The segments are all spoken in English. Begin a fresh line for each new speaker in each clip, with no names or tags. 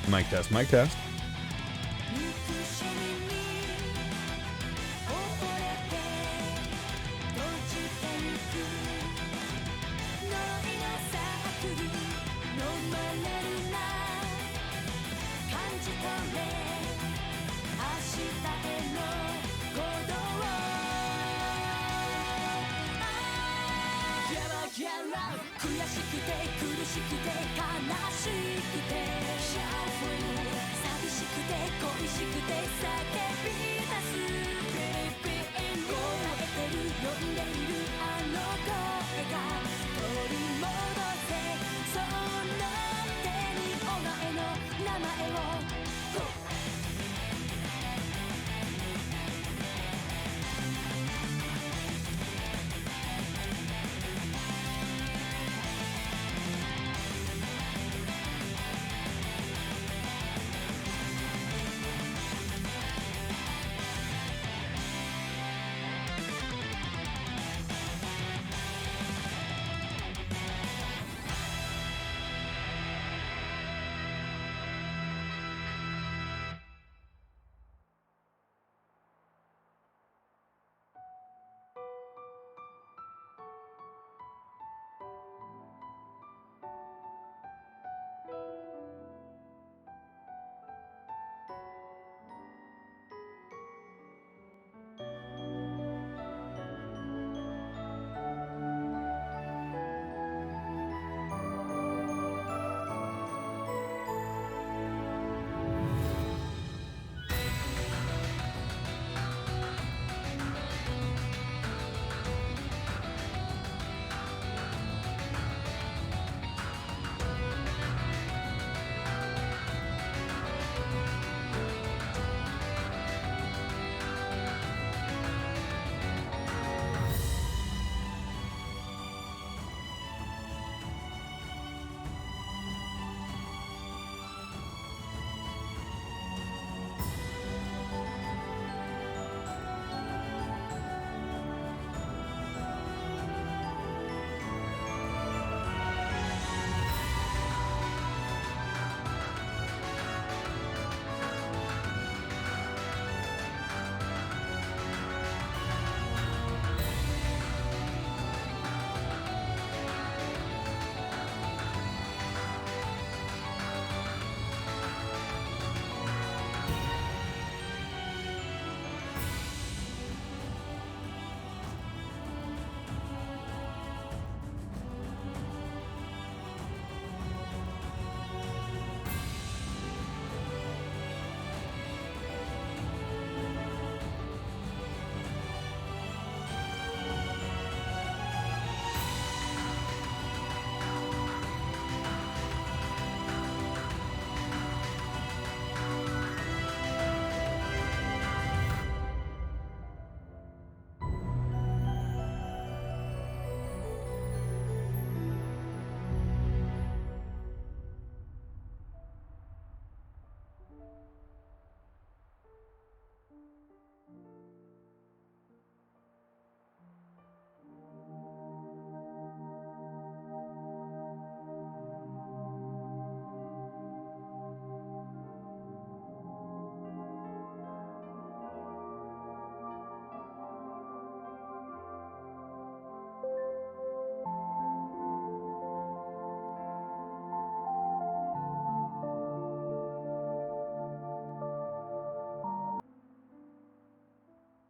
Mic test, mic test.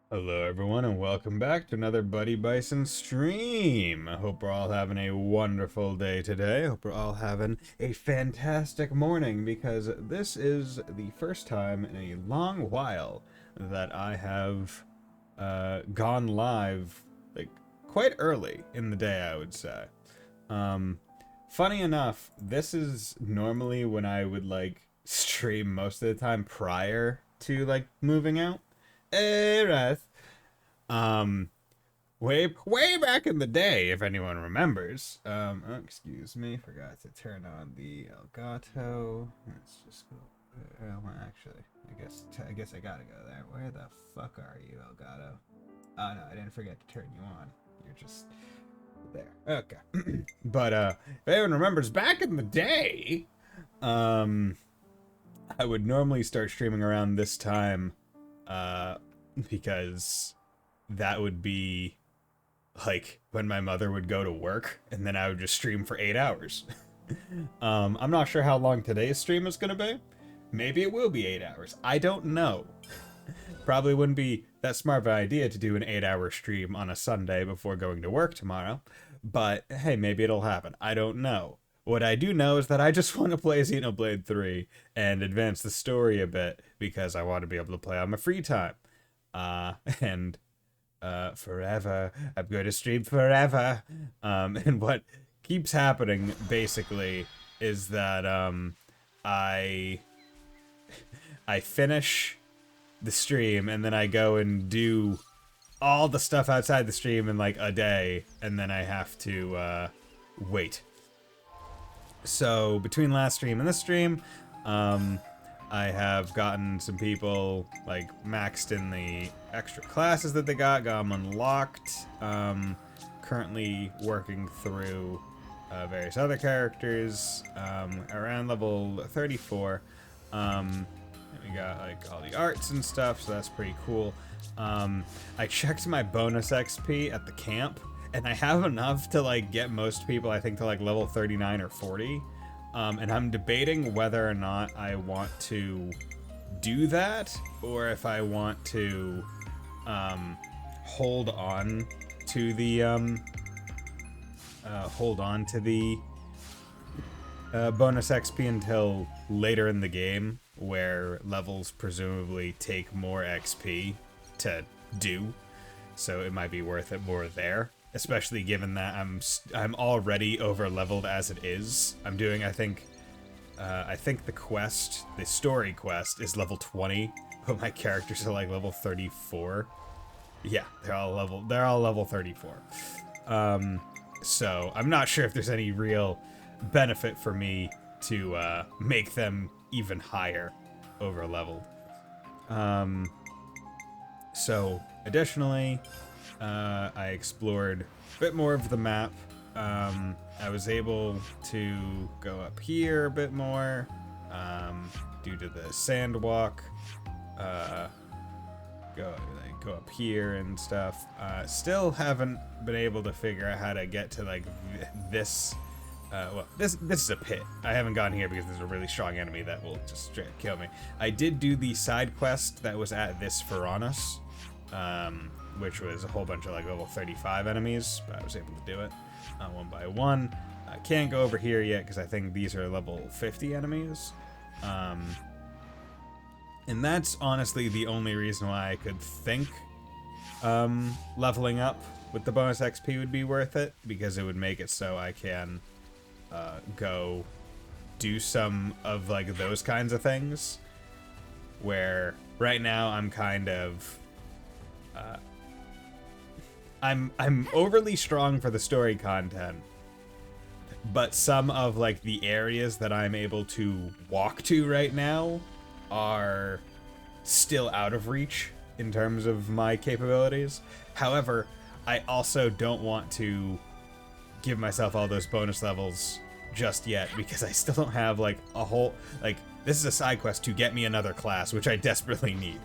Hello everyone and welcome back to another Buddy Bison stream. I hope we're all having a wonderful day today. I hope we're all having a fantastic morning because this is the first time in a long while that I have gone live like quite early in the day, I would say. Funny enough, this is normally when I would like stream most of the time prior to like moving out. Way back in the day, if anyone remembers. Oh, excuse me, forgot to turn on the Elgato. Let's just go Well, actually, I guess I gotta go there. Where the fuck are you, Elgato? Oh no, I didn't forget to turn you on. You're just there. Okay. But if anyone remembers back in the day, I would normally start streaming around this time, because that would be like when my mother would go to work, and then I would just stream for 8 hours. I'm not sure how long today's stream is gonna be. Maybe it will be 8 hours. I don't know. Probably wouldn't be that smart of an idea to do an 8-hour stream on a Sunday before going to work tomorrow. But hey, maybe it'll happen. I don't know. What I do know is that I just want to play Xenoblade 3 and advance the story a bit because I want to be able to play on my free time. And forever. I'm going to stream forever. And what keeps happening, basically, is that I finish the stream and then I go and do all the stuff outside the stream in like a day, and then I have to wait. So between last stream and this stream, I have gotten some people like maxed in the extra classes that they got them unlocked. Currently working through various other characters around level 34. We got like all the arts and stuff, so that's pretty cool. I checked my bonus XP at the camp, and I have enough to like get most people, I think, to like level 39 or 40. And I'm debating whether or not I want to do that, or if I want to hold on to the bonus XP until later in the game, where levels presumably take more XP to do, so it might be worth it more there, especially given that I'm already over leveled as it is. I'm doing, I think the story quest is level 20, but my characters are like level 34. Yeah, they're all level 34. So I'm not sure if there's any real benefit for me to make them even higher over leveled. So additionally, I explored a bit more of the map. I was able to go up here a bit more due to the sand walk. Go up here and stuff. Still haven't been able to figure out how to get to like this. This is a pit. I haven't gotten here because there's a really strong enemy that will just straight kill me. I did do the side quest that was at this Pharaonis, which was a whole bunch of like level 35 enemies, but I was able to do it one by one. I can't go over here yet because I think these are level 50 enemies. And that's honestly the only reason why I could think leveling up with the bonus XP would be worth it, because it would make it so I can go do some of like those kinds of things, where right now I'm kind of I'm overly strong for the story content, but some of like the areas that I'm able to walk to right now are still out of reach in terms of my capabilities. However, I also don't want to give myself all those bonus levels just yet, because I still don't have like a whole, like, this is a side quest to get me another class, which I desperately need.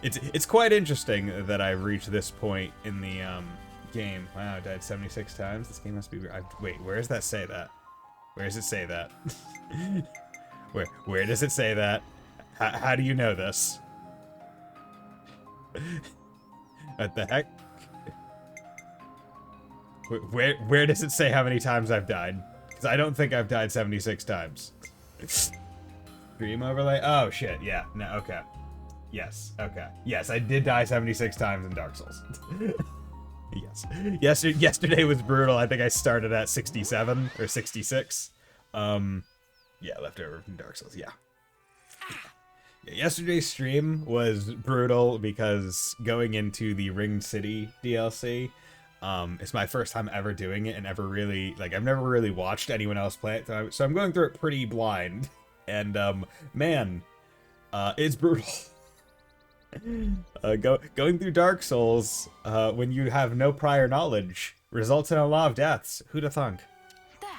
It's quite interesting that I've reached this point in the game. Wow, I died 76 times. This game must be... wait, where does that say that? Where does it say that? Where does it say that? How do you know this? What the heck? Where does it say how many times I've died? Because I don't think I've died 76 times. Dream overlay? Oh, shit. Yeah. No, okay. Yes. Okay. Yes, I did die 76 times in Dark Souls. Yes. Yesterday was brutal. I think I started at 67 or 66. Yeah, left over from Dark Souls. Yeah. Yesterday's stream was brutal because going into the Ringed City DLC, it's my first time ever doing it, and ever really, like, I've never really watched anyone else play it, so I'm going through it pretty blind. And, man, it's brutal. Going through Dark Souls, when you have no prior knowledge, results in a lot of deaths. Who'd have thunk?
There.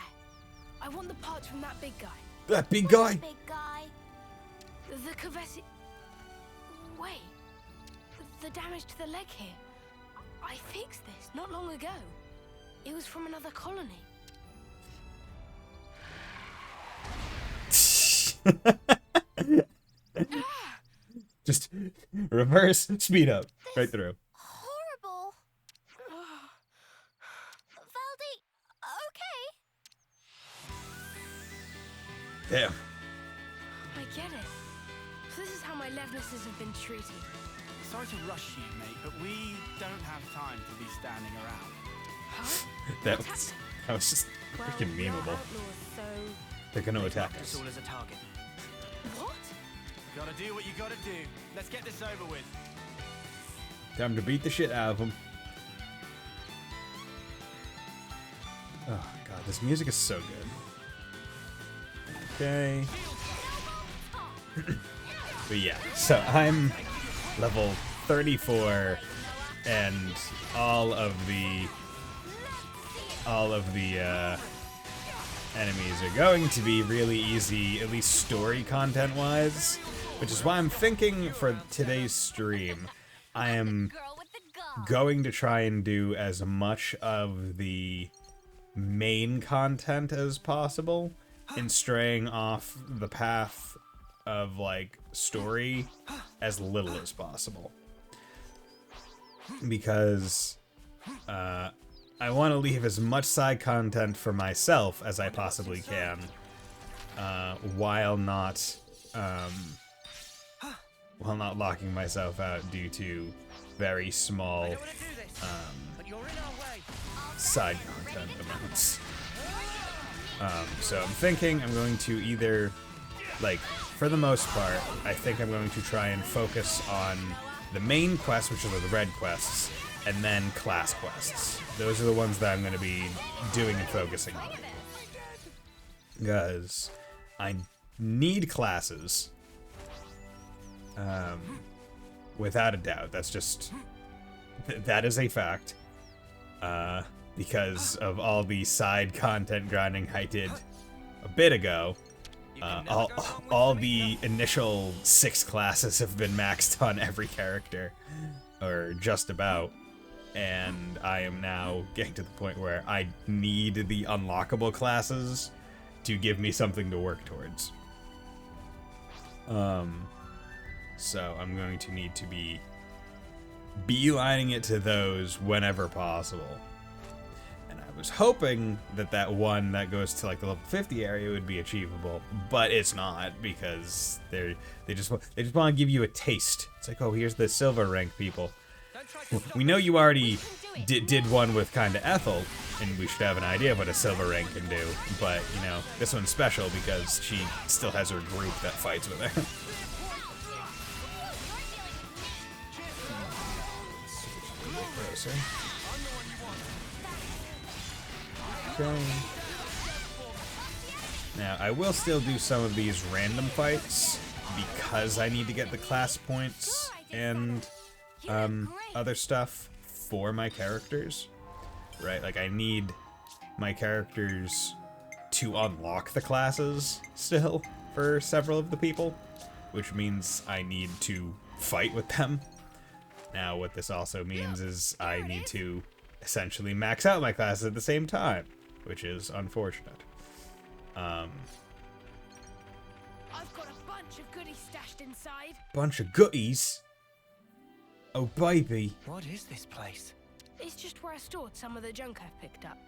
I want the parts from that big guy.
That big guy?
Big guy.
The Kavesi... Wait. The damage to the leg here. I fixed this not long ago. It was from another colony.
Just reverse, speed up, right through.
Horrible. Valdi, okay.
Damn.
I get it. So this is how my Levnesses have been treated.
Sorry to rush you, mate, but we don't have time to be standing around.
Huh?
That was just freaking memeable.
So...
They're gonna attack us.
Us all as a target.
What?
Gotta do what you gotta do. Let's get this over with.
Time to beat the shit out of them. Oh god, this music is so good. Okay. But yeah, so I'm level 34, and all of the enemies are going to be really easy, at least story content wise, which is why I'm thinking for today's stream I am going to try and do as much of the main content as possible and straying off the path of like story as little as possible, because I want to leave as much side content for myself as I possibly can, while not locking myself out due to very small side content amounts. So I'm thinking I'm going to either, like, for the most part, I think I'm going to try and focus on the main quests, which are the red quests, and then class quests. Those are the ones that I'm going to be doing and focusing on. Because I need classes. Without a doubt. That's just... that is a fact. Because of all the side content grinding I did a bit ago. All the initial 6 classes have been maxed on every character. Or just about. And I am now getting to the point where I need the unlockable classes to give me something to work towards. So I'm going to need to be beelining it to those whenever possible. And I was hoping that that one that goes to like the level 50 area would be achievable, but it's not, because they just want to give you a taste. It's like, oh, here's the silver rank people. We know you already did one with kinda Ethel, and we should have an idea of what a silver rank can do, but, you know, this one's special because she still has her group that fights with her. Okay. Now, I will still do some of these random fights, because I need to get the class points and other stuff for my characters, right? Like, I need my characters to unlock the classes still for several of the people, which means I need to fight with them. Now, what this also means is I need to essentially max out my classes at the same time, which is unfortunate.
I've got a bunch of goodies stashed inside.
Bunch of goodies? Oh, baby.
What is this place?
It's just where I stored some of the junk I've picked up.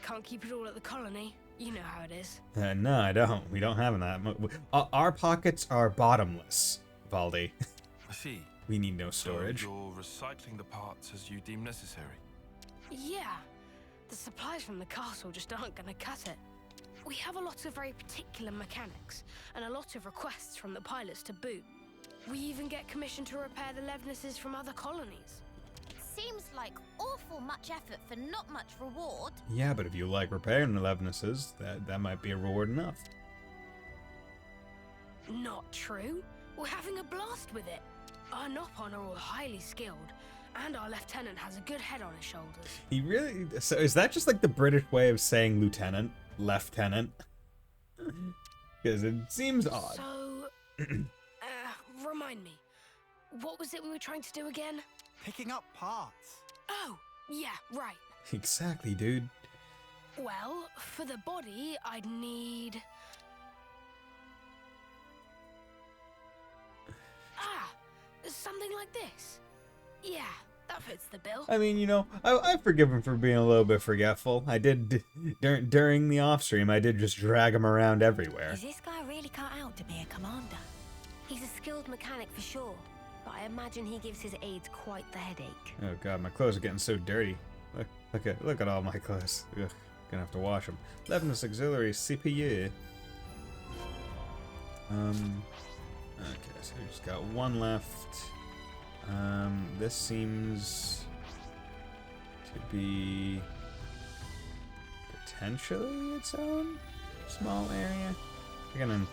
Can't keep it all at the colony. You know how it is.
No, I don't. We don't have that. Our pockets are bottomless, Valdi.
I see.
We need no storage.
So you're recycling the parts as you deem necessary.
Yeah. The supplies from the castle just aren't gonna cut it. We have a lot of very particular mechanics, and a lot of requests from the pilots to boot. We even get commissioned to repair the Levnesses from other colonies.
Seems like awful much effort for not much reward.
Yeah, but if you like repairing the Levnesses, that might be a reward enough.
Not true. We're having a blast with it. Our Nopon are all highly skilled, and our lieutenant has a good head on his shoulders.
He really... So is that just like the British way of saying lieutenant? Lieutenant? Because it seems odd.
So, remind me, what was it we were trying to do again?
Picking up parts.
Oh, yeah, right.
Exactly, dude.
Well, for the body, I'd need... something like this. Yeah, that fits the bill.
I mean, you know, I forgive him for being a little bit forgetful. I did, during the off-stream, I did just drag him around everywhere.
Is this guy really cut out to be a commander? He's a skilled mechanic for sure, but I imagine he gives his aides quite the headache.
Oh god, my clothes are getting so dirty. Look at all my clothes. Ugh, gonna have to wash them. Lebanon's auxiliary CPU. Okay, so we just got one left. This seems to be potentially its own small area.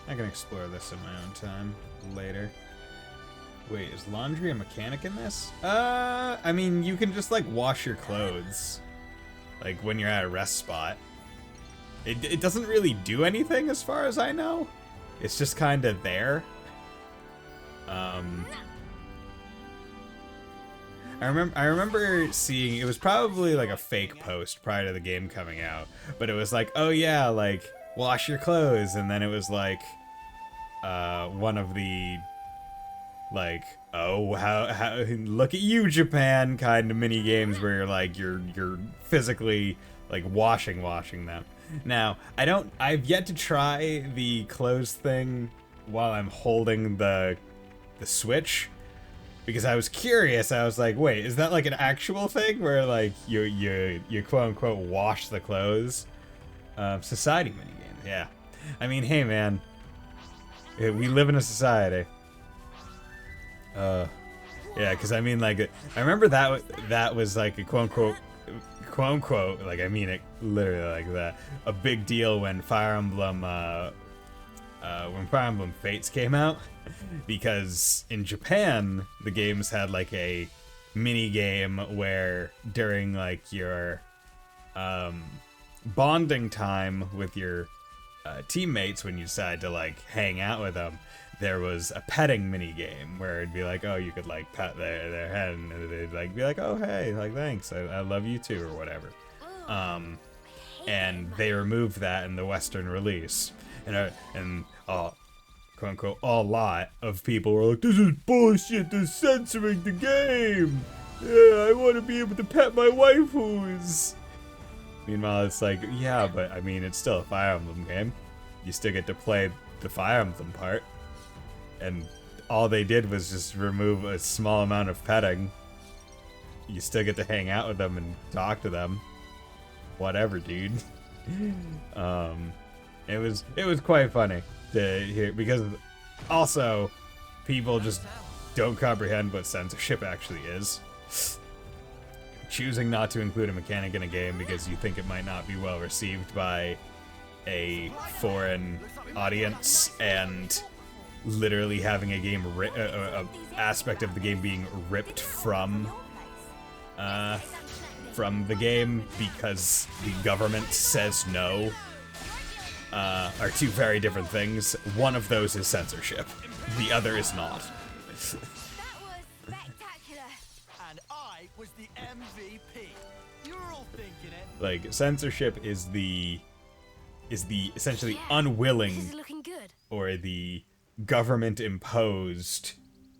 I can explore this in my own time later. Wait, is laundry a mechanic in this? I mean, you can just like wash your clothes, like when you're at a rest spot. It doesn't really do anything as far as I know. It's just kind of there. I remember seeing, it was probably like a fake post prior to the game coming out, but it was like, oh yeah, like wash your clothes, and then it was like one of the like, oh, how look at you, Japan kind of mini games where you're like you're physically like washing them. Now, I've yet to try the clothes thing while I'm holding the Switch, because I was curious. I was like, wait, is that like an actual thing where like you quote unquote wash the clothes? Society minigame, yeah. I mean, hey man, we live in a society. Yeah, because I mean, like, I remember that was like a quote unquote, like, I mean it literally like that, a big deal when Fire Emblem Fates came out, because in Japan the games had like a mini game where during like your bonding time with your teammates, when you decide to like hang out with them, there was a petting mini game where it'd be like, oh, you could like pet their head, and they'd like be like, oh hey, like thanks, I love you too, or whatever. And they removed that in the Western release, and quote unquote a lot of people were like, this is bullshit, they're censoring the game. Yeah, I want to be able to pet my waifus. Meanwhile, it's like, yeah, but I mean, it's still a Fire Emblem game. You still get to play the Fire Emblem part. And all they did was just remove a small amount of petting. You still get to hang out with them and talk to them. Whatever, dude. It was quite funny to hear, because also people just don't comprehend what censorship actually is. Choosing not to include a mechanic in a game because you think it might not be well received by a foreign audience, and literally having a game aspect of the game being ripped from the game because the government says no, are two very different things. One of those is censorship, the other is not.
That was spectacular.
And I was the MVP. You're all thinking it.
Like, censorship is the essentially
This
unwilling
is looking good.
or the government imposed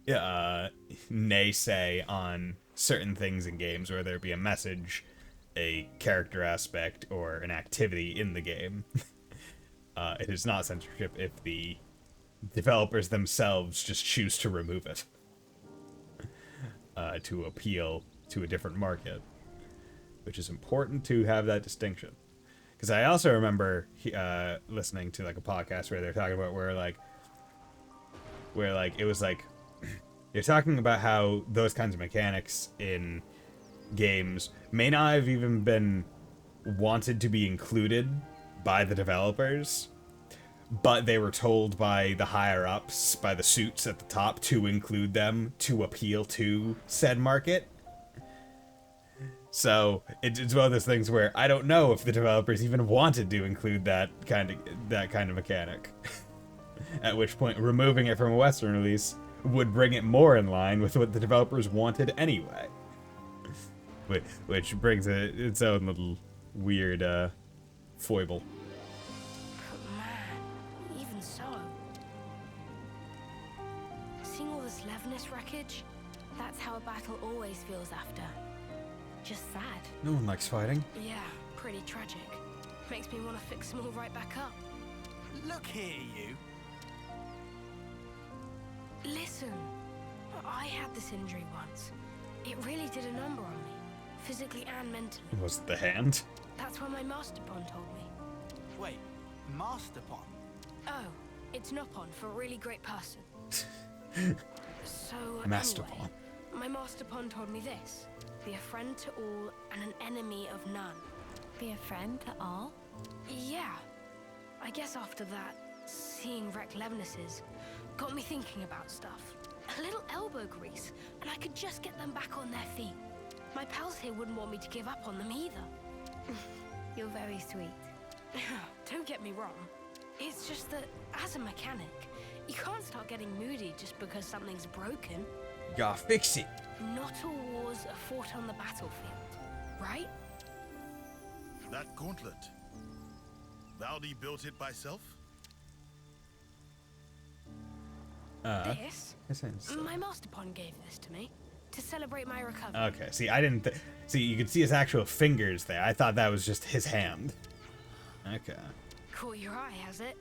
naysay on certain things in games, whether it be a message, a character aspect, or an activity in the game. It is not censorship if the developers themselves just choose to remove it to appeal to a different market, which is important to have that distinction. Because I also remember listening to like a podcast where they're talking about where it was like you're talking about how those kinds of mechanics in games may not have even been wanted to be included by the developers, but they were told by the higher-ups, by the suits at the top, to include them to appeal to said market. So it's one of those things where I don't know if the developers even wanted to include that kind of mechanic. At which point, removing it from a Western release would bring it more in line with what the developers wanted anyway. Which brings its own little weird foible.
But man, even so. Seeing all this Levinus wreckage, that's how a battle always feels after. Just sad.
No one likes fighting.
Yeah, pretty tragic. Makes me want to fix them all right back up.
Look here, you.
Listen, I had this injury once. It really did a number on me, physically and mentally.
Was it the hand?
That's what my master pond told me.
Wait, Master Pond?
Oh, it's Nopon for a really great person. So,
Master
anyway,
Pond.
my master pond told me this. Be a friend to all and an enemy of none.
Be a friend to all?
Yeah. I guess after that, seeing wrecked Levinuses got me thinking about stuff. A little elbow grease, and I could just get them back on their feet. My pals here wouldn't want me to give up on them either.
You're very sweet.
Don't get me wrong. It's just that, as a mechanic, you can't start getting moody just because something's broken.
Gotta fix it.
Not all wars are fought on the battlefield, right?
That gauntlet. Valdi built it by self?
This?
I sense
My master pond gave this to me to celebrate my recovery.
Okay, see, I didn't... see, you could see his actual fingers there. I thought that was just his hand. Okay.
Caught your eye, has it?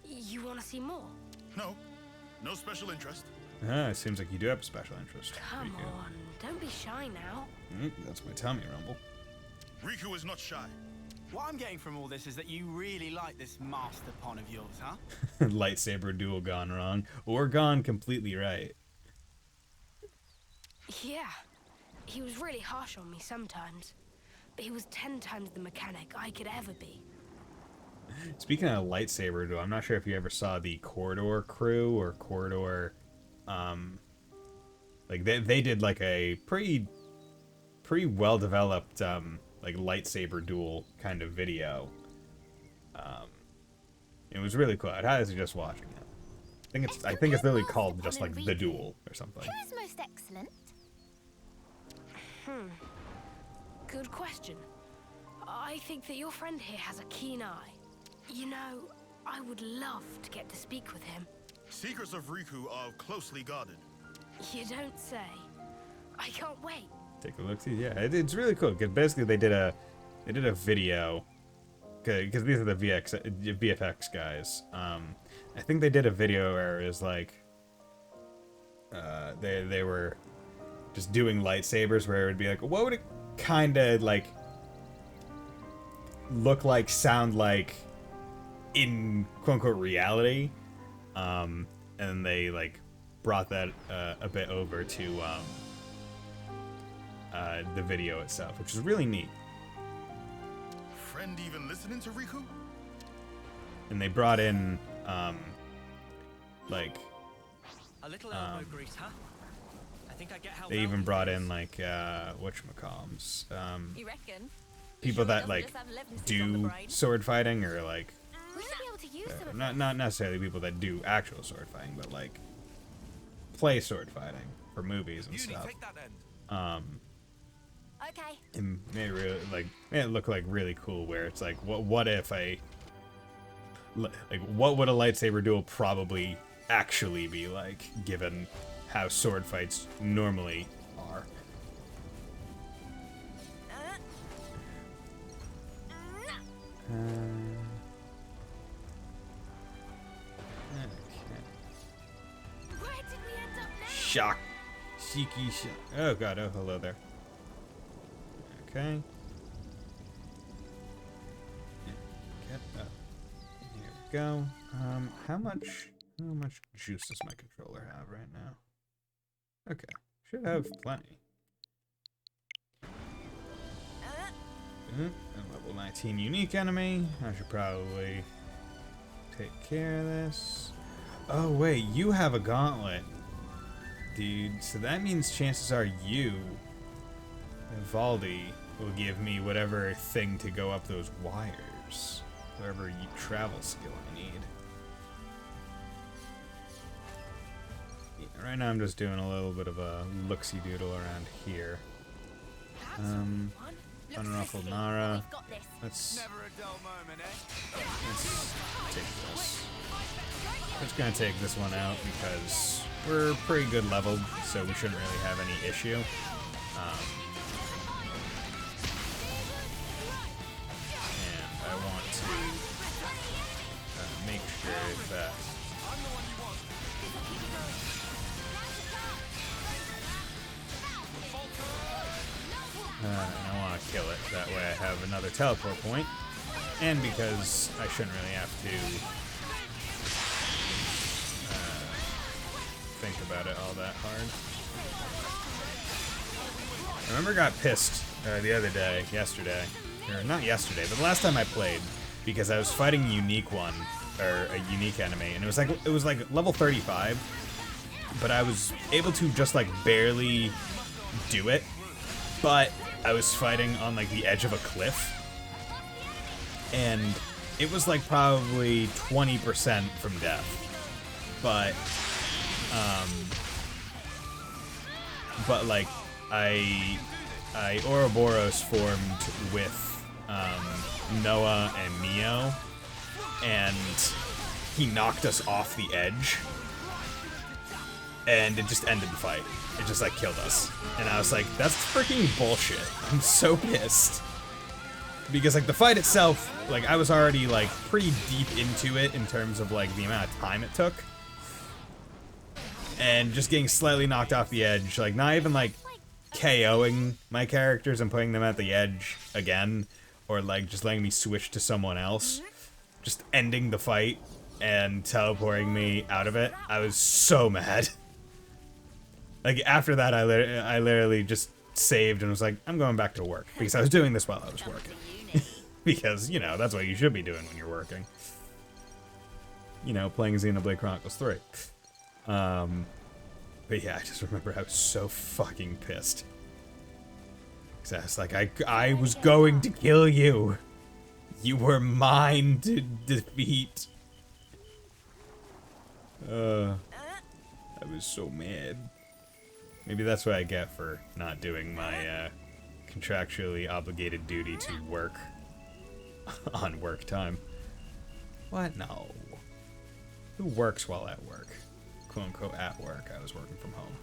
You want to see more?
No. No special interest.
Ah, it seems like you do have a special interest.
Come on, don't be shy now.
That's my tummy rumble.
Riku is not shy.
What I'm getting from all this is that you really like this Master Pond of yours, huh?
Lightsaber duel gone wrong. Or gone completely right.
Yeah, he was really harsh on me sometimes, but he was 10 times the mechanic I could ever be.
Speaking of lightsaber duel, I'm not sure if you ever saw the Corridor crew or Corridor... like they did like a pretty well developed like lightsaber duel kind of video. It was really cool. I'd highly suggest watching it. I think it's literally called just like The Duel or something.
Who is most excellent?
Good question. I think that your friend here has a keen eye. You know, I would love to get to speak with him.
Secrets of Riku are closely guarded.
You don't say. I can't wait.
Take a look. See, yeah, it's really cool. Cause basically, they did a video. Because these are the VFX guys. I think they did a video where it was like, they were just doing lightsabers, where it would be like, what would it kind of like look like, sound like in quote unquote reality. And then they like brought that a bit over to the video itself, which is really neat.
Friend even listening to Riku?
And they brought in like
A little elbow grease, huh? I think I get how
they even
Valdi
brought
feels.
in like whatchamacallums,
You reckon?
people that
doesn't
like
just have Levinuses on the
do
brain.
sword fighting, or like
We should be able to use some of
not necessarily people that do actual sword fighting, but like play sword fighting for movies and
Uni,
stuff.
take that end.
Okay.
And made it look like really cool, where it's like, what if what would a lightsaber duel probably actually be like, given how sword fights normally are.
Where did we end up now?
Shock. Shiki shock. Oh god, oh hello there. Okay. Get up. Here we go. How much juice does my controller have right now? Okay. Should have plenty. A level 19 unique enemy. I should probably take care of this. Oh, wait, you have a gauntlet. Dude, so that means chances are you, Valdi, will give me whatever thing to go up those wires. Whatever travel skill I need. Yeah, right now I'm just doing a little bit of a looksy-doodle around here. Unruffled Nara. Let's
Never a dull moment, eh?
take this. I'm just gonna take this one out because we're pretty good leveled, so we shouldn't really have any issue. And I want to make sure that and I want to kill it. That way I have another teleport point. And because I shouldn't really have to think about it all that hard. I remember I got pissed the other day, yesterday. Or not yesterday, but the last time I played. Because I was fighting a unique one, or a unique enemy. And it was like level 35. But I was able to just like barely do it. But I was fighting on like the edge of a cliff, and it was like probably 20% from death. But like I Ouroboros formed with Noah and Mio, and he knocked us off the edge, and it just ended the fight. It just like killed us. And I was like, that's freaking bullshit. I'm so pissed. Because like the fight itself, like I was already like pretty deep into it in terms of like the amount of time it took. And just getting slightly knocked off the edge, like not even like KOing my characters and putting them at the edge again, or like just letting me switch to someone else. Just ending the fight and teleporting me out of it. I was so mad. Like, after that, I literally just saved and was like, I'm going back to work. Because I was doing this while I was working. Because, you know, that's what you should be doing when you're working. You know, playing Xenoblade Chronicles 3. But yeah, I just remember I was so fucking pissed. Because I was like, I was going to kill you. You were mine to defeat. I was so mad. Maybe that's what I get for not doing my contractually obligated duty to work on work time. What? No. Who works while at work? Quote unquote at work. I was working from home.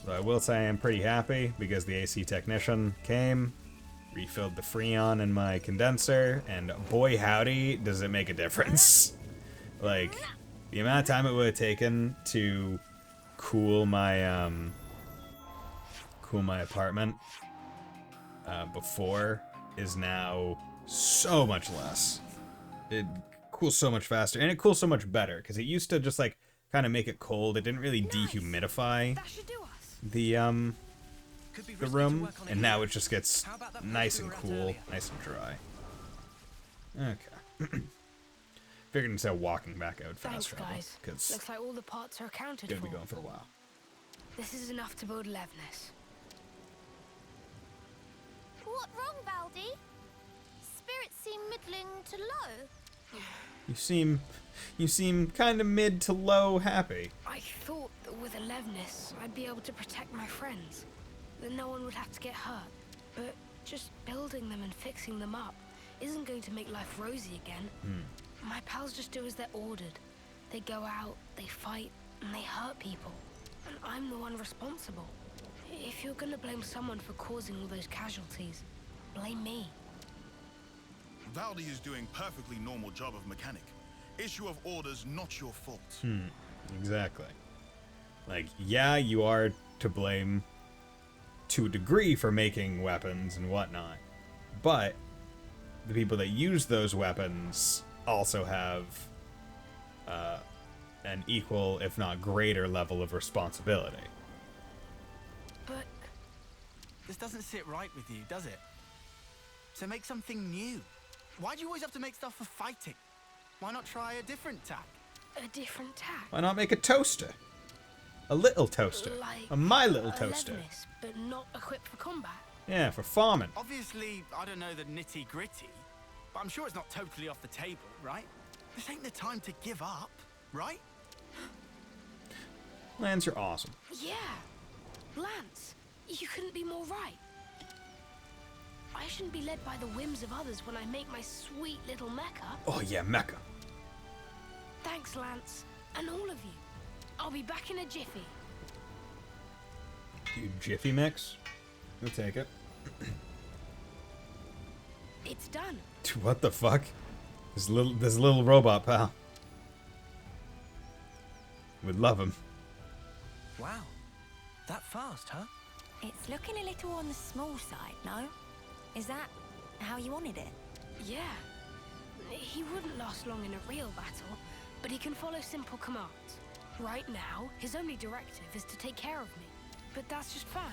So I will say I'm pretty happy because the AC technician came, refilled the Freon in my condenser, and boy howdy does it make a difference. Like, the amount of time it would have taken to cool my apartment before is now so much less. It cools so much faster, and it cools so much better, because it used to just like kind of make it cold. It didn't really dehumidify the room, and now it just gets nice and cool, nice and dry. Okay. Figured instead of walking back out fast travel,
guys.
because
Looks like all the parts are accounted
gonna
for.
be going for a while.
This is enough to build Levnis.
What wrong, Valdi? Spirits seem middling to low.
You seem kind of mid to low happy.
I thought that with a Levnis, I'd be able to protect my friends. That no one would have to get hurt. But just building them and fixing them up isn't going to make life rosy again. My pals just do as they're ordered. They go out, they fight, and they hurt people. And I'm the one responsible. If you're gonna blame someone for causing all those casualties, blame me.
Valdi is doing perfectly normal job of mechanic. Issue of orders, not your fault.
Exactly. Like, yeah, you are to blame to a degree for making weapons and whatnot, but the people that use those weapons also have an equal, if not greater, level of responsibility.
But
This doesn't sit right with you, does it? So make something new. Why do you always have to make stuff for fighting? Why not try a different tack?
A different tack?
Why not make a toaster? A little toaster.
Like
A my little
a
toaster.
Levinus, but not equipped for combat.
Yeah, for farming.
Obviously, I don't know the nitty-gritty, but I'm sure it's not totally off the table, right? This ain't the time to give up, right?
Lance, you're awesome.
Yeah. Lance, you couldn't be more right. I shouldn't be led by the whims of others when I make my sweet little mecha.
Oh yeah, Mecha.
Thanks, Lance. And all of you. I'll be back in a jiffy.
You Jiffy Mix? We'll take it.
It's done.
What the fuck? This little robot pal. Would love him.
Wow. That fast, huh?
It's looking a little on the small side, no? Is that how you wanted it?
Yeah. He wouldn't last long in a real battle, but he can follow simple commands. Right now, his only directive is to take care of me. But that's just fine.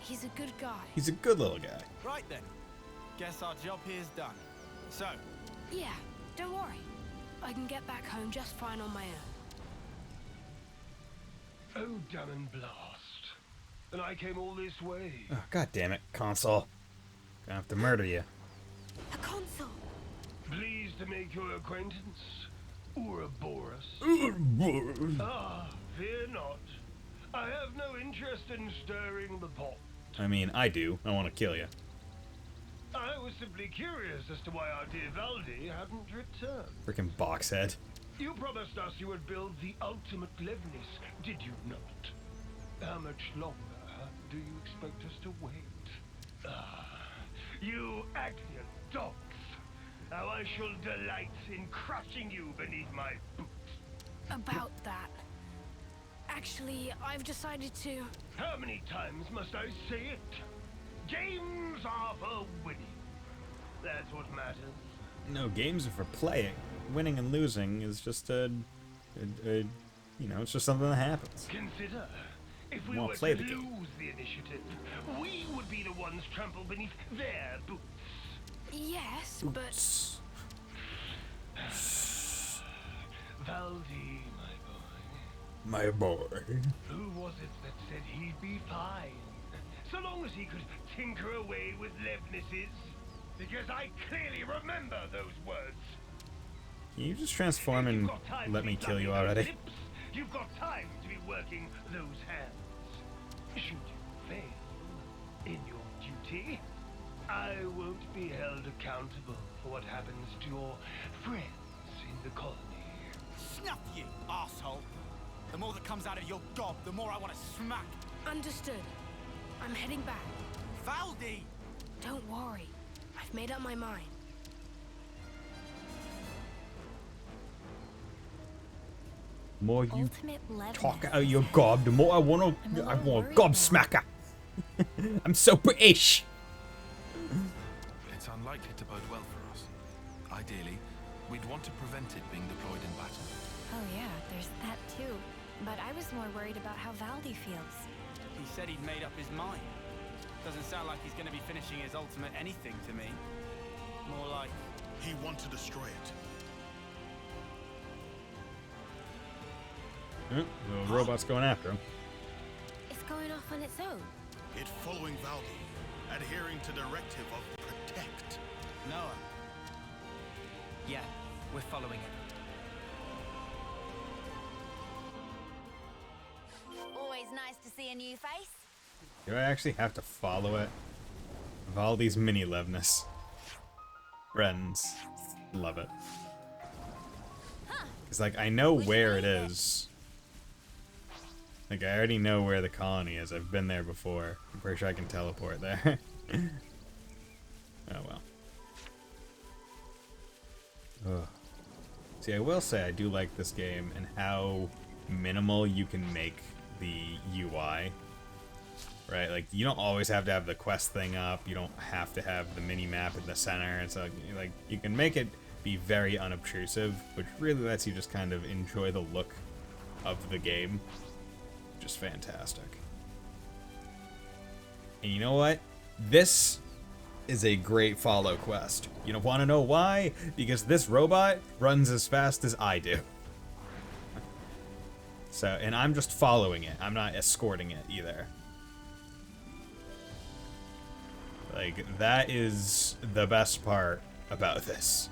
He's a good guy.
He's a good little guy.
Right then. Guess our job here's done. So,
Yeah, don't worry. I can get back home just fine on my own.
Oh, damn and blast. And I came all this way.
Oh, god damn it, console. Gonna have to murder you.
A console!
Pleased to make your acquaintance, Ouroboros. Ah, fear not. I have no interest in stirring the pot.
I mean, I do. I want to kill you.
I was simply curious as to why our dear Valdi hadn't returned.
Freaking box head.
You promised us you would build the ultimate Levnis, did you not? How much longer do you expect us to wait? Ah, you Agnian dogs! How I shall delight in crushing you beneath my boot.
About that. Actually, I've decided to...
How many times must I say it? Games are for winning. That's what matters.
No, games are for playing. Winning and losing is just you know, it's just something that happens.
Consider, if we
Well,
were
play
to
the game.
lose the initiative, we would be the ones trampled beneath their boots.
Yes, but...
Valdi,
My boy.
who was it that said he'd be fine? So long as he could tinker away with Levnis's. Because I clearly remember those words.
Can you just transform
If you've
and
got time
let
to
me
be
kill you
flapping those
already?
lips, you've got time to be working those hands. Should you fail in your duty, I won't be held accountable for what happens to your friends in the colony.
snuff you, asshole. The more that comes out of your gob, the more I want to smack.
Understood. I'm heading back.
Valdi!
Don't worry. I've made up my mind.
The more you
Ultimate Levinus,
talk out
is
your
it?
gob, the more I
I'm a
want
little
a
worried
gobsmacker. I'm so British.
It's unlikely to bode well for us. Ideally, we'd want to prevent it being deployed in battle.
Oh yeah, there's that too. But I was more worried about how Valdi feels.
He said he'd made up his mind. Doesn't sound like he's going to be finishing his ultimate anything to me. More like...
He wants to destroy it.
The robot's going after him.
It's going off on its own.
It following Valdi, adhering to directive of protect.
Noah. Yeah, we're following it.
Always nice to see a new face.
Do I actually have to follow it? Valdi's mini Levness. Friends. Love it. It's like, I know where it is. Like, I already know where the colony is. I've been there before. I'm pretty sure I can teleport there. Oh well. Ugh. See, I will say I do like this game and how minimal you can make the UI. Right? Like, you don't always have to have the quest thing up. You don't have to have the mini-map in the center. It's like you can make it be very unobtrusive, which really lets you just kind of enjoy the look of the game. Just fantastic. And you know what? This is a great follow quest. You don't want to know why? Because this robot runs as fast as I do. So, and I'm just following it. I'm not escorting it either. Like, that is the best part about this.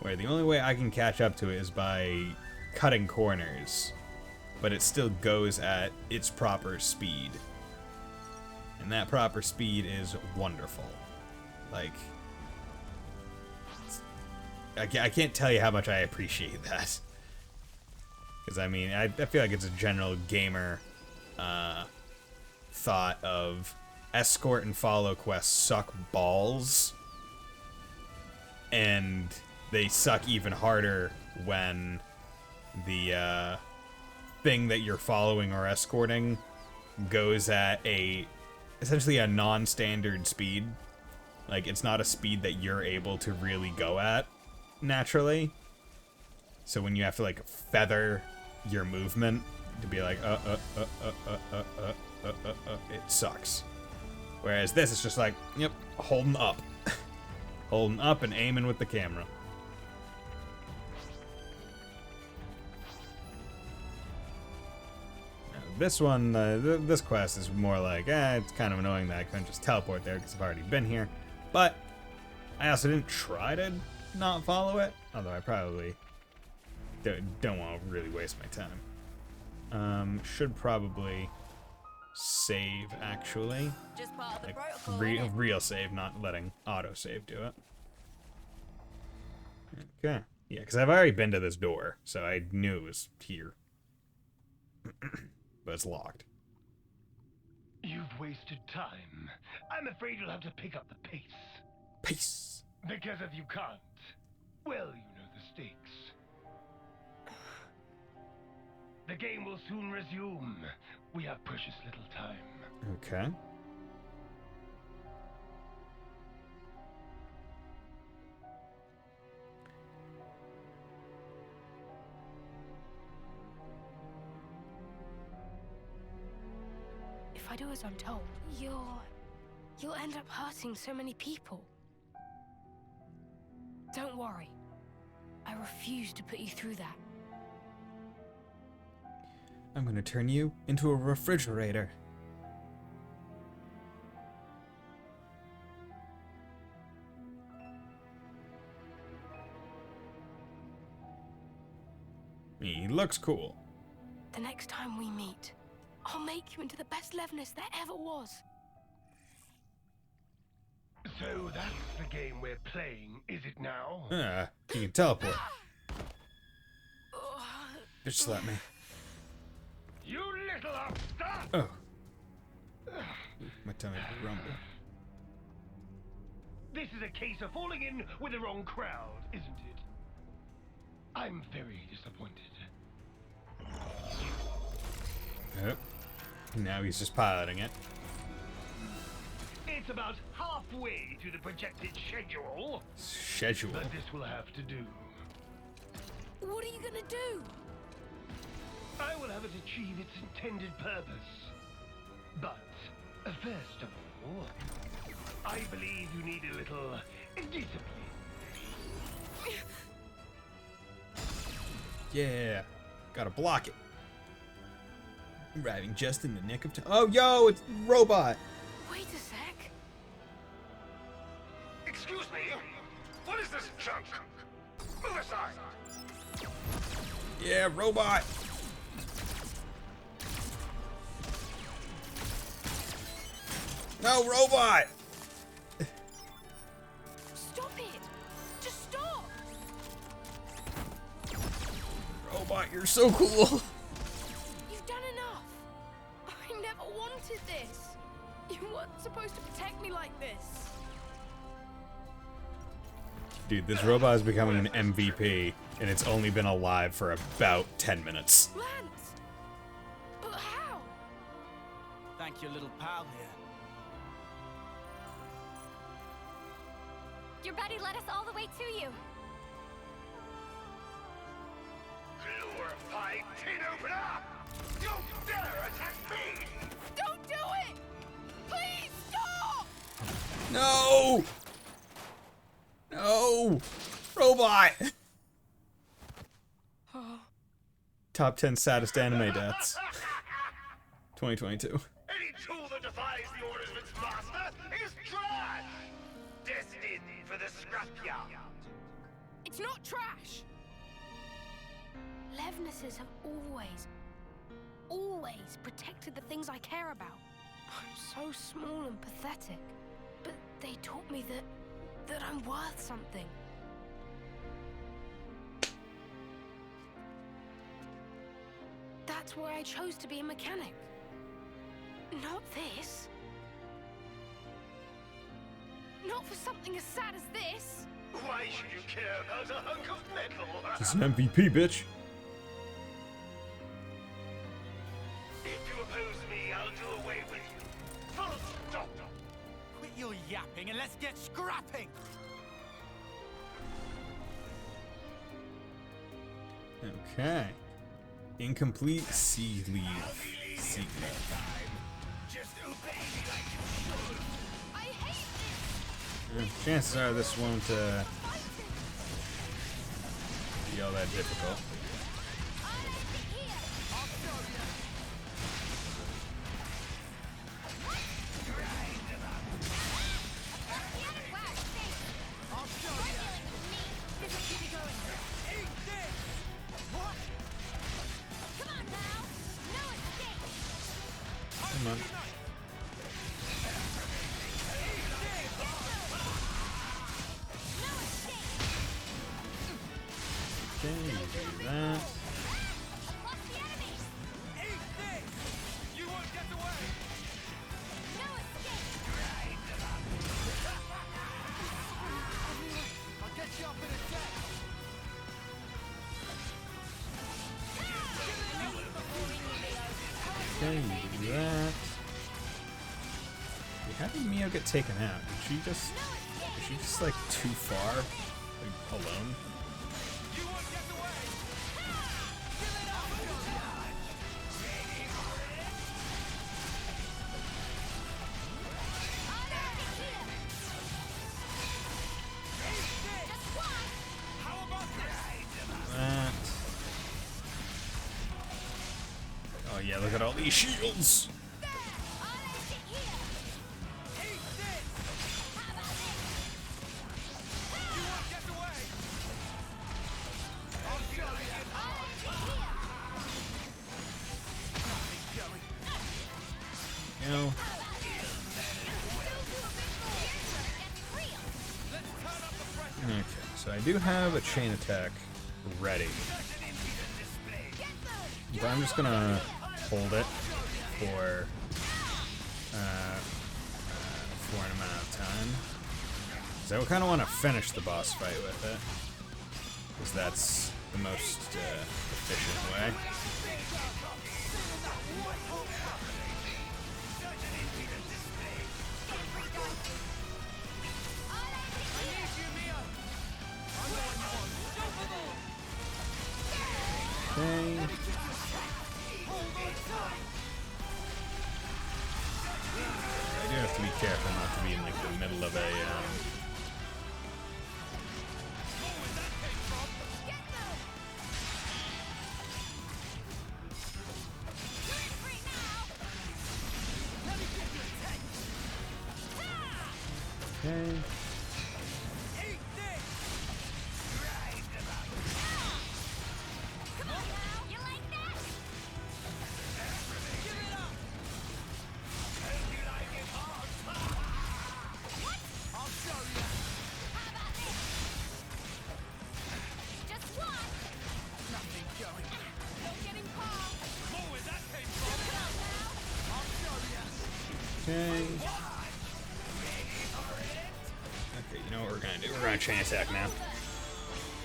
Where the only way I can catch up to it is by cutting corners. But it still goes at its proper speed. And that proper speed is wonderful. Like, I can't tell you how much I appreciate that. Because, I mean, I feel like it's a general gamer thought of escort and follow quests suck balls. And they suck even harder when the thing that you're following or escorting goes at essentially a non-standard speed. Like, it's not a speed that you're able to really go at naturally. So when you have to, like, feather your movement to be like, it sucks. Whereas this is just like, yep, holding up. Holding up and aiming with the camera. This one, this quest is more like, it's kind of annoying that I couldn't just teleport there because I've already been here. But I also didn't try to not follow it, although I probably don't want to really waste my time. Should probably save, actually.
Just part of the
Like,
protocol.
real save, not letting autosave do it. Okay. Yeah, because I've already been to this door, so I knew it was here. But it's locked.
You've wasted time. I'm afraid you'll have to pick up the pace.
Peace.
Because if you can't, well, you know the stakes. The game will soon resume. We have precious little time.
Okay.
If I do as I'm told, you'll end up hurting so many people. Don't worry. I refuse to put you through that.
I'm going to turn you into a refrigerator. He looks cool.
The next time we meet, I'll make you into the best Levnis there ever was.
So that's the game we're playing, is it now?
You can teleport. Just let me.
You little upstart!
Oh. My tummy rumble.
This is a case of falling in with the wrong crowd, isn't it? I'm very disappointed.
Yep. Now he's just piloting it.
It's about halfway to the projected schedule.
Schedule.
But this will have to do.
What are you gonna do?
I will have it achieve its intended purpose. But, first of all, I believe you need a little discipline.
Yeah. Gotta block it. Arriving just in the nick of time. Oh, yo, it's robot.
Wait a sec.
Excuse me? What is this junk? Move aside!
Yeah, robot. No, robot.
Stop it! Just stop!
Robot, you're so cool.
You've done enough. I never wanted this. You weren't supposed to protect me like this.
Dude, this robot is becoming an MVP, and it's only been alive for about 10 minutes.
Lance! But how?
Thank your little pal here.
Your buddy led us all the way to you.
Glorified tin opener! Don't dare attack me!
Don't do it! Please stop!
robot! Top 10 saddest anime deaths. 2022.
Any tool that defies the orders of its master is trash! Destined for the scrapyard.
It's not trash! Levnesses have always protected the things I care about. I'm so small and pathetic, but they taught me that I'm worth something. That's why I chose to be a mechanic. Not this. Not for something as sad as this.
Why should you care about a hunk of metal?
This is an MVP, bitch.
If you oppose me, I'll do away with you. Full stop.
Quit your yapping and let's get scrapping!
Okay. Incomplete sea leave. Sea leave.
Just obey me like you should.
I hate this!
Chances are this won't be all that difficult. Come on. Okay, you do that.
You won't get away! I'll get you up in a sec!
Okay, you do that. How did Mio get taken out? Is she just like too far? Like alone?
You won't get away! How about this?
That. Oh yeah, look at all these shields! You know. Okay, so I do have a chain attack ready. But I'm just gonna hold it for an amount of time. So I kind of want to finish the boss fight with it, because that's the most efficient way. Okay. I do have to be careful not to be in like the middle of a Okay. Okay. Okay, you know what we're gonna do? We're gonna chain attack now.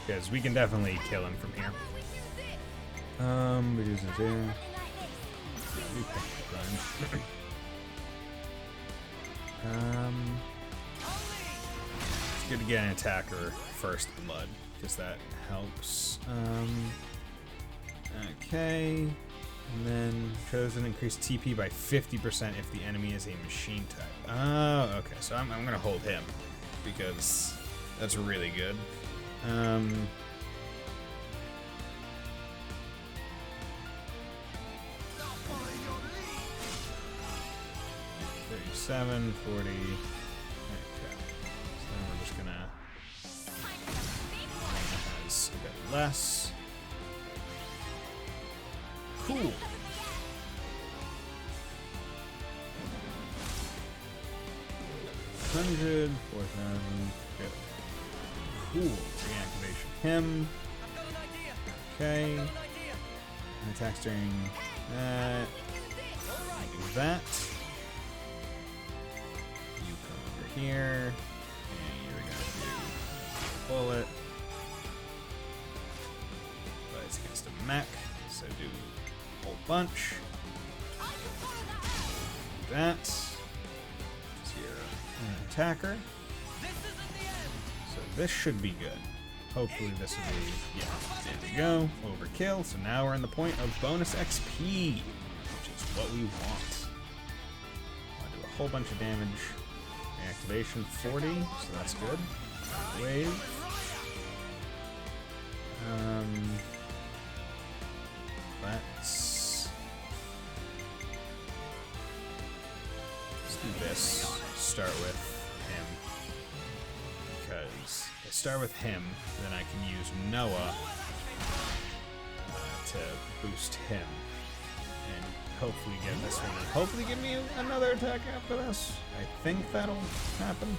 Because we can definitely kill him from here. Reduce it there. It's good to get an attacker first blood, because that helps. Okay. And then chosen increase TP by 50% if the enemy is a machine type. Oh, okay. So I'm gonna hold him because that's really good. $37, 40. Okay. So then we're just gonna has a bit less. Cool. $100, 4,000. Good. Cool. Reactivation him. Okay. Attacks during that. Do that. You come over here. And you're gonna do bullet. But it's against a mech, so do a whole bunch. Do that. Attacker. So this should be good. Hopefully this will be, yeah, there we go. Overkill. So now we're in the point of bonus XP, which is what we want. I'll do a whole bunch of damage. Activation 40, so that's good. Wave. Let's do this. Start with him, because if I start with him, then I can use Noah to boost him, and hopefully get this one, and hopefully give me another attack after this. I think that'll happen.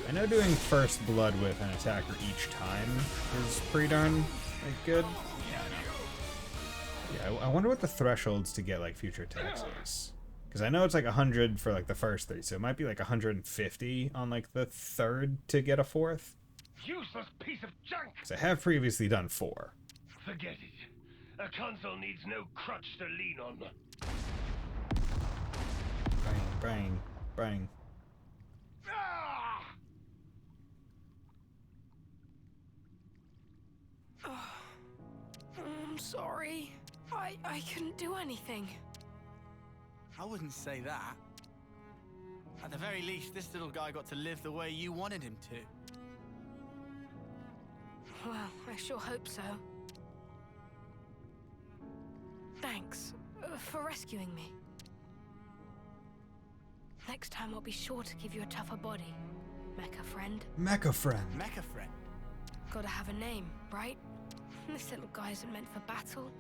I know doing first blood with an attacker each time is pretty darn good. Yeah, I know. Yeah, I wonder what the thresholds to get like future attacks is. Because I know it's like 100 for like the first 3, so it might be like 150 on like the third to get a fourth.
Useless piece of junk!
Because I have previously done 4.
Forget it. A console needs no crutch to lean on.
Bang, bang, bang.
Ah!
I'm sorry. I couldn't do anything.
I wouldn't say that. At the very least, this little guy got to live the way you wanted him to.
Well, I sure hope so. Thanks for rescuing me. Next time I'll be sure to give you a tougher body, Mecha friend.
Mecha friend.
Mecha friend.
Gotta have a name, right? This little guy isn't meant for battle.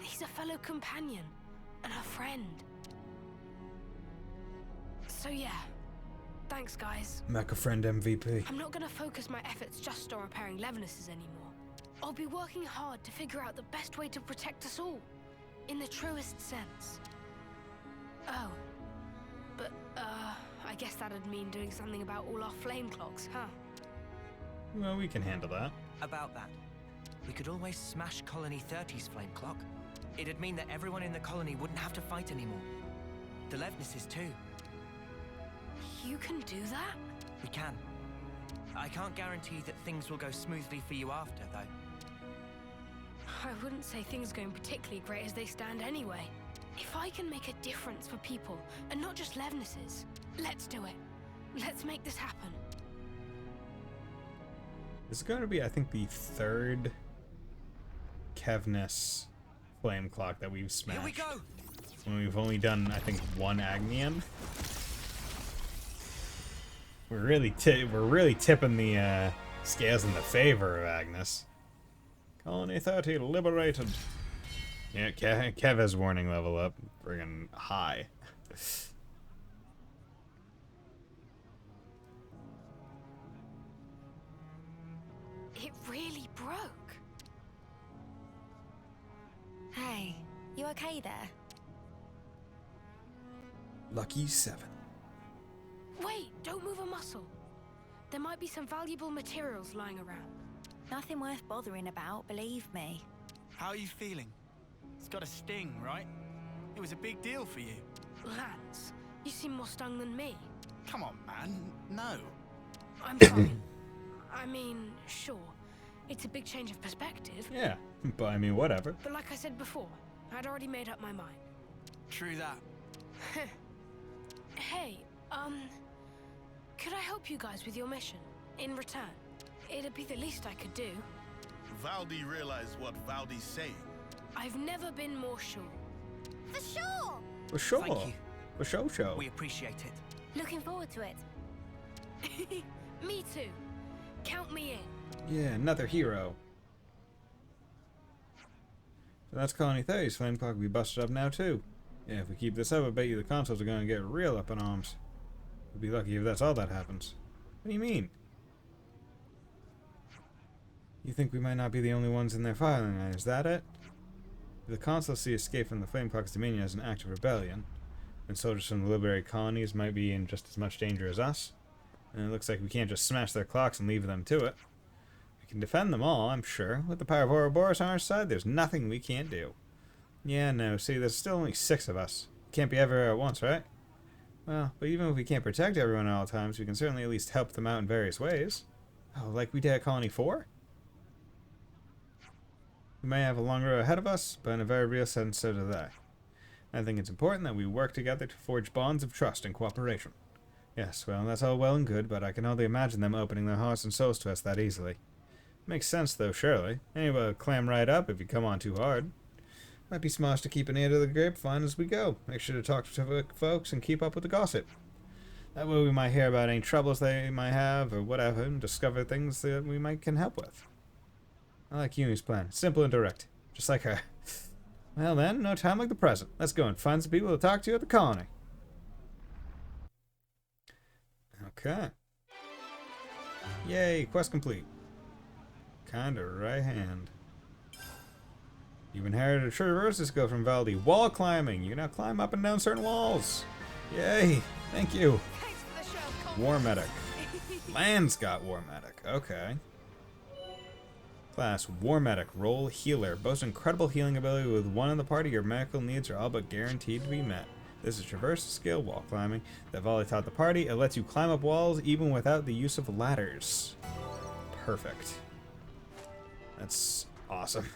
He's a fellow companion and a friend. So yeah, thanks guys.
Mecha friend MVP.
I'm not gonna focus my efforts just on repairing Levinuses anymore. I'll be working hard to figure out the best way to protect us all, in the truest sense. Oh, but I guess that'd mean doing something about all our flame clocks, huh?
Well, we can handle that.
About that, we could always smash Colony 30's flame clock. It'd mean that everyone in the colony wouldn't have to fight anymore. The Levinuses too.
You can do that?
We can. I can't guarantee that things will go smoothly for you after, though.
I wouldn't say things are going particularly great as they stand anyway. If I can make a difference for people, and not just Levinuses, let's do it. Let's make this happen.
This is going to be, I think, the third Kevnus flame clock that we've smashed.
Here we go!
When we've only done, I think, 1 Agnian. We're really tipping the scales in the favor of Agnes. Colony 30 liberated. Yeah, Kev has warning level up. Friggin' high.
It really broke.
Hey, you okay there?
Lucky 7.
Wait, don't move a muscle. There might be some valuable materials lying around.
Nothing worth bothering about, believe me.
How are you feeling? It's got a sting, right? It was a big deal for you.
Lance, you seem more stung than me.
Come on, man. No.
I'm sorry. I mean, sure, it's a big change of perspective.
Yeah, but I mean, whatever.
But like I said before, I'd already made up my mind.
True that.
Hey, could I help you guys with your mission? In return? It'd be the least I could do.
Valdi realized what Valdi's saying.
I've never been more sure.
For sure!
For sure.
Thank you.
For sure.
We appreciate it.
Looking forward to it.
Me too. Count me in.
Yeah, another hero. So that's Colony 30's flame clock will be busted up now too. Yeah, if we keep this up, I bet you the consoles are going to get real up in arms. We'll be lucky if that's all that happens. What do you mean? You think we might not be the only ones in there filing line, is that it? If the consuls see escape from the flame clock's dominion as an act of rebellion, then soldiers from the liberated colonies might be in just as much danger as us. And it looks like we can't just smash their clocks and leave them to it. We can defend them all, I'm sure. With the power of Ouroboros on our side, there's nothing we can't do. Yeah, no, see, there's still only 6 of us. Can't be everywhere at once, right? Well, but even if we can't protect everyone at all times, we can certainly at least help them out in various ways. Oh, like we did at Colony 4? We may have a long road ahead of us, but in a very real sense, so do they. I think it's important that we work together to forge bonds of trust and cooperation. Yes, well, that's all well and good, but I can hardly imagine them opening their hearts and souls to us that easily. Makes sense, though, surely. Anybody will clam right up if you come on too hard. Might be smart to keep an ear to the grapevine as we go. Make sure to talk to folks and keep up with the gossip. That way we might hear about any troubles they might have or whatever and discover things that we can help with. I like Yumi's plan. Simple and direct. Just like her. Well then, no time like the present. Let's go and find some people to talk to at the colony. Okay. Yay, quest complete. Kinda right hand. You've inherited a traverse skill from Valdi. Wall climbing. You can now climb up and down certain walls. Yay. Thank you.
Thanks for the show, Cole.
War medic. Land's got war medic. Okay. Class War Medic. Role Healer. Boasts incredible healing ability. With one in the party, your medical needs are all but guaranteed to be met. This is traverse skill, wall climbing, that Volley taught the party. It lets you climb up walls even without the use of ladders. Perfect. That's awesome.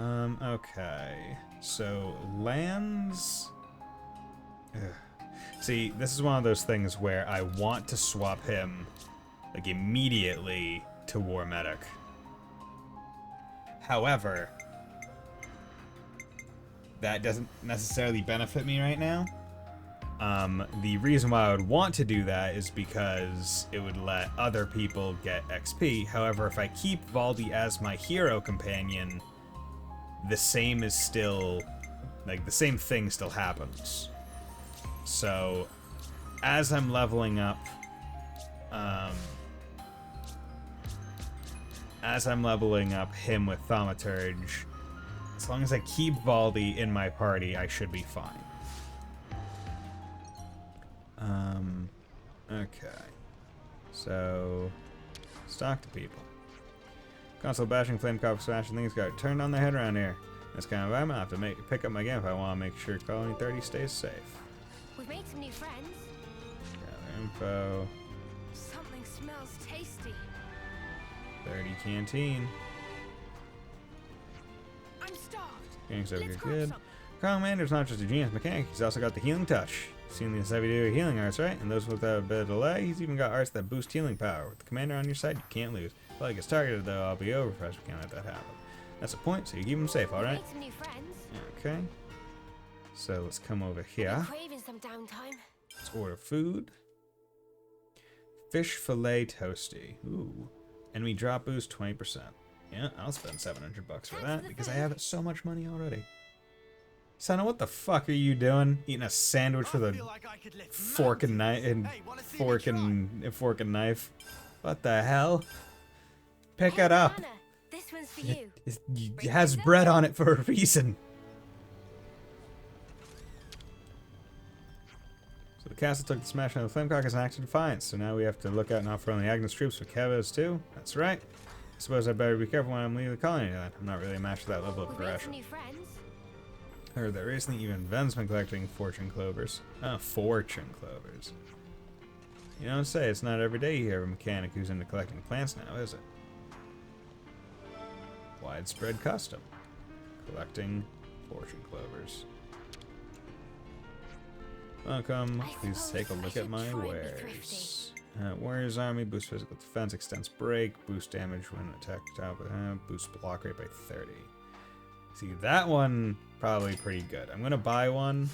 Okay. So, lands... Ugh. See, this is one of those things where I want to swap him, like, immediately to War Medic. However, that doesn't necessarily benefit me right now. The reason why I would want to do that is because it would let other people get XP. However, if I keep Valdi as my hero companion, the same is still, like, the same thing still happens. So, as I'm leveling up, him with Thaumaturge, as long as I keep Valdi in my party, I should be fine. Okay. So, talk to people. Console bashing, flame cop smashing things got turned on their head around here. That's kind of I'm gonna have to pick up my game if I want to make sure Colony 30 stays safe.
We've made some new friends.
Gather info.
Something smells tasty.
30 canteen.
I'm starved.
Getting so
Let's grab
good.
some.
Commander's not just a genius mechanic, he's also got the healing touch. Seen these heavy-duty healing arts, right? And those without a bit of delay, he's even got arts that boost healing power. With the commander on your side, you can't lose. If he gets targeted, though, I'll be over fast. We can't let that happen. That's the point, so you keep him safe, alright?
Made some new friends.
Okay. So let's come over here.
I'm craving some downtime.
Let's order food. Fish fillet toasty. Ooh. Enemy drop boost 20%. Yeah, I'll spend $700 for that because I have so much money already. Sana, what the fuck are you doing? Eating a sandwich with a fork and knife and fork and knife. What the hell? Pick it up.
Anna, this one's for you.
It has bread on it for a reason. So the castle took the smashing of the Flamecock as an act of defiance. So now we have to look out now for only Agnes troops with Kevas too. That's right. I suppose I better be careful when I'm leaving the colony then. I'm not really a match for that level of
We've made some
progression.
new friends.
I heard that recently even Ven's been collecting fortune clovers. Fortune clovers. You don't say, it's not every day you hear of a mechanic who's into collecting plants now, is it? Widespread custom. Collecting fortune clovers. Welcome. Please take a look at my wares. Warrior's Army, boost physical defense, extends break, boost damage when attacked, boost block rate by 30. See, that one probably pretty good. I'm gonna buy one.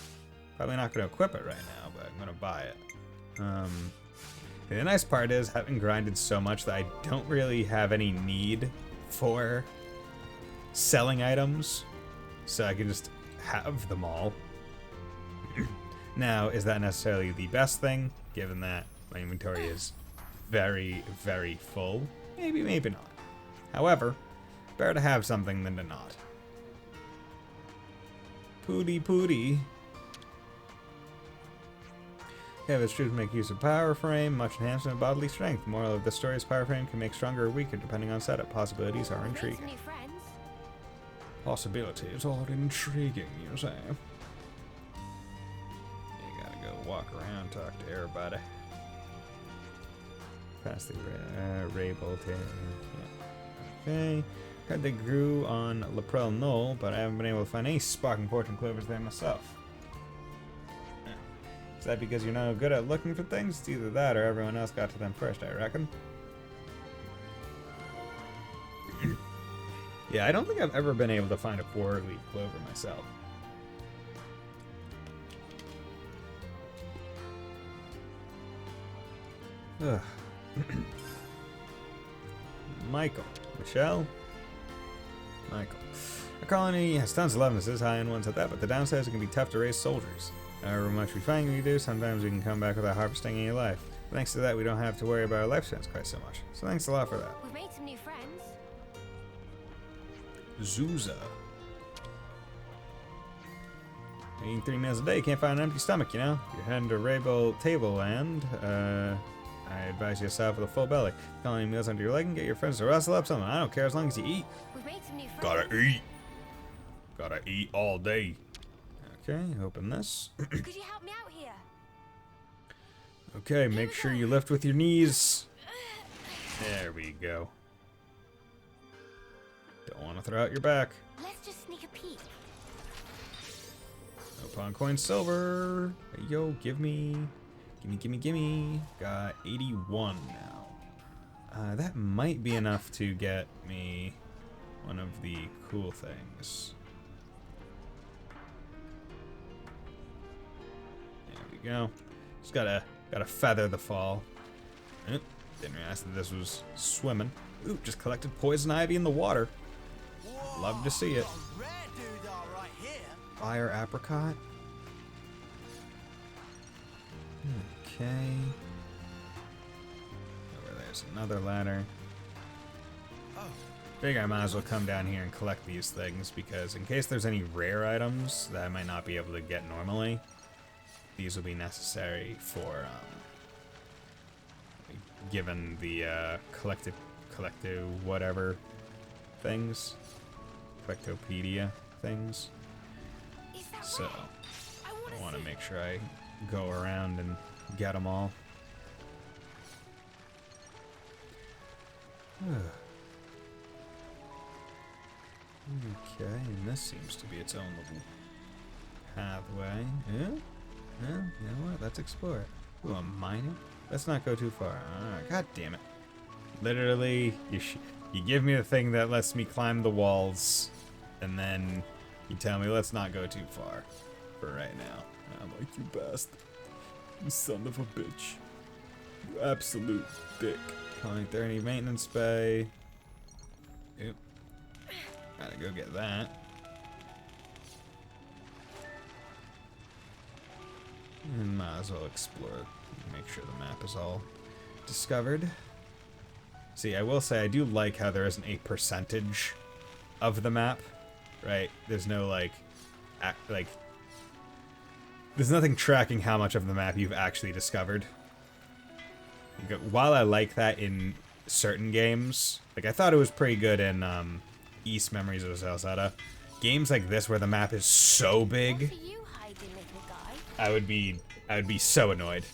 Probably not gonna equip it right now, but I'm gonna buy it. The nice part is, having grinded so much that I don't really have any need for selling items, so I can just have them all. Now, is that necessarily the best thing, given that my inventory is very, very full? Maybe, maybe not. However, better to have something than to not. Pooty. Yeah, it's true to make use of power frame, much enhancement of bodily strength. Moral of the story is power frame can make stronger or weaker depending on setup. Possibilities are intriguing. Possibilities are intriguing, you say. You gotta go walk around, talk to everybody. Past the Rabel tail. Yeah. Okay. Heard they grew on Laprel Knoll, but I haven't been able to find any sparking fortune clovers there myself. Is that because you're not good at looking for things? It's either that or everyone else got to them first, I reckon. Yeah, I don't think I've ever been able to find a 4-leaf clover myself. Ugh. Michelle? Michael. A colony has tons of levenesses, high-end ones at that, but the downside is it can be tough to raise soldiers. However much refining we do, sometimes we can come back without harvesting any life. But thanks to that, we don't have to worry about our lifespans quite so much. So thanks a lot for that.
We've made some new friends.
Zuza. Eating 3 meals a day, you can't find an empty stomach, you know? You're heading to Rabel Tableland. I advise you to stop with a full belly. Call any meals under your leg and get your friends to rustle up something. I don't care as long as you eat.
We've made some new friends.
Gotta eat. Gotta eat all day. Okay, open this.
Could you help me out here?
Okay, make sure you lift with your knees. There we go. Don't want to throw out your back.
Let's just sneak a peek.
No pawn coin silver. Hey, yo, gimme. Got 81 now. That might be enough to get me one of the cool things. Go. Just gotta feather the fall. Didn't realize that this was swimming. Ooh, just collected poison ivy in the water. Love to see it. Fire apricot. Okay. Over there's another ladder. Figure I might as well come down here and collect these things because in case there's any rare items that I might not be able to get normally, these will be necessary for, given the, collective whatever things. Collectopedia things. So, I want to make sure I go around and get them all. Okay, and this seems to be its own little pathway. Yeah? No, you know what? Let's explore it. Ooh, a miner? Let's not go too far. God damn it. Literally, you give me the thing that lets me climb the walls, and then you tell me let's not go too far for right now. I'm like, you bastard. You son of a bitch. You absolute dick. Calling 30 maintenance bay. Oop. Gotta go get that. And might as well explore, make sure the map is all discovered. See, I will say I do like how there isn't a percentage of the map, right? There's no there's nothing tracking how much of the map you've actually discovered. While I like that in certain games, like I thought it was pretty good in East Memories of Zelda. Games like this where the map is so big, I would be so annoyed.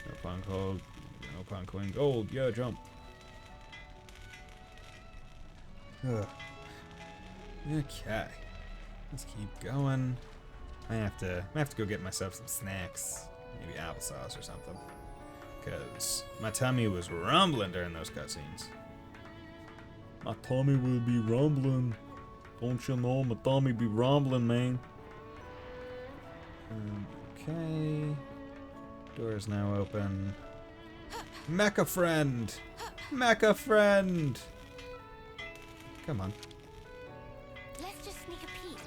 No pawn gold, no pawn coin gold. Yeah, jump. Ugh. Okay, let's keep going. I have to go get myself some snacks, maybe applesauce or something. because my tummy was rumbling during those cutscenes. My tummy will be rumbling. Don't you know my tummy be rumbling, man? Okay. Door is now open. Mecha friend! Mecha friend! Come on.
Let's just sneak a peek.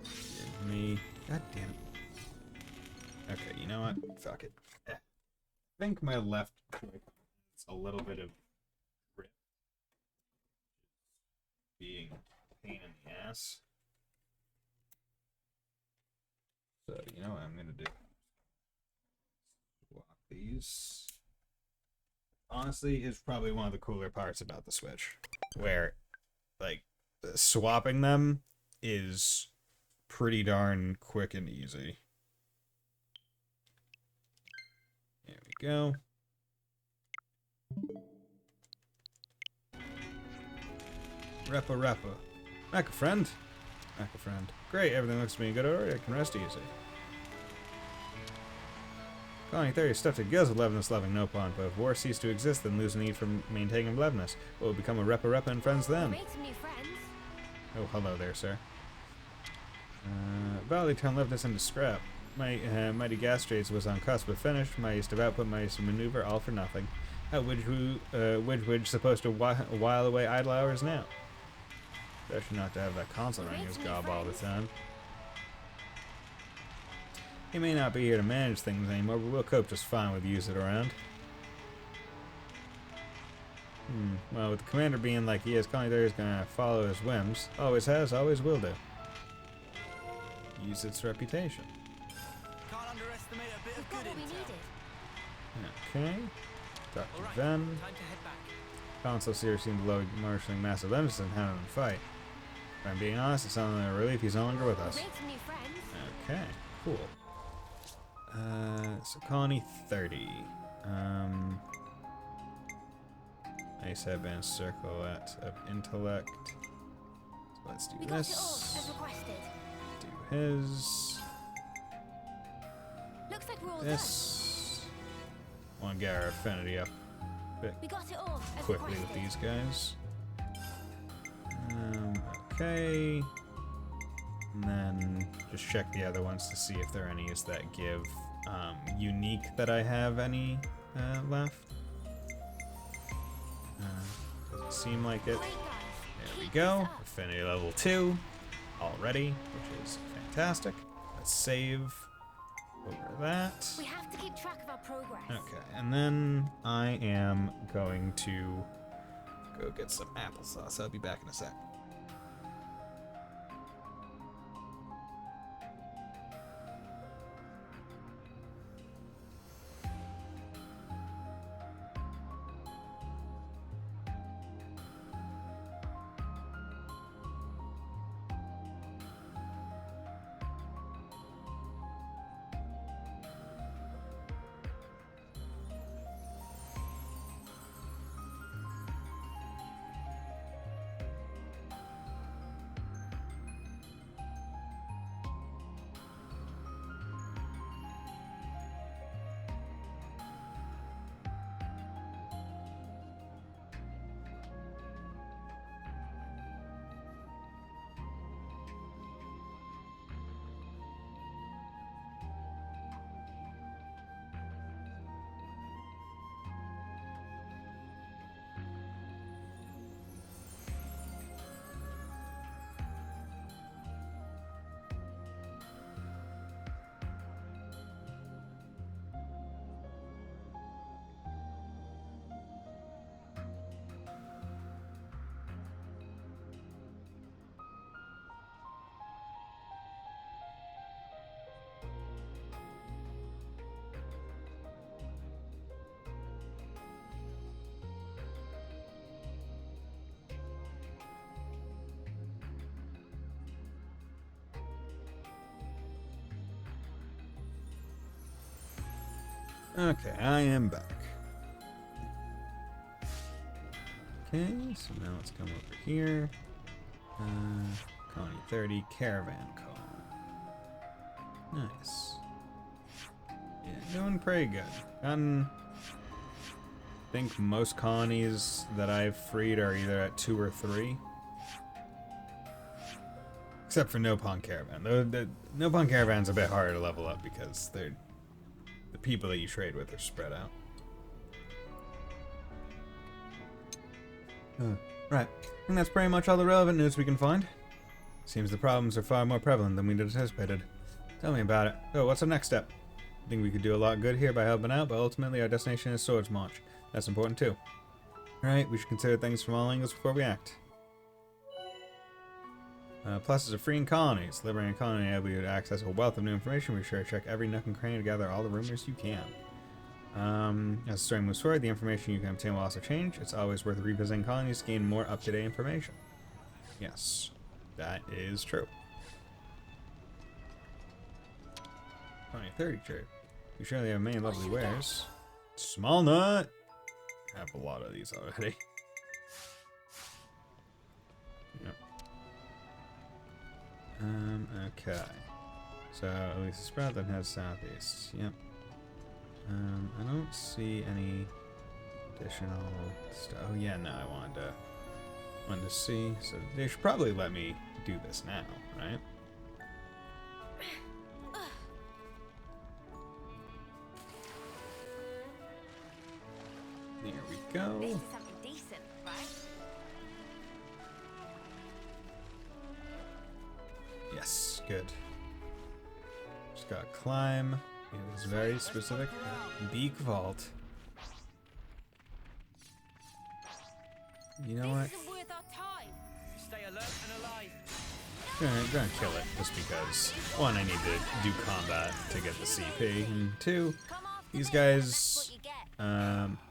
Give me. God damn it. Okay, you know what? Fuck it. I think my left click is a little bit of grip. Being a pain in the ass. So, you know what I'm gonna do? Swap these. Honestly, it's probably one of the cooler parts about the Switch. Where, like, swapping them is pretty darn quick and easy. There we go. Repa. Mecha friend. Mecha friend. Great, everything looks to be in good order. I can rest easy. Colony 30 is stuffed to gills with Levinus loving no pond, but if war ceased to exist, then lose the need for maintaining Levinus. What will become of Repa and friends then?
Made some new friends.
Oh, hello there, sir. Valley turned Levinus into scrap. Mighty Gastrades was on cusp of finish. Mightiest of output, mightiest of maneuver, all for nothing. How Widge supposed to while away idle hours now? Especially not to have that console ring his gob all the time. He may not be here to manage things anymore, but we'll cope just fine with use it around. Well, with the commander being like he is, Colony 30 is gonna follow his whims. Always has, always will do. Use its reputation.
Can't underestimate a bit of
Got
good
what we
intel.
needed.
Okay. Dr.
All right,
Ven.
time to head back.
Console series seemed to load marshalling massive emphasis on having a fight. If I'm being honest, it's something of a relief he's no longer with us.
Made some new friends.
Okay, cool. So Colony 30. Nice headband circlet of intellect. So let's do
We got it all, as
this.
requested.
Do his.
Looks like we're all
This. Want to get our affinity up a bit
done. We got it all, as
quickly with
requested.
these guys. Okay. And then just check the other ones to see if there are any that give unique that I have any left. Doesn't seem like it.
Great, guys.
There we
Keep
go.
this up.
Affinity level 2 already, which is fantastic. Let's save over that.
We have to keep track of our progress.
Okay, and then I am going to go get some applesauce. I'll be back in a sec. Okay, I am back. Okay, so now let's come over here. Colony 30, caravan call. Nice. Yeah, doing pretty good. I think most colonies that I've freed are either at 2 or 3. Except for No Pawn Caravan. The No Pawn Caravan's a bit harder to level up because the people that you trade with are spread out. Right. I think that's pretty much all the relevant news we can find. Seems the problems are far more prevalent than we'd anticipated. Tell me about it. So, what's the next step? I think we could do a lot of good here by helping out, but ultimately our destination is Swords March. That's important too. Alright, we should consider things from all angles before we act. Pluses of freeing colonies. Liberating a colony enables you to access a wealth of new information. Be sure to check every nook and cranny to gather all the rumors you can. As the story moves forward, the information you can obtain will also change. It's always worth revisiting colonies to gain more up-to-date information. Yes, that is true. 2030 trade. You surely have many lovely wares. Small nut! I have a lot of these already. Yep. Okay. So, at least the sprout that heads southeast. Yep. I don't see any additional stuff. Oh yeah, no, I wanted to see. So they should probably let me do this now, right? There we go.
This is something decent, right?
Yes, good. Just gotta climb. It is very specific. Beak Vault. You know what?
Worth our time.
Stay alert and alive.
I'm gonna kill it just because, one, I need to do combat to get the CP, and two, these guys,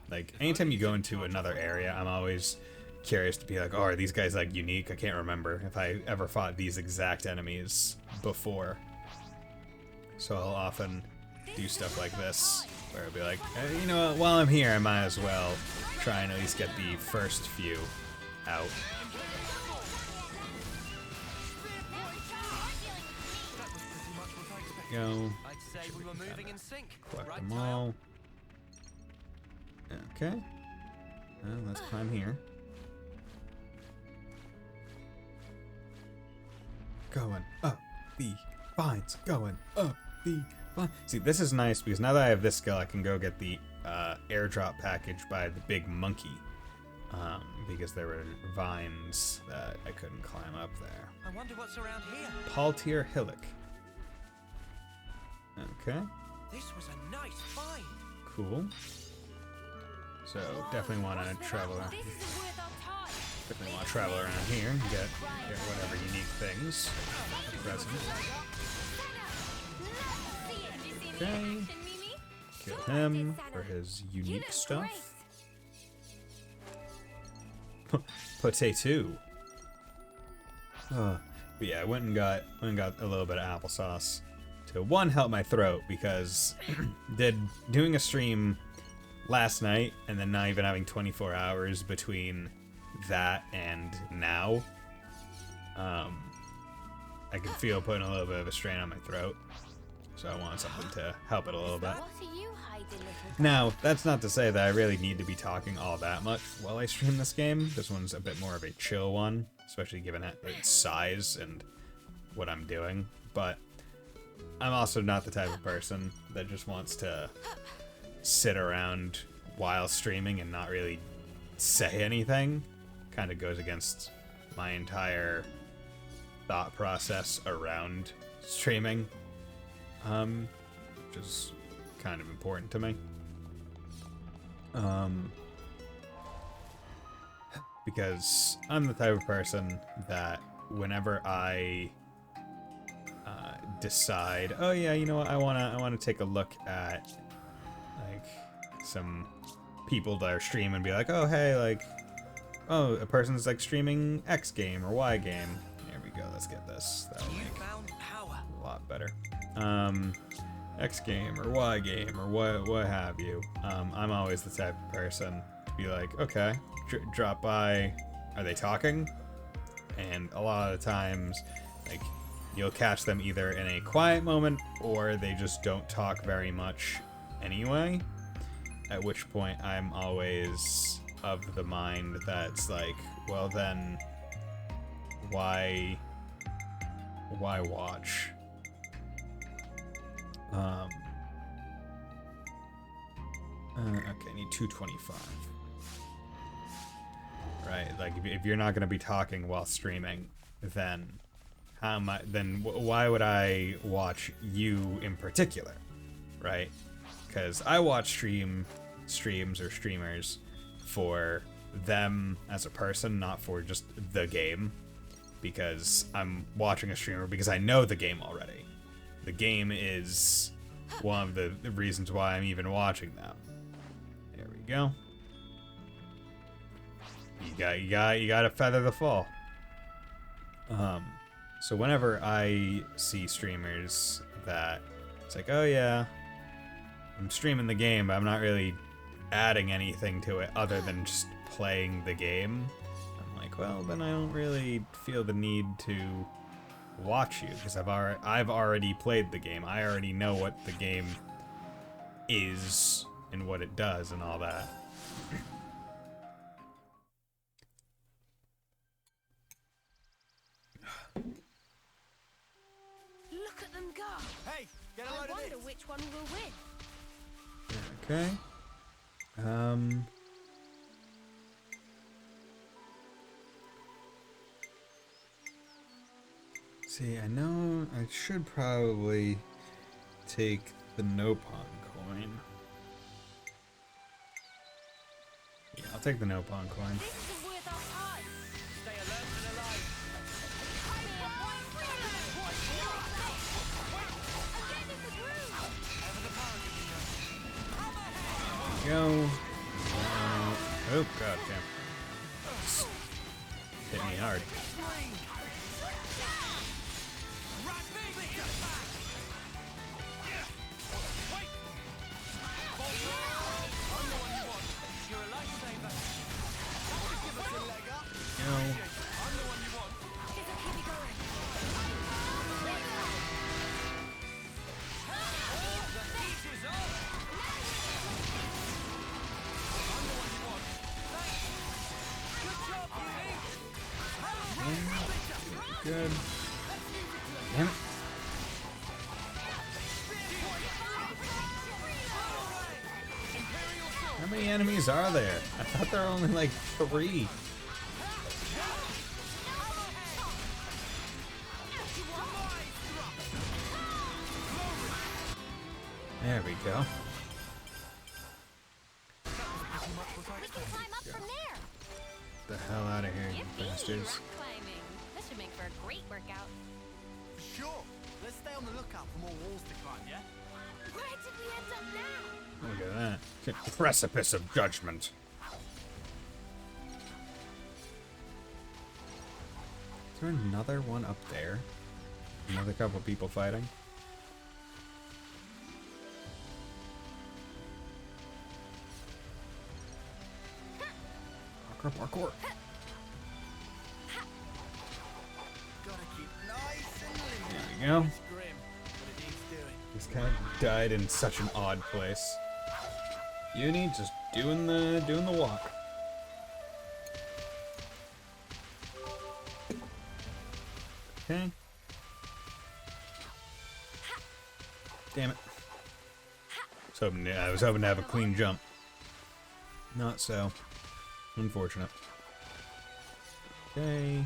like, anytime you go into another area, I'm always curious to be like, oh, are these guys, like, unique? I can't remember if I ever fought these exact enemies before. So I'll often do stuff like this, where I'll be like, you know what, while I'm here, I might as well try and at least get the first few out. Go.
I'd say we were moving in sync.
Collect
Right,
them all. Okay. Well, let's climb here. Going up the vines. Going up the vines. See, this is nice because now that I have this skill, I can go get the airdrop package by the big monkey. Because there were vines that I couldn't climb up there.
I wonder what's around here.
Paltier Hillock. Okay.
This was a nice find.
Cool. So definitely want to travel. Definitely want to travel around here and get whatever unique things. Present. Okay. Kill him for his unique stuff. Potato. But yeah, I went and got a little bit of applesauce to one, help my throat, because doing a stream last night and then not even having 24 hours between that and now, I can feel putting a little bit of a strain on my throat, so I wanted something to help it a little bit.
What are you hiding, little
Now, that's not to say that I really need to be talking all that much while I stream this game. This one's a bit more of a chill one, especially given its size and what I'm doing, but I'm also not the type of person that just wants to sit around while streaming and not really say anything. Kind of goes against my entire thought process around streaming, which is kind of important to me. Because I'm the type of person that whenever I decide, oh yeah, you know what, I wanna take a look at like some people that are streaming and be like, oh hey, like, oh, a person's like streaming X game or Y game. There we go, let's get this. That'll make a lot better. X game or Y game or what have you. I'm always the type of person to be like, okay, drop by, are they talking? And a lot of the times, like, you'll catch them either in a quiet moment or they just don't talk very much anyway. At which point I'm always of the mind that's like, well then, why watch? Okay, I need 225. Right, like if you're not gonna be talking while streaming, then why would I watch you in particular, right? Because I watch streams or streamers for them as a person, not for just the game. Because I'm watching a streamer because I know the game already. The game is one of the reasons why I'm even watching them. There we go. You gotta feather the fall. So whenever I see streamers that it's like, oh yeah, I'm streaming the game, but I'm not really adding anything to it other than just playing the game. I'm like, well, then I don't really feel the need to watch you because I've already played the game. I already know what the game is and what it does and all that.
Look at them go.
Hey, get a
I
load of
wonder
this.
which one will win.
Okay. See, I know I should probably take the Nopon coin. Yeah, I'll take the Nopon coin.
This is worth our time.
Stay alert and alive.
Go. Oh god damn. Hit me hard. Good. Damn it. How many enemies are there? I thought there were only like 3. There we go.
We can climb up from there.
The hell out of here, you bastards.
Climbing. This should make for a great workout.
Sure. Let's stay on the lookout for more walls to climb, yeah?
Where did we end up now?
Look at that. Precipice of judgment. Is there another one up there? Another couple people fighting? Parkour, parkour.
Gotta keep nice and lean.
There we go.
It's grim, but it needs doing.
This guy died in such an odd place. Uni just doing the walk. Okay. Damn it. I was hoping to have a clean jump. Not so. Unfortunate. Okay.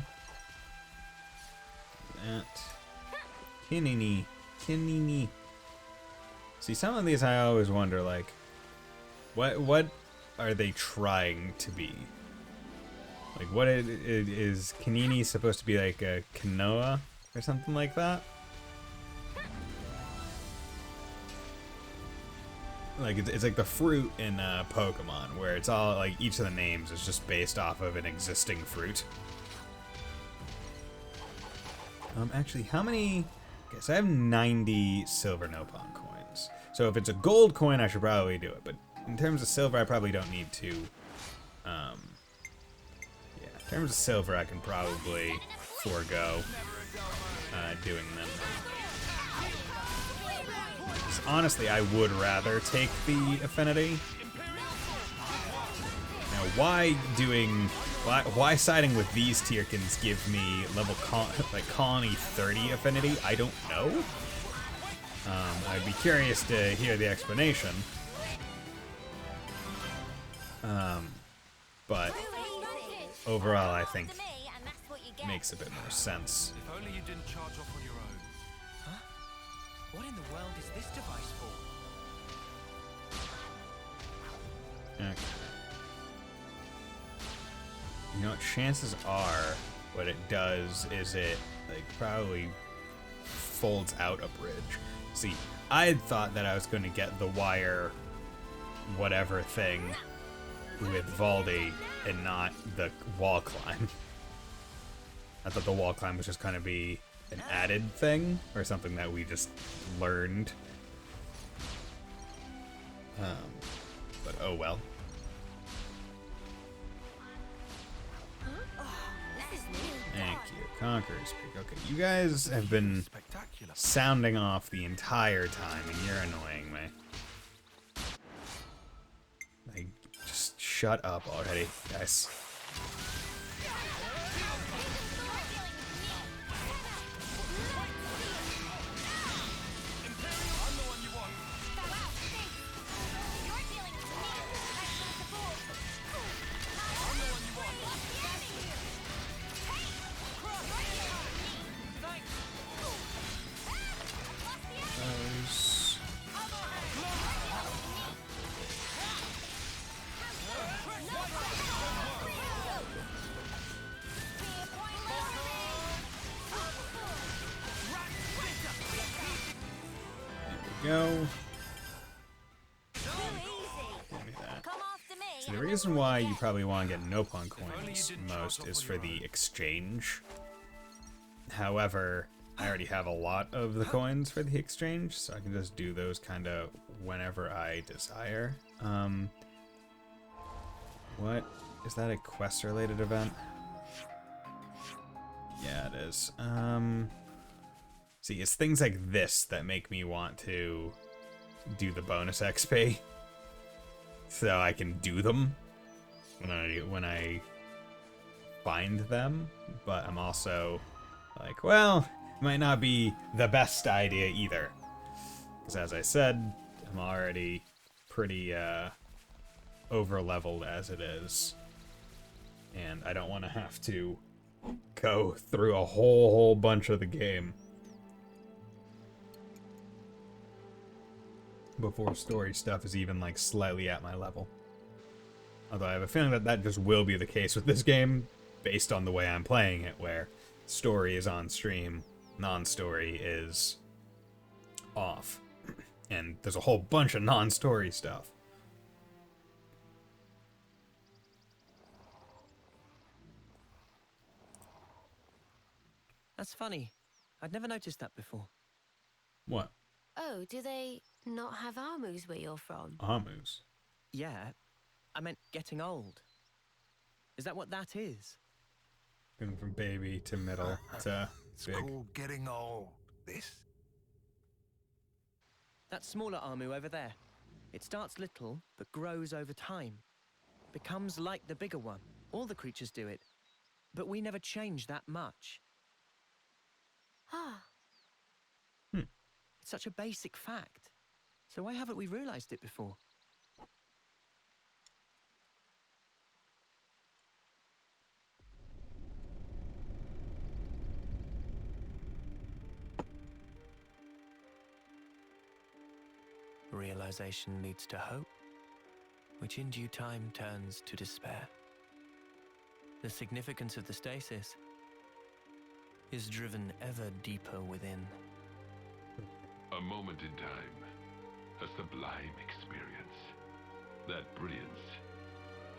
That. Kinini. Kinini. See, some of these I always wonder, like, what are they trying to be? Like, what is Kinini supposed to be like a quinoa or something like that? Like, it's like the fruit in Pokemon, where it's all, like, each of the names is just based off of an existing fruit. Actually, how many... Okay, so I have 90 silver Nopon coins. So if it's a gold coin, I should probably do it. But in terms of silver, I probably don't need to. Yeah, in terms of silver, I can probably forego doing them. Honestly, I would rather take the affinity. Now, why siding with these tierkins give me level colony 30 affinity? I don't know. I'd be curious to hear the explanation. But overall, I think makes a bit more sense.
If only you didn't charge off on your own.
Huh? What in the world is this device for?
Okay. You know, chances are what it does is it like probably folds out a bridge. See, I had thought that I was going to get the wire whatever thing with Valdi and not the wall climb. I thought the wall climb was just going to be an added thing or something that we just learned. But oh well. Thank you, Conqueror's Peak. Okay, you guys have been sounding off the entire time, and you're annoying me. Like, just shut up already, guys. Go. So the reason why you probably want to get Nopon coins most is for the exchange. However, I already have a lot of the coins for the exchange, so I can just do those kind of whenever I desire. What? Is that a quest-related event? Yeah, it is. See, it's things like this that make me want to do the bonus XP, so I can do them when I find them. But I'm also like, well, it might not be the best idea either, because as I said, I'm already pretty over leveled as it is, and I don't want to have to go through a whole bunch of the game before story stuff is even like slightly at my level. Although I have a feeling that that just will be the case with this game based on the way I'm playing it, where story is on stream, non-story is off. And there's a whole bunch of non-story stuff.
That's funny. I'd never noticed that before.
What?
Oh, do they not have Armus where you're from?
Armus?
Yeah, I meant getting old. Is that what that is?
Going from baby to middle to
It's
big.
called getting old. This?
That smaller Armu over there. It starts little, but grows over time. Becomes like the bigger one. All the creatures do it. But we never change that much.
Ah.
It's such a basic fact. So why haven't we realized it before? Realization leads to hope, which in due time turns to despair. The significance of the stasis is driven ever deeper within.
A moment in time, a sublime experience. That brilliance,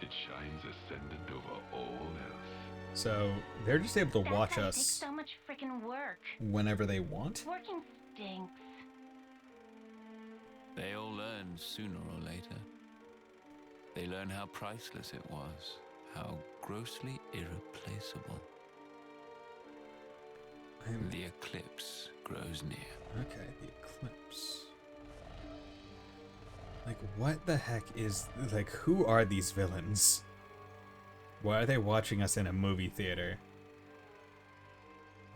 it shines ascendant over all else.
So they're just able to watch us
takes so much freaking work.
whenever they want.
Working stinks.
They all learn sooner or later. They learn how priceless it was, how grossly irreplaceable. The eclipse grows near.
Okay, the eclipse. What the heck is, like, who are these villains? Why are they watching us in a movie theater?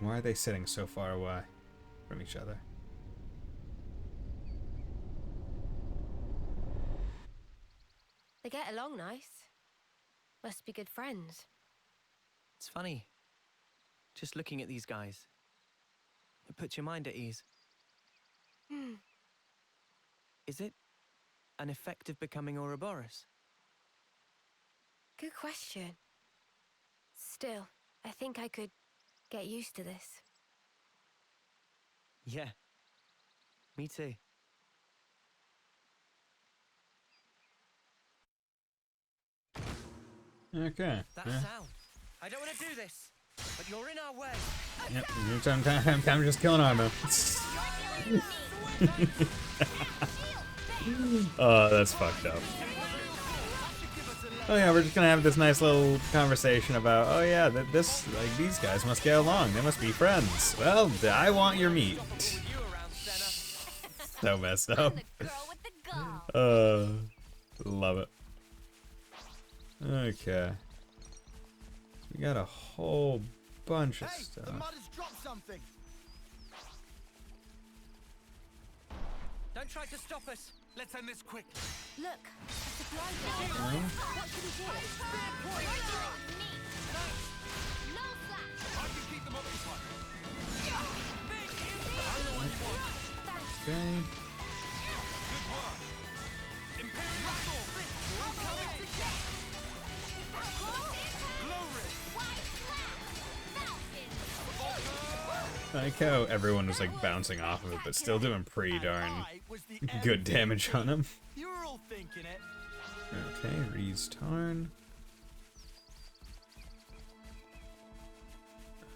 Why are they sitting so far away from each other?
They get along nice. Must be good friends.
It's funny. Just looking at these guys. It puts your mind at ease. Is it an effect of becoming Ouroboros?
Good question. Still, I think I could get used to this.
Yeah. Me too.
Okay.
That
Yeah.
sound. I don't want to do this, but you're in our way.
Yep. I'm just killing Armo. Oh, that's fucked up. Oh yeah, we're just gonna have this nice little conversation about, oh yeah, this, like, these guys must get along. They must be friends. Well, I want your meat. So messed up. Love it. Okay. We got a whole bunch of stuff.
The mud has dropped something.
Don't try to stop us.
Let's end this quick.
Look, a supply drop. What should we do? No flash.
I can keep them occupied.
Okay.
Good work. Imperial Sword.
I like how everyone was like bouncing off of it, but still doing pretty darn good damage on him.
You were all thinking it.
Okay, Reed's Tarn.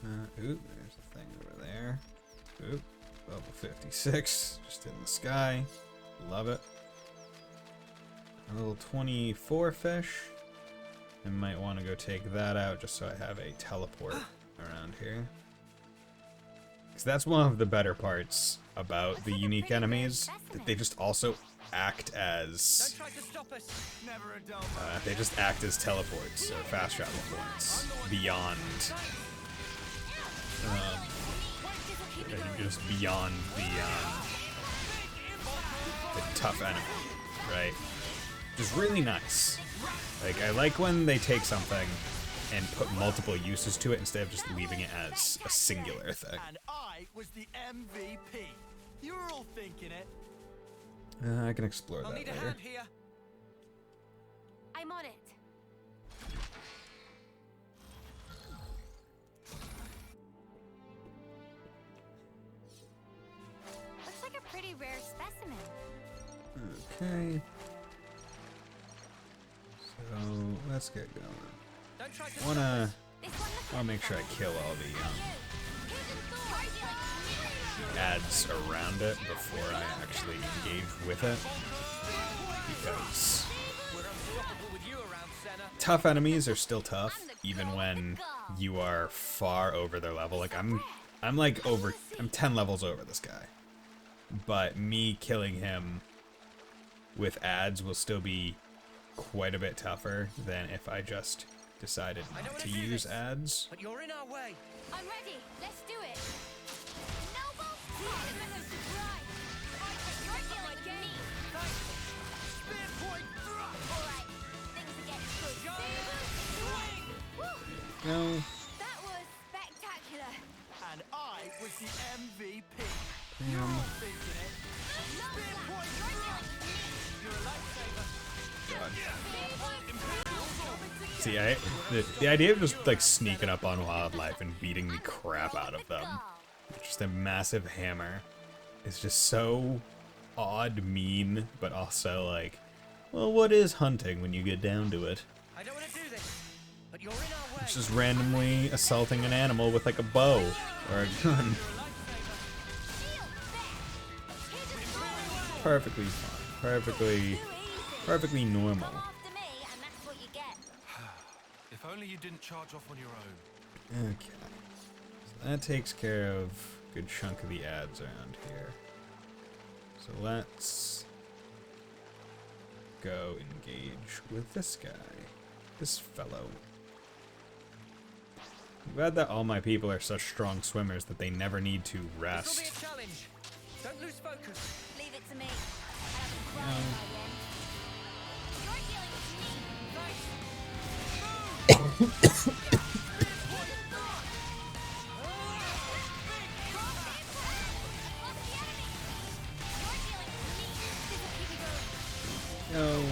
Oop, there's a thing over there. Oop, level 56, just in the sky. Love it. A little 24 fish. I might want to go take that out just so I have a teleport around here. Because that's one of the better parts about the unique enemies, that they just also act as... they just act as teleports, or fast travel points, beyond... just beyond the tough enemy, right? Which is really nice. Like, I like when they take something and put multiple uses to it instead of just leaving it as a singular thing.
And I was the MVP. You were all thinking it.
I can explore that
I'll need a
later.
hand here.
I'm on it. Looks like a pretty rare specimen.
Okay. So, let's get going.
Don't try to
Wanna...
This one looks
I'll make sure I kill all the ads around it before I actually engage with it. Because tough enemies are still tough, even when you are far over their level. Like, I'm 10 levels over this guy. But me killing him with ads will still be quite a bit tougher than if I just decided not to use ads.
But you're in our way.
I'm ready. Let's do it. Noble surprise. You're dealing with me.
Spear point thrust.
All right. Things are getting good. Woo.
No.
That was spectacular.
And I was the MVP.
Damn.
You're all thinking it. Spear point thrust. You're a lifesaver.
See, the idea of just like sneaking up on wildlife and beating the crap out of them, just a massive hammer, is just so odd, mean, but also like, well, what is hunting when you get down to it?
I don't want to do this, but you're in our way.
It's just randomly assaulting an animal with like a bow or a gun. Perfectly fine. Perfectly normal.
After me, and that's what you get.
If only you didn't charge off on your own.
Okay. So that takes care of a good chunk of the ads around here. So let's go engage with this guy. This fellow. I'm glad that all my people are such strong swimmers that they never need to rest.
This will be a challenge. Don't lose focus.
Leave it to me. I'll have them crying by the end. You're dealing with me.
No.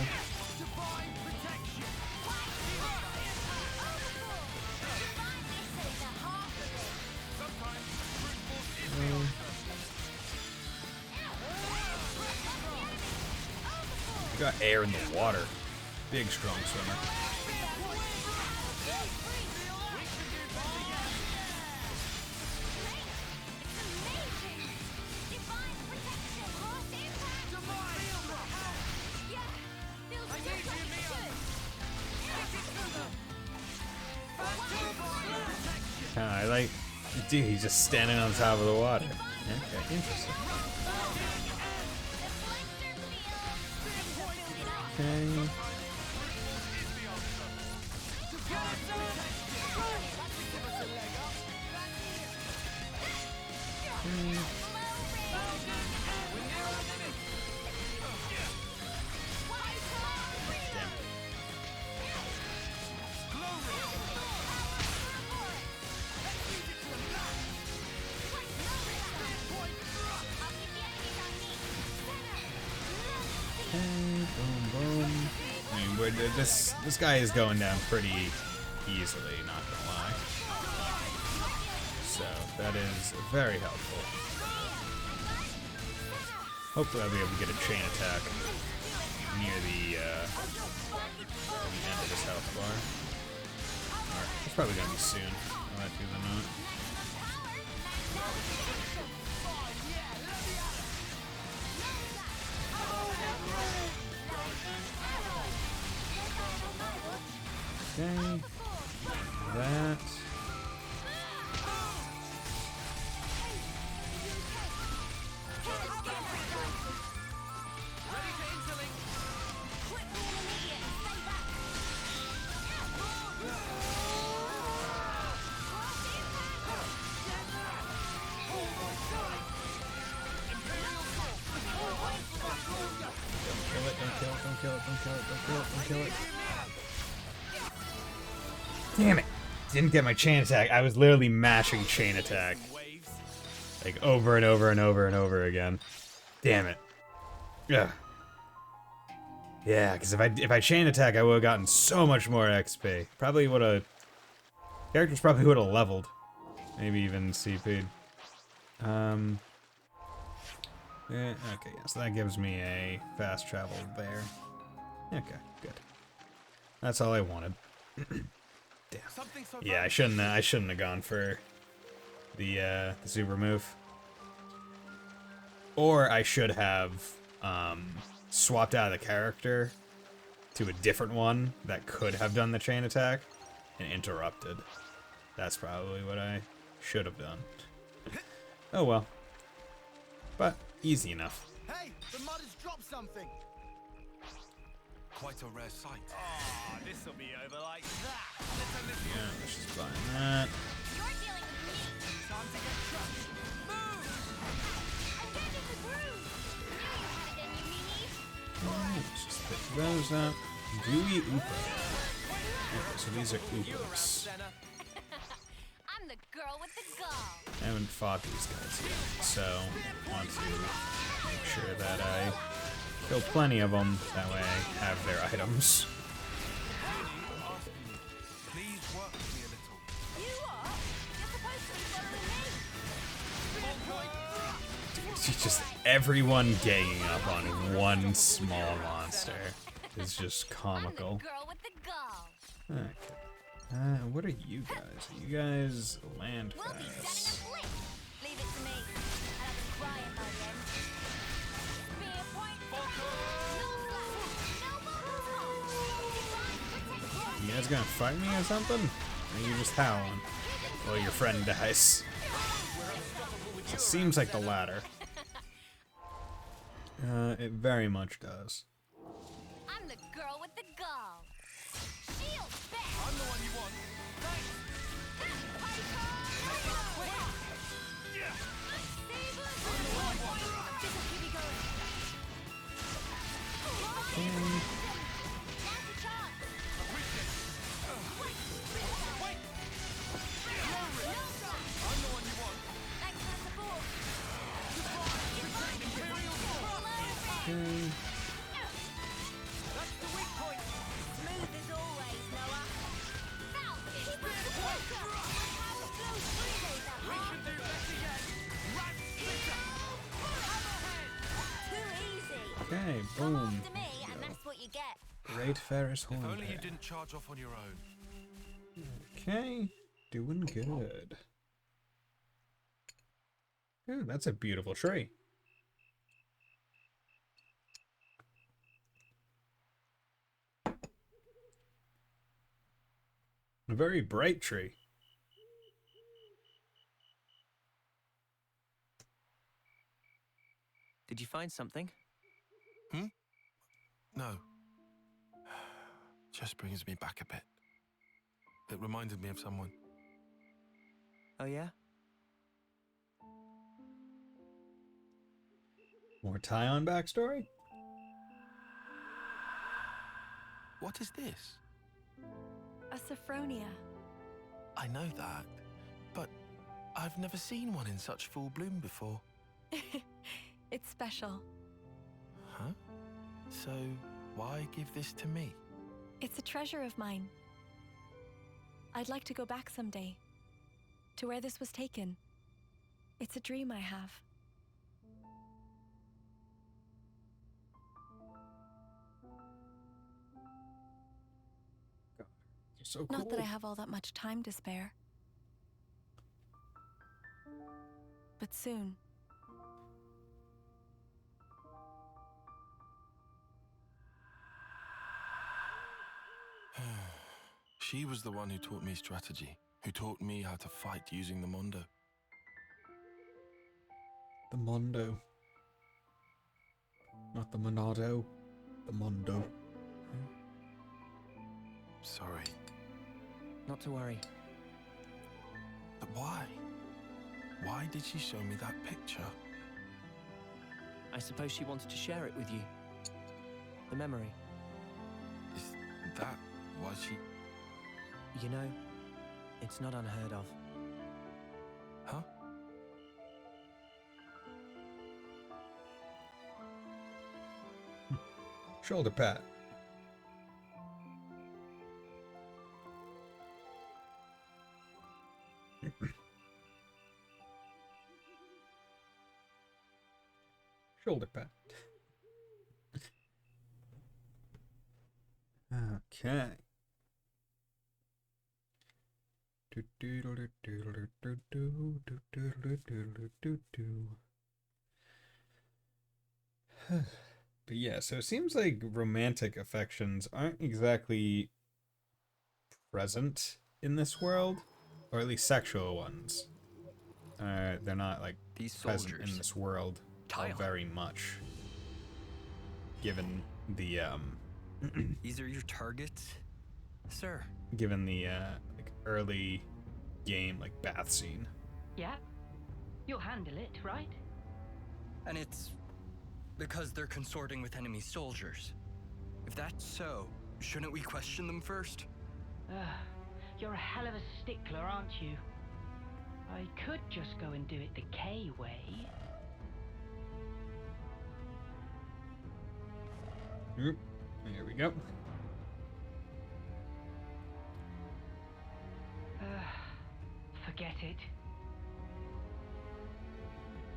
You got air in the water. Big, strong swimmer. I like, dude, he's just standing on top of the water. Okay, interesting. Okay. This guy is going down pretty easily, not gonna lie. So that is very helpful. Hopefully I'll be able to get a chain attack near the end of this health bar. Alright, it's probably gonna be soon. More likely than not. Okay, that. Don't kill it. Damn it. Didn't get my chain attack. I was literally mashing chain attack. Like over and over and over and over again. Damn it. Yeah. Yeah, because if I chain attack, I would have gotten so much more XP. Probably would have... Characters probably would have leveled. Maybe even CP'd. Yeah, okay, so that gives me a fast travel there. Okay, good. That's all I wanted. Damn. Yeah, I shouldn't have gone for the super move. Or I should have swapped out of the character to a different one that could have done the chain attack and interrupted. That's probably what I should have done. Oh well. But easy enough.
Hey, the mud has dropped something.
Quite a rare sight.
Oh, this'll be over like that.
Yeah, let's just buy that.
You're dealing with me.
Time to get crushed. Move!
I'm getting the groove. Then you mean?
Alright, let's just pick those up. Gooey Oopa. Okay, so these are Oopas.
I'm the girl with the gall.
I haven't fought these guys yet, so I want to make sure that I kill plenty of them. That way I have their items.
Please work with me a little.
You are? You're supposed to be following me.
It's just everyone ganging up on one small monster is just comical.
Girl with the gall.
Okay. What are you guys? Are you guys land
We'll be setting
fast?
a flick. Leave it to me. I'll have them crying by the end. Spear point. No buttons.
You guys gonna fight me or something? Or are you just howling while your friend dies? It seems like the latter. It very much does.
I'm I'm the girl with the gall. Shield back!
I'm the one you want. Thanks!
That's the weak point. Smooth as always, Noah. Now, keep it together. How close
We can do better yet. Rat splitter.
Too easy.
Okay,
Come
boom.
after me, and that's what you get.
Great Ferris
If
horn.
only you
pair.
didn't charge off on your own.
Okay, doing good. Ooh, that's a beautiful tree. A very bright tree.
Did you find something?
No. Just brings me back a bit. It reminded me of someone.
Oh, yeah?
More tie-on backstory?
What is this?
A Sophronia.
I know that, but I've never seen one in such full bloom before.
It's special.
Huh? So, why give this to me?
It's a treasure of mine. I'd like to go back someday, to where this was taken. It's a dream I have.
You're so cool.
Not that I have all that much time to spare. But soon.
She was the one who taught me strategy, who taught me how to fight using the Mondo.
The Mondo. Not the Monado. The Mondo.
Sorry.
Not to worry.
But why? Why did she show me that picture?
I suppose she wanted to share it with you. The memory.
Is that why she...
You know, it's not unheard of.
Huh?
Shoulder pat. Shoulder pat. Okay. But yeah, so it seems like romantic affections aren't exactly present in this world, or at least sexual ones. They're not like
These
present
soldiers.
in this world
Tie on.
very much, given the
These are your targets, sir.
given the like early game like bath scene.
Yeah? You'll handle it, right?
And it's because they're consorting with enemy soldiers. If that's so, shouldn't we question them first?
You're a hell of a stickler, aren't you? I could just go and do it the K way.
Oop, here we go.
Forget it.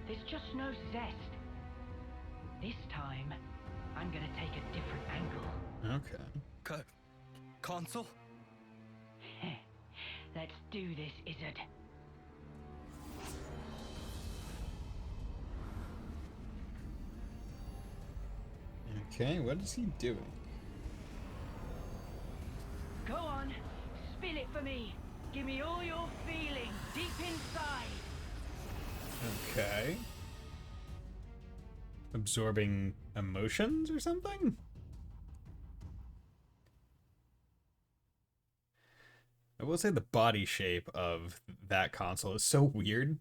There's just no zest. This time, I'm gonna take a different angle.
Okay.
Consul?
Let's do this, Izzard.
Okay, what is he doing?
Go on, spill it for me. Give me all your feelings deep inside.
Okay. Absorbing emotions or something? I will say the body shape of that console is so weird.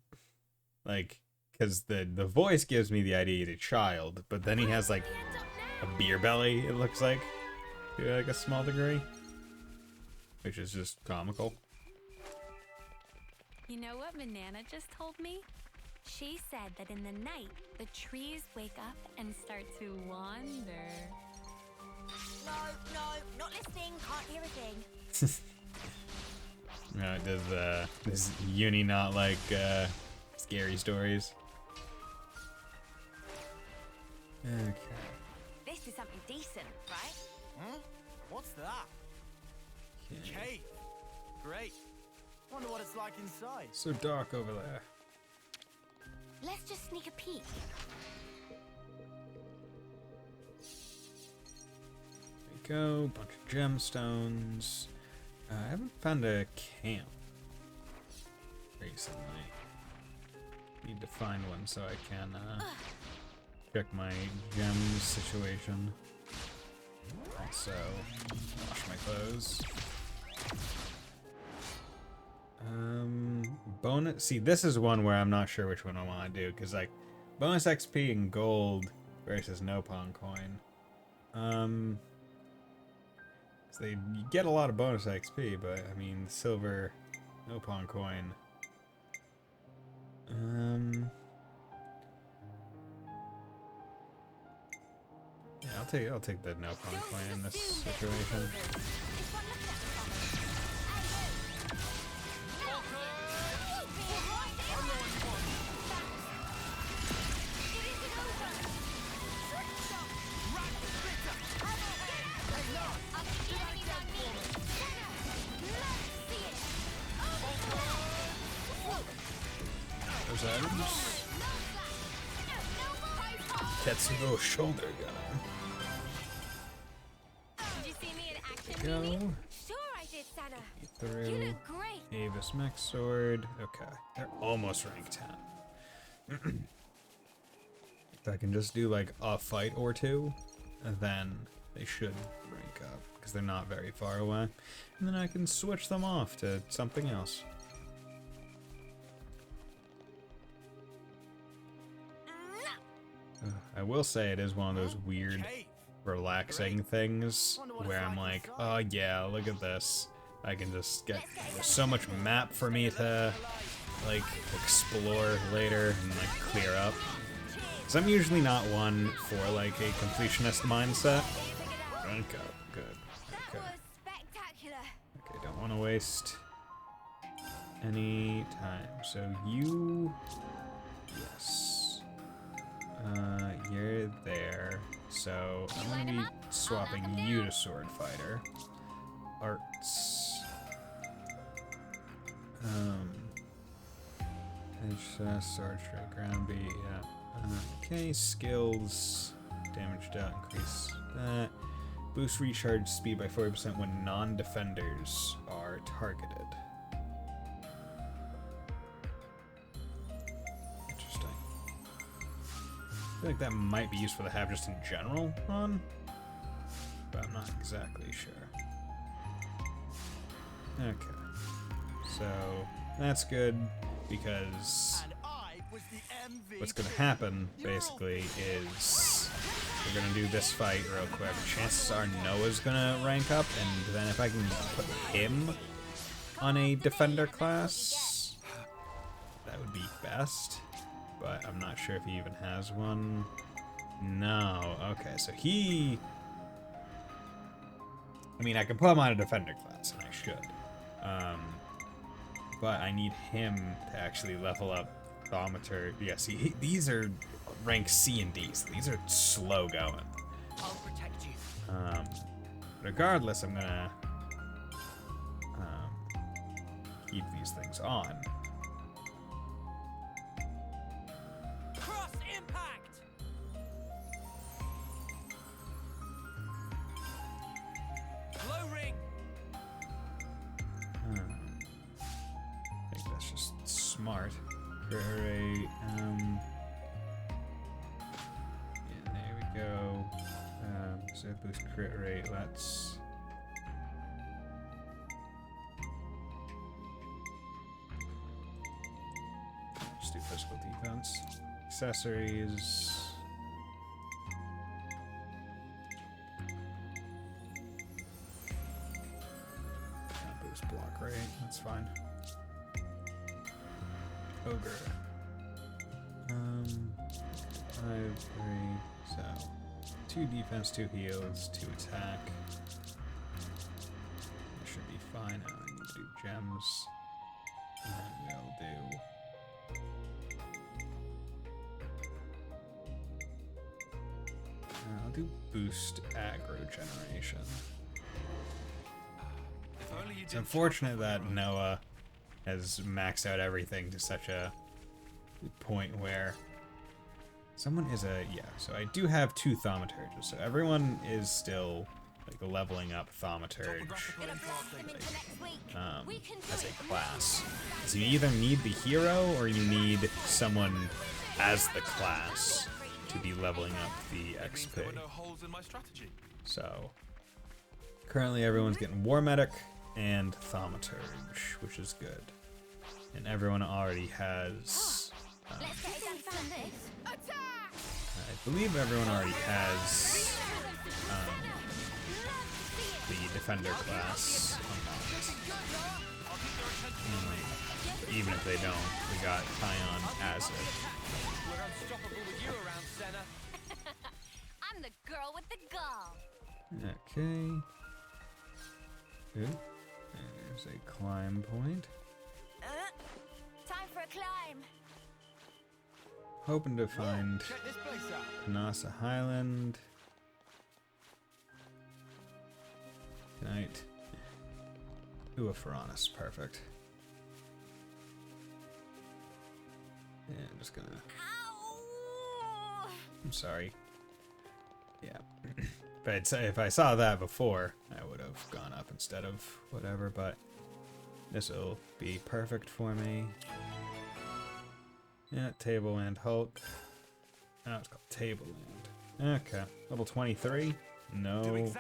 Like, because the voice gives me the idea he's a child, but then he has, like, a beer belly, it looks like, to, like, a small degree. Which is just comical.
You know what Manana just told me? She said that in the night, the trees wake up and start to wander.
No, not listening. Can't hear a thing.
No, does Uni not like scary stories? Okay.
This is something decent, right?
What's that? Cave. Great. Wonder what it's like inside.
So dark over there.
Let's just sneak a peek.
There we go. Bunch of gemstones. I haven't found a camp recently. Need to find one so I can check my gems situation. Also, wash my clothes. Bonus. See, this is one where I'm not sure which one I want to do, because like bonus XP and gold versus Nopon coin. So you get a lot of bonus XP, but I mean silver Nopon coin. Yeah, I'll take the Nopon coin in this situation. Those items. Tetsugo shoulder gun.
Did you see me in action,
Go.
Mimi? Sure I did, Sana.
Through.
You look great.
Avis mech sword. Okay, they're almost rank 10. If I can just do like a fight or two, then they should rank up because they're not very far away, and then I can switch them off to something else. I will say it is one of those weird, relaxing things where I'm like, oh yeah, look at this. I can just get, there's so much map for me to, like, explore later and, like, clear up. Because I'm usually not one for, like, a completionist mindset. Rank up, good. Okay. Okay, don't want to waste any time. So you, yes. You're there, so I'm gonna be swapping you to Sword Fighter. Arts. Sword Strike, Ground Beat, yeah. Okay, skills. Damage dealt, increase that. Boost recharge speed by 40% when non-defenders are targeted. I feel like that might be useful to have just in general on, but I'm not exactly sure. Okay, so that's good because what's going to happen basically is we're going to do this fight real quick. Chances are Noah's going to rank up, and then if I can put him on a defender class, that would be best. But I'm not sure if he even has one. No. Okay, so he... I mean, I can put him on a defender class, and I should. But I need him to actually level up Thaumaturge. Yeah, see, these are rank C and D, so these are slow going.
I'll protect you.
Regardless, I'm gonna keep these things on. Smart. Great. Yeah, there we go. So boost crit rate. Let's accessories. Boost block rate, that's fine. Ogre. 5, 3, so 2 defense, 2 heals, 2 attack. That should be fine. I don't need to do gems. And then we'll do I'll do boost aggro generation. It's unfortunate that Noah has maxed out everything to such a point where someone is so I do have 2 thaumaturges, so everyone is still like leveling up thaumaturge as a class. So you either need the hero or you need someone as the class to be leveling up the XP. So currently everyone's getting War Medic and Thaumaturge, which is good. And everyone already has I believe everyone already has the Defender class unlocked. But even if they don't, we got Kion as it.
We're unstoppable with you around, Senna. I'm the girl with the gall.
Okay. Good. There's a climb point.
Time for a climb.
Hoping to find Panasa Highland tonight. Ooh, a Pharaonis, perfect. Yeah, I'm just gonna.
Ow!
I'm sorry. Yeah, but if I saw that before, I would have gone up instead of whatever. But this will be perfect for me. Yeah, Tableland Hulk. Oh, it's called Tableland. Okay, level 23. No problem.
Oops,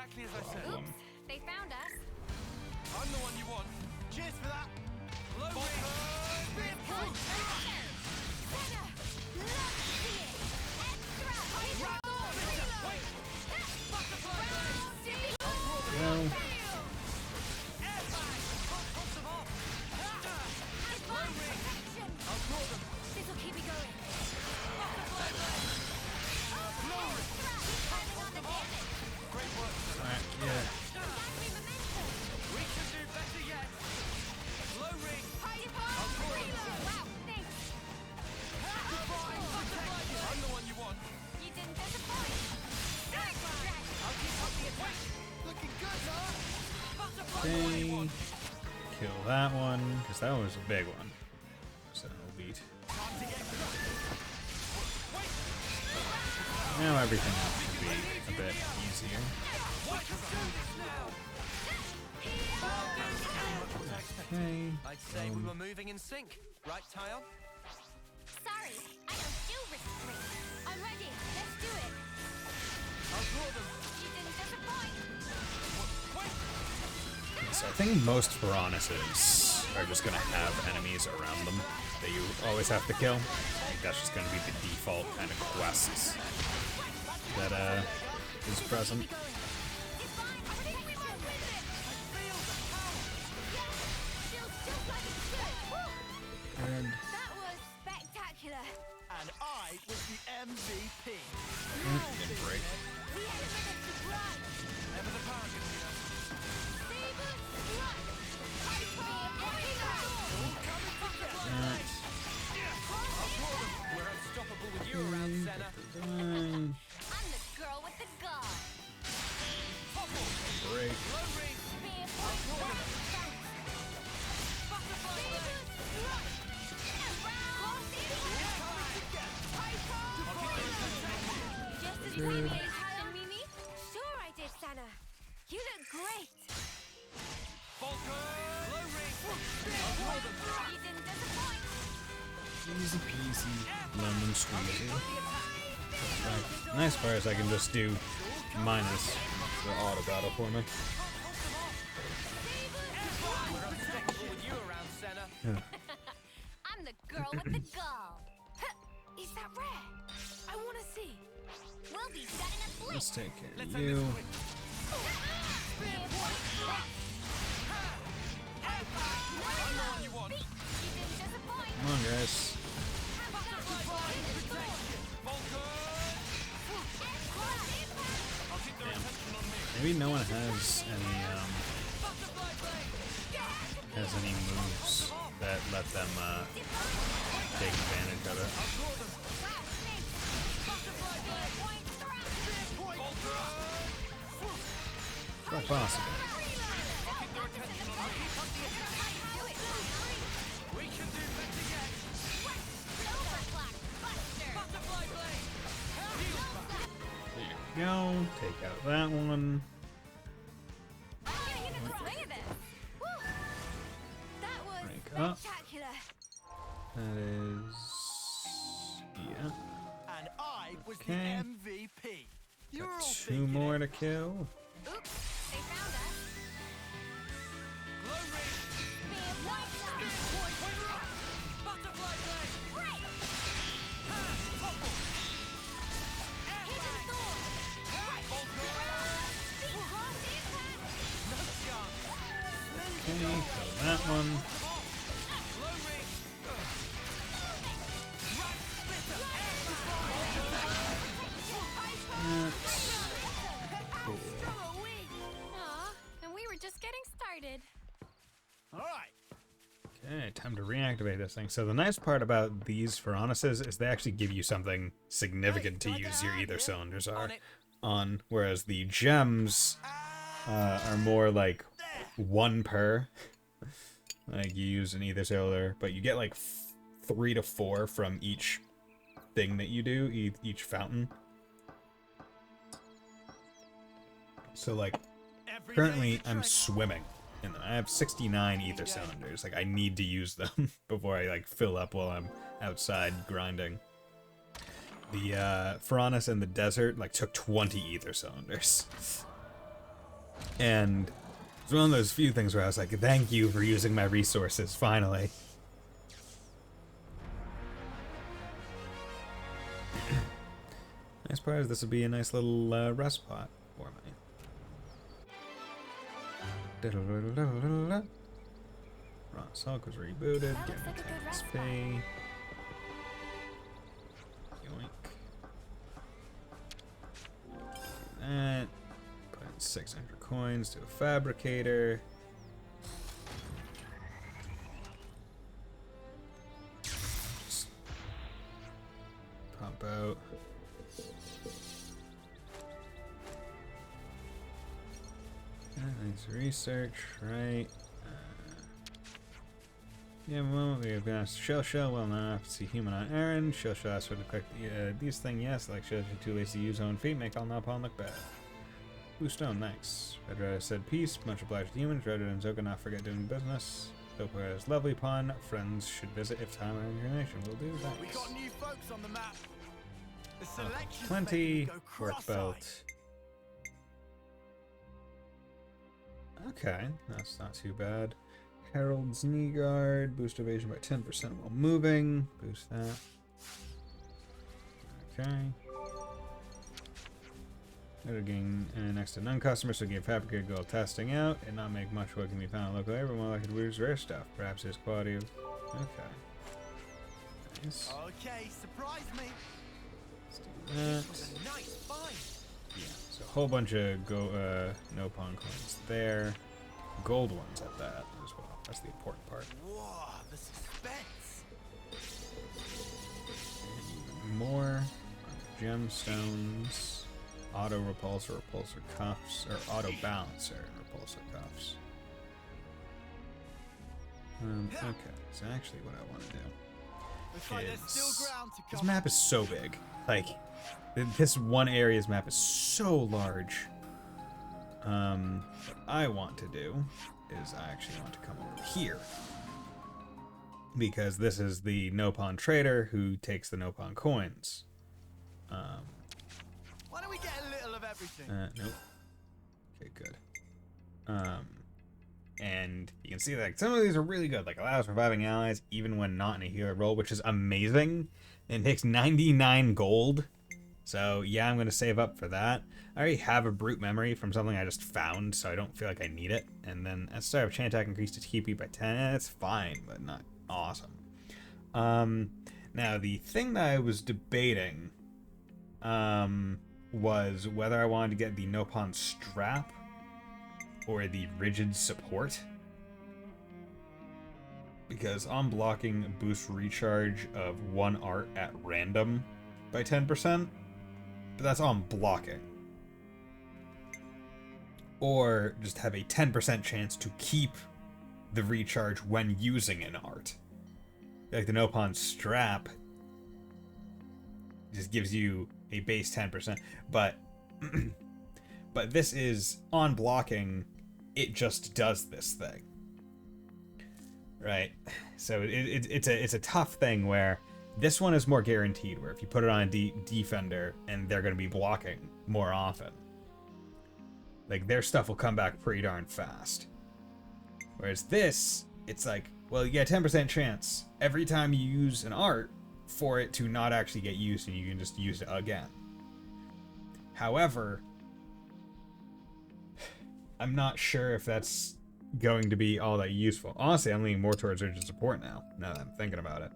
they found us.
I'm the one you want. Cheers for that. Low
Well,
This'll keep me going.
alright, yeah.
We can do better yet. Low ring.
Wow, thanks.
I'm the one you want.
You didn't disappoint.
I'll keep up the attack. Looking good, huh?
Okay. Kill that one, because that was a big one. So we'll beat. Now everything else should be a bit easier. Okay.
I'd say we were moving in sync, right, Tyon?
Sorry, I don't do restraint. I'm ready. Let's do it.
I'll draw them.
You didn't disappoint.
So I think most Pharaonises are just going to have enemies around them that you always have to kill. I think that's just going to be the default kind of quests that is present. And
That was spectacular.
And I was the MVP.
didn't break.
We had a minute to grind.
Never the target, you know.
Saber strike.
We're unstoppable with you around, Senna.
I'm the girl with the gall.
Break.
Low ring.
Just as timely as Helen Mimi? Sure I did, Sana. You look great.
Low ring.
You didn't disappoint.
Easy peasy, lemon squeezy. Right. Nice part is I can just do minus the auto battle for me.
We're unstoppable with you around, Senna.
Yeah.
I'm the girl with the gall. Is that rare?
Let's take care of you. Come on, guys. Damn. Maybe no one has any moves that let them take advantage of it. Quite possible. There you go. Take out that one. Rank up. That is... yeah.
And I was the
Okay.
MVP. You're
Got
all
2 more to kill.
Oops, they found us.
Butterfly blade.
Great!
Okay, kill that one. That's cool.
Aw, and we were just getting started.
All right.
Okay, time to reactivate this thing. So the nice part about these Pharaonises is they actually give you something significant to use your ether cylinders on, whereas the gems are more like 1 per. Like you use an ether cylinder, but you get like 3 to 4 from each thing that you do, each fountain. So like currently I'm swimming in them. I have 69 ether cylinders. Like I need to use them before I like fill up while I'm outside grinding. The Pharaonis in the desert like took 20 ether cylinders. And it's one of those few things where I was like, thank you for using my resources, finally. Nice part is this would be a nice little rest spot for me. Ross Hulk was rebooted. Get XP. Yoink. Do that. Put in 600 coins to a fabricator. Just pump out. Nice research, right? Yeah, well, we have asked Shell, well, not enough to see human on errand. Shell asked for the quick, these thing, yes, like Shell, too lazy to use own feet, make all Napalm look bad. Blue Stone, thanks. Red Rider said peace, much obliged to humans. Red Rider and Zoka not forget doing business. Dopa has lovely pun. Friends should visit if time or inclination will do. Thanks.
We got new folks on the map. The selection
Plenty. Work belt. Okay, that's not too bad. Herald's knee guard. Boost evasion by 10% while moving. Boost that. Okay. Better gain next to none customers, so give fabricator goal testing out and not make much what can be found locally. Everyone like to use rare stuff. Perhaps his quality of. Okay. Nice.
Okay, surprise me.
Let's do that.
This was a nice find.
Yeah, so a whole bunch of no pawn coins there. Gold ones at that as well. That's the important part.
Whoa, the suspense.
And even more gemstones. Auto repulsor, repulsor cuffs, or auto balancer, repulsor cuffs. Okay, so actually what I want to do is... This map is so big. Like, this one area's map is so large. What I want to do is I actually want to come over here. Because this is the no-pawn trader who takes the no-pawn coins.
Why don't we get a little of everything?
Nope. Okay, good. And you can see that some of these are really good. Like, allows reviving allies even when not in a healer role, which is amazing. And it takes 99 gold So yeah, I'm going to save up for that. I already have a brute memory from something I just found, so I don't feel like I need it. And then at start of chain attack increased its KP by 10. It's fine, but not awesome. Now the thing that I was debating was whether I wanted to get the Nopon strap or the rigid support. Because on blocking boosts recharge of one art at random by 10%, but that's on blocking. Or just have a 10% chance to keep the recharge when using an art. Like the Nopon strap just gives you a base 10%, but but this is on blocking, it just does this thing. Right? So it's a tough thing where this one is more guaranteed, where if you put it on a defender and they're going to be blocking more often, like their stuff will come back pretty darn fast. Whereas this, it's like, well, you get a 10% chance every time you use an art for it to not actually get used, and you can just use it again. However, I'm not sure if that's going to be all that useful. Honestly, I'm leaning more towards rigid support now that I'm thinking about it.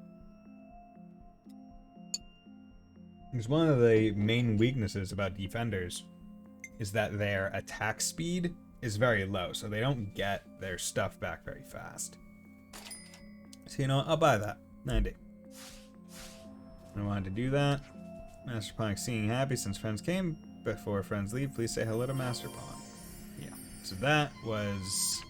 Because one of the main weaknesses about defenders is that their attack speed is very low, so they don't get their stuff back very fast. So you know what? I'll buy that. 90. I wanted to do that. Master Ponic singing happy since friends came. Before friends leave, please say hello to Master Pon. Yeah. So that was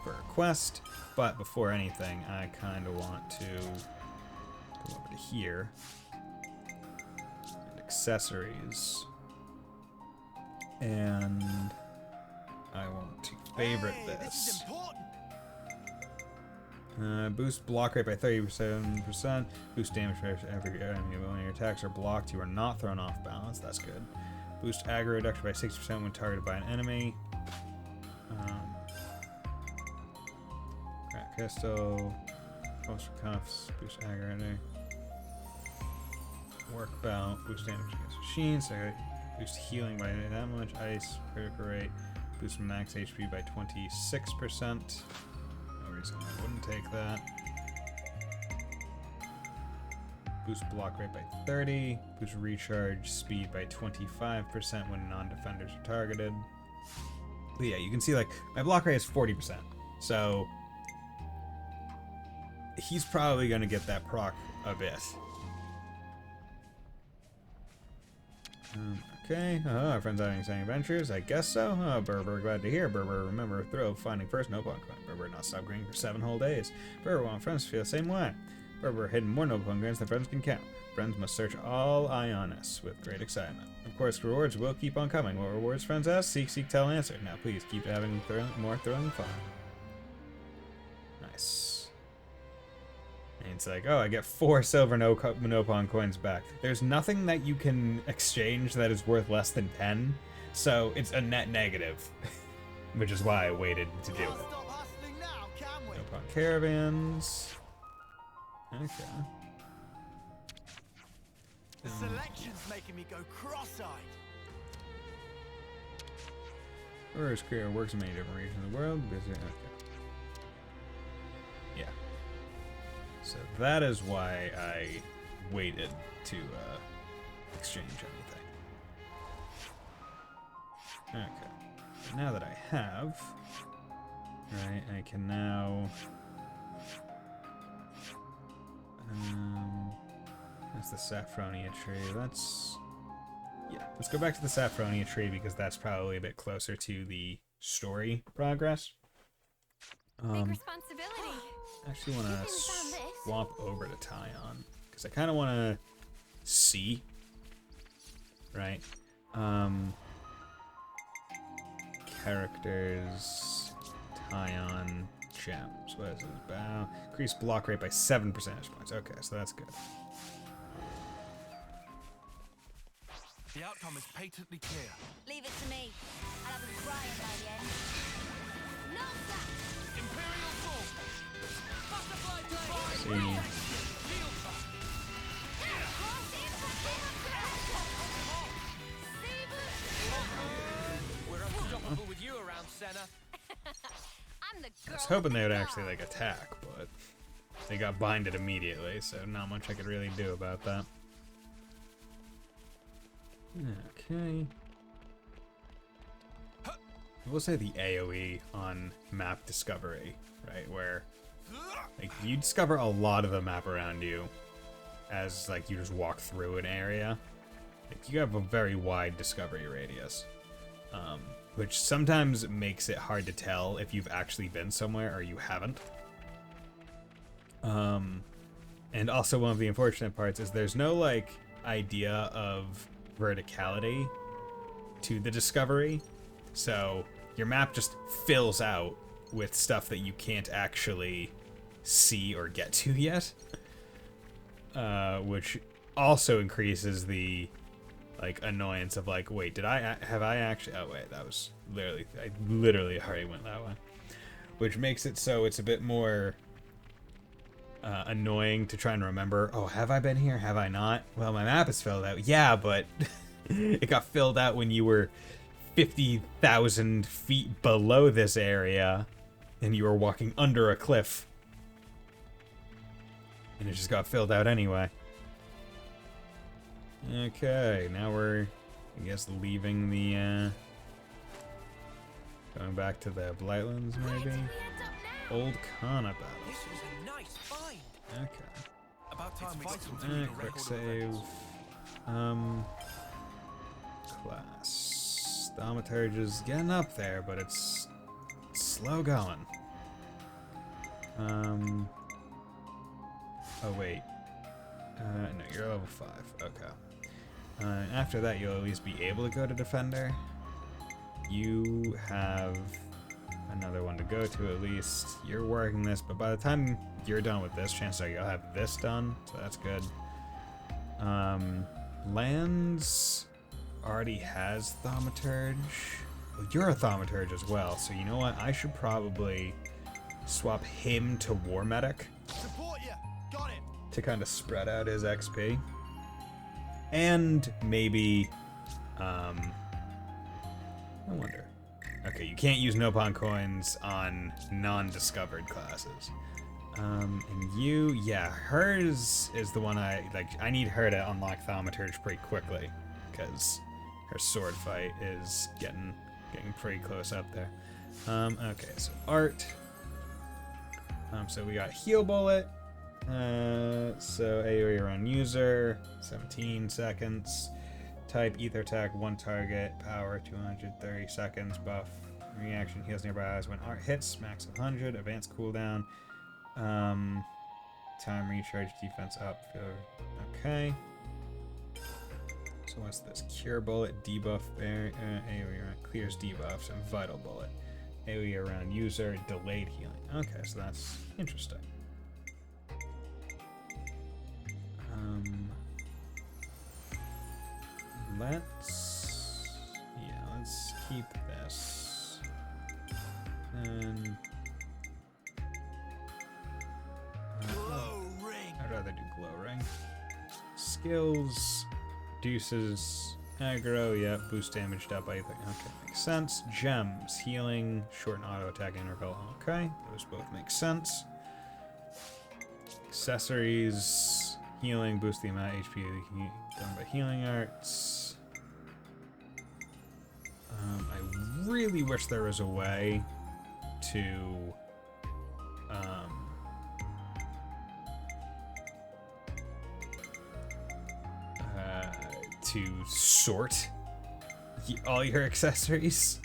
for a quest, but before anything, I kind of want to go over to here. And accessories. And I want to favorite this. Boost block rate by 37%. Boost damage for every enemy. When your attacks are blocked, you are not thrown off balance. That's good. Boost aggro reduction by 60% when targeted by an enemy. Crack pistol. Poster cuffs. Boost aggro reduction. Work belt. Boost damage against machines. Boost healing by that much. Ice. Critical rate. Boost max HP by 26%. So I wouldn't take that. Boost block rate by 30. Boost recharge speed by 25% when non-defenders are targeted. But yeah, you can see like my block rate is 40%. So he's probably going to get that proc a bit. Okay, our friends having exciting adventures, I guess so. Oh, Berber, glad to hear. Berber, remember a thrill of finding first Nopon coin. Berber not stopped greening for 7 whole days. Berber want friends to feel the same way. Berber hidden more Nopon coins than friends can count. Friends must search all Ionis with great excitement. Of course, rewards will keep on coming. What rewards friends ask? Seek, seek, tell, answer. Now please keep having more thrilling fun. Nice. And it's like, oh, I get 4 silver Nopon coins back. There's nothing that you can exchange that is worth less than 10, so it's a net negative, which is why I waited to do it. Nopon caravans. Okay.
The selection's making me go cross-eyed.
Auror's career works in many different regions of the world. Okay. Yeah. So that is why I waited to exchange anything. Okay. Now that I have, right, I can now. That's the Saffronia tree. Let's go back to the Saffronia tree because that's probably a bit closer to the story progress.
Big responsibility.
I actually want to swap over to Tyon because I kind of want to see, right? Characters, Tyon, gems. What is this? Bow. Increase block rate by 7 percentage points. Okay, so that's good.
The outcome is patently clear.
Leave it to me. I'll have them crying by the end. No, that!
Imperial Sword! Butterfly
See.
Blade!
Senna.
I'm the
I
girl
was hoping
with
they
the
would actually
girl.
like attack, but they got binded immediately, so not much I could really do about that. Okay. I will say the AoE on map discovery, right, where like you discover a lot of the map around you as like you just walk through an area. Like, you have a very wide discovery radius, which sometimes makes it hard to tell if you've actually been somewhere or you haven't. And also one of the unfortunate parts is there's no like idea of verticality to the discovery, so your map just fills out with stuff that you can't actually see or get to yet, which also increases the like annoyance of like, wait, have I actually, oh wait, that was I literally already went that way, which makes it so it's a bit more annoying to try and remember, oh, have I been here, have I not? Well, my map is filled out, yeah, but it got filled out when you were 50,000 feet below this area and you were walking under a cliff, and it just got filled out anyway. Okay, now we're, I guess, leaving the, going back to the Blightlands, maybe? Old Kana battle.
This is a nice find.
Okay.
About time we got some
Quick save. Class. Thaumaturge is getting up there, but it's slow going. Oh, wait. No, you're level 5. Okay. After that, you'll at least be able to go to Defender. You have another one to go to at least. You're working this, but by the time you're done with this, chances are you'll have this done, so that's good. Lands already has Thaumaturge. Well, you're a Thaumaturge as well, so you know what? I should probably swap him to War Medic.
Support ya. Got it.
To kind of spread out his XP. And maybe, I wonder. Okay, you can't use Nopon coins on non-discovered classes. And you, yeah, hers is the one I need her to unlock Thaumaturge pretty quickly, because her sword fight is getting pretty close up there. Okay, so art. So we got heal bullet. So AoE around user, 17 seconds. Type ether attack, 1 target, power 230 seconds, buff, reaction, heals nearby eyes when art hits, max 100, advanced cooldown, time recharge, defense up, okay. So what's this? Cure bullet, debuff, AoE around, clears debuffs, and vital bullet. AoE around user, delayed healing. Okay, so that's interesting. Let's keep this. And I'd rather do glow ring. Skills, reduces aggro, yeah, boost damage up by anything. Okay, makes sense. Gems, healing, shorten auto attack interval. Okay, those both make sense. Accessories, healing, boost the amount of HP done by healing arts. I really wish there was a way to sort all your accessories,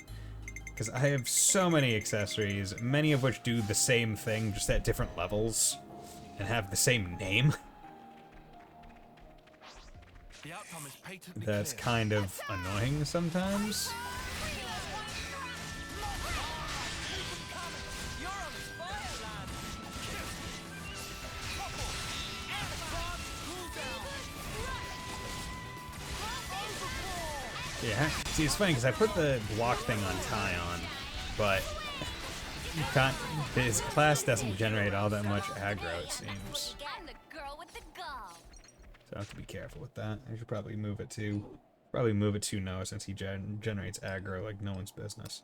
because I have so many accessories, many of which do the same thing just at different levels and have the same name.
The outcome is patently
That's
clear.
kind of annoying sometimes. Yeah, see, it's funny because I put the block thing on Tyon, but his class doesn't generate all that much aggro, it seems.
I'm the girl with the gall.
So I have to be careful with that. I should probably move it to Noah, since he generates aggro like no one's business.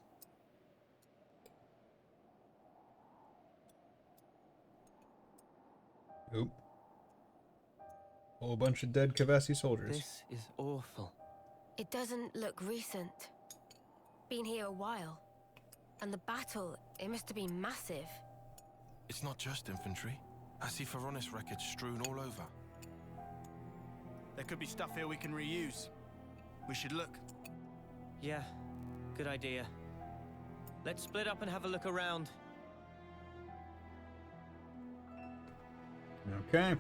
Oop. Whole bunch of dead Kavesi soldiers.
This is awful.
It doesn't look recent. Been here a while. And the battle, it must have been massive.
It's not just infantry. I see Feronis wreckage strewn all over.
There could be stuff here we can reuse. We should look.
Yeah, good idea. Let's split up and have a look around.
Okay.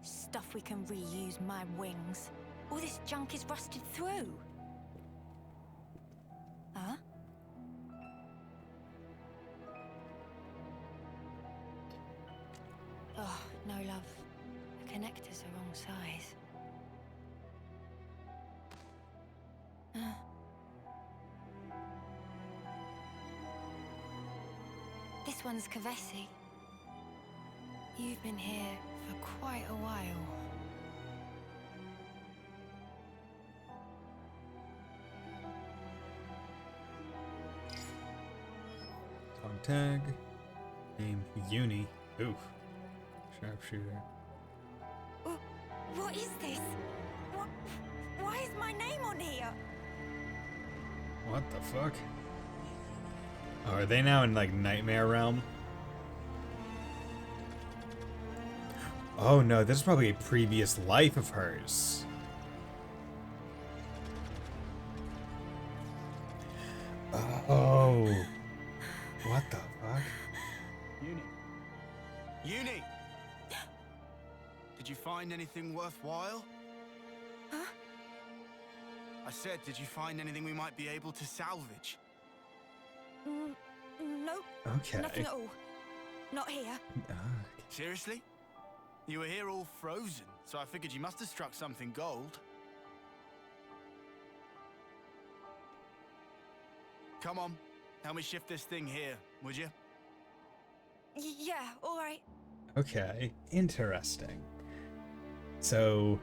Stuff we can reuse, my wings. All this junk is rusted through. Huh? Oh, no, love. The connectors are wrong size. This one's Kavesi. You've been here for quite a while.
Dog tag. Name Uni. Oof. Sharpshooter.
What is this? Why is my name on here?
What the fuck? Oh, are they now in like Nightmare Realm? Oh no, this is probably a previous life of hers. Oh. What the fuck?
Uni! Did you find anything worthwhile?
Huh?
I said, did you find anything we might be able to salvage?
Nope.
Okay.
Nothing at all. Not here.
Seriously? You were here all frozen, so I figured you must have struck something gold. Come on, help me shift this thing here, would you?
Yeah, all right.
Okay, interesting. So,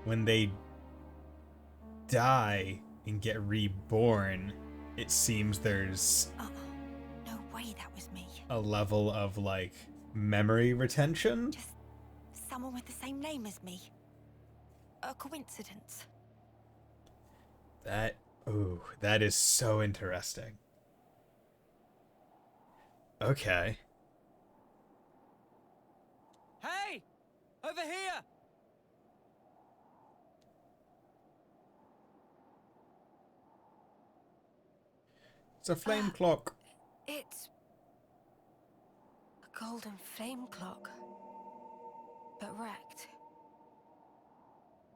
when they die and get reborn, it seems there's
No way that was me.
a level of, like, memory retention?
Just someone with the same name as me. A coincidence.
That is so interesting. Okay.
Hey! Over here!
It's a flame clock.
It's a golden flame clock, but wrecked.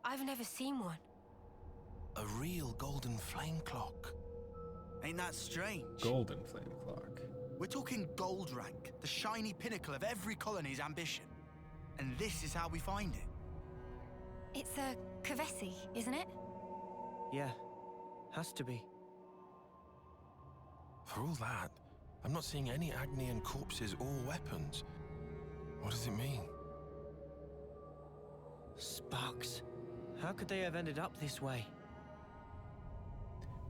I've never seen one.
A real golden flame clock.
Ain't that strange?
Golden flame clock.
We're talking gold rank, the shiny pinnacle of every colony's ambition. And this is how we find it.
It's a Kavesi, isn't it?
Yeah, has to be.
For all that, I'm not seeing any Agnian corpses or weapons. What does it mean?
Sparks. How could they have ended up this way?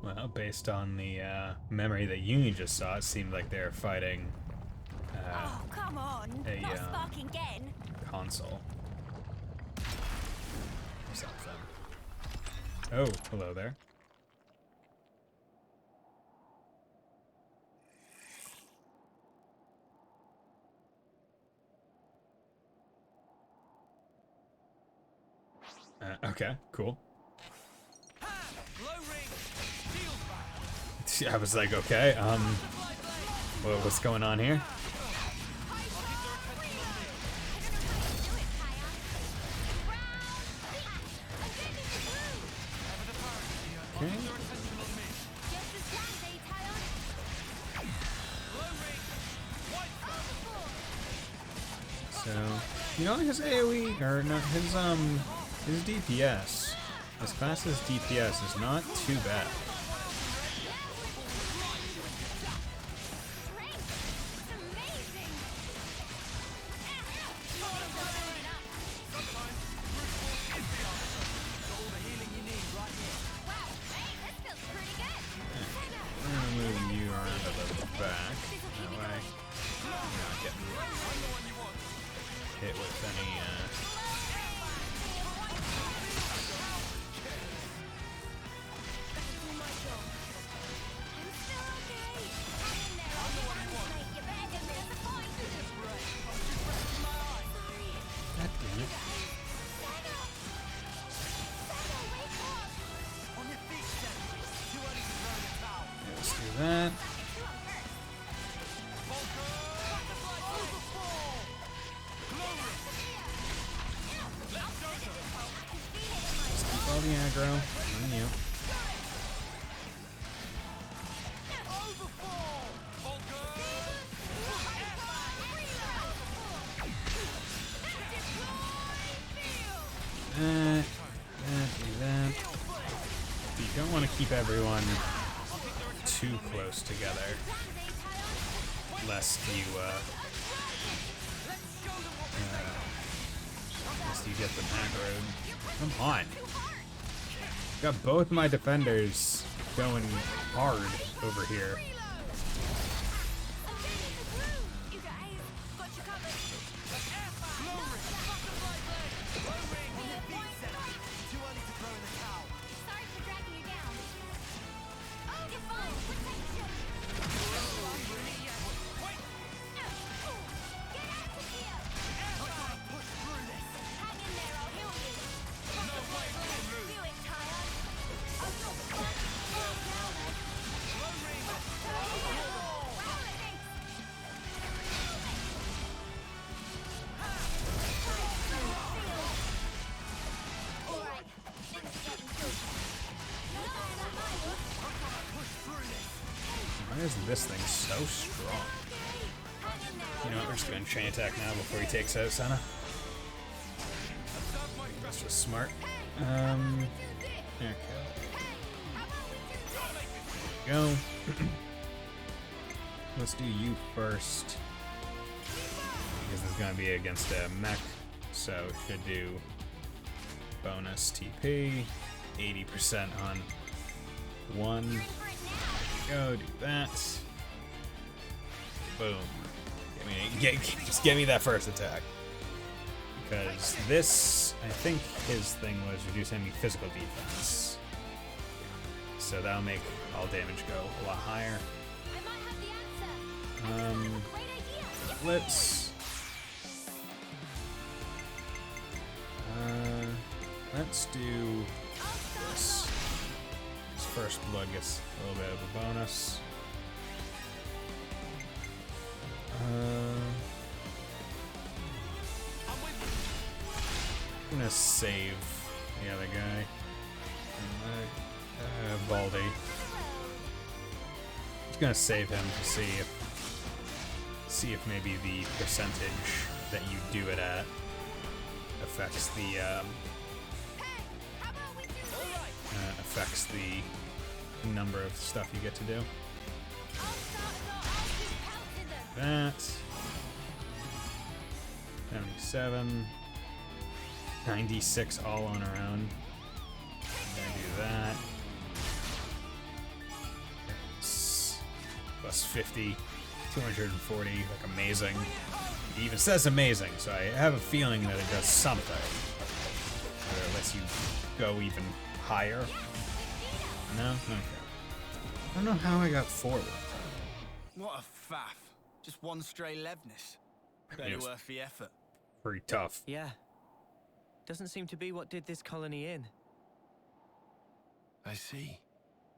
Well, based on the memory that Uni just saw, it seemed like they're fighting
Oh, come on. Not sparking again.
console. Or something. Oh, hello there. Okay, cool. I was like, okay, what's going on here? Okay. So, you know, his AoE, or no, his DPS, his fastest DPS is not too bad. I'm gonna move you around a little back. That way. that. Just keep all the aggro on you. Do that. You don't want to keep everyone too close together, lest you get them aggroed. Come on. Got both my defenders going hard over here. Why is this thing so strong? You know what, we're just going to chain attack now before he takes out Senna. That's just smart. Okay. Go. Let's do you first. Because it's going to be against a mech, so should do bonus TP, 80% on one. Go do that. Boom. Just give me that first attack. Because this, I think his thing was reduce enemy physical defense. So that'll make all damage go a lot higher. Let's do this. His first blood gets a little bit of a bonus. I'm gonna save the other guy. Baldy. Just gonna save him to see if maybe the percentage that you do it at affects the number of stuff you get to do. That 77, 96 all on our own. I'm gonna do that. Plus 50, 240, like amazing. It even says amazing, so I have a feeling that it does something. Or it lets you go even higher. No? Okay. I don't know how I got forward.
What a faff. Just one stray Levnis. Better worth the effort.
Pretty tough.
Yeah. Doesn't seem to be what did this colony in.
I see.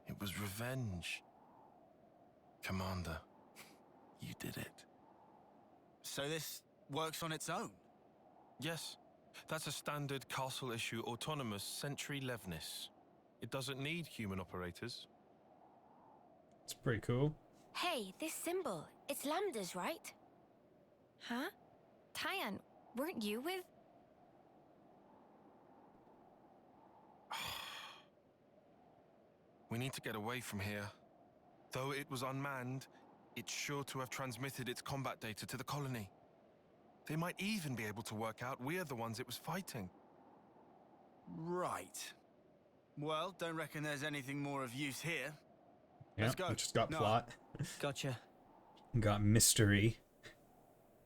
It was revenge. Commander, you did it.
So this works on its own?
Yes. That's a standard castle-issue autonomous Sentry Levnis. It doesn't need human operators.
It's pretty cool.
Hey, this symbol. It's Lambda's, right?
Huh? Tyan, weren't you with...
We need to get away from here. Though it was unmanned, it's sure to have transmitted its combat data to the colony. They might even be able to work out we're the ones it was fighting.
Right. Well, don't reckon there's anything more of use here.
Yeah,
Let's go.
We just got plot.
Gotcha.
Got mystery.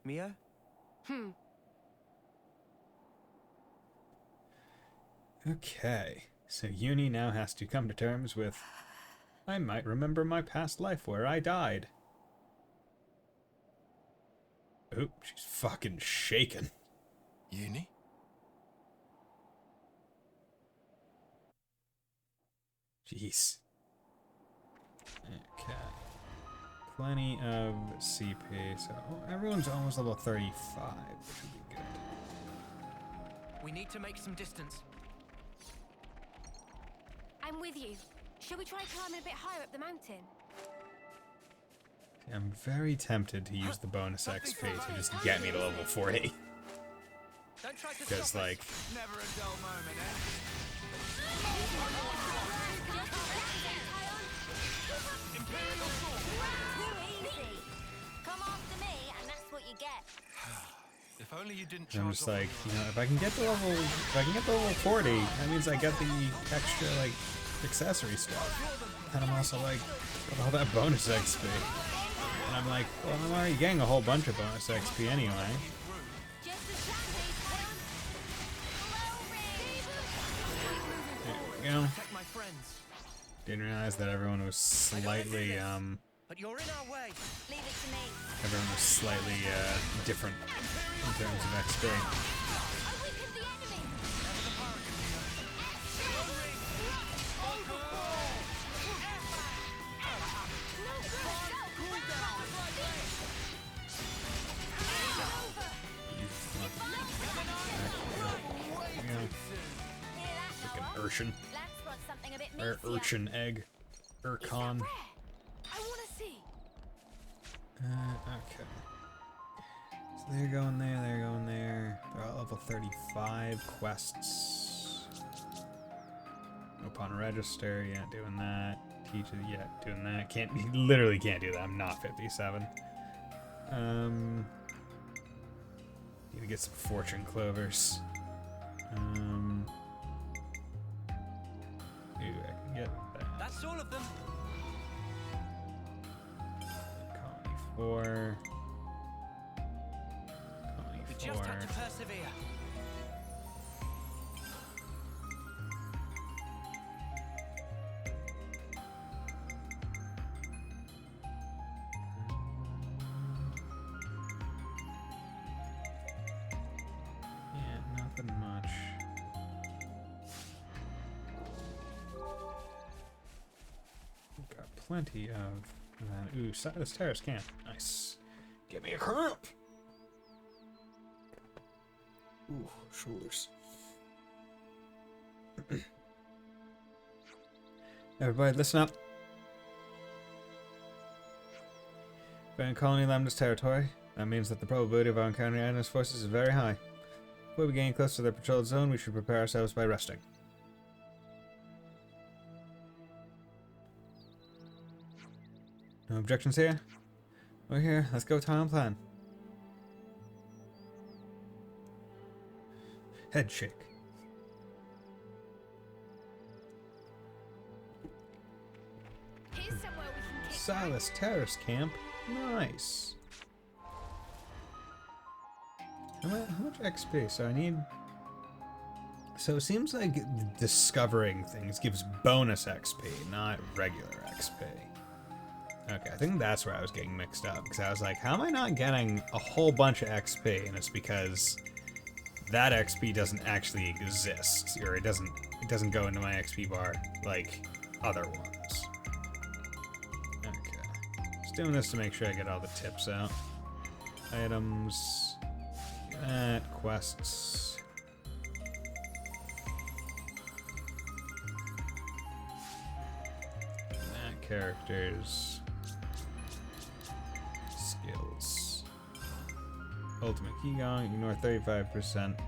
Mia?
Okay, so Uni now has to come to terms with, I might remember my past life where I died. Oop, she's fucking shaking.
Uni?
Jeez. Okay. Plenty of CP, so everyone's almost level 35, which would be good.
We need to make some distance.
I'm with you. Shall we try climbing a bit higher up the mountain?
I'm very tempted to use the bonus XP to just get me to level 40. Because, like...
Never a dull moment, eh?
Easy. Come after me, and that's what you get.
If only you didn't
I'm
charge
just
off
like,
the
you know, if I can get to level 40, that means I get the extra, like, accessory stuff. And I'm also like, with all that bonus XP. And I'm like, well, I'm already getting a whole bunch of bonus XP anyway. There we go. Didn't realize that everyone was slightly,
But you're in our way.
Leave it to me.
everyone was slightly, different in terms of XP. Urchin. Or urchin egg. Urcon.
I want to see.
Okay. So they're going there, they're going there. They're all level 35 quests. Upon register, yeah, doing that. Teach it, yeah, doing that. Literally can't do that. I'm not 57. Need to get some fortune clovers. Ooh, I can get that.
That's all of them.
Colony 4. Colony
We
4.
just have to persevere.
Yeah, nothing much. We've got plenty of that. Ooh, Silas Terrace camp. Nice. Give me a cramp! Ooh, shoulders. Everybody, listen up. We're in Colony Lambda's territory. That means that the probability of our encountering Agnes forces is very high. Before we gain close to their patrolled zone, we should prepare ourselves by resting. No objections here? We're here. Let's go time plan. Head shake.
Here's somewhere we can kick
Silas Terrace camp. Nice. How much XP? So I need... So it seems like discovering things gives bonus XP, not regular XP. Okay, I think that's where I was getting mixed up, because I was like, how am I not getting a whole bunch of XP? And it's because that XP doesn't actually exist, or it doesn't go into my XP bar like other ones. Okay. Just doing this to make sure I get all the tips out. Items. That. Quests. That. Characters. Skills. Ultimate Keygong. Ignore 35%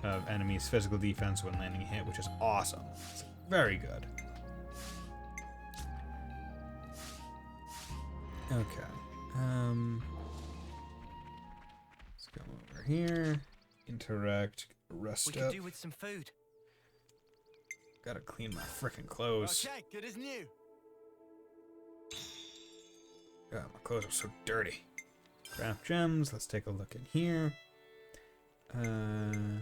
of enemies' physical defense when landing a hit, which is awesome. It's very good. Okay. Let's go over here. Interact. Rest
We
up.
could do with some food.
Gotta clean my frickin' clothes.
Okay, good as new.
God, my clothes are so dirty. Craft gems. Let's take a look in here. No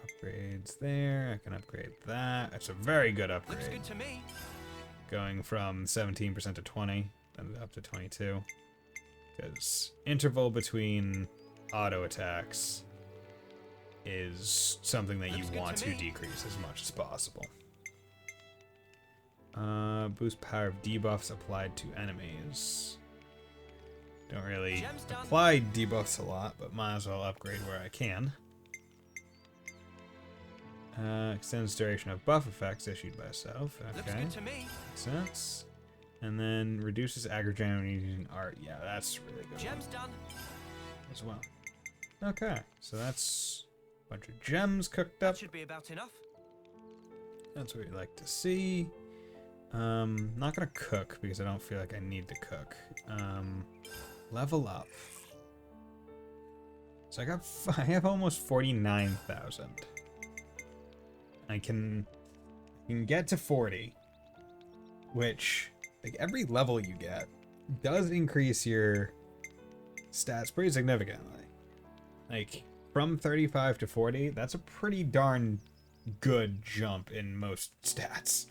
upgrades there. I can upgrade that. That's a very good upgrade.
Looks good to me.
Going from 17% to 20, then up to 22. Because interval between auto attacks is something that you want to decrease as much as possible. Boost power of debuffs applied to enemies. Don't really apply debuffs a lot, but might as well upgrade where I can. Extends duration of buff effects issued by self. Okay.
Looks good to me.
Makes sense. And then reduces aggregate when using art. Yeah, that's really good.
Gems done.
As well. Okay, so that's a bunch of gems cooked up.
That should be about enough.
That's what we like to see. Not gonna cook because I don't feel like I need to cook. Level up. So I have almost 49,000. I can get to 40, which like every level you get does increase your stats pretty significantly. Like from 35 to 40, that's a pretty darn good jump in most stats.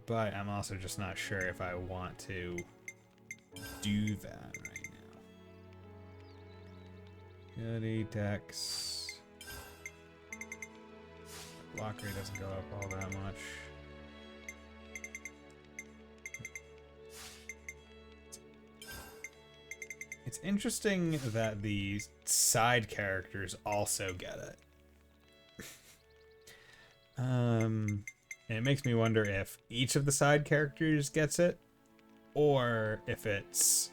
But I'm also just not sure if I want to do that right now. Goody dex. Block rate doesn't go up all that much. It's interesting that the side characters also get it. And it makes me wonder if each of the side characters gets it, or if it's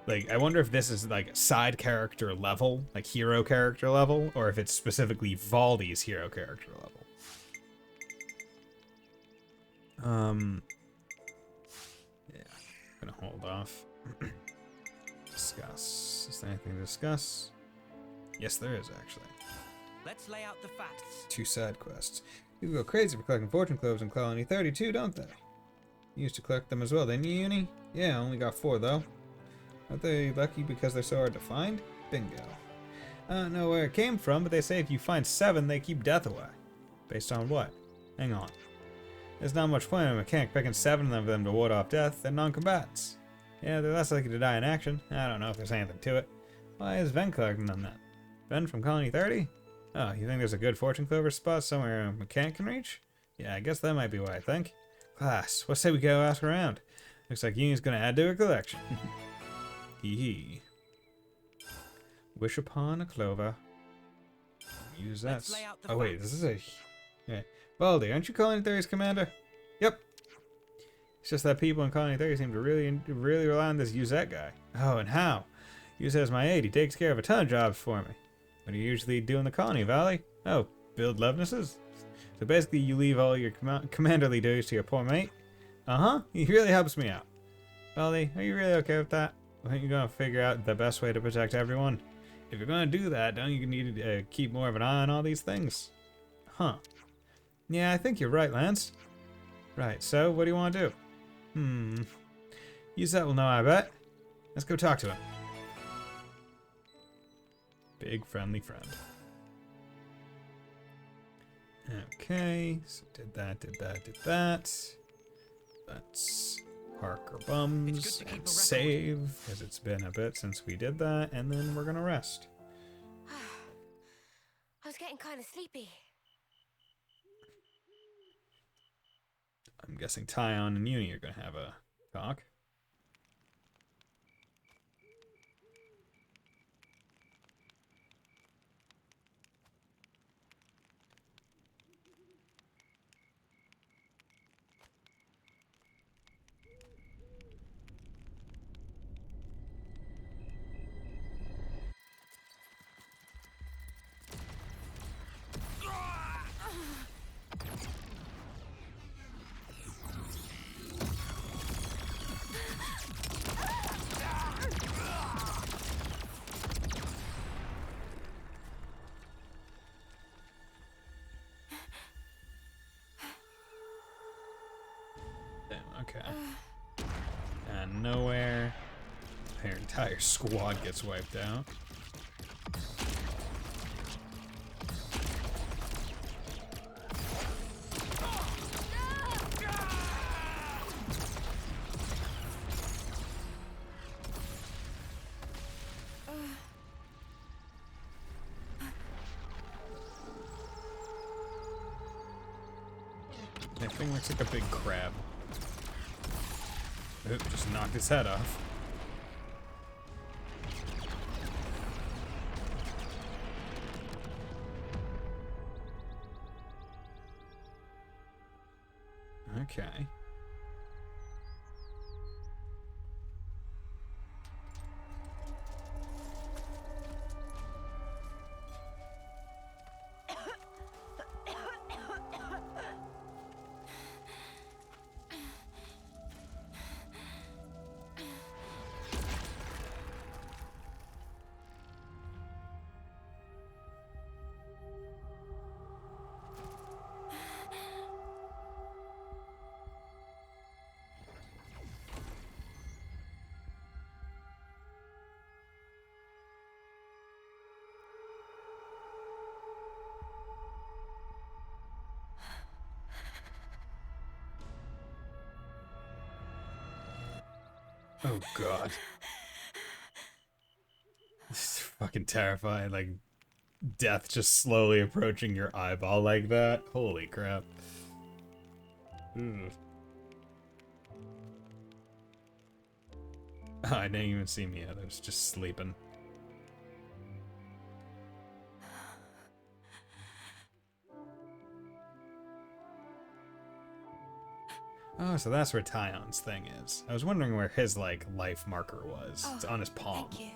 like, I wonder if this is like side character level, like hero character level, or if it's specifically Valdi's hero character level. Yeah, I'm gonna hold off. Discuss. Is there anything to discuss? Yes, there is actually.
Let's lay out the facts.
2 side quests. People go crazy for collecting fortune cloves in Colony 32, don't they? You used to collect them as well, didn't you, Uni? Yeah, only got 4 though. Aren't they lucky because they're so hard to find? Bingo. I don't know where it came from, but they say if you find 7, they keep death away. Based on what? Hang on. There's not much point in a mechanic picking 7 of them to ward off death. They're non-combatants. Yeah, they're less likely to die in action. I don't know if there's anything to it. Why is Ven collecting them then? Ven from Colony 30? Oh, you think there's a good fortune clover spot somewhere a mechanic can reach? Yeah, I guess that might be what I think. Class, what say we go ask around? Looks like Uni's gonna add to her collection. Hee hee. Wish upon a clover. Use that. Oh wait, this is a... Yeah. Baldy, aren't you Colony 30's commander? Yep. It's just that people in Colony 30 seem to really rely on this Uzette guy. Oh, and how? Uzette's my aide. He takes care of a ton of jobs for me. What do you usually do in the colony, Valley? Oh, build Levinuses? So basically you leave all your commanderly duties to your poor mate? Uh-huh, he really helps me out. Valley, are you really okay with that? Aren't you gonna figure out the best way to protect everyone? If you're gonna do that, don't you need to keep more of an eye on all these things? Huh. Yeah, I think you're right, Lance. Right, so what do you want to do? Uzette will know, I bet. Let's go talk to him. Big friendly friend. Okay, so did that. Let's park our bums and save, because it's been a bit since we did that, and then we're gonna rest.
I was getting kind of sleepy.
I'm guessing Tyon and Uni are gonna have a talk. Okay. And nowhere. Their entire squad gets wiped out. That thing looks like a big crab. Oop, just knocked his head off. Okay. Oh god. This is fucking terrifying, like death just slowly approaching your eyeball like that. Holy crap. Ugh. Oh, I didn't even see me yet, I was just sleeping. Oh, so that's where Tyon's thing is. I was wondering where his, like, life marker was. It's on his palm.
Thank you.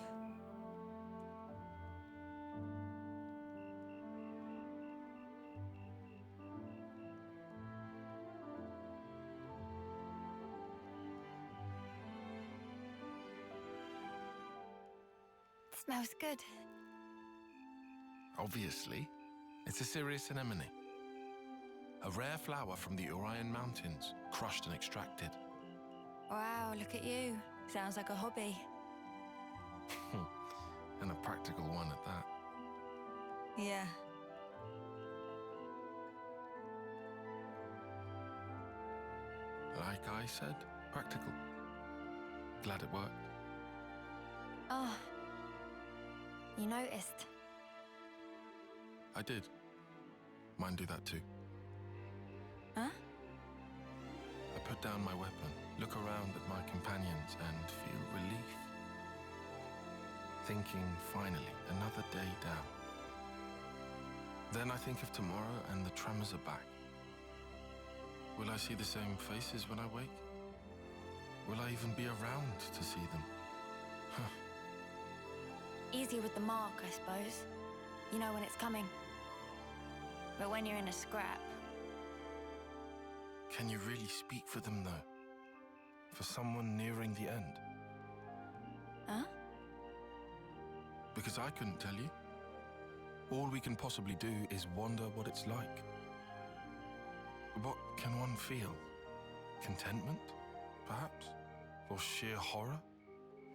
Smells good.
Obviously, it's a serious anemone. A rare flower from the Orion Mountains, crushed and extracted.
Wow, look at you. Sounds like a hobby.
And a practical one at that.
Yeah.
Like I said, practical. Glad it worked.
Oh. You noticed.
I did. Mine do that too.
Huh?
I put down my weapon, look around at my companions, and feel relief. Thinking, finally, another day down. Then I think of tomorrow and the tremors are back. Will I see the same faces when I wake? Will I even be around to see them? Huh.
Easy with the mark, I suppose. You know when it's coming. But when you're in a scrap...
Can you really speak for them, though? For someone nearing the end?
Huh?
Because I couldn't tell you. All we can possibly do is wonder what it's like. What can one feel? Contentment, perhaps? Or sheer horror?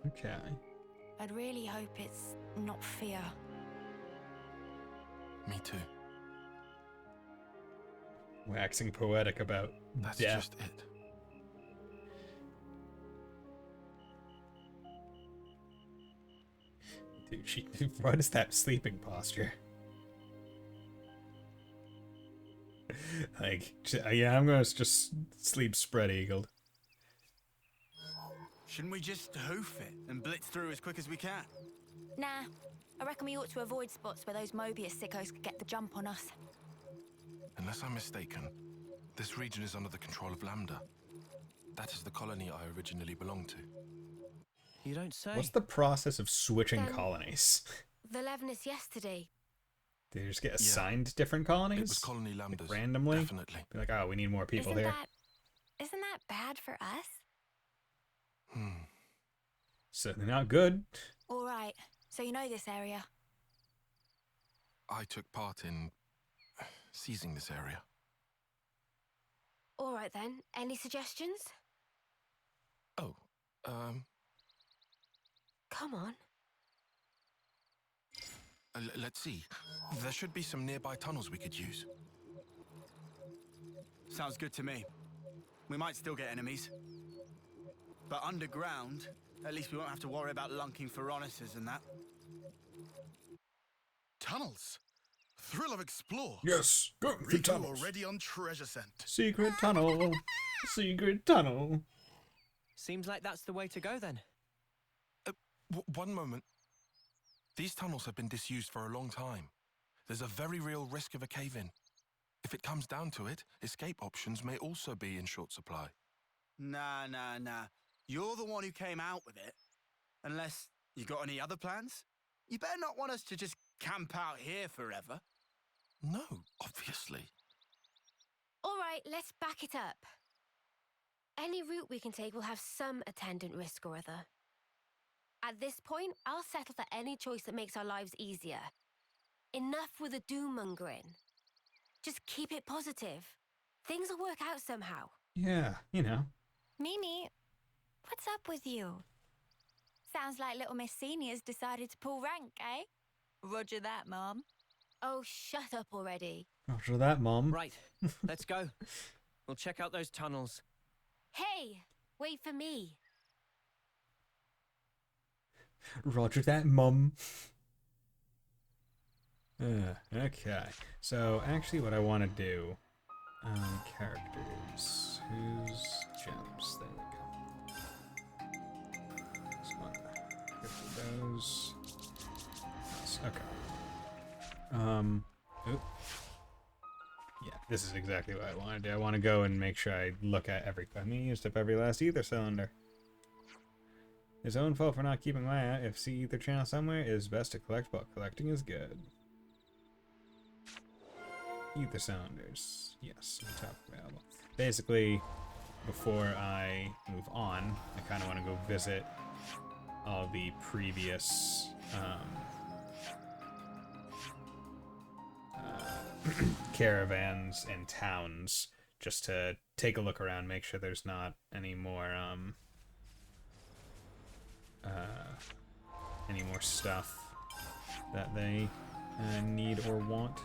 Okay.
I'd really hope it's not fear.
Me too.
Waxing poetic about
That's
death.
just it.
Dude, what is that sleeping posture? Like, yeah, I'm gonna just sleep spread-eagled.
Shouldn't we just hoof it and blitz through as quick as we can?
Nah, I reckon we ought to avoid spots where those Mobius sickos could get the jump on us.
Unless I'm mistaken, this region is under the control of Lambda. That is the colony I originally belonged to.
You don't say.
What's the process of switching
Then-
colonies?
The Levinus yesterday.
They just get assigned different colonies?
It was Colony Lambda's,
like randomly?
definitely.
Be like, oh, we need more people here.
Isn't that bad for us?
Certainly not good.
All right, so you know this area.
I took part in seizing this area.
All right then. Any suggestions?
Oh,
Come on.
let's see. There should be some nearby tunnels we could use.
Sounds good to me. We might still get enemies. But underground, at least we won't have to worry about lunking for Phoroneses and that.
Tunnels? Thrill of explore.
Yes, go through
Riku
tunnels.
already on treasure scent.
Secret tunnel. Secret tunnel.
Seems like that's the way to go then.
One moment. These tunnels have been disused for a long time. There's a very real risk of a cave-in. If it comes down to it, escape options may also be in short supply.
Nah. You're the one who came out with it. Unless you got any other plans? You better not want us to just camp out here forever.
No, obviously.
All right, let's back it up. Any route we can take will have some attendant risk or other. At this point, I'll settle for any choice that makes our lives easier. Enough with the doom-mongering. Just keep it positive. Things will work out somehow.
Yeah, you know.
Mimi, what's up with you? Sounds like little Miss Senior's decided to pull rank, eh? Roger that, Mom.
Oh, shut up already.
After that, Mom.
Right, let's go. We'll check out those tunnels.
Hey, wait for me.
Roger that, Mum. Okay. So, actually, what I want to do... characters. Who's gems? There we go. Just want to get to those. Okay. Oop. Yeah, this is exactly what I want to do. I want to go and make sure I look at every... I mean, used up every last ether cylinder. His own fault for not keeping my eye. If see ether channel somewhere, it is best to collect while collecting is good. Ether cylinders. Yes, top available. Basically, before I move on, I kind of want to go visit all the previous caravans and towns, just to take a look around, make sure there's not any more stuff that they need or want.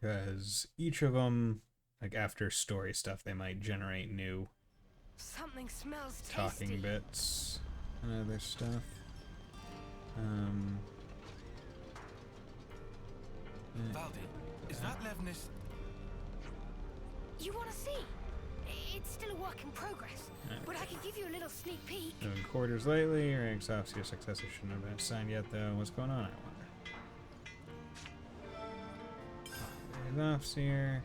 Because each of them, like after story stuff, they might generate new
Something smells
talking
tasty.
bits and other stuff.
Valdi, is that Levnis?
You want to see? It's still a work in progress, but I can give you a little sneak peek.
Living quarters lately, ranks officer successor shouldn't have been assigned yet, though. What's going on, I wonder? Officer.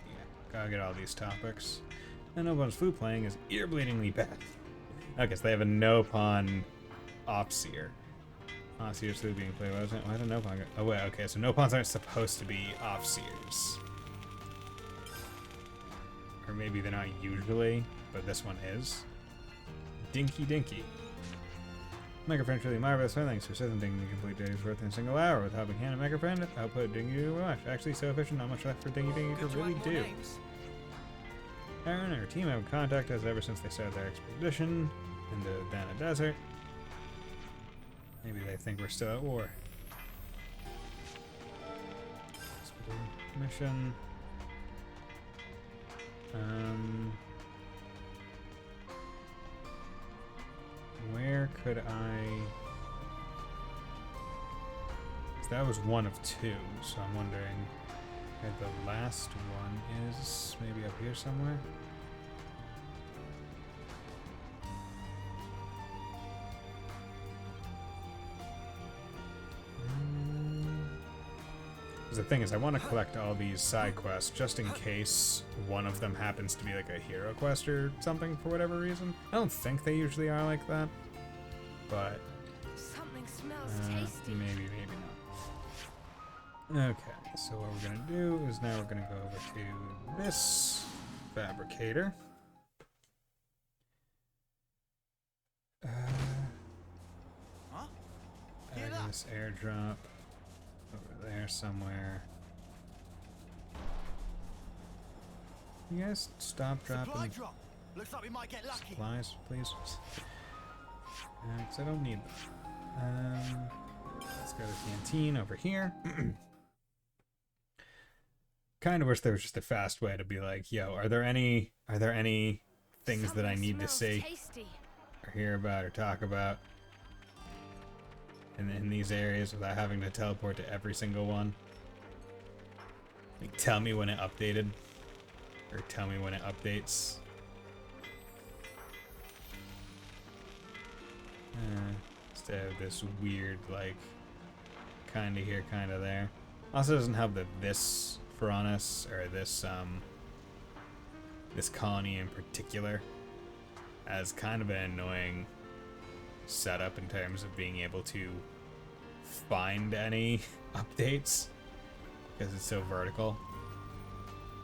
Yeah, gotta get all these topics. And Nopon's flute playing is ear-bleedingly bad. Okay, so they have a Nopon Offseer. Offseer's flute being played. Why did Nopon go? Oh, wait, okay, so Nopons aren't supposed to be Offseers. Or maybe they're not usually, but this one is. Dinky Dinky. Microfriend truly marvelous. My thanks for 7 Dinky complete days worth in a single hour with helping hand and Microfriend. Output Dinky to watch. Actually so efficient, not much left for Dinky Dinky to really do. Aaron and her team have contacted us ever since they started their expedition in the Dana Desert. Maybe they think we're still at war. Mission. Where could I... That was one of 2, so I'm wondering if the last one is maybe up here somewhere. The thing is, I want to collect all these side quests just in case one of them happens to be like a hero quest or something for whatever reason. I don't think they usually are like that, but
Something smells tasty.
maybe not. Okay, so what we're gonna do is now we're gonna go over to this fabricator. This airdrop. Over there somewhere. You guys stop dropping
Drop. Looks like we might get lucky.
supplies, please? Because I don't need them. Let's go to the canteen over here. Kind of wish there was just a fast way to be like, yo, are there any things that I need to see
Tasty.
or hear about or talk about in these areas without having to teleport to every single one. Like, tell me when it updated, or tell me when it updates. Instead of this weird, like, kinda here, kinda there. Also doesn't help that this Piranhas, or this colony in particular, has kind of an annoying setup in terms of being able to find any updates, because it's so vertical.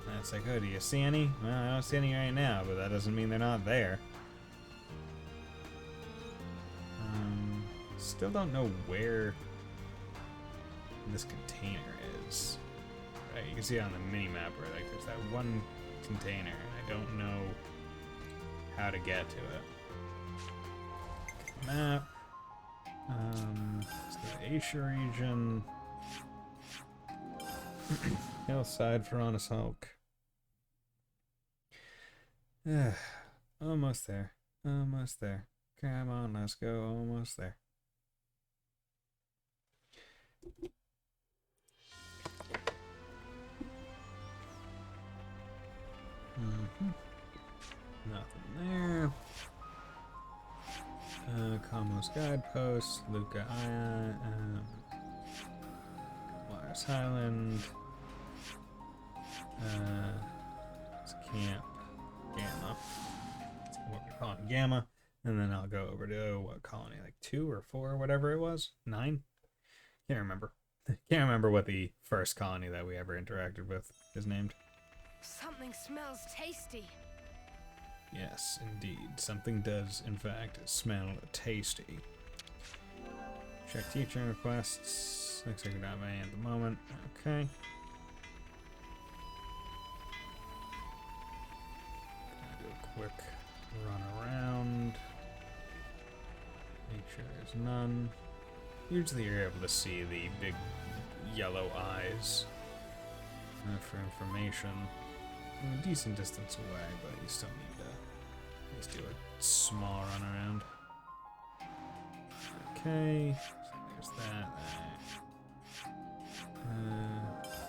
And it's like, oh, do you see any? Well, I don't see any right now, but that doesn't mean they're not there. Still don't know where this container is. Right, you can see it on the mini-map where, like, there's that one container, and I don't know how to get to it. Map. It's the Asia region. Hillside Piranhas Hulk. Almost there. Almost there. Come on, let's go. Almost there. Nothing there. Comos Guidepost, Luca Ion, Mars Highland, it's Camp Gamma. That's what we're calling Gamma. And then I'll go over to what colony, like 2 or 4, whatever it was? 9? Can't remember. Can't remember what the first colony that we ever interacted with is named.
Something smells tasty.
Yes, indeed. Something does, in fact, smell tasty. Check teaching requests. Looks like we're not many at the moment. Okay. Gonna do a quick run around. Make sure there's none. Usually you're able to see the big yellow eyes for information. A decent distance away, but you still need to at least do a small run around. Okay, so there's that.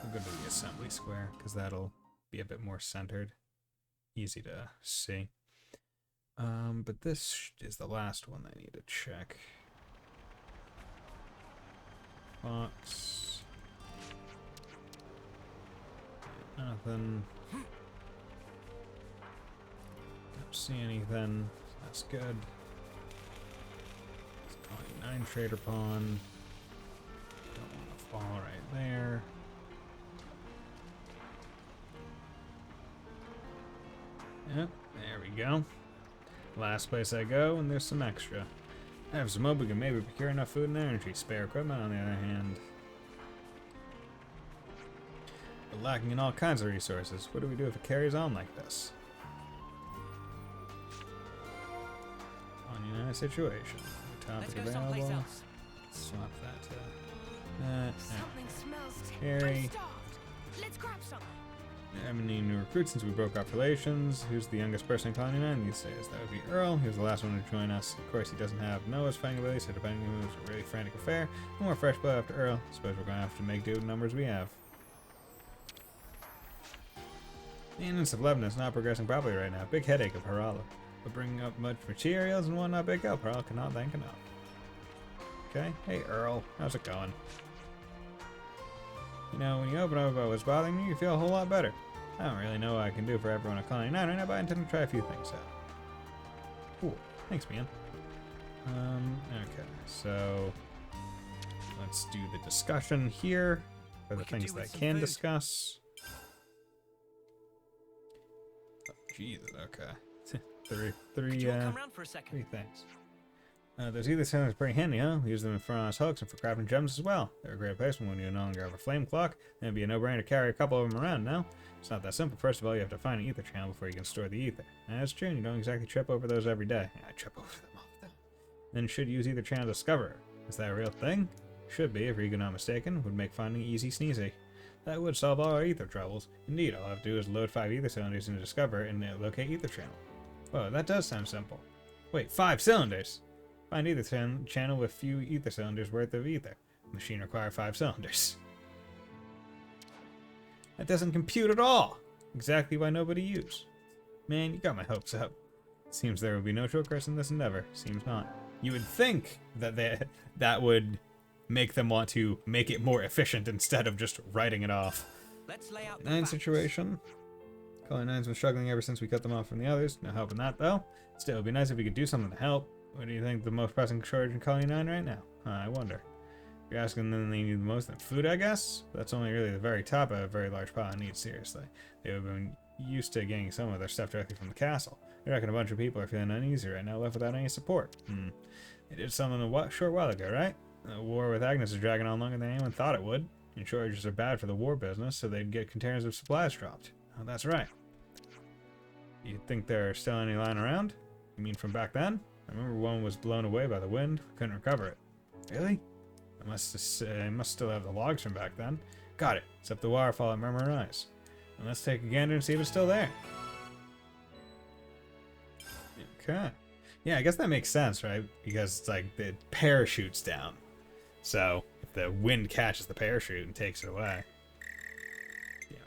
We'll go to the assembly square, because that'll be a bit more centered. Easy to see. But this is the last one I need to check. Box. Nothing. Don't see anything. That's good. It's 29 Trader Pawn. Don't want to fall right there. Yep, there we go. Last place I go, and there's some extra. I have some hope we can maybe procure enough food and energy. Spare equipment, on the other hand, but lacking in all kinds of resources. What do we do if it carries on like this? On United situation. Topic available. Swap that to that.
Something smells
Carry.
Let's grab some.
I need new recruits since we broke off relations. Who's the youngest person in Colony 9 these days? That would be Earl. He was the last one to join us. Of course, he doesn't have Noah's fighting ability, so depending on who's a really frantic affair. No more fresh blood after Earl. Suppose we're going to have to make do with the numbers we have. Maintenance of Lebanon is not progressing properly right now. Big headache of Harala. But bringing up much materials and whatnot, big help. Harala cannot thank enough. Okay. Hey, Earl. How's it going? You know, when you open up about what's bothering you, you feel a whole lot better. I don't really know what I can do for everyone at Colony 9 right now, but I intend to try a few things out. Cool. Thanks, man. Okay. So, let's do the discussion here for the things that I can discuss. Oh, Jesus, okay. Three things. Those ether cylinders are pretty handy, huh? We use them for honest hooks and for crafting gems as well. They're a great replacement when you no longer have a flame clock. And it'd be a no-brainer to carry a couple of them around, no? It's not that simple. First of all, you have to find an ether channel before you can store the ether. And that's true, and you don't exactly trip over those every day. I trip over them all the time. Then you should use ether channel discoverer. Is that a real thing? Should be, if you're not mistaken. Would make finding easy sneezy. That would solve all our ether troubles. Indeed, all I have to do is load 5 ether cylinders into discover and locate ether channel. Whoa, that does sound simple. Wait, 5 cylinders! Find ether channel with few ether cylinders worth of ether. Machine require 5 cylinders. That doesn't compute at all! Exactly why nobody used. Man, you got my hopes up. Seems there will be no shortcuts in this endeavor. Seems not. You would think that that would make them want to make it more efficient instead of just writing it off.
Let's lay out
Nine situation. Colony 9's been struggling ever since we cut them off from the others. No help in that, though. Still, it would be nice if we could do something to help. What do you think the most pressing shortage in Colony 9 right now? I wonder. If you're asking them they need the most than food, I guess? That's only really the very top of a very large pile of needs, seriously. They have been used to getting some of their stuff directly from the castle. I reckon a bunch of people are feeling uneasy right now, left without any support. They did something a short while ago, right? The war with Agnes is dragging on longer than anyone thought it would. And shortages are bad for the war business, so they'd get containers of supplies dropped. Oh, that's right. You think there are still any lying around? You mean from back then? I remember one was blown away by the wind. Couldn't recover it. Really? I must still have the logs from back then. Got it. It's up the waterfall at Murmur Rise. And let's take a gander and see if it's still there. Okay. Yeah, I guess that makes sense, right? Because it's like the parachutes down. So if the wind catches the parachute and takes it away. Yeah,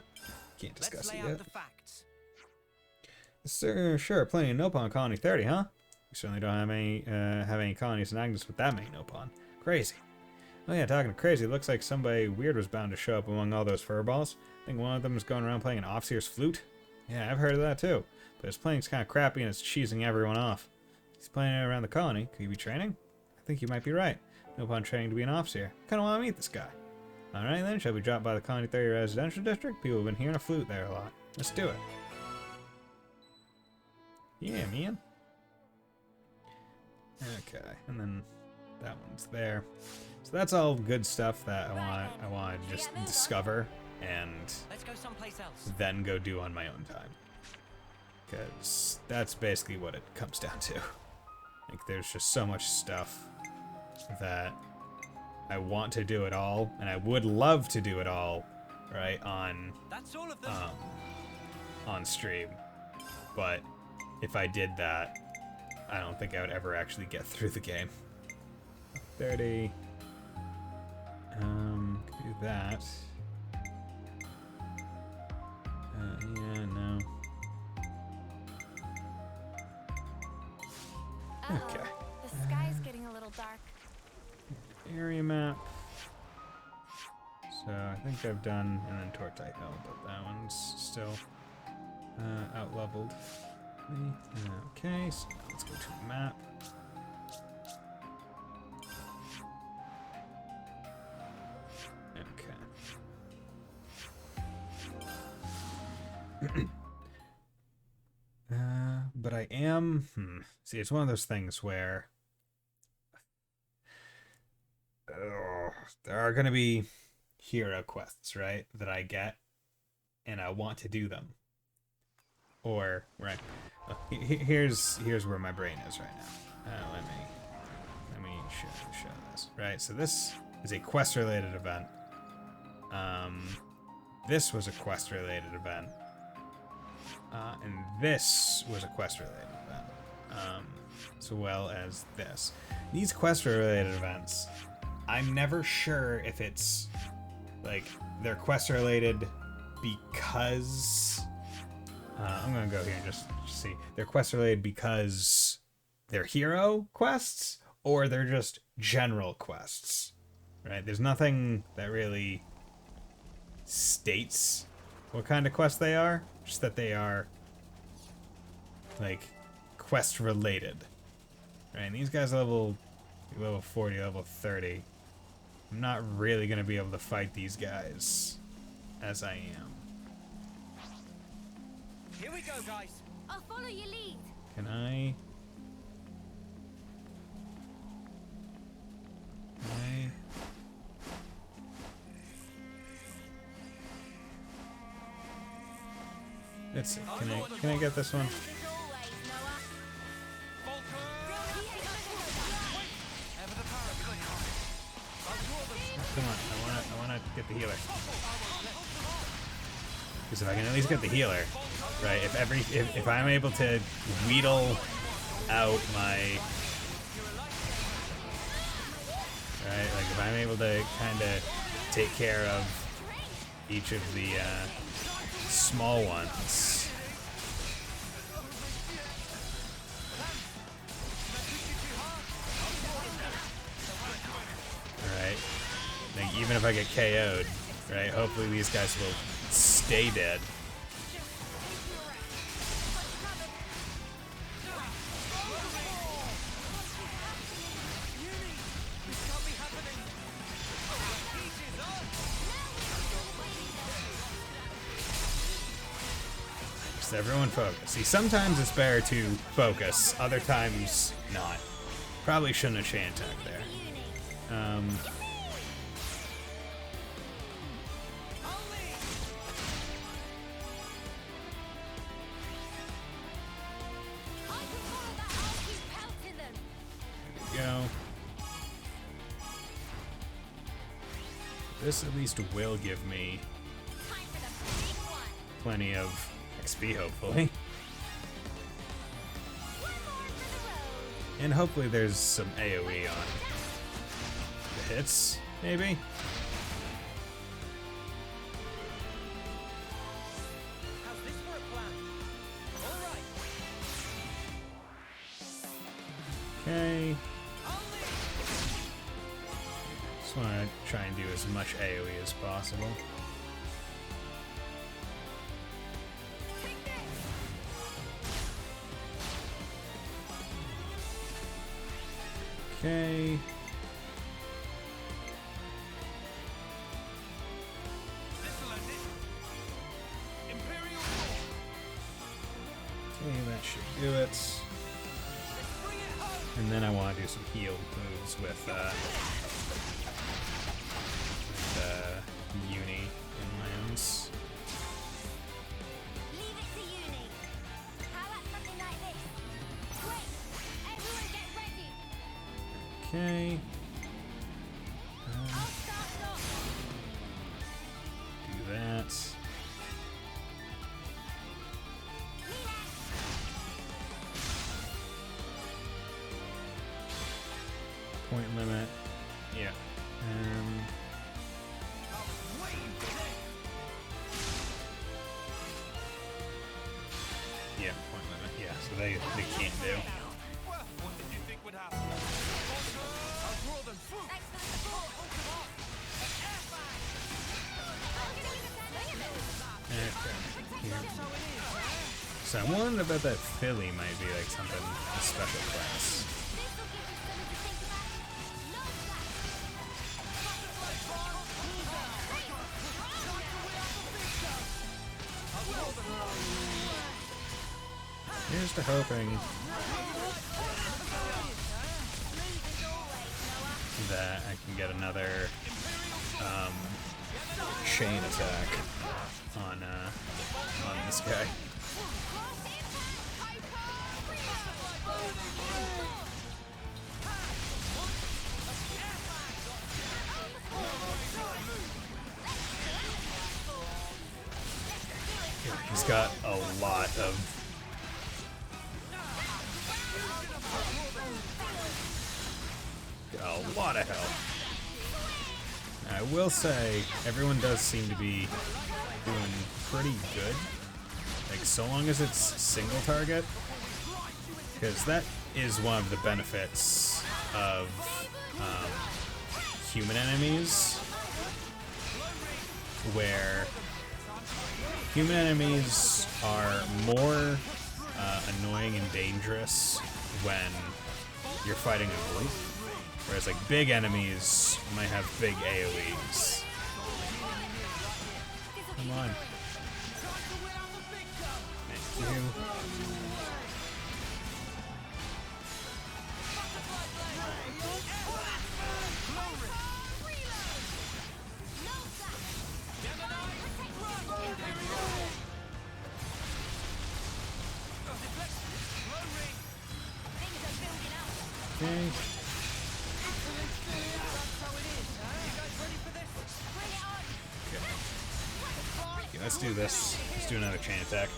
can't discuss it yet. Sure, plenty of Nopon Colony 30, huh? We certainly don't have any colonies in Agnes with that many Nopon. Crazy. Oh yeah, talking of crazy, it looks like somebody weird was bound to show up among all those furballs. I think one of them is going around playing an officer's flute. Yeah, I've heard of that too. But his playing's kind of crappy and it's cheesing everyone off. He's playing it around the colony. Could he be training? I think you might be right. Nopon training to be an officer. Kinda want to meet this guy. Alright then, shall we drop by the Colony 30 residential district? People have been hearing a flute there a lot. Let's do it. Yeah, man. Okay, and then that one's there. So that's all good stuff that I want to just discover and then go do on my own time. Because that's basically what it comes down to. Like, there's just so much stuff that I want to do it all, and I would love to do it all, right, on stream. But if I did that, I don't think I would ever actually get through the game. 30. Could do that. Yeah, no. Okay.
The sky's getting a little dark.
Area map. So I think I've done, and then Tortai Hill, but that one's still out-leveled. Okay, so let's go to the map. Okay. But I am... See, it's one of those things where... there are going to be hero quests, right, that I get, and I want to do them. Or, right, here's where my brain is right now. Let me show this. Right, so this is a quest-related event. This was a quest-related event. And this was a quest-related event. As well as this. These quest-related events, I'm never sure if it's, like, they're quest-related because... I'm gonna go here and just see. They're quest-related because they're hero quests, or they're just general quests, right? There's nothing that really states what kind of quest they are, just that they are, like, quest-related, right? And these guys are level 40, level 30. I'm not really gonna be able to fight these guys as I am.
Here we go, guys.
I'll follow your lead.
Can I? Let's see. Can I get this one? Come on, I wanna get the healer. Because if I can at least get the healer, right? If I'm able to wheedle out my, right, like if I'm able to kind of take care of each of the small ones. Alright. Like even if I get KO'd, right, hopefully these guys will stay dead. Just everyone focus. See, sometimes it's better to focus, other times not. Probably shouldn't have chain attack there. Go. This at least will give me plenty of XP, hopefully. And hopefully there's some AoE on the hits, maybe? Okay. Just want to try and do as much AoE as possible. Okay. Okay, that should do it. And then I want to do some heal moves with Uni and Lambs.
Leave it to Uni. How about something like this? Quick, everyone get ready.
Okay. Do that. Point limit. Yeah. Yeah, point limit. Yeah, so they can't do.
What did you think would happen? I'll draw them through.
Okay. Here. So I'm wondering about that Philly might be like something a special class. Here's to hoping that I can get another chain attack on this guy. He's got a lot of health. I will say, everyone does seem to be doing pretty good. Like, so long as it's single target. Because that is one of the benefits of human enemies. Where human enemies are more annoying and dangerous when you're fighting a group. Whereas, like, big enemies might have big AoEs. Come on. Thank you. Okay. Okay, let's do this. Let's do another chain attack.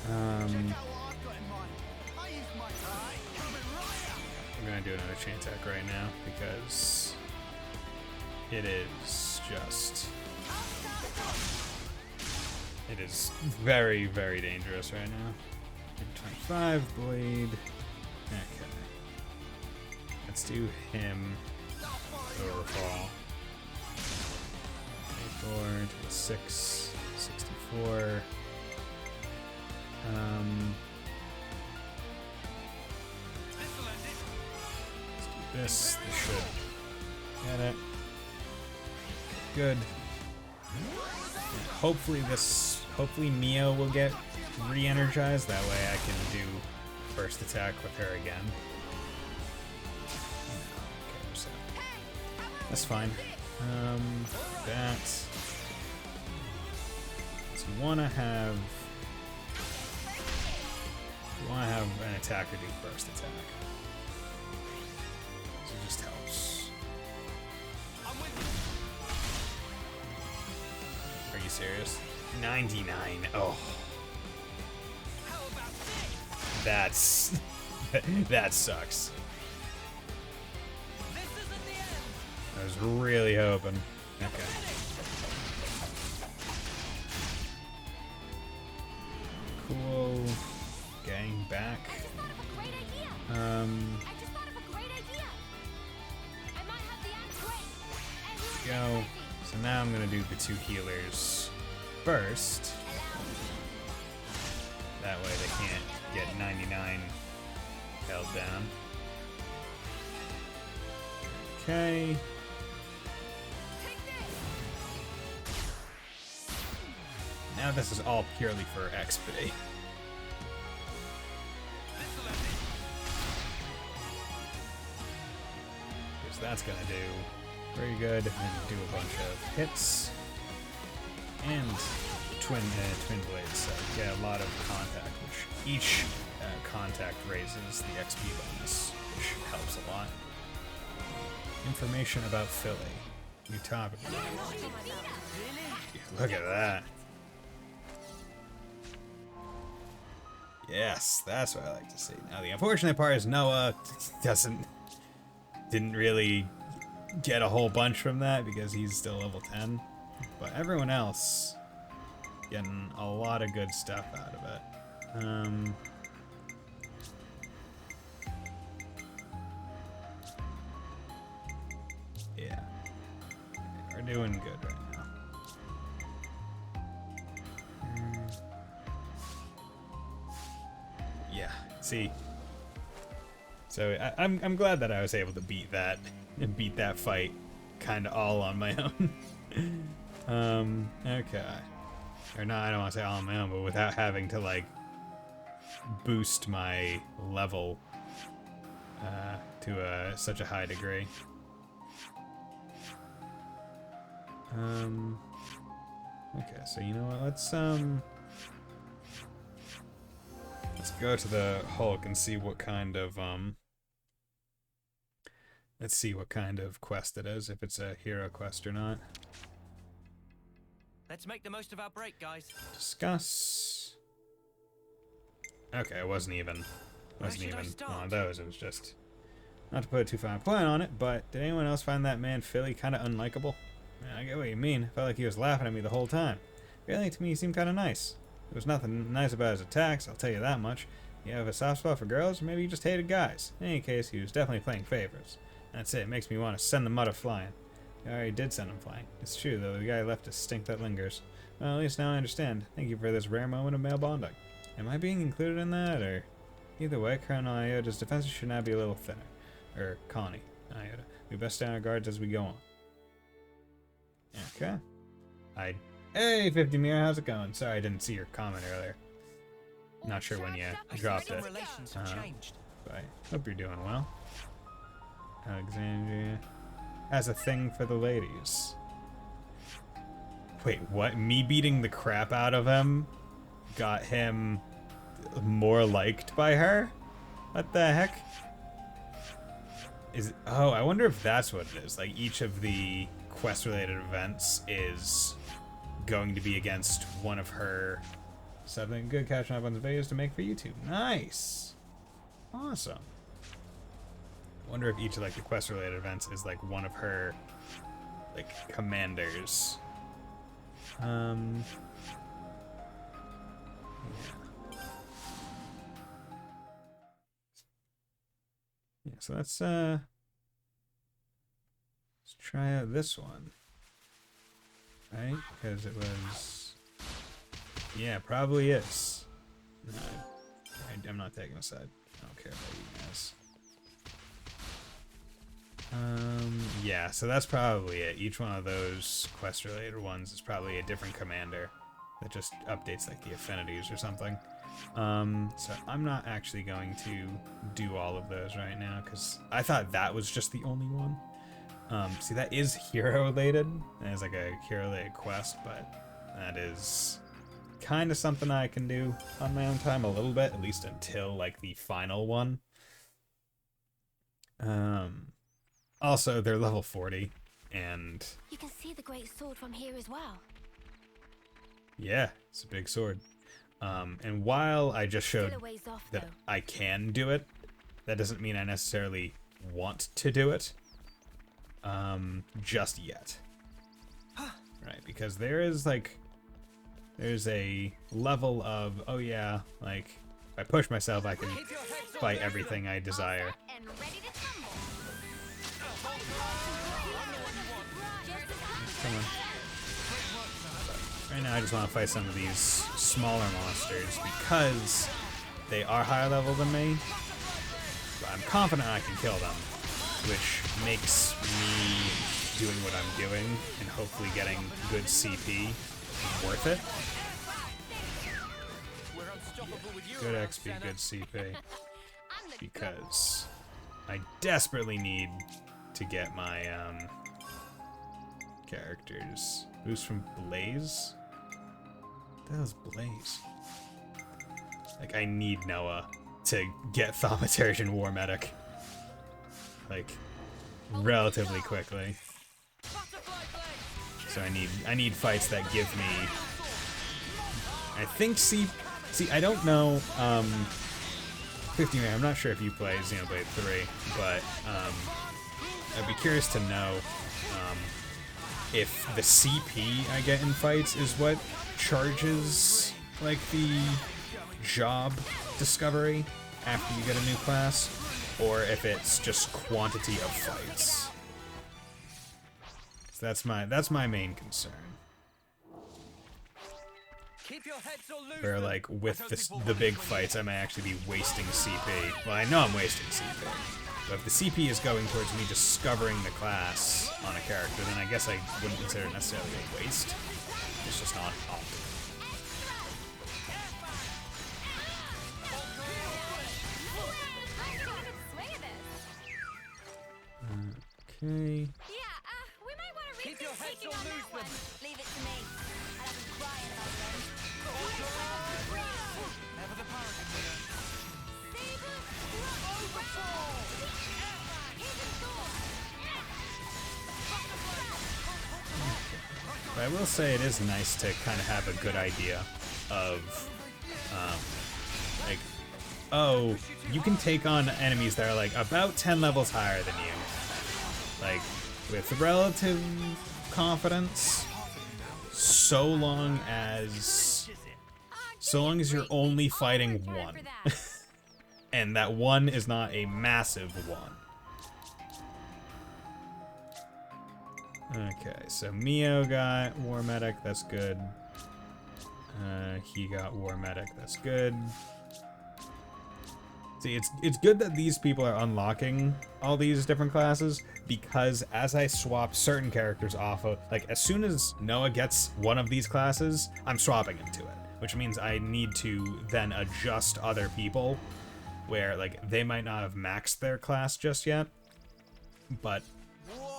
I'm gonna do another chain attack right now because it is just... It is very, very dangerous right now. 25 blade. Okay. Let's do him. Overfall. 24, 26, 64. Let's do this. This should get it. Good. Hopefully Mio will get re-energized. That way I can do first attack with her again. Okay, so that's fine. That. So you wanna have an attacker do first attack. So it just helps. Are you serious? 99. Oh. That's... that sucks. I was really hoping. Okay. Cool. Getting back. Go. So now I'm gonna do the 2 healers first. That way they can't get 99 held down. Okay. Now this is all purely for XP. Because that's gonna do very good, and do a bunch of hits and twin blades. So get a lot of contact, which each contact raises the XP bonus, which helps a lot. Information about Philly. New topic. Look at that. Yes, that's what I like to see. Now the unfortunate part is Noah didn't really get a whole bunch from that because he's still level 10. But everyone else getting a lot of good stuff out of it. Yeah. We're doing good right now. Yeah, see. So I'm glad that I was able to beat that fight kind of all on my own. Okay. Or not, I don't want to say all on my own, but without having to like boost my level to such a high degree. Okay, so you know what? Let's go to the Hulk and see what kind of let's see what kind of quest it is, if it's a hero quest or not.
Let's make the most of our break, guys.
Discuss. Okay, it wasn't even one of those. It was just, not to put a too fine point on it, but did anyone else find that man Philly kind of unlikable? I get what you mean. I felt like he was laughing at me the whole time. Really, to me, he seemed kind of nice. There was nothing nice about his attacks, I'll tell you that much. You have a soft spot for girls, or maybe you just hated guys. In any case, he was definitely playing favorites. That's it. It makes me want to send the mother flying. I already did send him flying. It's true, though. The guy left a stink that lingers. Well, at least now I understand. Thank you for this rare moment of male bonding. Am I being included in that, or...? Either way, Colonel Iota's defenses should now be a little thinner. Or Connie Iota. We best stand our guards as we go on. Okay. Hey, 50 Mirror, how's it going? Sorry I didn't see your comment earlier. Not sure when you dropped it. But I hope you're doing well. Alexandria has a thing for the ladies. Wait, what? Me beating the crap out of him got him more liked by her? What the heck? Oh, I wonder if that's what it is. Like, each of the quest-related events is going to be against one of her Something good catching up on the videos to make for YouTube. Nice. Awesome. I wonder if each of like the quest related events is like one of her like commanders. Yeah. Yeah, so let's try out this one. Right? Because it was... Yeah, probably is. No, I'm not taking a side. I don't care about you guys. Yeah, so that's probably it. Each one of those quest-related ones is probably a different commander that just updates like the affinities or something. So I'm not actually going to do all of those right now because I thought that was just the only one. See, that is hero-related. That is like a hero-related quest, but that is kind of something I can do on my own time a little bit, at least until like the final one. Also, they're level 40, and...
You can see the great sword from here as well.
Yeah, it's a big sword. And while I just showed that I can do it, that doesn't mean I necessarily want to do it. Just yet. Right, because there is like... There's a level of, oh yeah, like, if I push myself, I can fight everything I desire. Come on. Right now I just want to fight some of these smaller monsters because they are higher level than me, but I'm confident I can kill them, which makes me doing what I'm doing and hopefully getting good CP worth it. Good XP, good CP, because I desperately need to get my characters. Boost from Blaze? What the hell's Blaze? Like, I need Noah to get Thaumaturge War Medic. Like, relatively quickly. So I need fights that give me... I think See, I don't know, 50 man, I'm not sure if you play Xenoblade 3, but I'd be curious to know if the CP I get in fights is what charges, like, the job discovery after you get a new class, or if it's just quantity of fights. So that's my main concern. Where, like, with the big fights, I may actually be wasting CP. Well, I know I'm wasting CP. But if the CP is going towards me discovering the class on a character, then I guess I wouldn't consider it necessarily a waste. It's just not optimal. Okay.
We might want to keep your heads or lose them. Leave it to me. I'll have them crying about them.
Never the paragon.
But I will say it is nice to kind of have a good idea of, like, oh, you can take on enemies that are, like, about 10 levels higher than you. Like, with relative confidence, so long as you're only fighting one. And that one is not a massive one. Okay, so Mio got War Medic, that's good. He got War Medic, that's good. See, it's good that these people are unlocking all these different classes, because as I swap certain characters off of, like, as soon as Noah gets one of these classes, I'm swapping him to it, which means I need to then adjust other people where, like, they might not have maxed their class just yet, but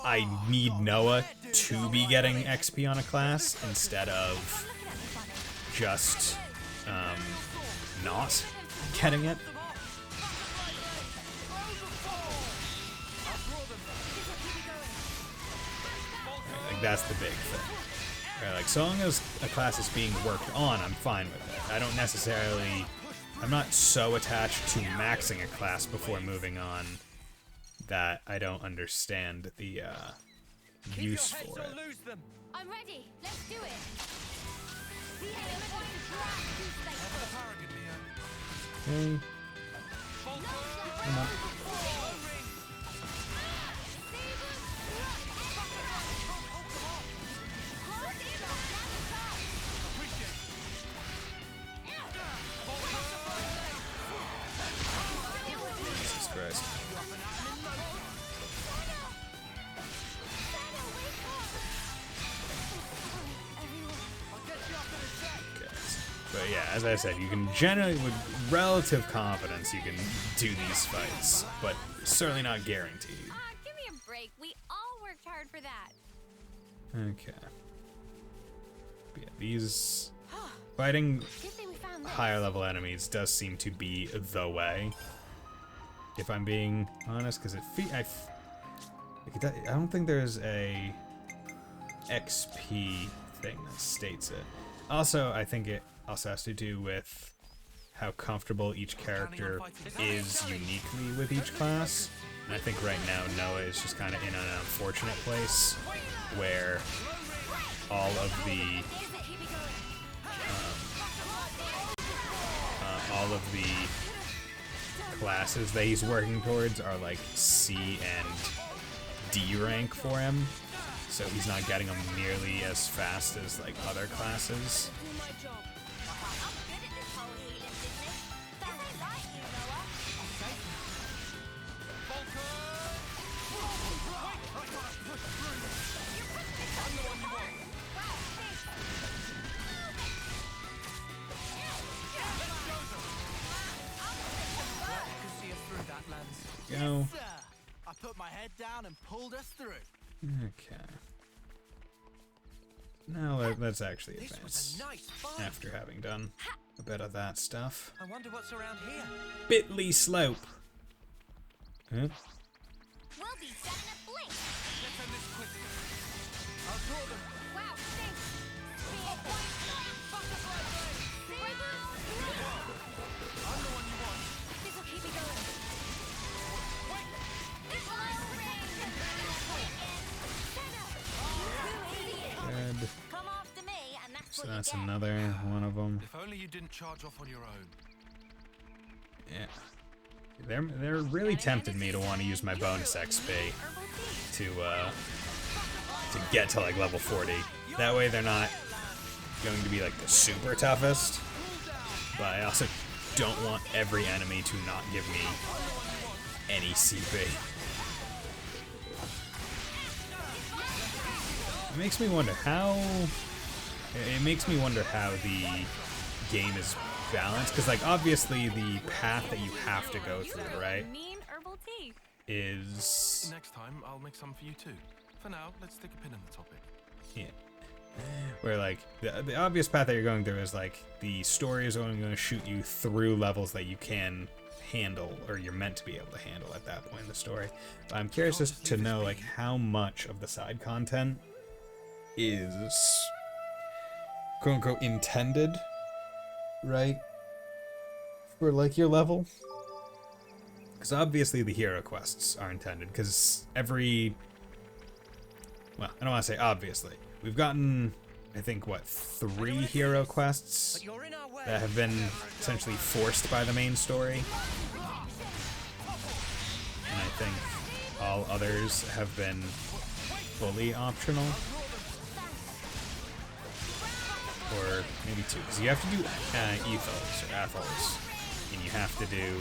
I need Noah to be getting XP on a class instead of just not getting it. Like, that's the big thing. Right, like, so long as a class is being worked on, I'm fine with it. I don't necessarily... I'm not so attached to maxing a class before moving on that I don't understand the use for it.
I'm ready. Let's do it.
Okay. Come on. Jesus Christ. But yeah, as I said, you can generally, with relative confidence, you can do these fights, but certainly not guaranteed.
Give me a break. We all worked hard for that.
Okay. But yeah, these fighting higher level enemies does seem to be the way, if I'm being honest, because I don't think there's a XP thing that states it. Also, I think it also has to do with how comfortable each character is uniquely with each class. And I think right now Noah is just kind of in an unfortunate place where all of the classes that he's working towards are like C and D rank for him. So he's not getting them nearly as fast as like other classes. Go.
I put my head down and pulled us through.
Okay. Now let's actually advance after having done a bit of that stuff.
I wonder what's around here.
Bitly slope. Huh?
We'll be done in a blink.
Let's end this quickly. I'll draw them.
Wow, thanks.
I'm the one you want.
This'll keep me going.
Good.
Come after me, and that's
So
what you
that's
get.
another one of them.
If only you didn't charge off on your own.
Yeah. They're really tempted me to want to use my bonus XP to get to like level 40. That way they're not going to be like the super toughest. But I also don't want every enemy to not give me any CP. It makes me wonder how the game is balanced, because like obviously the path that you have to go through, right, is
Next time, I'll make some for you too. For now, let's stick a pin in the topic.
yeah, where like the obvious path that you're going through is like the story is only going to shoot you through levels that you can handle, or you're meant to be able to handle at that point in the story. But I'm curious as to know like how much of the side content is quote unquote intended, right, for like your level, because obviously the hero quests are intended, because well, I don't want to say obviously, we've gotten I think what 3 hero quests that have been essentially forced by the main story, and I think all others have been fully optional. Or maybe 2, because you have to do ethos or ethos, and you have to do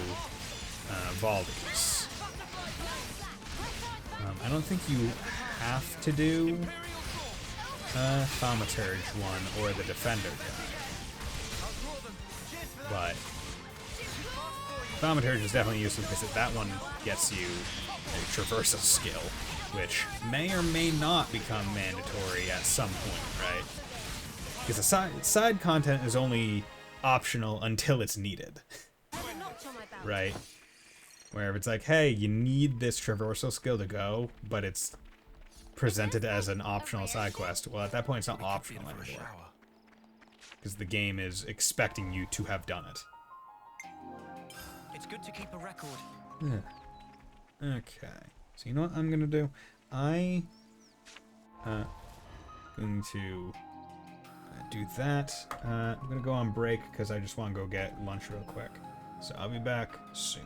Valdes. I don't think you have to do Thaumaturge one or the Defender guy, but Thaumaturge is definitely useful because that one gets you a traversal skill, which may or may not become mandatory at some point, right? Because the side content is only optional until it's needed, right? Where if it's like, hey, you need this traversal skill to go, but it's presented as an optional side quest. Well, at that point, it's not optional anymore. Because the game is expecting you to have done it.
It's good to keep a record.
Yeah. Okay. So you know what I'm going to do? I'm going to do that. I'm going to go on break because I just want to go get lunch real quick. So I'll be back soon.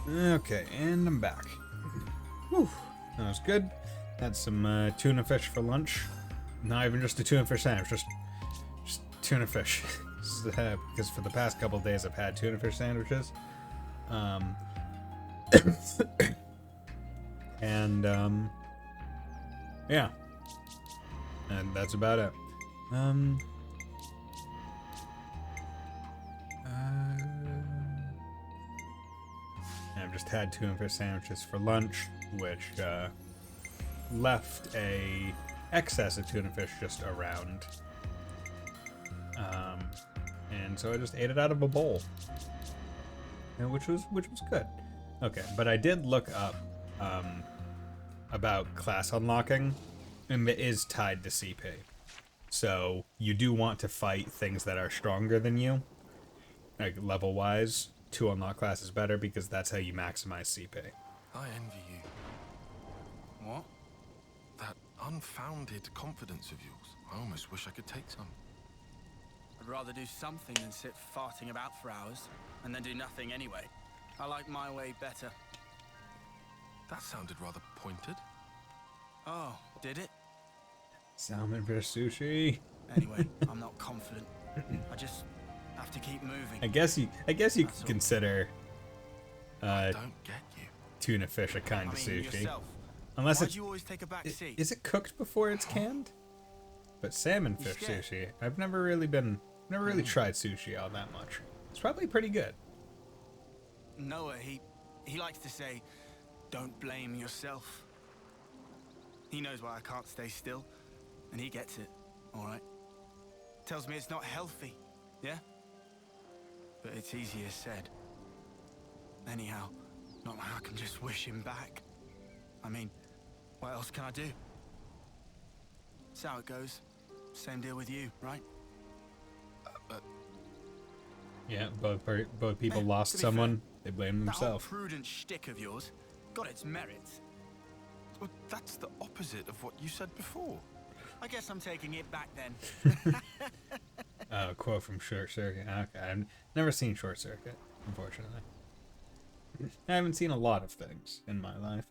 Okay, and I'm back. Whew, that was good. Had some tuna fish for lunch. Not even just a tuna fish sandwich, just tuna fish. Because for the past couple of days I've had tuna fish sandwiches. And yeah. And that's about it. I've just had tuna fish sandwiches for lunch, which left a excess of tuna fish just around. And so I just ate it out of a bowl, which was good. Okay, but I did look up about class unlocking, and it is tied to CP. So you do want to fight things that are stronger than you, like level-wise, to unlock classes better, because that's how you maximize CP.
I envy you.
What?
That unfounded confidence of yours. I almost wish I could take some.
I'd rather do something than sit farting about for hours, and then do nothing anyway. I like my way better.
That sounded rather pointed.
Oh, did it?
Salmon fish sushi.
Anyway, I'm not confident. I just have to keep moving.
I guess you could consider
I don't get you.
tuna fish a kind of sushi.
Yourself.
Unless
Why'd
it's
you always take a back seat?
is it cooked before it's canned? But salmon fish sushi, I've never really tried sushi all that much. It's probably pretty good.
Noah, he likes to say, don't blame yourself. He knows why I can't stay still, and he gets it, all right? Tells me it's not healthy, yeah? But it's easier said. Anyhow, not like I can just wish him back. I mean, what else can I do? That's how it goes. Same deal with you, right?
Yeah, both people lost someone. They blame themselves.
That whole prudent shtick of yours got its merits.
Well, that's the opposite of what you said before.
I guess I'm taking it back then.
Quote from Short Circuit. Okay, I've never seen Short Circuit, unfortunately. I haven't seen a lot of things in my life.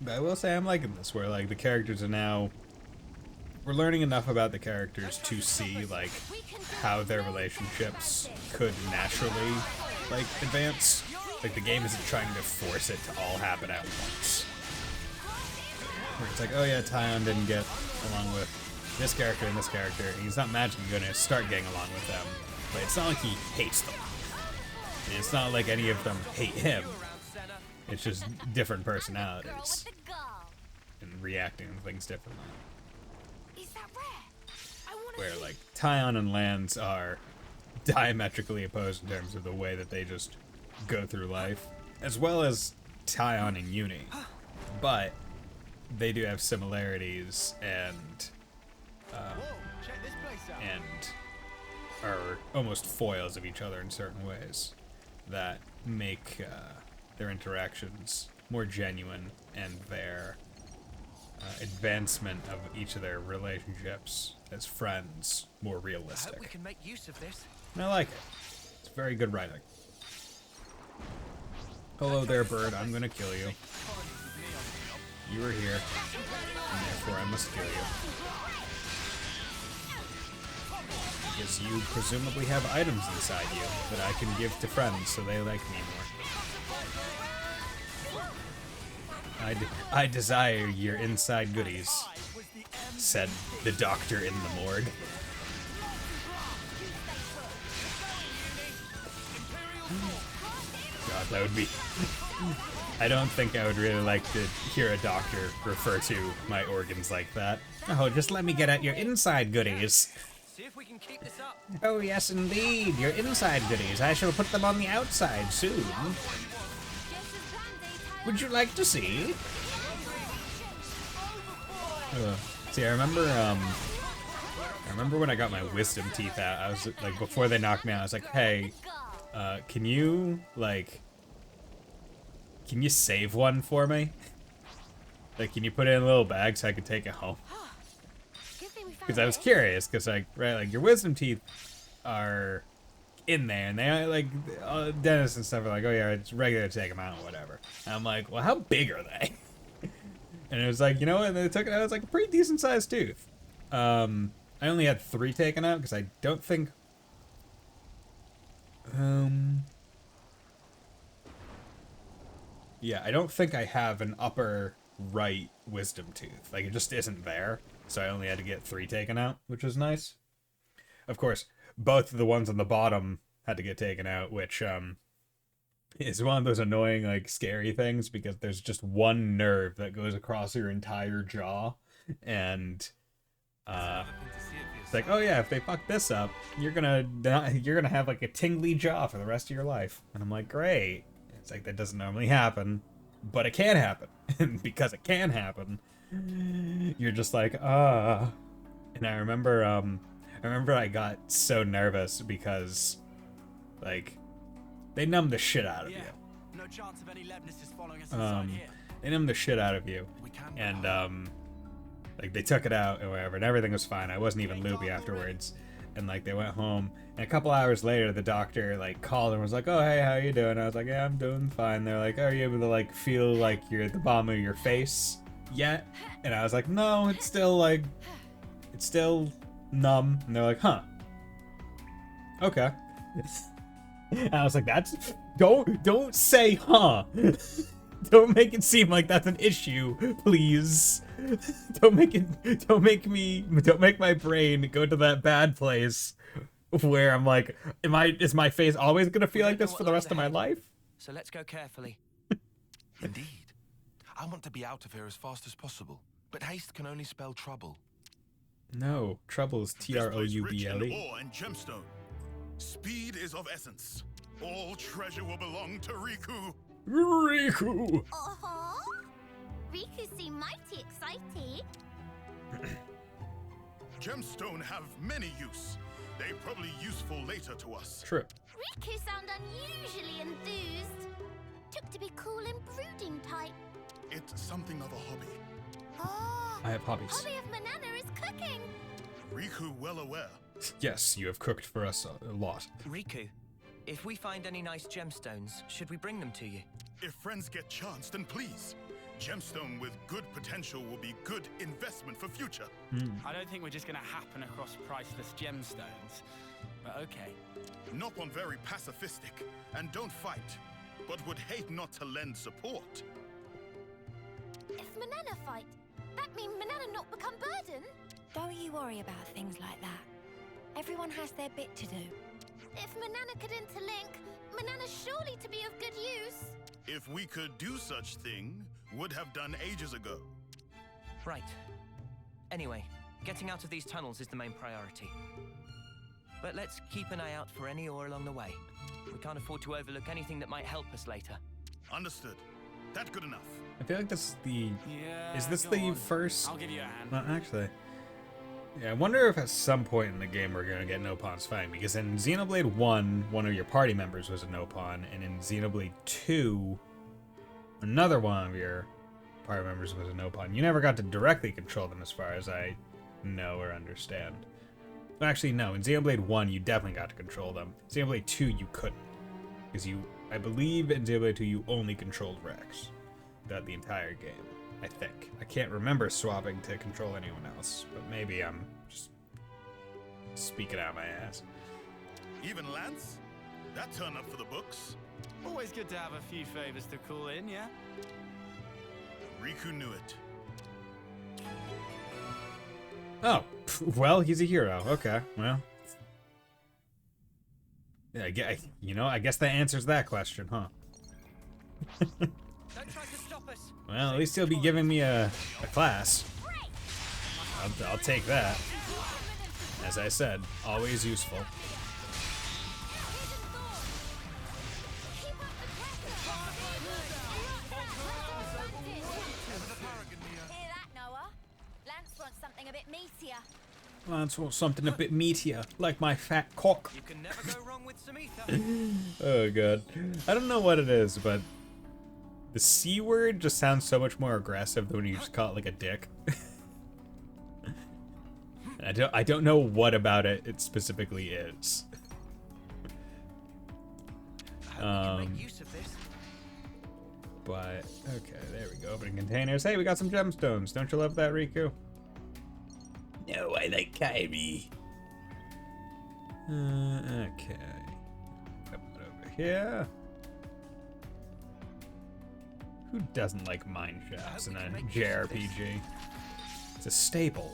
But I will say I'm liking this, where like the characters are now... We're learning enough about the characters to see like how their relationships could naturally like advance. Like the game isn't trying to force it to all happen at once. Where it's like, oh yeah, Tyon didn't get along with this character and this character, and he's not magically going to start getting along with them. But it's not like he hates them. And it's not like any of them hate him. It's just different personalities and reacting to things differently. Where like Tyon and Lance are diametrically opposed in terms of the way that they just go through life, as well as Tyon and Uni, but they do have similarities and are almost foils of each other in certain ways that make their interactions more genuine and their advancement of each of their relationships as friends more realistic.
I hope we can make use of this.
And I like it. It's very good writing. Hello there, bird. I'm gonna kill you. You are here, and therefore I must kill you. Because you presumably have items inside you that I can give to friends so they like me more. I desire your inside goodies, said the doctor in the morgue. God, that would be... I don't think I would really like to hear a doctor refer to my organs like that. Oh, just let me get at your inside goodies.
See if we can keep this up.
Oh, yes, indeed. Your inside goodies. I shall put them on the outside soon. Would you like to see? See, I remember when I got my wisdom teeth out, I was like, before they knocked me out, I was like, hey, can you save one for me? Like, can you put it in a little bag so I could take it home? Because I was curious, because like, right, like your wisdom teeth are in there, and they like dentists and stuff are like, oh yeah, it's regular to take them out or whatever. And I'm like, well, how big are they? And it was like, you know what? And they took it out. It was like a pretty decent sized tooth. I only had 3 taken out because I don't think. Yeah, I don't think I have an upper right wisdom tooth. Like, it just isn't there. So I only had to get 3 taken out, which was nice. Of course, both of the ones on the bottom had to get taken out, which is one of those annoying, like, scary things, because there's just one nerve that goes across your entire jaw, and it's like, oh yeah, if they fuck this up, you're gonna have like a tingly jaw for the rest of your life. And I'm like, great. It's like, that doesn't normally happen, but it can happen. And because it can happen, you're just like, ah. And I remember I got so nervous because, like, they numb the shit out of you.
No chance of any Leibnices following us inside here.
They numb the shit out of you. And, like, they took it out or whatever, and everything was fine. I wasn't even loopy afterwards. And, like, they went home. And a couple hours later, the doctor, like, called and was like, oh, hey, how you doing? I was like, yeah, I'm doing fine. They're like, are you able to, like, feel, like, the bottom of your face yet? And I was like, no, it's still, like, it's still numb. And they're like, huh. Okay. And I was like, don't say, huh. Don't make it seem like that's an issue, please. Don't make my brain go to that bad place where I'm like, is my face always gonna feel like this for the rest of my life?
So let's go carefully.
Indeed. I want to be out of here as fast as possible, but haste can only spell trouble.
No, trouble is trouble.
Rich in ore and gemstone. Speed is of essence. All treasure will belong to Riku.
Riku!
Riku seem mighty excited.
Gemstone have many use. They probably useful later to us.
True.
Riku sound unusually enthused. Took to be cool and brooding type.
It's something of a hobby.
Oh,
I have hobbies.
hobby of Manana is cooking.
Riku well aware.
Yes, you have cooked for us a lot.
Riku, if we find any nice gemstones, should we bring them to you?
If friends get chance, then please. Gemstone with good potential will be good investment for future.
I don't think we're just gonna happen across priceless gemstones, but okay.
Nopon very pacifistic and don't fight, but would hate not to lend support.
If Manana fight, that mean Manana not become burden?
Don't you worry about things like that. Everyone has their bit to do.
If Manana could interlink, Manana surely to be of good use.
If we could do such thing, would have done ages ago.
Right. Anyway, getting out of these tunnels is the main priority. But let's keep an eye out for any ore along the way. We can't afford to overlook anything that might help us later.
Understood. That good enough.
I feel like this is the...
Yeah,
is this
go
the
on.
first...
I'll give you a hand.
Well, actually... Yeah, I wonder if at some point in the game we're going to get Nopon's fighting, because in Xenoblade 1, one of your party members was a Nopon, and in Xenoblade 2, another one of your party members was a Nopon. You never got to directly control them as far as I know or understand. Actually, no, in Xenoblade 1 you definitely got to control them. Xenoblade 2 you couldn't, because I believe in Xenoblade 2 you only controlled Rex throughout the entire game. I think. I can't remember swapping to control anyone else, but maybe I'm just speaking out my ass.
Even Lance? That turned up for the books.
Always good to have a few favors to call in, yeah?
Riku knew it.
Oh, well, he's a hero. Okay, well. Yeah, I guess that answers that question, huh?
Don't try to stop us.
Well, at least he'll be giving me a class. I'll take that. As I said, always useful.
Hear that, Noah? Lance wants something a bit meatier.
Lance wants something a bit meatier, like my fat cock.
You can never go wrong with some ether.
Oh god. I don't know what it is, but the C word just sounds so much more aggressive than when you just call it like a dick. I don't know what about it specifically is.
Use of this.
But okay, there we go. Opening containers. Hey, we got some gemstones. Don't you love that, Riku? No, I like Kairi. Okay. Put it over here. Who doesn't like mine shafts in a JRPG? It's a staple.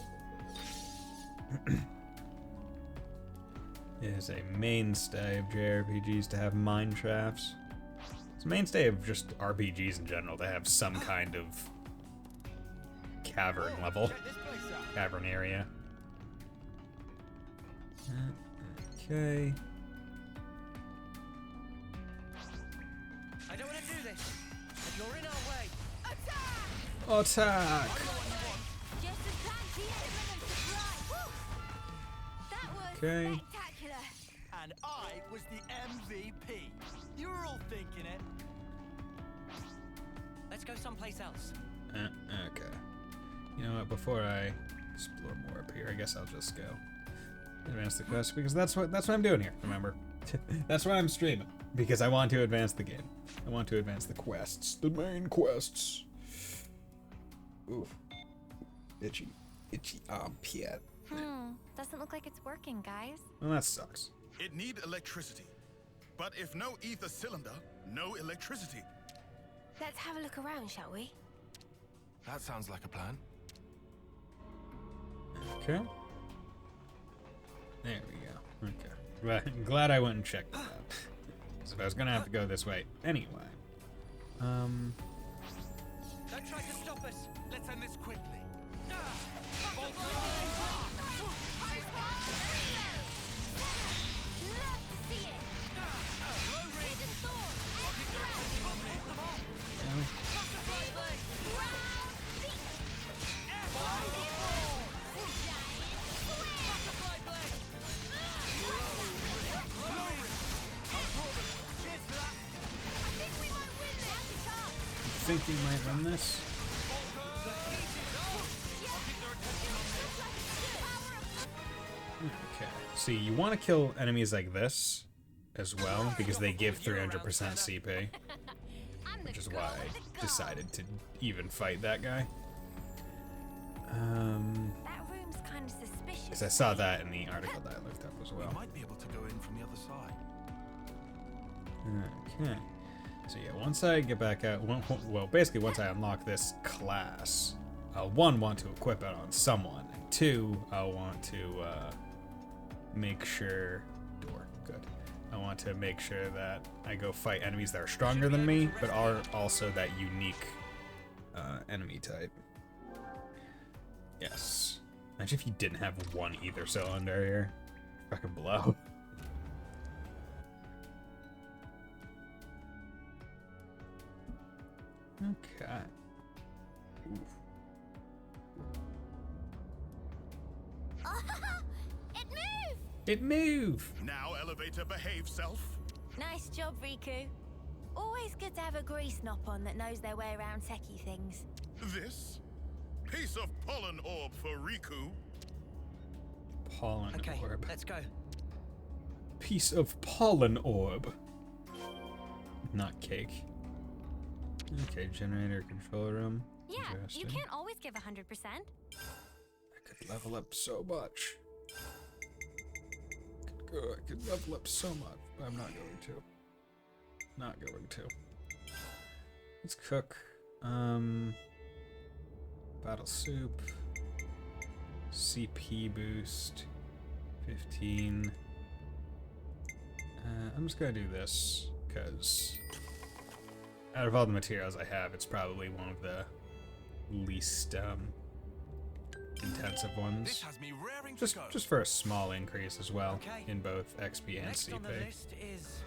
It is a mainstay of JRPGs to have mine shafts. It's a mainstay of just RPGs in general to have some kind of cavern level, cavern area. Okay.
I don't want to do this. If you're in our way.
Attack! Okay.
Spectacular.
And I was the MVP. You were all thinking it.
Let's go someplace else.
Okay. You know what? Before I explore more up here, I guess I'll just go advance the quest because that's what I'm doing here. Remember, that's why I'm streaming, because I want to advance the game. I want to advance the quests, the main quests. Oof, itchy armpit.
Doesn't look like it's working, guys.
Well, that sucks.
It need electricity. But if no ether cylinder, no electricity.
Let's have a look around, shall we?
That sounds like a plan.
Okay. There we go. Okay. Glad I went and checked that out. Because if I was gonna have to go this way anyway.
Don't try to stop us. Let's end this quickly.
Think we might win this? Okay. See, you want to kill enemies like this as well because they give 300% CP, which is why I decided to even fight that guy.
That room's kind of suspicious.
Because I saw that in the article that I looked up as well.
We might be able to go in from the other side.
Okay. So yeah, once I get back out, well, basically once I unlock this class, I'll one, want to equip it on someone, and two, I'll want to make sure, I want to make sure that I go fight enemies that are stronger than me, but are also that unique enemy type. Yes. Imagine if you didn't have one ether cylinder here. Fucking blow. Okay. Oof.
It moved!
It moved!
Now, elevator, behave, self.
Nice job, Riku. Always good to have a grease knop on that knows their way around techie things.
This? Piece of pollen orb for Riku.
Pollen orb.
Let's go.
Piece of pollen orb. Not cake. Okay, generator control room.
Yeah, you can't always give 100%.
I could level up so much. I could level up so much, but I'm not going to. Not going to. Let's cook. Battle soup. CP boost. 15. I'm just gonna do this, because out of all the materials I have, it's probably one of the least intensive ones.
This has me raring to go.
Just for a small increase as well in both XP and
Next
CP.
on the list is...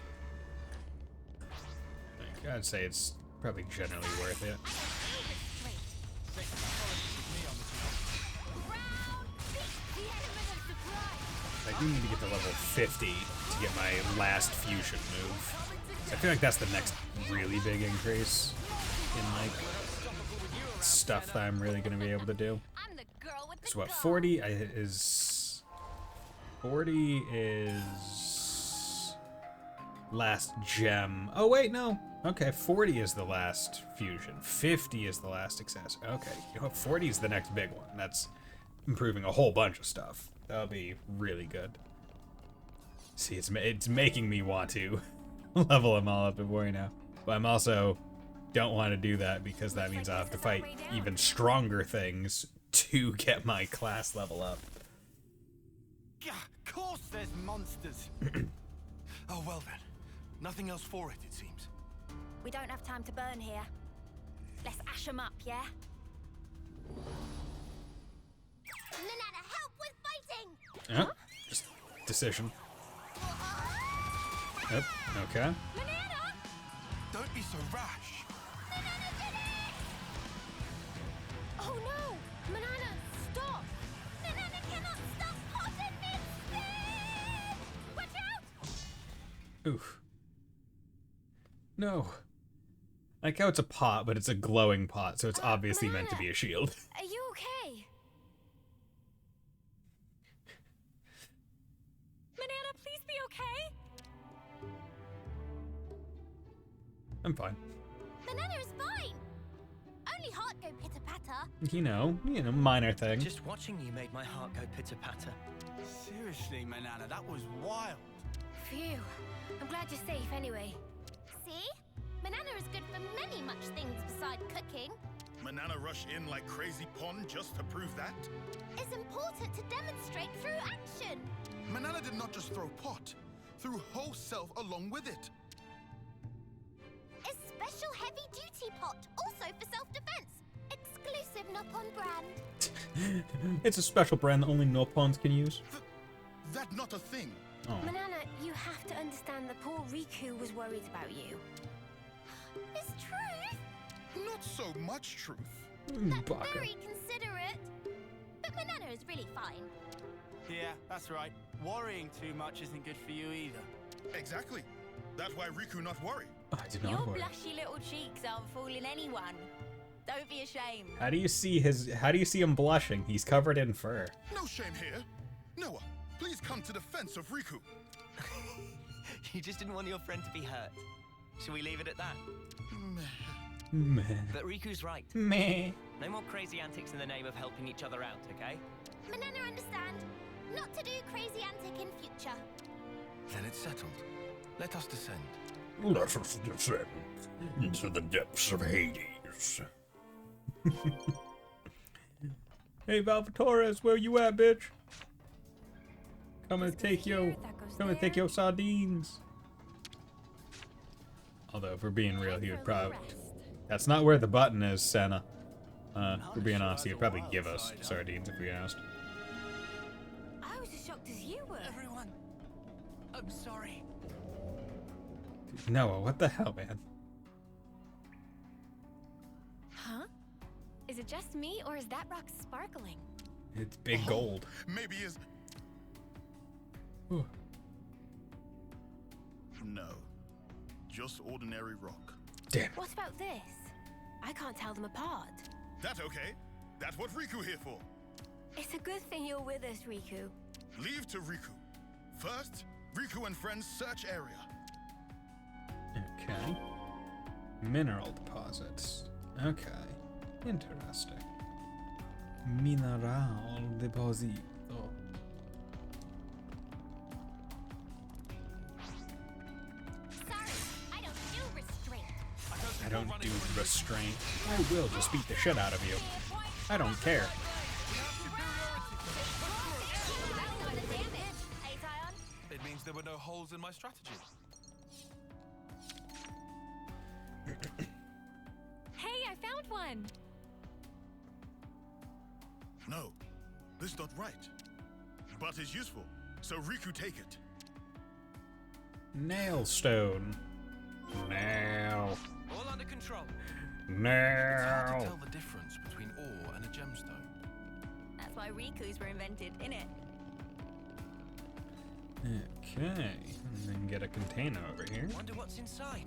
I'd say it's probably generally worth it. I do need to get to level 50 to get my last fusion move. So I feel like that's the next really big increase in like stuff that I'm really going to be able to do. So what, 40 is last gem. Oh, wait, no. Okay, 40 is the last fusion. 50 is the last success. Okay, you know what? 40 is the next big one. That's improving a whole bunch of stuff. That'll be really good. See, it's making me want to level them all up before now. But I'm also don't want to do that because that means I'll have to fight even stronger things to get my class level up.
Of course there's monsters.
Oh, well then. Nothing else for it, it seems.
We don't have time to burn here. Let's ash them up, yeah? Nanana, help with fighting!
Huh? Just decision. Yep, okay.
Nanana!
Don't be so rash.
Nanana did it! Oh no! Nanana, stop! Nanana cannot stop hot and mid-spin! Watch out!
Oof. No. I like how it's a pot, but it's a glowing pot, so it's obviously meant to be a shield.
Are you okay?
Manana, please be okay?
I'm fine.
Nanana is fine! Only heart go pitter-patter.
You know, minor thing.
Just watching you made my heart go pitter-patter.
Seriously, Manana, that was wild.
Phew. I'm glad you're safe anyway.
See? Manana is good for many much things beside cooking.
Manana rush in like crazy pond just to prove that?
It's important to demonstrate through action.
Manana did not just throw pot, threw whole self along with it.
A special heavy-duty pot, also for self-defense. Exclusive Nopon brand.
It's a special brand that only Nopons can use.
That not a thing.
Oh.
Manana, you have to understand that poor Riku was worried about you.
It's truth.
Not so much truth.
That's
Baka.
very considerate. But Manana is really fine.
Yeah, that's right. Worrying too much isn't good for you either.
Exactly. That's why Riku not worry.
I did not
Your
worry.
blushy little cheeks aren't fooling anyone. Don't be ashamed.
How do you see him blushing? He's covered in fur.
No shame here. Noah, please come to defense of Riku.
You just didn't want your friend to be hurt. Shall we leave it at that?
Meh.
But Riku's right.
Meh.
No more crazy antics in the name of helping each other out, okay?
Manana understand. Not to do crazy antic in future.
Then it's settled. Let us descend.
Let us descend into the depths of Hades. Hey, Valvatores, where you at, bitch? Coming to take your sardines. Although, if we're being real, he would probably... That's not where the button is, Senna. If we're being honest, he would probably give us sardines if we asked.
I was as shocked as you were.
Everyone, I'm sorry.
Noah, what the hell, man?
Huh? Is it just me, or is that rock sparkling?
It's big gold.
Maybe is...
Ooh.
No. Just ordinary rock.
Damn.
What about this? I can't tell them apart.
That okay? That's what Riku here for.
It's a good thing you're with us, Riku.
Leave to Riku. First, Riku and friends search area.
Okay. Mineral deposits. Okay. Interesting. Mineral deposito.
Sorry, I don't do restraint.
I don't do restraint. I will just beat the shit out of you. I don't care.
It means there were no holes in my strategy.
Hey, I found one!
No, this not right. But is useful, so Riku take it.
Nail stone. Nail.
All under control.
It's hard to
Nail.
tell the difference between ore and a gemstone.
That's why Riku's were invented, innit?
Okay. And then get a container over here.
Wonder what's inside.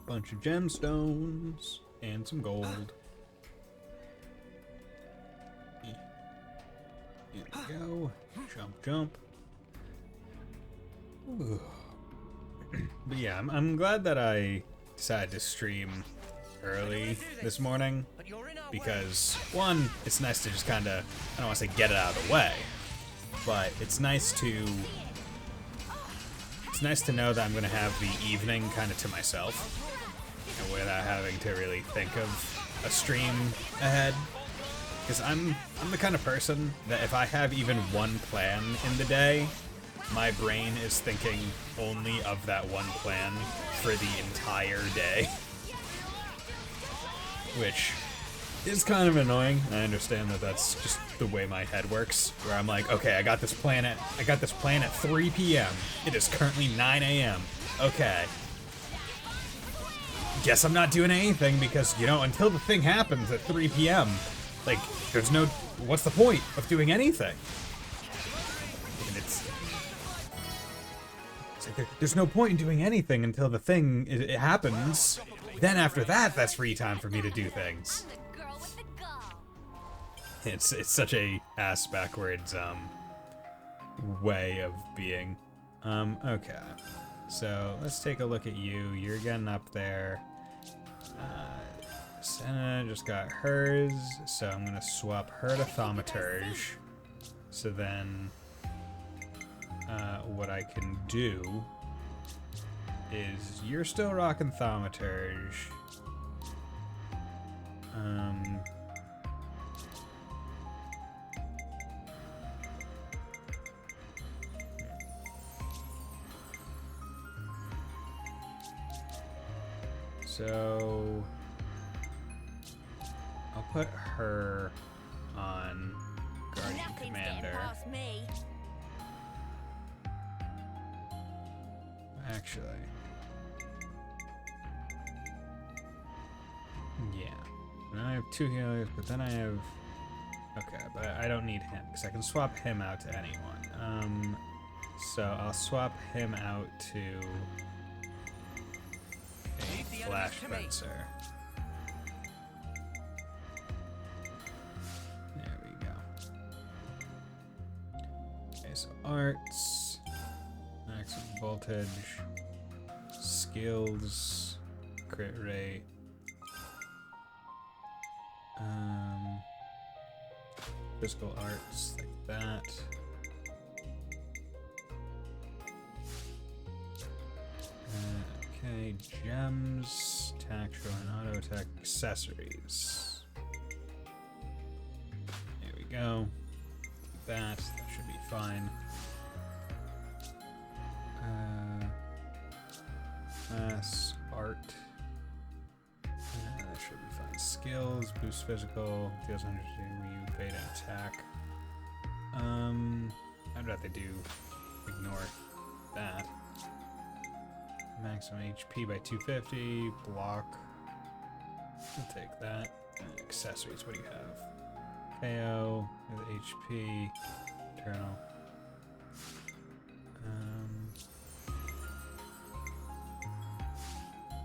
Bunch of gemstones and some gold. Here we go. Jump, jump. Ooh. But yeah, I'm glad that I decided to stream early this morning, because one, it's nice to just kind of, I don't want to say get it out of the way, but it's nice to know that I'm going to have the evening kind of to myself, and without having to really think of a stream ahead. Because I'm the kind of person that if I have even one plan in the day, my brain is thinking only of that one plan for the entire day. Which is kind of annoying. I understand that that's just the way my head works, where I'm like, okay, I got this plan at 3 p.m. It is currently 9 a.m. Okay. Guess I'm not doing anything because, you know, until the thing happens at 3 p.m., like, there's no, what's the point of doing anything? And it's like, there's no point in doing anything until the thing, it happens. Then after that, that's free time for me to do things. It's such a ass backwards, way of being. Okay. So, let's take a look at you. You're getting up there. Senna just got hers, so I'm gonna swap her to Thaumaturge. So then, what I can do is you're still rocking Thaumaturge. So I'll put her on Guardian Commander. Actually, yeah. Now I have 2 healers, but then I have. Okay, but I don't need him because I can swap him out to anyone. So I'll swap him out to a Flash Fencer. There we go. Okay, so arts, maximum voltage, skills, crit rate, physical arts like that. Okay, gems, tactical and auto attack accessories. There we go. That should be fine. Mass art. That should be fine. Skills, boost physical, deals 100 Ryu, beta attack. I'd rather ignore that. Maximum HP by 250, block. I'll take that. Accessories, what do you have? KO, HP, eternal.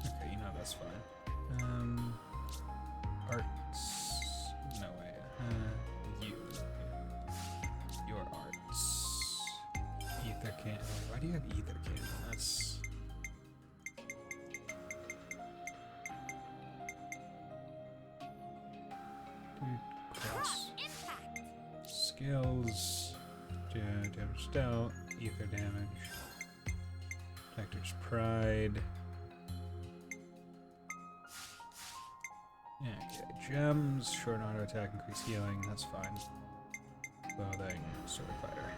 Okay, you know that's fine. Arts, no way. Your arts. Ether cannon. Why do you have ether cannon? That's. Skills, damage dealt, ether damage, Protector's Pride. Yeah, okay, gems, short auto attack, increase healing, that's fine. Clothing, sword fighter.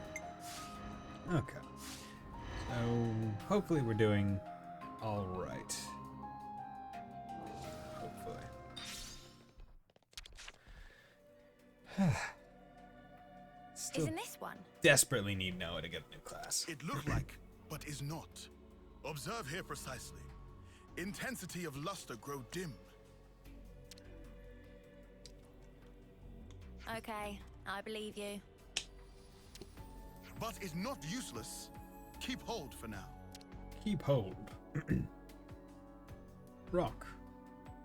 Okay. So, hopefully we're doing alright. Hopefully.
Isn't this one?
Desperately need Noah to get a new class.
It looked like, but is not. Observe here precisely. Intensity of luster grow dim.
Okay, I believe you.
But is not useless. Keep hold for now.
Keep hold. Rock.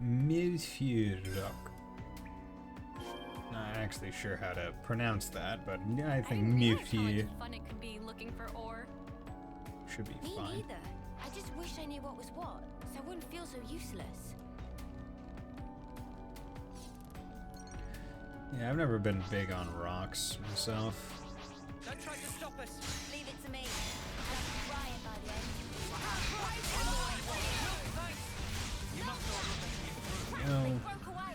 Midfield rock. Not actually sure how to pronounce that, but I think
How
Mewtwo
much fun it could be looking for ore.
should be
Me
fine.
neither. I just wish I knew what was what, so I wouldn't feel so useless.
Yeah, I've never been big on rocks myself.
Don't try to stop us.
Leave it to me. I'll have to try it by the end.
You must know what you're making it through.
No.
Broke away.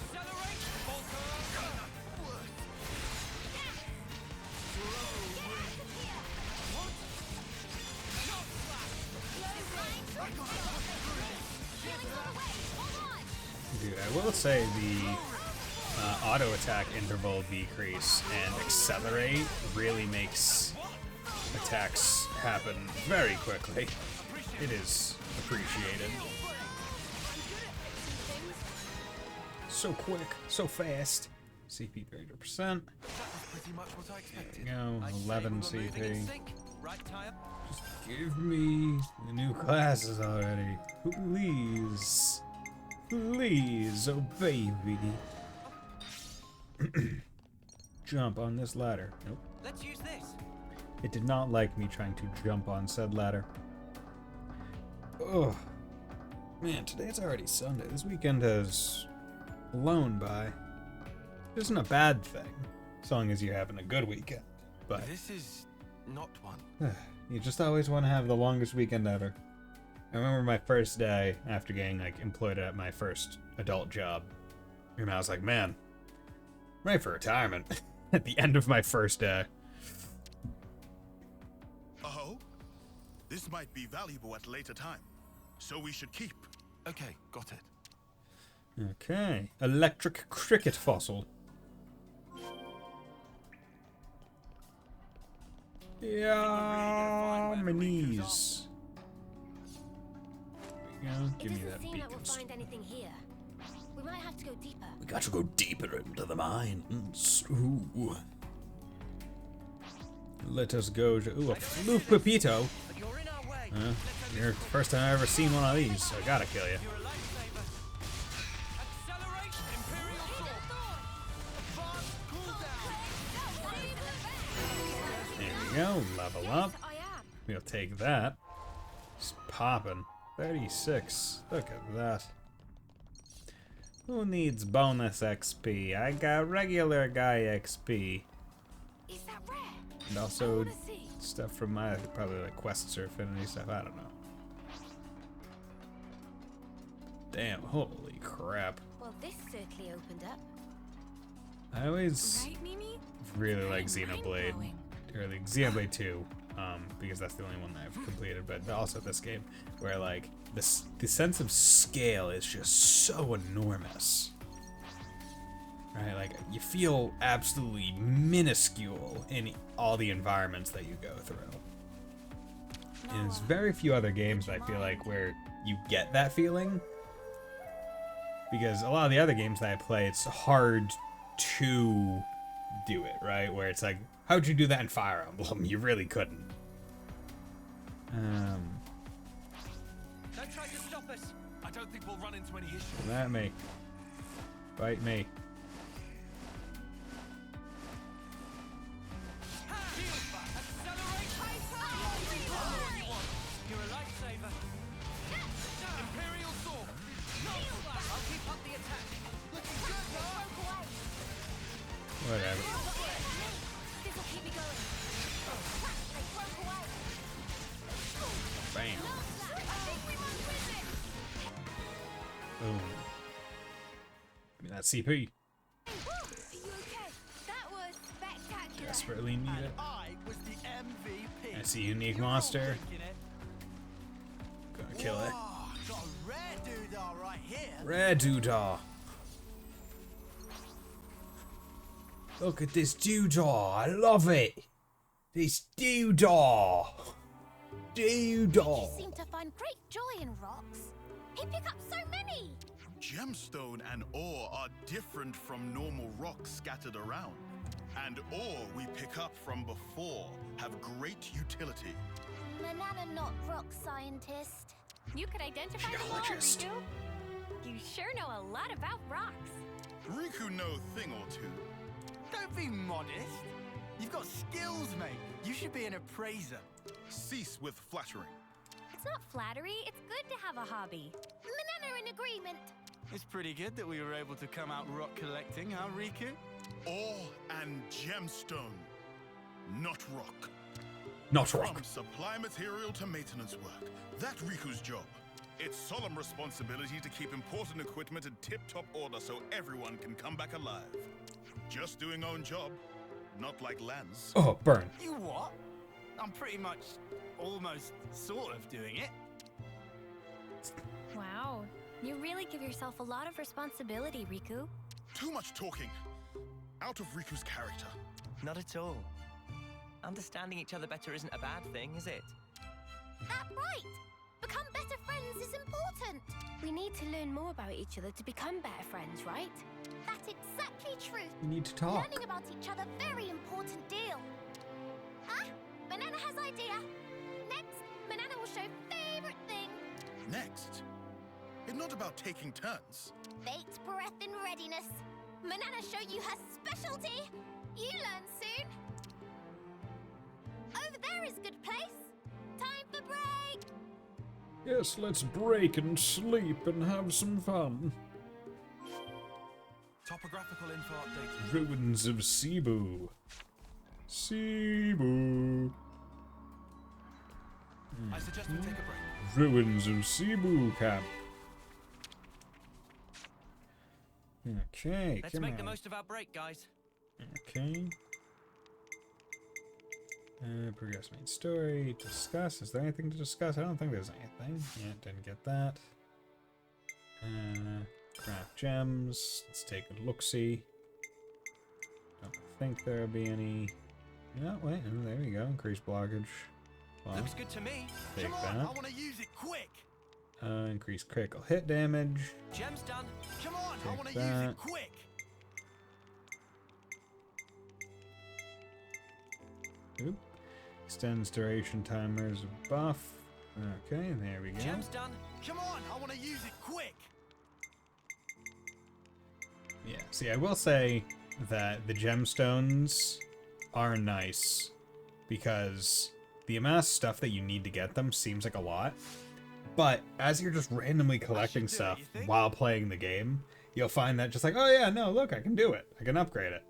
Accelerate, Volker.
Dude, I will say the auto attack interval decrease and accelerate really makes attacks happen very quickly. It is appreciated. So quick, so fast. CP 300%.
Pretty much what I expected.
There we go, 11 CP.
Right tire.
Just give me the new classes already. Please. Please, oh baby. Jump on this ladder. Nope.
Let's use this.
It did not like me trying to jump on said ladder. Ugh. Man, today's already Sunday. This weekend has flown by. It isn't a bad thing, as long as you're having a good weekend. But
This is not one.
you just always want to have the longest weekend ever. I remember my first day after getting employed at my first adult job. And I was like, man, I'm ready for retirement at the end of my first day.
Oh? This might be valuable at a later time, so we should keep.
Okay, got it.
Okay, electric cricket fossil. Yeah, my knees. There we go, give me that
Seem like we'll
beacon.
find anything here. We might have to go deeper.
We got to go deeper into the mines. Ooh. Let us go to... Ooh, a floof pepito.
You're in our way.
You're the first time I've ever seen one of these, so I gotta kill you.
You're a lifesaver. Accelerate, Imperial Sword. Advance, cool down.
There we go, level up.
I am.
We'll take that. Just popping. 36. Look at that. Who needs bonus XP? I got regular guy XP.
Is that rare?
And also stuff from my probably like quests or affinity stuff. I don't know. Damn, holy crap.
Well, this certainly opened up.
I always
Right, Mimi?
really like
Very
Xenoblade.
mind-blowing.
Or like Xenoblade 2. Because that's the only one that I've completed, but also this game where like the sense of scale is just so enormous, right? Like you feel absolutely minuscule in all the environments that you go through. And there's very few other games that I feel like where you get that feeling, because a lot of the other games that I play, it's hard to do it, right? Where it's like, how'd you do that in Fire Emblem? You really couldn't.
Don't try to stop us.
I don't think we'll run into any issues.
Come at me. Bite me.
You're a lifesaver. Imperial Sword. I'll keep up the attack.
Whatever.
This'll keep me going. They broke away.
Bam.
I think we won't miss it.
Boom. Give me that CP.
Are you okay? That was spectacular.
Desperately need it.
I was the MVP.
I see unique monster. Gonna kill it.
Oh, got a rare doodah right here.
Rare doodah. Look at this doodah. I love it. This doodah.
You
Doodah.
seem to find great joy in rocks. He picked up so many.
Gemstone and ore are different from normal rocks scattered around. And ore we pick up from before have great utility.
Manana not rock scientist.
You could identify them all,
Geologist.
Riku. You sure know a lot about rocks.
Riku know a thing or two.
Don't be modest. You've got skills, mate. You should be an appraiser.
Cease with flattering.
It's not flattery, it's good to have a hobby. Manana in agreement.
It's pretty good that we were able to come out rock collecting, huh, Riku?
Ore and gemstone, not rock.
Not rock.
From supply material to maintenance work, that's Riku's job. It's solemn responsibility to keep important equipment in tip-top order so everyone can come back alive. Just doing own job, not like Lance.
Oh, burn.
You what? I'm pretty much, almost, sort of doing it.
Wow. You really give yourself a lot of responsibility, Riku.
Too much talking. Out of Riku's character.
Not at all. Understanding each other better isn't a bad thing, is it?
That's right! Become better friends is important!
We need to learn more about each other to become better friends, right?
That's exactly true.
We need to talk.
Learning about each other, very important deal. Ah, Banana has idea. Next, Banana will show favorite thing.
Next. It's not about taking turns.
Baked breath in readiness. Banana show you her specialty. You learn soon. Over there is good place. Time for break.
Yes, let's break and sleep and have some fun.
Topographical info updated.
Ruins of Cebu. Cebu.
I suggest we take a break.
Ruins of Cebu camp. Okay,
Let's
come
make
on.
the most of our break, guys.
Okay. Progress main story. Discuss. Is there anything to discuss? I don't think there's anything. Yeah, didn't get that. Craft gems. Let's take a look-see. Don't think there'll be any. No, wait. Oh, there we go. Increase blockage. Well,
Looks good to me.
take
Come on,
that.
I want to use it quick.
Increase critical hit damage.
Gem's done.
Come on, I
Take
want to use
that.
it quick.
Oop. Extends duration timers buff. Okay, there we go.
Gem's done.
Come on, I want to use it quick.
Yeah, see, I will say that the gemstones are nice because the amount of stuff that you need to get them seems like a lot. But as you're just randomly collecting stuff while playing the game, you'll find that just like, oh yeah, no, look, I can do it. I can upgrade it.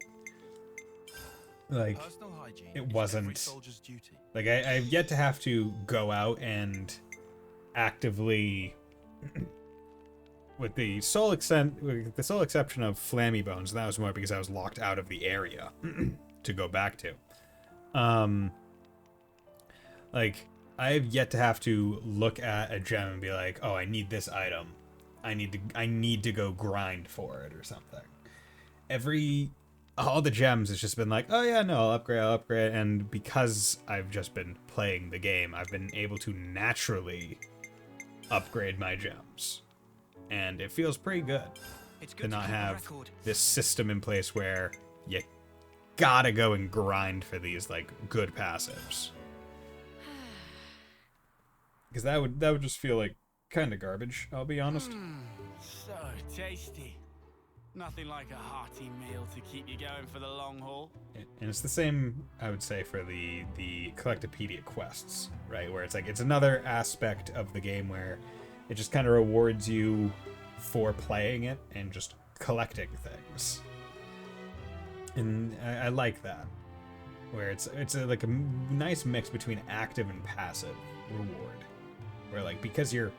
Like,
Personal hygiene
it
is every
wasn't...
soldier's duty.
Like, I've yet to have to go out and actively... with the sole exception of Flammy Bones, and that was more because I was locked out of the area to go back to. Like, I have yet to have to look at a gem and be like, oh, I need this item. I need to go grind for it or something. All the gems has just been like, oh yeah, no, I'll upgrade, and because I've just been playing the game, I've been able to naturally upgrade my gems. And it feels pretty good, to not have this system in place where you gotta go and grind for these, like, good passives. Because that would just feel like kind of garbage, I'll be honest.
So tasty. Nothing like a hearty meal to keep you going for the long haul.
And it's the same, I would say, for the Collectopedia quests, right? Where it's like, it's another aspect of the game where it just kind of rewards you for playing it and just collecting things. And I like that. Where it's like a nice mix between active and passive reward. Where, like, because you're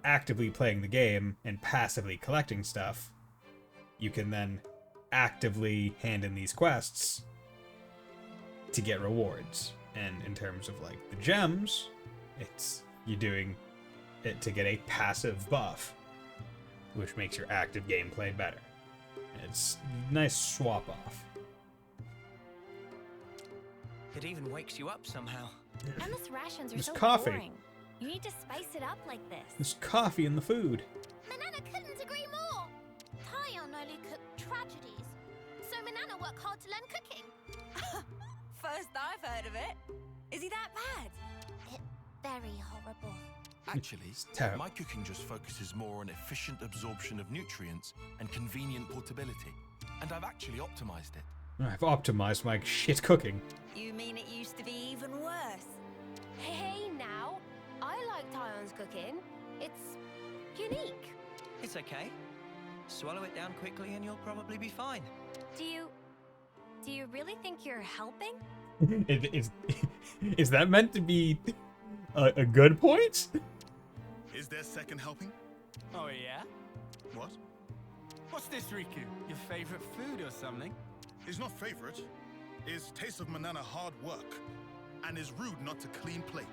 actively playing the game and passively collecting stuff, you can then actively hand in these quests to get rewards. And in terms of, like, the gems, it's you doing it to get a passive buff, which makes your active gameplay better. It's a nice swap off.
It even wakes you up somehow.
Endless rations are
There's
so
coffee.
boring. You need to spice it up like this.
There's coffee in the food.
Manana couldn't agree more. Tyon only cooked tragedies, so Manana worked hard to learn cooking.
First I've heard of it. Is he that bad?
It's very horrible.
Actually,
terrible.
my cooking just focuses more on efficient absorption of nutrients and convenient portability. And I've actually optimized it.
I've optimized my shit cooking.
You mean it used to be even worse?
Hey now, I like Tyon's cooking. It's unique.
It's okay. Swallow it down quickly and you'll probably be fine.
Do you really think you're helping?
Is that meant to be a good point?
Is there second helping?
Oh, yeah?
What?
What's this, Riku? Your favorite food or something?
Is not favorite. Is taste of Manana hard work. And is rude not to clean plate.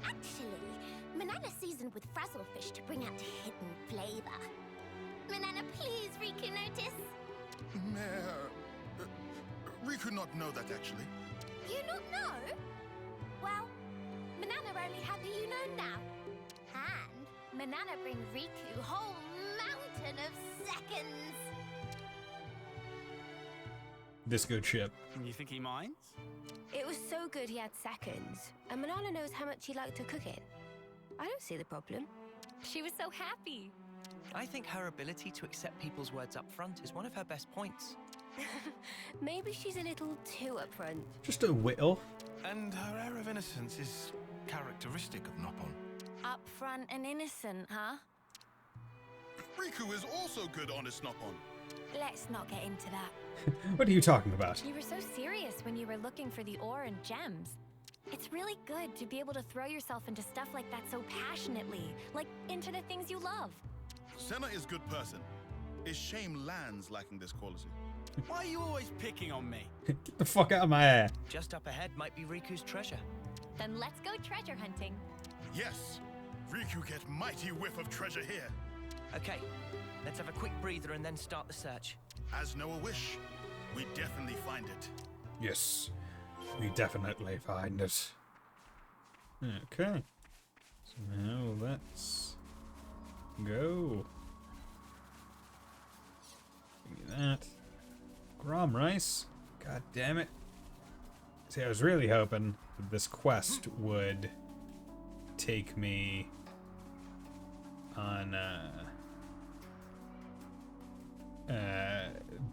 Actually, Manana seasoned with frazzle fish to bring out hidden flavor. Manana, please, Riku notice.
Riku not know that actually.
You not know? Well, Manana only happy you know now. And Manana bring Riku whole mountain of seconds.
Disco chip.
You think he minds?
It was so good he had seconds, and Manana knows how much he liked to cook it. I don't see the problem.
She was so happy.
I think her ability to accept people's words up front is one of her best points.
Maybe she's a little too upfront.
Just a whittle.
And her air of innocence is characteristic of Noppon.
Upfront and innocent, huh?
Riku is also good honest Noppon.
Let's not get into that.
What are you talking about?
You were so serious when you were looking for the ore and gems. It's really good to be able to throw yourself into stuff like that so passionately, like into the things you love.
Senna is good person. Is shame lands lacking this quality.
Why are you always picking on me?
Get the fuck out of my hair.
Just up ahead might be Riku's treasure.
Then let's go treasure hunting.
Yes, Riku get mighty whiff of treasure here.
Okay, let's have a quick breather and then start the search.
As Noah wish, we definitely find it.
Yes, we definitely find it. Okay, so now let's go. Give me that. Grom rice. God damn it. See, I was really hoping that this quest would take me on,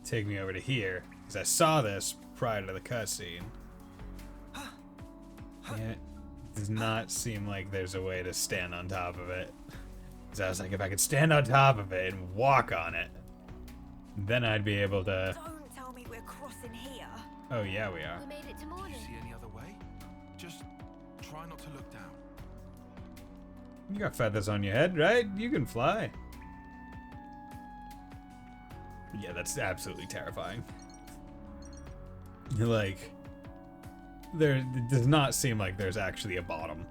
take me over to here. Because I saw this prior to the cutscene. It does not seem like there's a way to stand on top of it. Because I was like, if I could stand on top of it and walk on it, then I'd be able to...
Don't tell me we're crossing here.
Oh yeah, we are.
We made it to
Do
morning.
you see any other way? Just try not to look down.
You got feathers on your head, right? You can fly. Yeah, that's absolutely terrifying. Like, it does not seem like there's actually a bottom,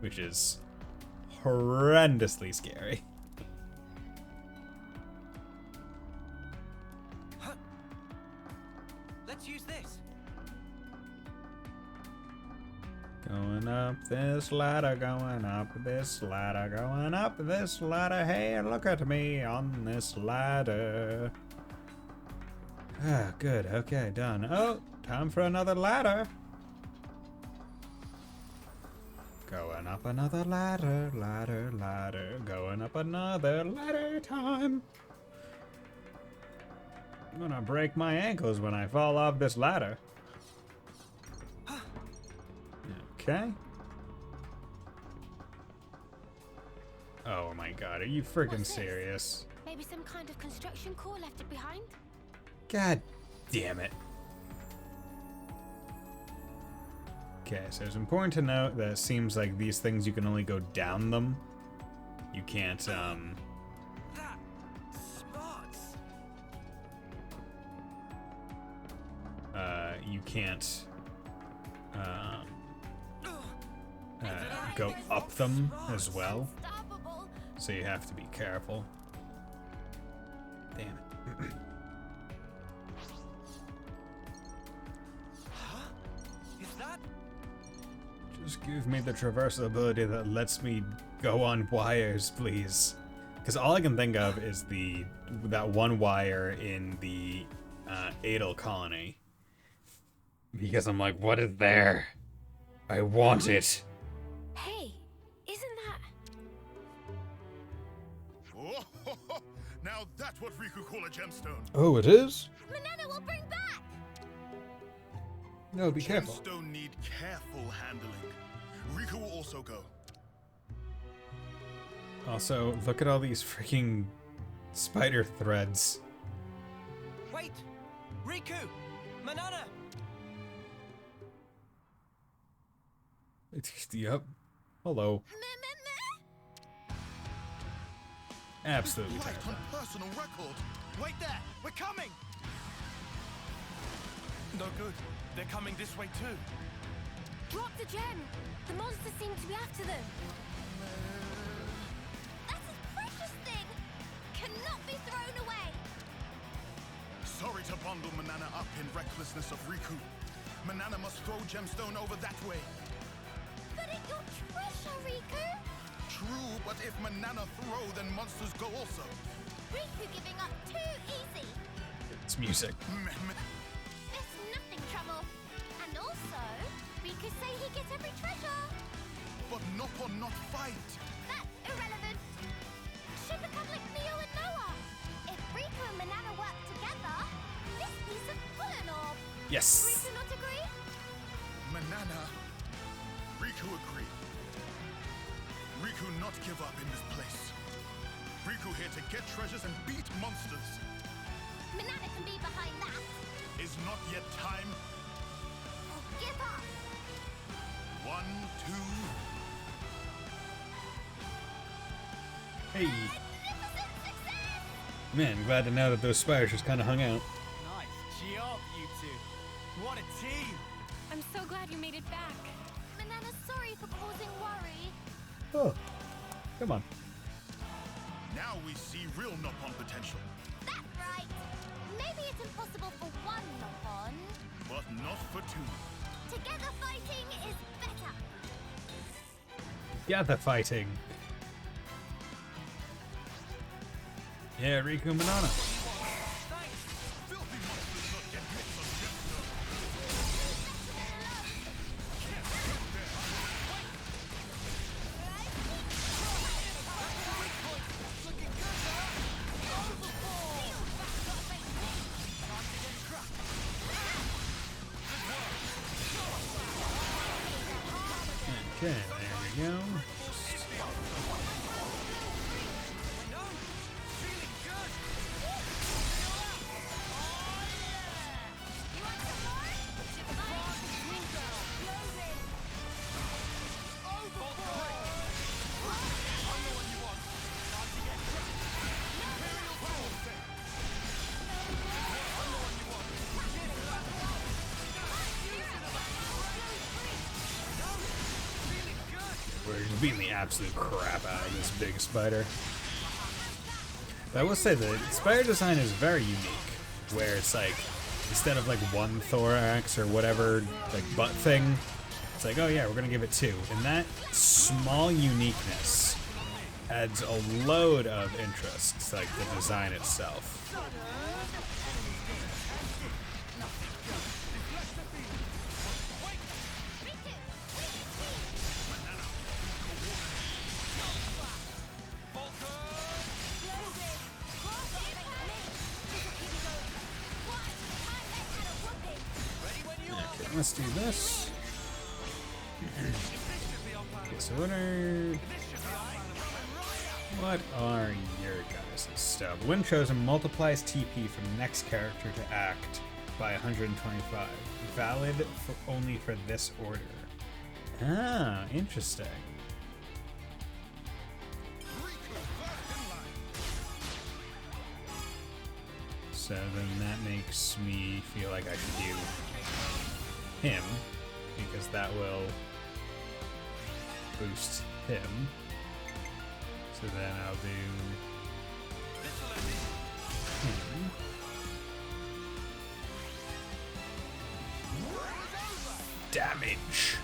which is horrendously scary.
Let's use this.
Going up this ladder, going up this ladder, going up this ladder. Hey, look at me on this ladder. Ah, good. Okay, done. Oh, time for another ladder. Going up another ladder, ladder, ladder. Going up another ladder time. I'm gonna break my ankles when I fall off this ladder. Okay. Oh my god, are you freaking
What's this?
serious?
Maybe some kind of construction core left it behind?
God damn it. Okay, so it's important to note that it seems like these things you can only go down them. You can't,
That spots.
you can't, go up them as well.
Unstoppable.
So you have to be careful. Damn it.
Is that?
Just give me the traversal ability that lets me go on wires, please. Because all I can think of is that one wire in the Adel colony. Because I'm like, what is there? I want it.
Hey, isn't that...
Now that's what Riku call a gemstone.
Oh, it is?
Manana will bring back!
No, be careful.
Gemstone need careful handling. Riku will also go.
Also, look at all these freaking spider threads.
Wait! Riku! Manana!
Yep. Hello. Absolutely
Light on
terrifying.
personal record.
Wait there! We're coming! No good. They're coming this way too.
Drop the gem! The monsters seem to be after them.
That's a precious thing! Cannot be thrown away!
Sorry to bundle Manana up in recklessness of Riku. Manana must throw gemstone over that way.
But it's your treasure, Riku!
True, but if Manana throw, then monsters go also.
Riku giving up too easy!
It's music.
It's nothing trouble. And also, Riku say he gets every treasure.
But not or not fight.
That's irrelevant. Should become like Mio and Noah. If Riku and Manana work together, this piece of pull an orb.
Yes.
Riku not agree?
Manana. Riku agree. Riku not give up in this place. Riku here to get treasures and beat monsters.
Manana can be behind that.
Is not yet time.
Give up.
1, 2.
Hey.
Magnificent success!
Man, glad to know that those spiders just kind of hung out.
Nice job, you two. What a team!
I'm so glad you made it back.
Manana's sorry for causing worry.
Oh, come on.
Now we see real Nopon potential.
That's right. Maybe it's impossible for one Nopon.
But not for 2.
Together fighting is better.
Yeah, the fighting. Yeah, Riku and Manana. Okay, there we go. We're just beating the absolute crap out of this big spider. But I will say the spider design is very unique, where it's like, instead of like one thorax or whatever, like butt thing, it's like, oh yeah, we're gonna give it 2. And that small uniqueness adds a load of interest to like the design itself. Let's do this. Disorder. What are your guys' stuff? When chosen multiplies TP from next character to act by 125. Valid only for this order. Ah, interesting. So then that makes me feel like I should do him, because that will boost him. So then I'll do him. Damage.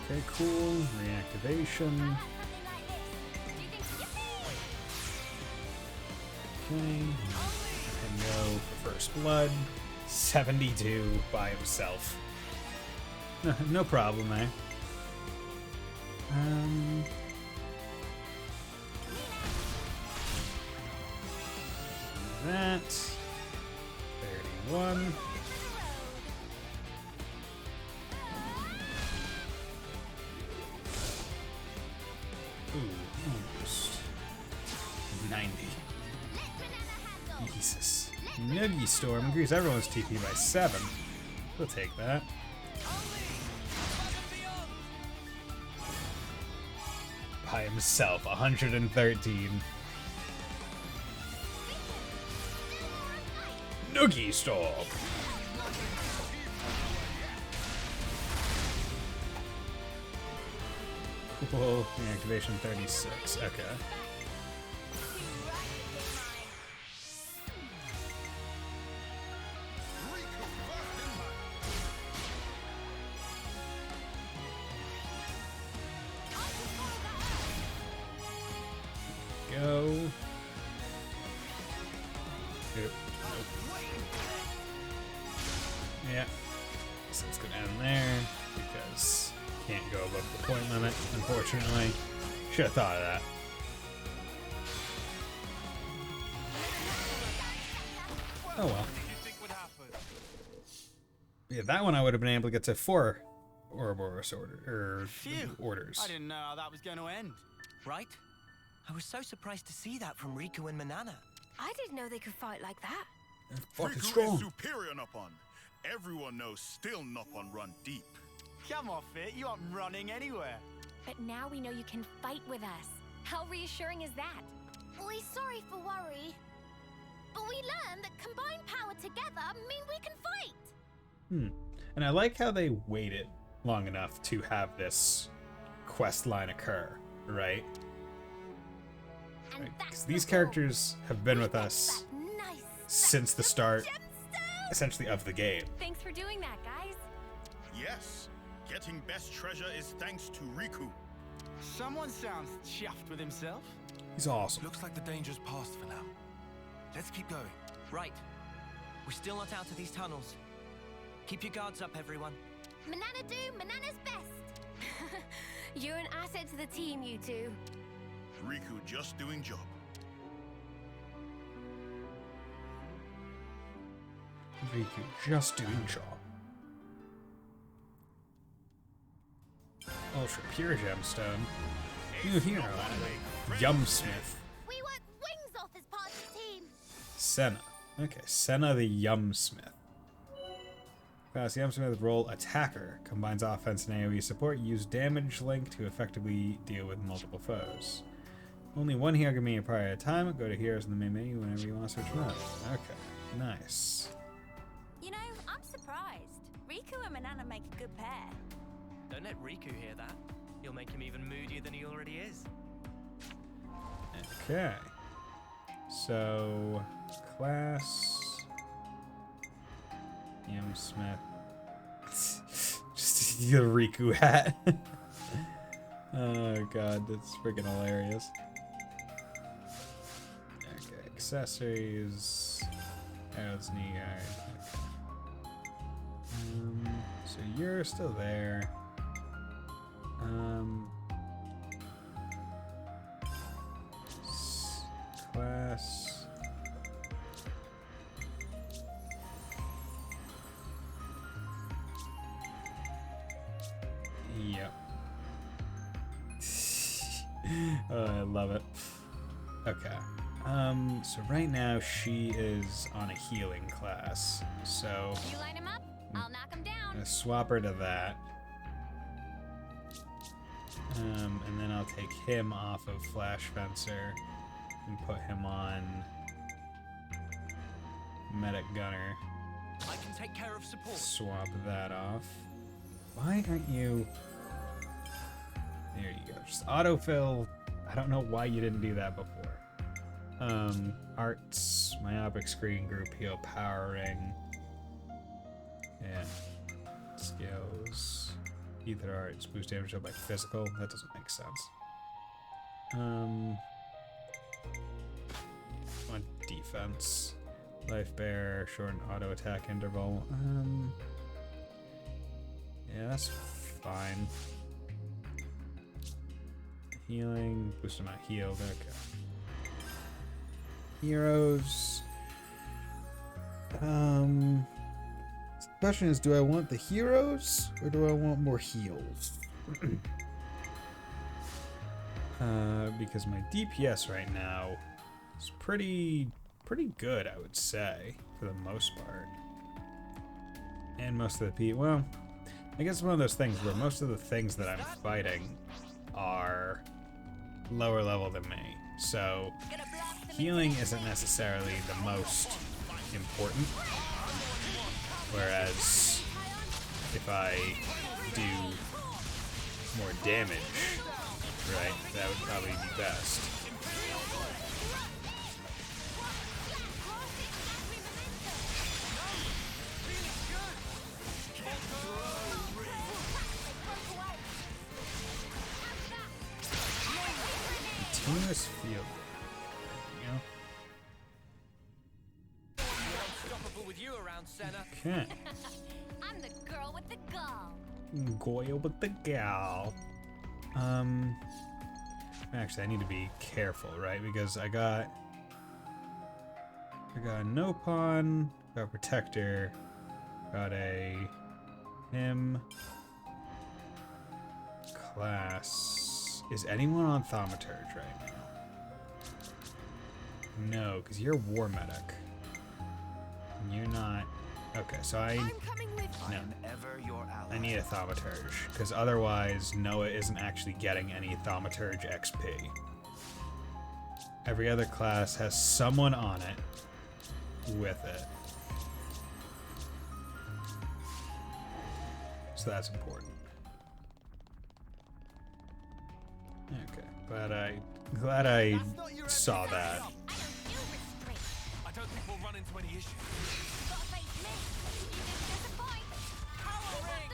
Okay, cool. Reactivation. Okay, and go for first blood. 72 by himself. No problem, eh? That. 31. Ooh, almost. 90. Jesus. Noogie Storm increase everyone's TP by 7. We'll take that. By himself, 113. Noogie Storm! Cool. Activation 36. Okay. Go. Nope. Yeah. So let's go down there because can't go above the point limit, unfortunately. Should have thought of that. Oh well. Yeah, that one I would have been able to get to 4 Ouroboros orders.
I didn't know how that was going to end.
Right? I was so surprised to see that from Riku and Manana.
I didn't know they could fight like that.
Fucking
Riku
strong.
is superior Nopon. Everyone knows still Nopon run deep.
Come off it, you aren't running anywhere.
But now we know you can fight with us. How reassuring is that? We're sorry for worry. But we learned that combined power together mean we can fight.
And I like how they waited long enough to have this quest line occur, right? Because these characters have been with us since the start, essentially, of the game.
Thanks for doing that, guys.
Yes, getting best treasure is thanks to Riku.
Someone sounds chuffed with himself.
He's awesome.
Looks like the danger's past for now. Let's keep going.
Right. We're still not out of these tunnels. Keep your guards up, everyone.
Manana do Manana's best.
You're an asset to the team, you two.
Riku just doing job.
Riku just doing job. Ultra pure gemstone. New hero. Yumsmith.
We work wings off as part of the team.
Senna. Okay, Senna the Yumsmith. Class Yumsmith role attacker. Combines offense and AoE support. Use damage link to effectively deal with multiple foes. Only one hero can be a prior at a time. Go to heroes in the main menu whenever you want to switch them up. Okay, nice.
You know, I'm surprised. Riku and Manana make a good pair.
Don't let Riku hear that. You'll make him even moodier than he already is.
Okay. So, class... Yumsmith. Just the Riku hat. Oh god, that's freaking hilarious. Okay, accessories. Arrows, knee guard. Okay. So you're still there. Class. Yep. Oh, I love it. Okay. So right now she is on a healing class. So
You line him up, I'll knock him
I'm
down.
gonna swap her to that. And then I'll take him off of Flash Fencer and put him on Medic Gunner.
I can take care of support.
Swap that off. Why aren't you... There you go. Just autofill. I don't know why you didn't do that before. Arts, Myopic Screen, Group Heal, Powering. Yeah. Skills. Ether Arts, boost damage dealt by physical. That doesn't make sense. On defense. Life Bearer, shorten auto attack interval. Yeah, that's fine. Healing, boost amount healed. Okay. Heroes. The question is, do I want the heroes or do I want more heals? Because my DPS right now is pretty good, I would say, for the most part. And most of the well, I guess it's one of those things where most of the things that I'm fighting are lower level than me. So healing isn't necessarily the most important. Whereas if I do more damage, right, that would probably be best. Continuous field. Okay.
I'm the girl with the gall.
Goyle with the gal. Actually, I need to be careful, right? Because I got a no pawn, got a protector, got a him class. Is anyone on Thaumaturge right now? No, because you're war medic. And you're not. Okay, so I need a Thaumaturge, because otherwise Noah isn't actually getting any Thaumaturge XP. Every other class has someone on it with it. So that's important. Okay, glad I saw that.
I don't think we'll run into any issues.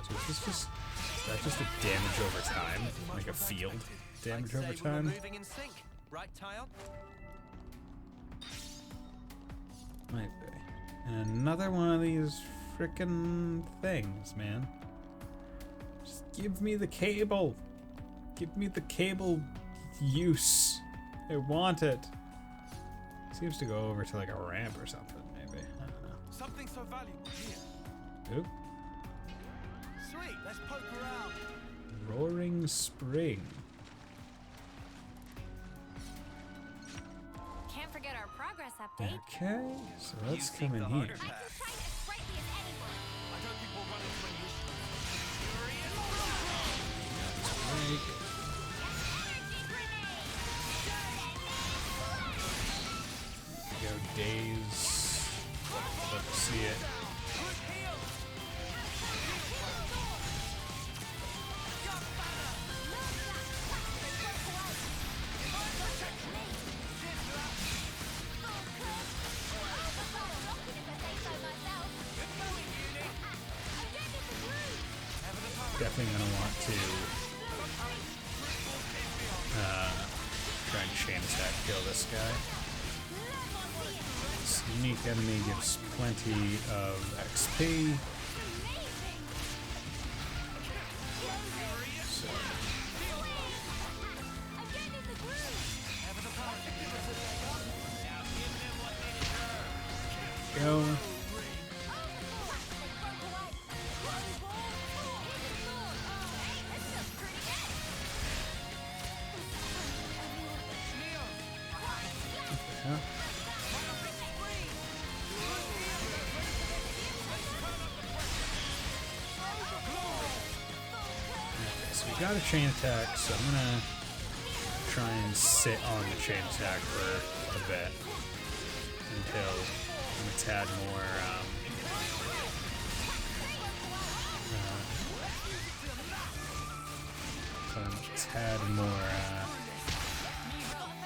So is that just a damage over time? Like a field damage over time?
Moving in sync, right, Tyon?
Might be. And another one of these frickin' things, man. Just give me the cable. Give me the cable use. I want it. Seems to go over to like a ramp or something, maybe. I don't know.
Something so valuable here.
Oop.
Sweet, let's poke around.
Roaring Spring.
Can't forget our progress update.
Okay, so let's come in here.
I can train as sprightly as anyone.
I don't think we'll run into any issues.
Break. Go days. Love to see it. Definitely gonna want to try and chain attack kill this guy. This unique enemy gives plenty of XP. So. Go. Got a chain attack, so I'm gonna try and sit on the chain attack for a bit until I'm a tad more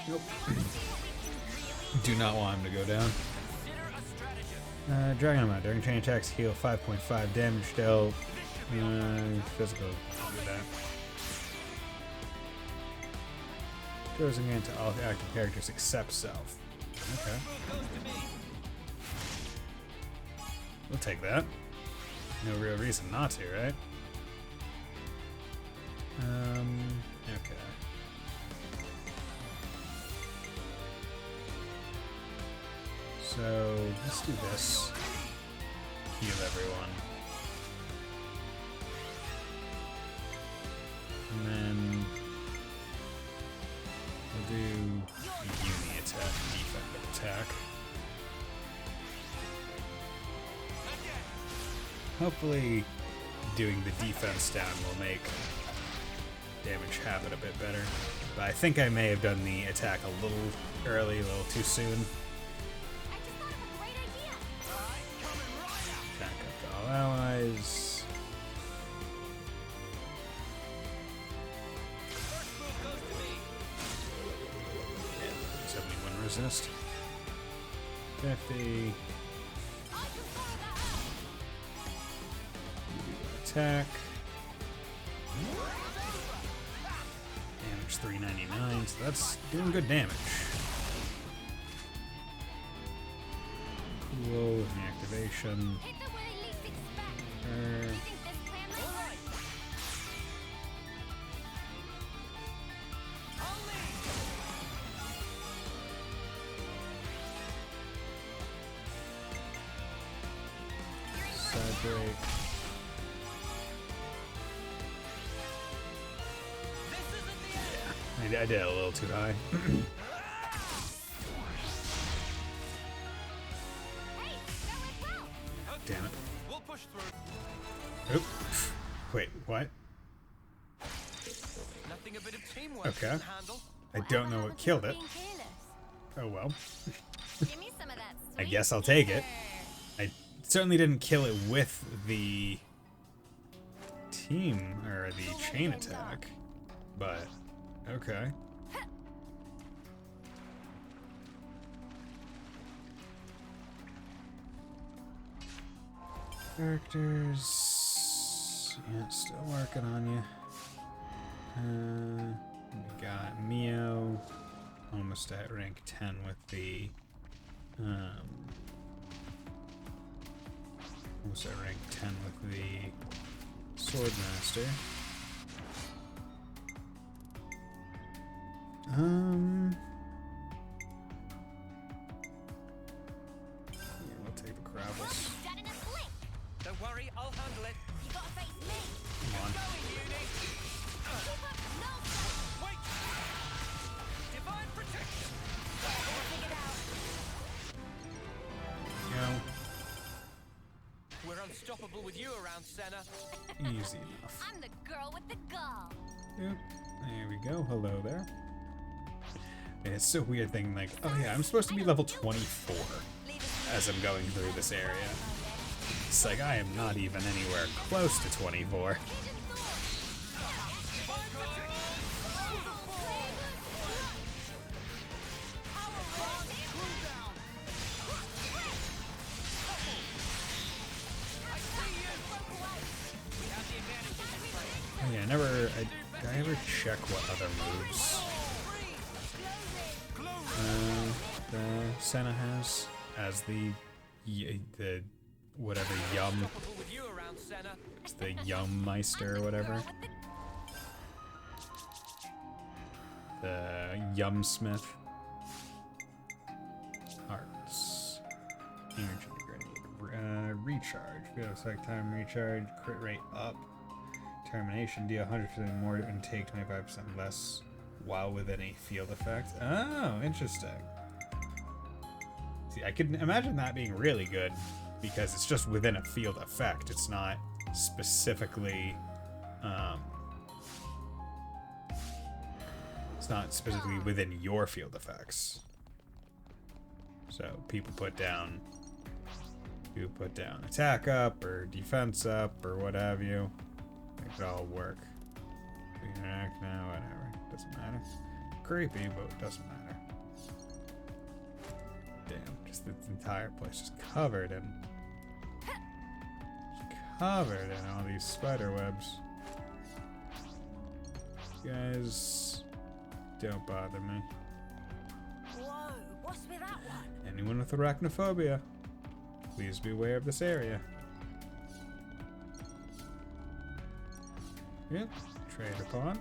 nope. Do not want him to go down. Dragon amount. During chain attacks, heal 5.5 damage dealt. Physical. Do that. Goes again to all active characters except self. Okay. We'll take that. No real reason not to, right? Okay. So let's do this. Heal everyone. And then we'll do uni attack, defensive attack. Hopefully doing the defense down will make damage happen a bit better. But I think I may have done the attack a little early, a little too soon. Attack up all allies. Yeah, 71 resist. 50. Attack. Damage 399, so that's doing good damage. Cool, activation. Side break. I did it a little too high. Damn it.
We'll push through.
Oop. Wait, what?
Nothing a bit of teamwork
Okay.
doesn't handle.
I don't know what killed it. Oh well.
Give me some of that
I
sweet
guess I'll take it.
sugar.
I certainly didn't kill it with the team or the chain attack, but okay. Characters. Yeah, still working on you. We got Mio, almost at rank 10 with the almost at rank 10 with the Swordmaster. Yeah, we'll take the Crabbles.
Done in a blink.
Don't worry, I'll handle it.
You gotta face me.
Come on.
Going, Uni.
Keep up. No,
Wait. Divine protection.
figured out.
Go.
We're unstoppable with you around, Senna.
Easy enough.
I'm the girl with the gall.
Yep. There we go. Hello there. And it's so weird thinking like, oh yeah, I'm supposed to be level 24 as I'm going through this area. It's like I am not even anywhere close to 24. Oh yeah, did I ever check what other moves the Senna has as the whatever Yum,
Unstoppable with you around, Senna.
it's the Yum Meister or whatever, the Yum Smith. Hearts, energy grenade, recharge, field effect time recharge, crit rate up, termination, deal 100% more and take 25% less while within a field effect. Oh, interesting. See, I could imagine that being really good because it's just within a field effect. It's not specifically, within your field effects. So people put down attack up or defense up or what have you. Make it all work. We can act now, whatever. Doesn't matter. Creepy, but it doesn't matter. Damn, just the entire place is covered in all these spider webs. You guys don't bother me.
Whoa, what's with that one?
Anyone with arachnophobia, please be aware of this area. Yep, trade upon.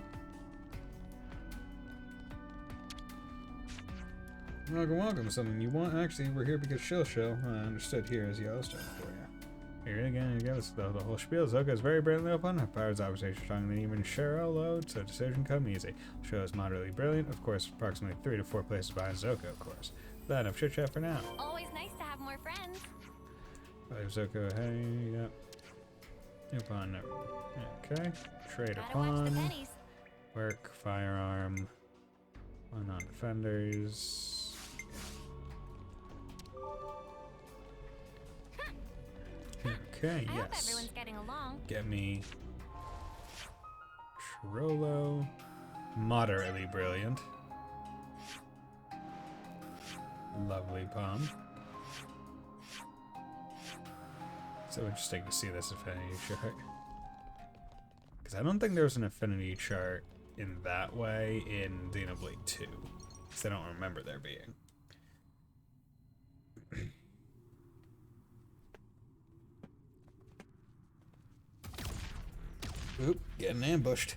Welcome, welcome. Something you want? Actually, we're here because she'll show. Understood. Here is Yellowstone for you. Here again, you guys, the whole spiel. Zoka is very brilliantly open. Her powers observation stronger than even Cheryl load, so decision come easy. Show is moderately brilliant. Of course, approximately 3 to 4 places behind Zoka, of course. That enough chit chat for now.
Always nice to have more friends.
Zoka, hey, yep. Upon, okay. Trade
Gotta watch the
upon.
pennies.
Work, firearm. One on defenders. Okay,
I
yes.
hope everyone's getting along.
Get me Trollo. Moderately brilliant. Lovely palm. So interesting to see this affinity chart. Because I don't think there was an affinity chart in that way in Xenoblade 2. Because I don't remember there being. Oop, getting ambushed.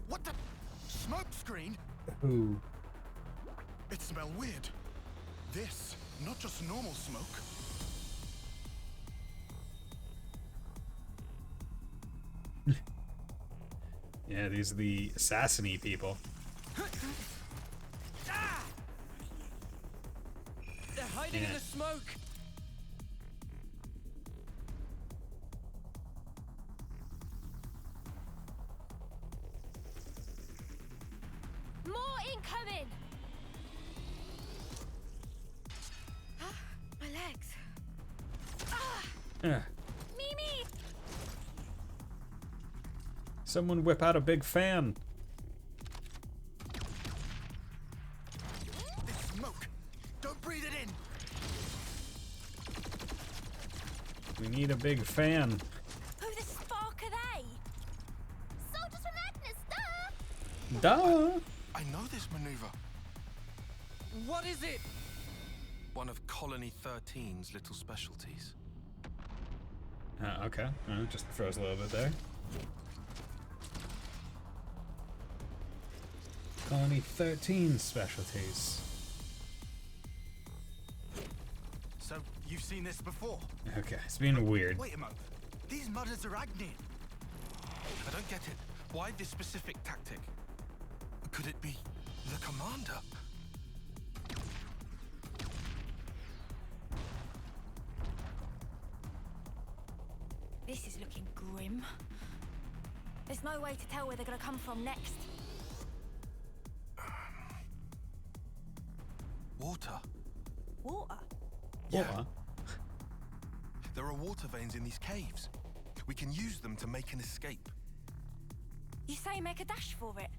What the? Smoke screen?
Ooh.
It smells weird. This, not just normal smoke.
Yeah, these are the assassin-y people.
They're hiding in the smoke.
More incoming! My legs.
Yeah.
Mimi!
Someone whip out a big fan.
It's smoke. Don't breathe it in.
We need a big fan.
Who the spark are they? Soldiers from Agnes, duh!
Duh!
I know this maneuver.
What is it?
One of Colony 13's little specialties.
Okay. Just froze a little bit there. Colony 13 specialties.
So, you've seen this before?
Okay, it's being weird.
Wait a moment. These mudders are Agnian.
I don't get it. Why this specific tactic? Could it be the commander?
This is looking grim. There's no way to tell where they're gonna come from next.
Water.
Water?
Yeah.
There are water veins in these caves. We can use them to make an escape.
You say make a dash for it?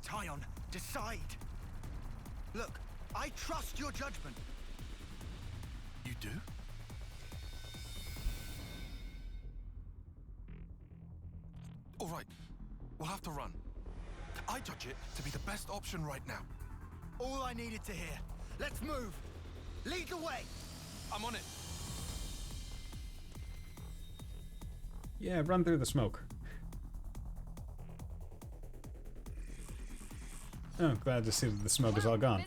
Tyon, decide. Look, I trust your judgment.
You do? All right, we'll have to run. I judge it to be the best option right now.
All I needed to hear. Let's move. Lead the way.
I'm on it.
Yeah, run through the smoke. Oh, glad to see that the smoke is all gone.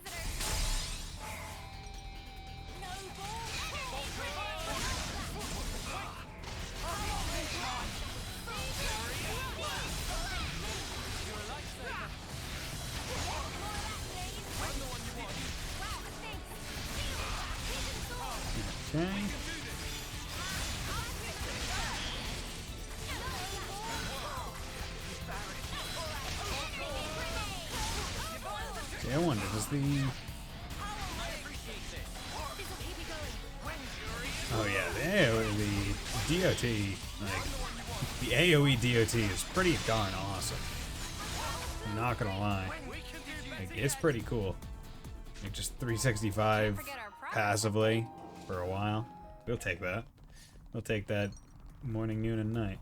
Okay. See, I wonder, does the... Oh yeah, the DOT, like, the AoE DOT is pretty darn awesome. I'm not gonna lie. Like, it's pretty cool. Like, just 365 passively for a while. We'll take that. We'll take that morning, noon, and night.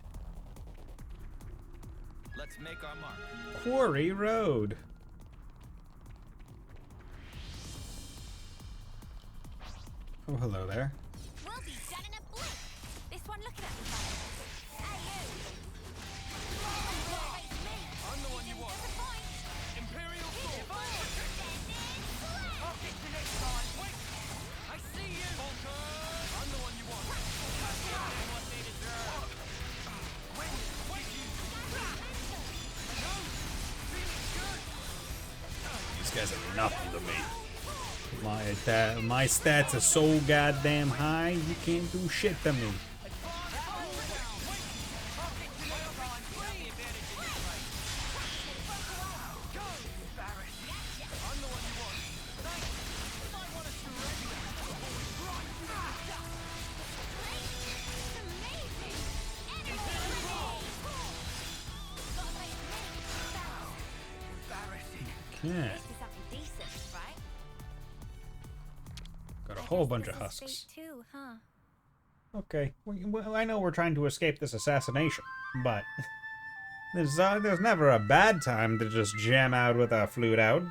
Let's make our mark.
Quarry Road. Oh, hello there.
We'll be done in a blink. This first one looking at me, Bison. Hey, you!
I'm the one you want. Imperial Sword. I'll get you next time. Wait! I see you! I'm the one you want. I'm getting what they deserve. Wait! No! Feeling good!
These guys are nothing to me. My stats are so goddamn high, you can't do shit to me. Okay. Got a whole bunch of husks.
Too, huh?
Okay, I know we're trying to escape this assassination, but there's never a bad time to just jam out with a flute out.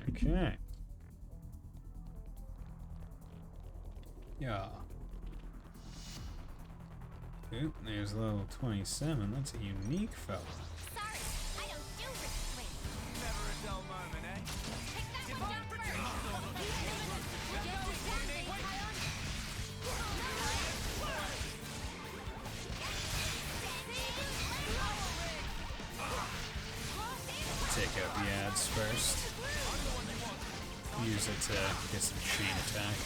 Okay. Yeah. Oop, there's level 27. That's a unique fella.
Sorry, I don't do restraint.
Never a dull moment, eh?
Pick that one up first.
Take out the ads first. Use it to get some chain attack.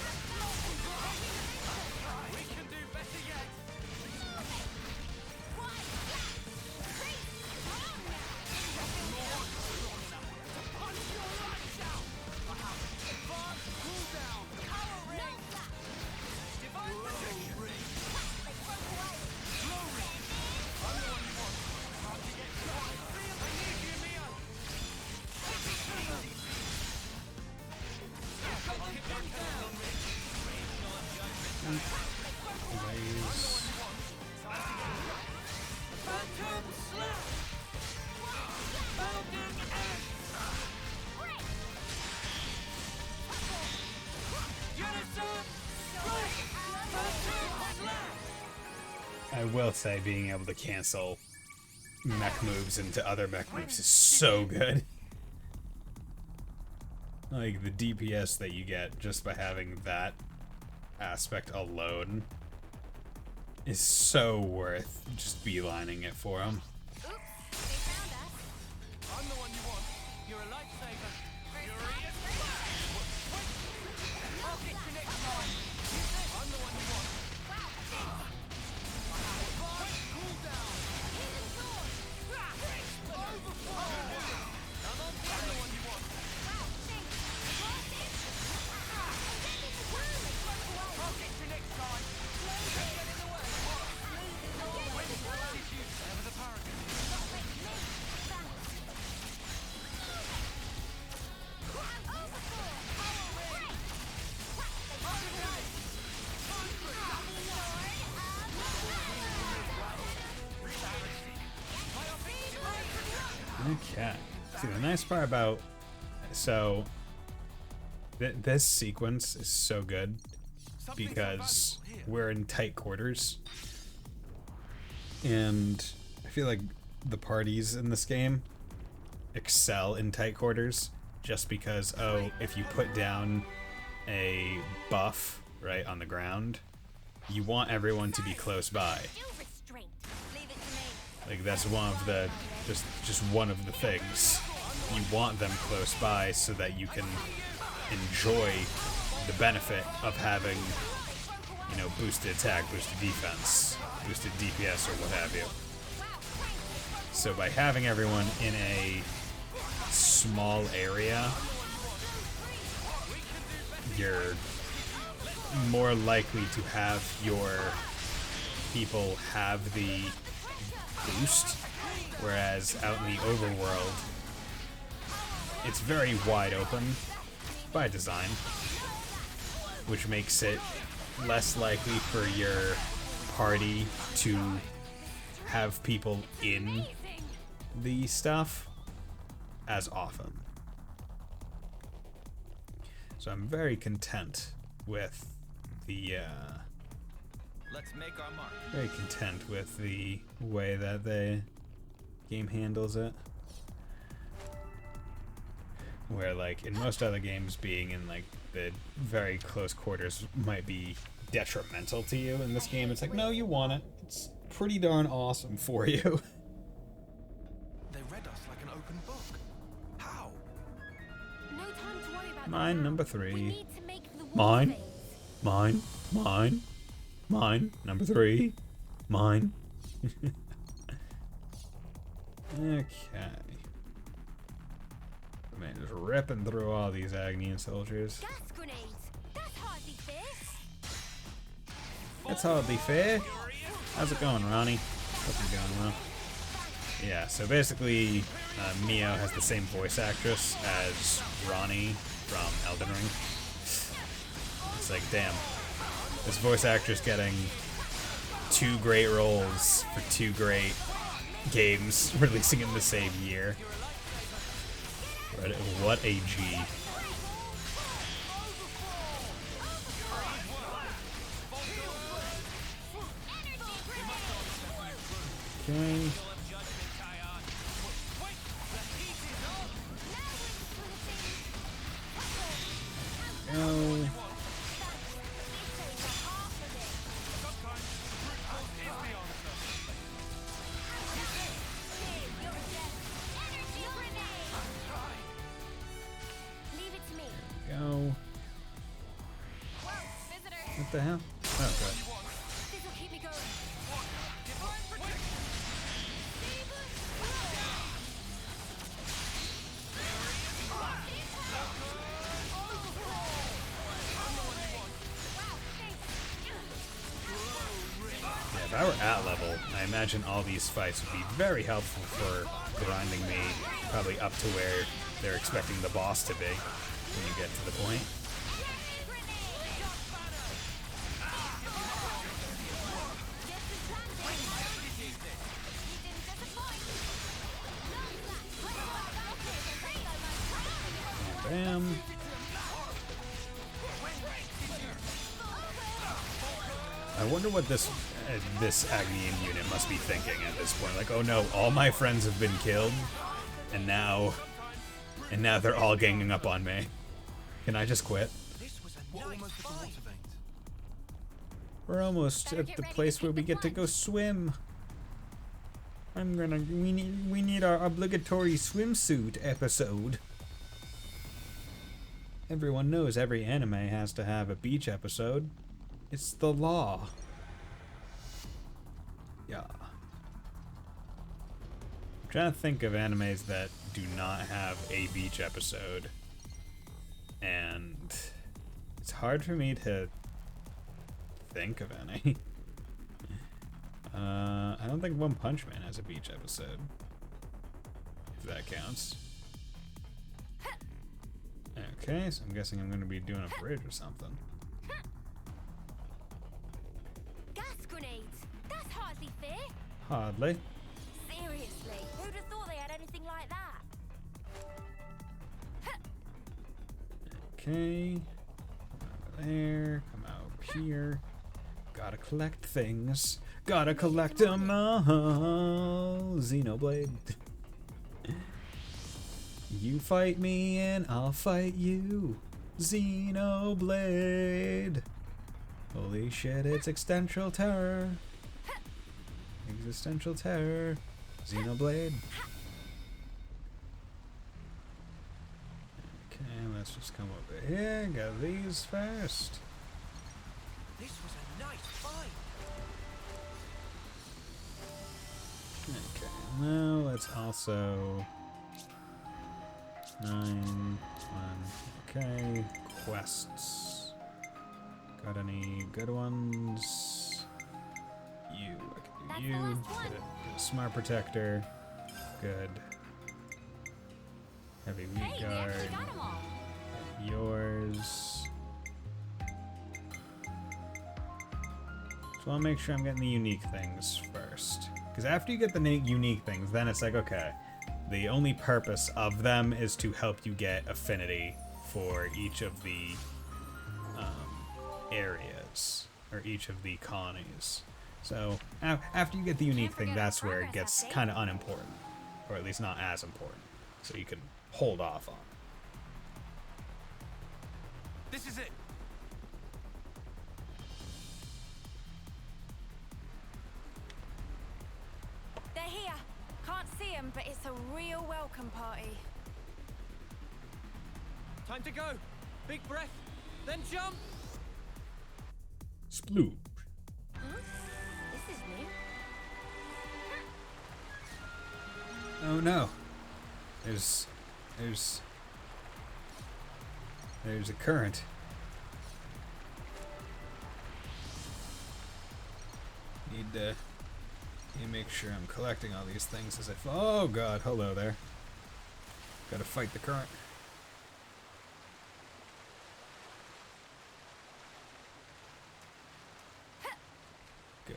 I will say being able to cancel mech moves into other mech moves is so good. Like, the DPS that you get just by having that aspect alone is so worth just beelining it for him.
Oops, they found us.
I'm the one you want. You're a lifesaver. I'll get you next time. I'm the one you want. Cool down. Overflow. I'm the one you want. I'll get you next time. Don't get in the way. Ever the paragon.
Okay. See, the nice part about... So, this sequence is so good because we're in tight quarters. And I feel like the parties in this game excel in tight quarters just because, oh, if you put down a buff, right, on the ground, you want everyone to be close by. Like, that's one of the, just one of the things. You want them close by so that you can enjoy the benefit of having, you know, boosted attack, boosted defense, boosted DPS, or what have you. So by having everyone in a small area, you're more likely to have your people have the boost, whereas out in the overworld, it's very wide open by design, which makes it less likely for your party to have people in the stuff as often. So I'm very content with the
Let's make our mark.
very content with the way that the game handles it. Where like in most other games, being in like the very close quarters might be detrimental to you. In this game, it's like, no, you want it. It's pretty darn awesome for you.
They read us like an open book. How?
No time to worry about
Mine, number
We
3.
need to make the wall
Mine.
phase.
Mine. Mine. Mine. Number 3. Mine. Okay. Man, just ripping through all these Agnian soldiers.
Gas grenades. That's hardly fair.
That's hardly fair. How's it going, Ronnie? Hope you're going well. Yeah, so basically, Mio has the same voice actress as Ronnie from Elden Ring. It's like, damn. This voice actress getting 2 great roles for 2 great games releasing in the same year. What a G. Okay. Go. Go. What the hell? Oh, good. Yeah, if I were at level, I imagine all these fights would be very helpful for grinding me probably up to where they're expecting the boss to be when you get to the point. Bam. I wonder what this Agnian unit must be thinking at this point. Like, oh no, all my friends have been killed, and now they're all ganging up on me. Can I just quit? We're almost at the place where we get to go swim. We need our obligatory swimsuit episode. Everyone knows every anime has to have a beach episode. It's the law. Yeah. I'm trying to think of animes that do not have a beach episode. And it's hard for me to think of any. I don't think One Punch Man has a beach episode. If that counts. Okay, so I'm guessing I'm going to be doing a bridge or something.
Gas grenades. That's hardly fair.
Hardly.
Seriously, who'd have thought they had anything like that?
Okay. Come out there. Come out here. Gotta collect things. Gotta collect them all. Xenoblade. You fight me and I'll fight you. Xenoblade. Holy shit, it's existential terror. Existential terror. Xenoblade. Okay, let's just come over here. Got these first.
This was a nice fight.
Okay, now let's also 9, 1, okay, quests. Got any good ones? You, I can do you. Good. Smart Protector, good. Heavy Weak Guard, yours. So I'll make sure I'm getting the unique things first. Because after you get the unique things, then it's like, okay, the only purpose of them is to help you get affinity for each of the areas, or each of the colonies. So after you get the unique thing, that's where it gets kind of unimportant, or at least not as important. So you can hold off on it.
This is it.
They're here. Can't see them, but it's a real welcome party.
Time to go. Big breath, then jump.
Sploop.
Huh? This is new.
Oh no. There's a current. Need to make sure I'm collecting all these things as I oh god, hello there. Gotta fight the current. Good.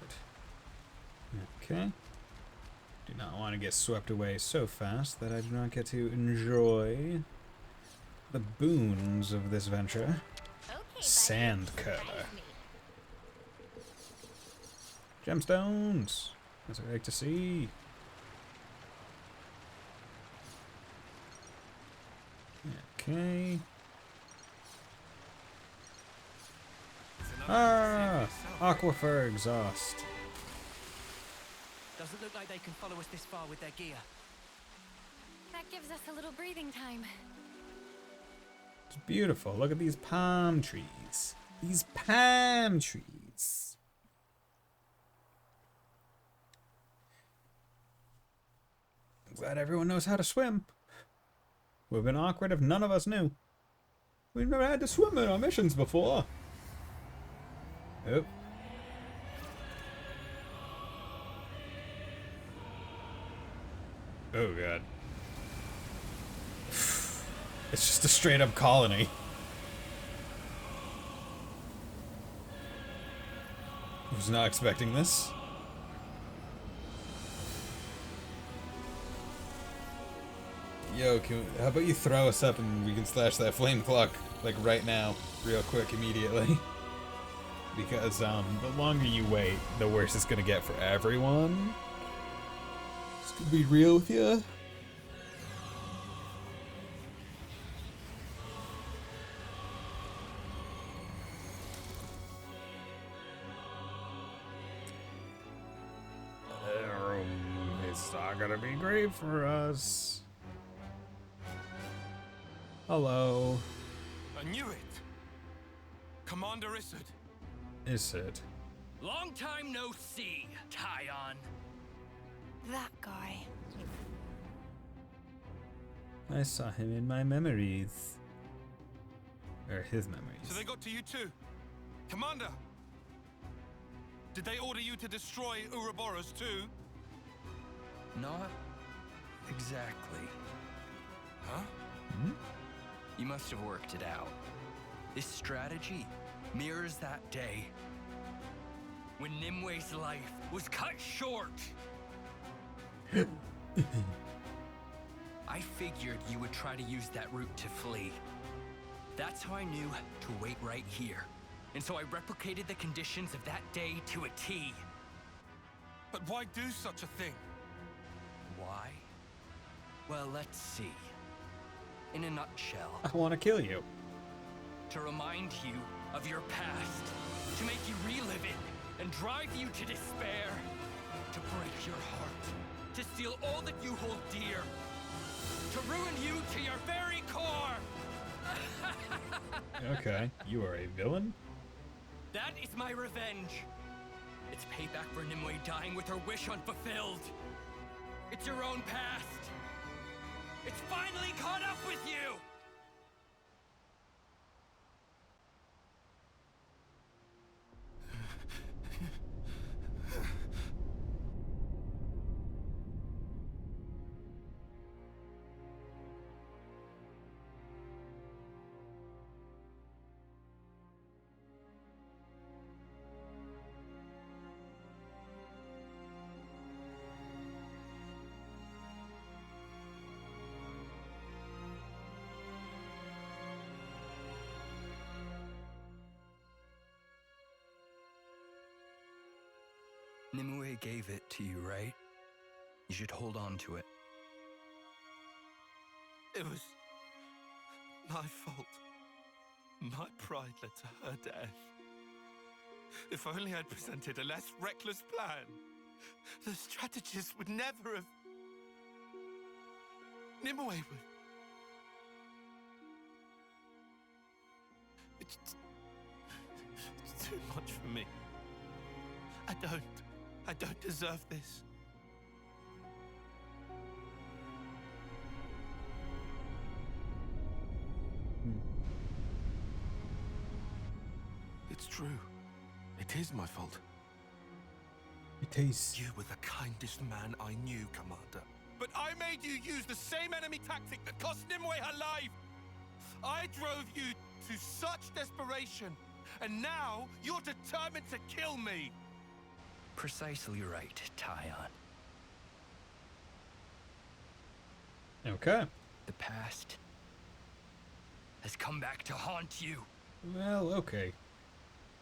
Okay. Do not want to get swept away so fast that I do not get to enjoy the boons of this venture. Sand color. Gemstones! That's what I like to see. Okay. Ah! Aquifer exhaust.
Doesn't look like they can follow us this far with their gear.
That gives us a little breathing time.
It's beautiful. Look at these palm trees. These palm trees. I'm glad everyone knows how to swim. Would have been awkward if none of us knew. We've never had to swim in our missions before. Oh. Oh god. It's just a straight up colony. Was not expecting this. Yo, how about you throw us up and we can slash that flame clock, like right now, real quick, immediately. Because the longer you wait, the worse it's gonna get for everyone. Just to be real with you. It's not gonna be great for us. Hello.
I knew it. Commander Issid.
Issid.
Long time no see, Tyon.
That guy.
I saw him in my memories. Or his memories.
So they got to you too? Commander! Did they order you to destroy Ouroboros too?
Not exactly.
Huh?
Hmm?
You must have worked it out. This strategy mirrors that day when Nimwe's life was cut short. I figured you would try to use that route to flee. That's how I knew to wait right here. And so I replicated the conditions of that day to a T.
But why do such a thing?
Why? Well, let's see. In a nutshell.
I want to kill you.
To remind you of your past. To make you relive it and drive you to despair. To break your heart. To steal all that you hold dear. To ruin you to your very core.
Okay, you are a villain?
That is my revenge. It's payback for Nimue dying with her wish unfulfilled. It's your own past. It's finally caught up with you! Nimue gave it to you, right? You should hold on to it.
It was my fault. My pride led to her death. If only I'd presented a less reckless plan, the strategist would never have... Nimue would... It's too much for me. I don't deserve this. It's true. It is my fault.
It is.
You were the kindest man I knew, Commander. But I made you use the same enemy tactic that cost Nimue her life. I drove you to such desperation, and now you're determined to kill me.
Precisely right, Tyon.
Okay.
The past has come back to haunt you.
Well, okay.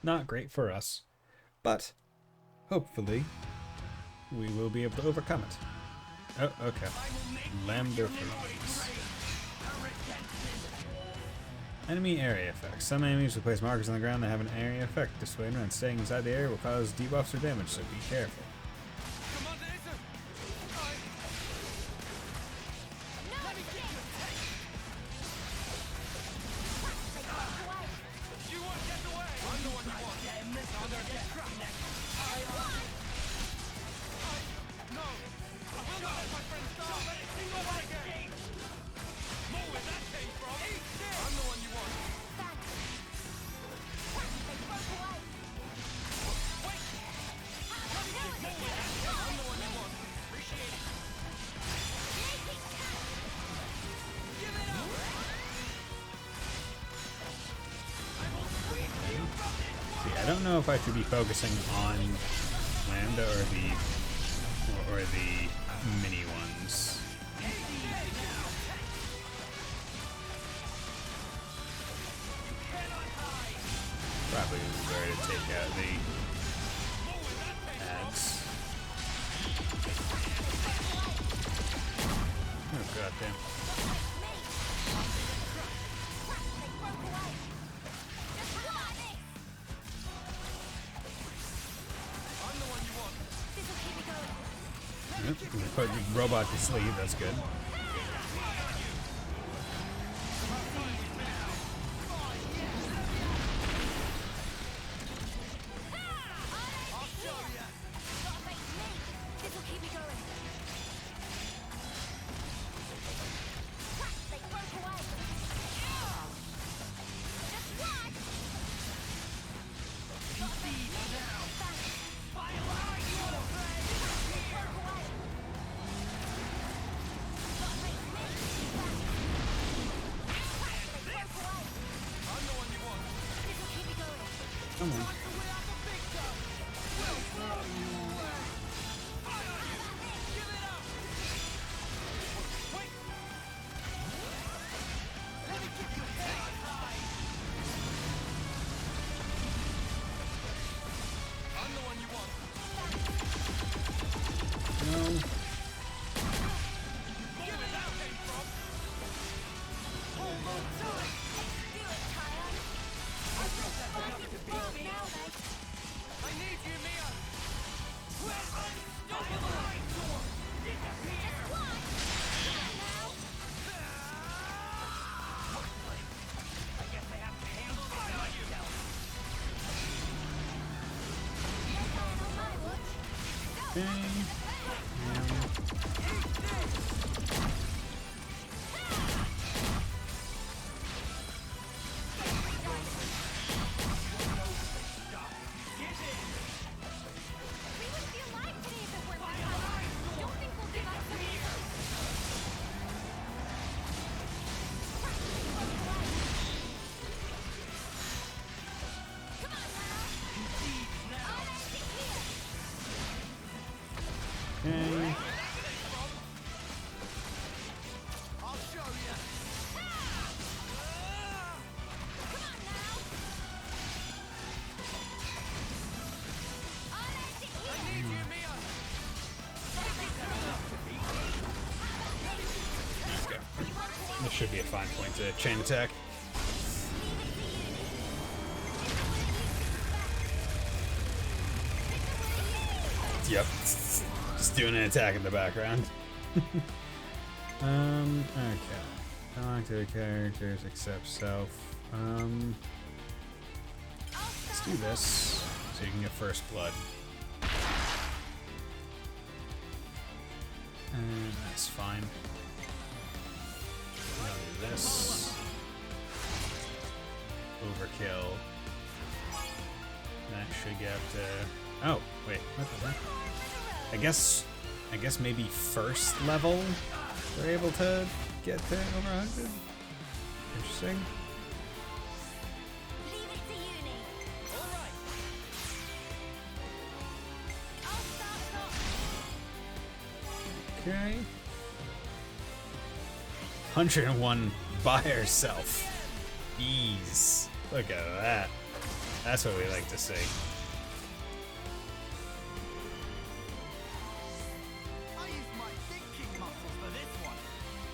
Not great for us. But, hopefully, we will be able to overcome it. Oh, okay. Lamborghinis. Enemy area effects. Some enemies will place markers on the ground that have an area effect. This way, and staying inside the area will cause debuffs or damage, so be careful. I don't know if I should be focusing on Lambda or the mini ones. Probably where to take out the ads. Oh goddamn. Put the robot to sleep, that's good. Come on. No. Okay. This should be a fine point to chain attack. Yep. Just doing an attack in the background. Okay. Talk to the characters except self. Let's do this so you can get first blood. And that's fine. I'll do this. Overkill. That should get, oh, wait, what the heck? I guess maybe first level they're able to get to over 100. Interesting. Okay. 101 by herself. Ease. Look at that. That's what we like to see.
I used my thinking muscles for this one.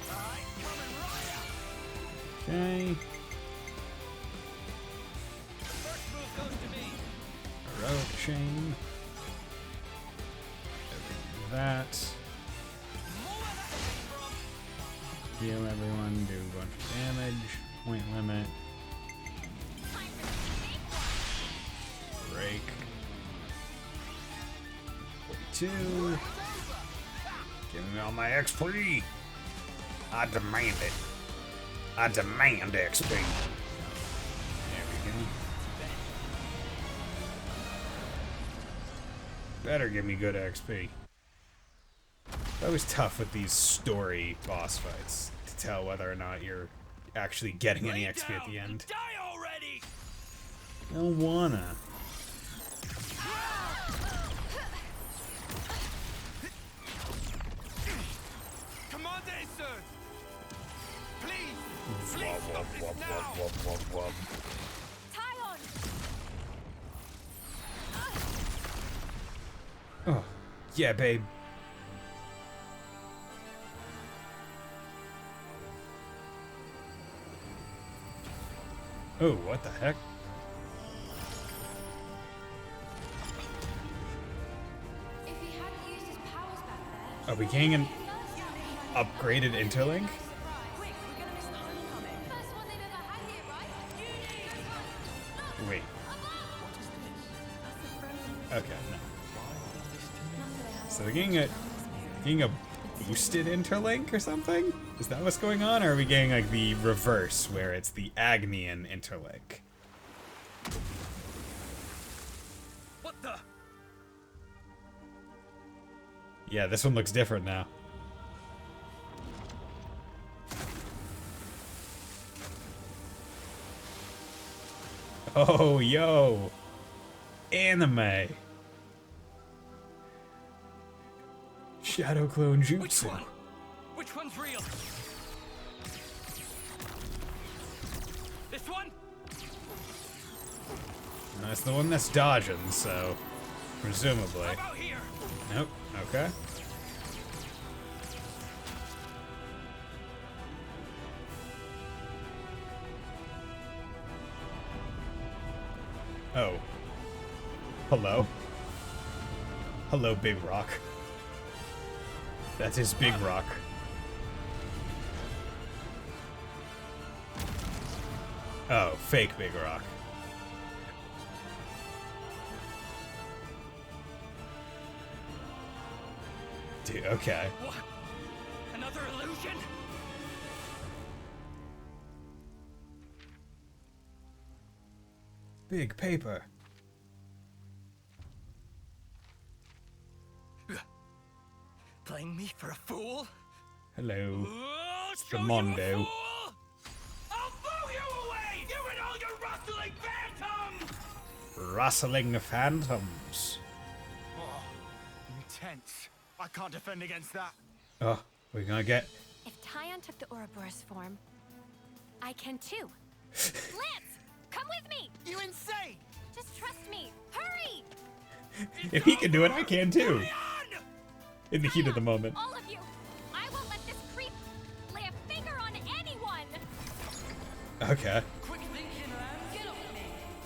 Alright, coming right out.
Okay.
First move goes to me.
Heroic chain. That. Heal everyone, do a bunch of damage. Point limit. Break. 42. Give me all my XP. I demand it. I demand XP. There we go. Better give me good XP. It's always tough with these story boss fights to tell whether or not you're actually getting any XP at the end.
Die already!
I don't wanna.
Come on, sir! Please!
Wub, wub, wub, wub, wub, wub, wub. Oh, yeah, babe. Oh, what the heck? Are we getting an upgraded interlink? Wait. Okay, no. So they're getting a boosted interlink or something? Is that what's going on? Or are we getting like the reverse where it's the Agnian interlink?
What the?
Yeah, this one looks different now. Oh, yo! Anime! Shadow Clone Jutsu.
Which one? Which one's real? This one?
That's the one that's dodging, so presumably.
How about here?
Nope. Okay. Oh. Hello. Hello, Big Rock. That is Big Rock. Oh, fake Big Rock. Dude, okay.
What? Another illusion?
Big paper.
Playing me for a fool?
Hello.
Oh,
It's the Mondo.
I'll blow you away! You and all your rustling phantoms!
Rustling phantoms.
Oh, intense. I can't defend against that.
Oh, we're gonna get.
If Tyon took the Ouroboros form, I can too. Lance, come with me!
You insane!
Just trust me. Hurry!
If he can do it, I can too. In the heat of the moment.
All of you! I won't let this creep lay a finger on anyone!
Okay.
Quick thinking, lad. Get off me.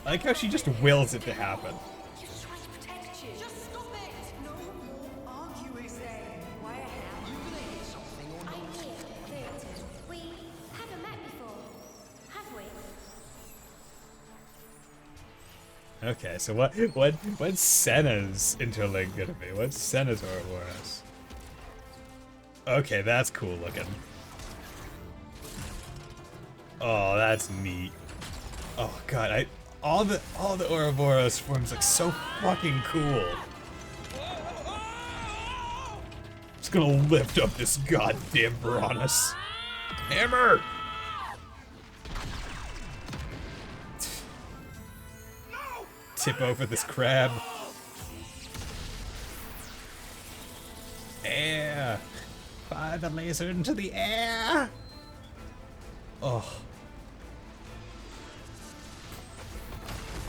I like how she just wills it to happen.
Just trying to protect you. Just stop it. No more arguing, Zane. Why a hell? You gonna hit something or not?
I'm here, Clayton. We haven't met before, have we?
Okay, so what's Senna's interlink gonna be? What's Senna's Ouroboros? Okay, that's cool looking. Oh, that's neat. Oh god, all the Ouroboros forms look so fucking cool. Just gonna lift up this goddamn Piranhas. Hammer! Tip over this crab. Air! Fire the laser into the air! Oh.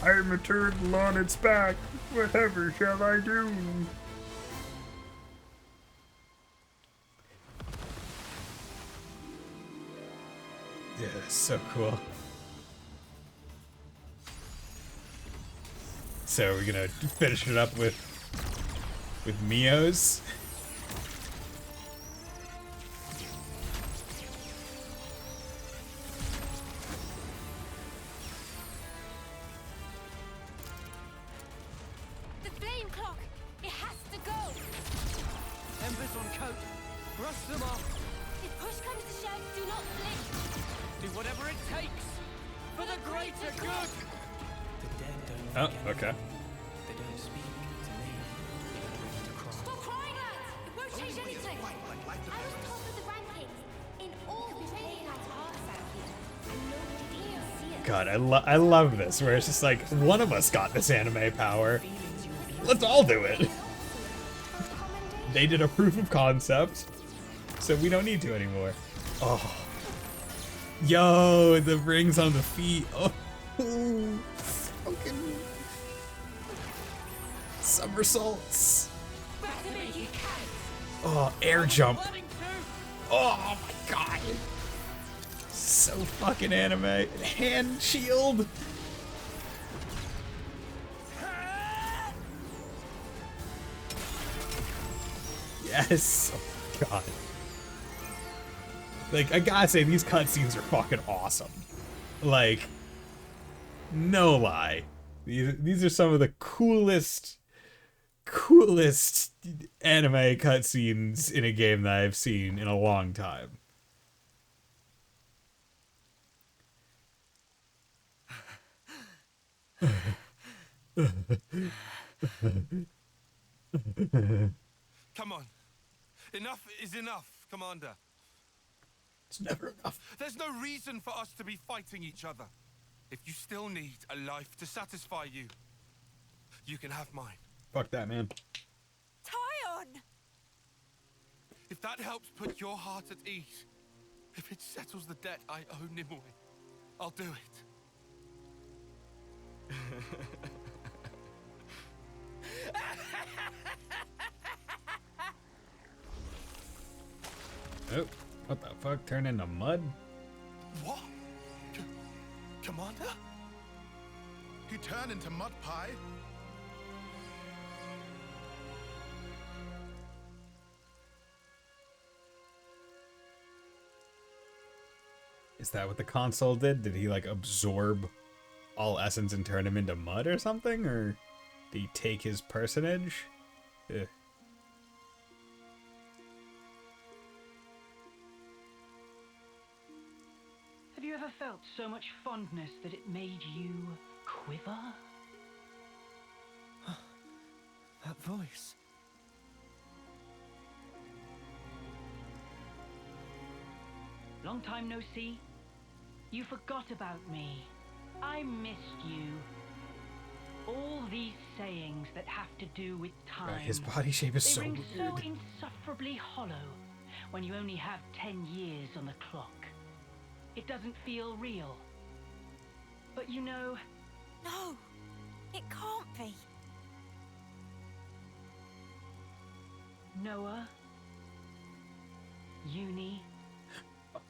I'm a turtle on its back. Whatever shall I do? Yeah, that's so cool. So we're gonna finish it up with Mio's.
The flame clock! It has to go!
Embers on coat. Brush them off.
If push comes to shove, do not flinch!
Do whatever it takes. For the greater good.
Oh, okay.
Stop crying, lads! It won't change anything! I was top of the rankings in all the training at hearts out here, and nobody did even see it.
God, I love this, where it's just like, one of us got this anime power. Let's all do it. They did a proof of concept, so we don't need to anymore. Oh. Yo, the rings on the feet. Oh. Fucking somersaults. Oh, air jump. Oh my god. So fucking anime. Hand shield. Yes. Oh god. Like, I gotta say, these cutscenes are fucking awesome. Like, no lie. These are some of the coolest anime cutscenes in a game that I've seen in a long time.
Come on. Enough is enough, Commander.
It's never enough.
There's no reason for us to be fighting each other. If you still need a life to satisfy you, you can have mine.
Fuck that, man.
Tyon!
If that helps put your heart at ease, if it settles the debt I owe Nimue, I'll do it.
Oh, what the fuck? Turn into mud?
What? Commander?
He turned into mud pie?
Is that what the console did? Did he, like, absorb all essence and turn him into mud or something? Or did he take his personage? Ugh.
Have you ever felt so much fondness that it made you quiver?
That voice.
Long time no see? You forgot about me. I missed you. All these sayings that have to do with time.
His body shape is
they
so
ring
weird.
so insufferably hollow when you only have 10 years on the clock. It doesn't feel real. But you know...
No, it can't be.
Noah, Uni,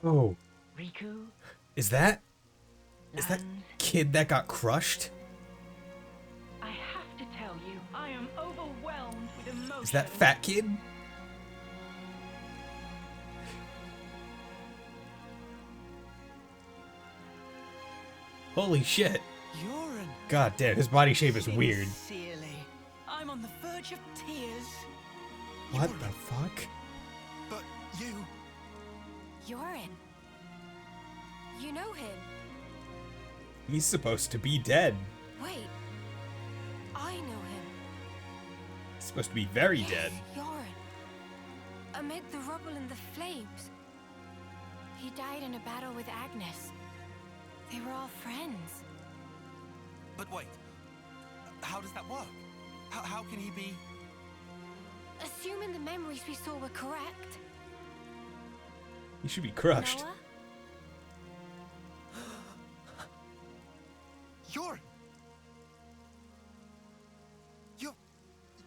Oh.
Riku,
Is that Is that kid that got crushed?
I have to tell you, I am overwhelmed with emotion.
Is that fat kid? Holy shit.
Yoren.
God damn, his body shape is weird.
Sincerely, I'm on the verge of tears.
What the fuck?
But you...
Yoren. You know him.
He's supposed to be dead.
Wait. I know him.
He's supposed to be very dead.
Yoren. Amid the rubble and the flames. He died in a battle with Agnes. They were all friends.
But wait. How does that work? How can he be...
Assuming the memories we saw were correct.
He should be crushed.
Noah?
Yoren!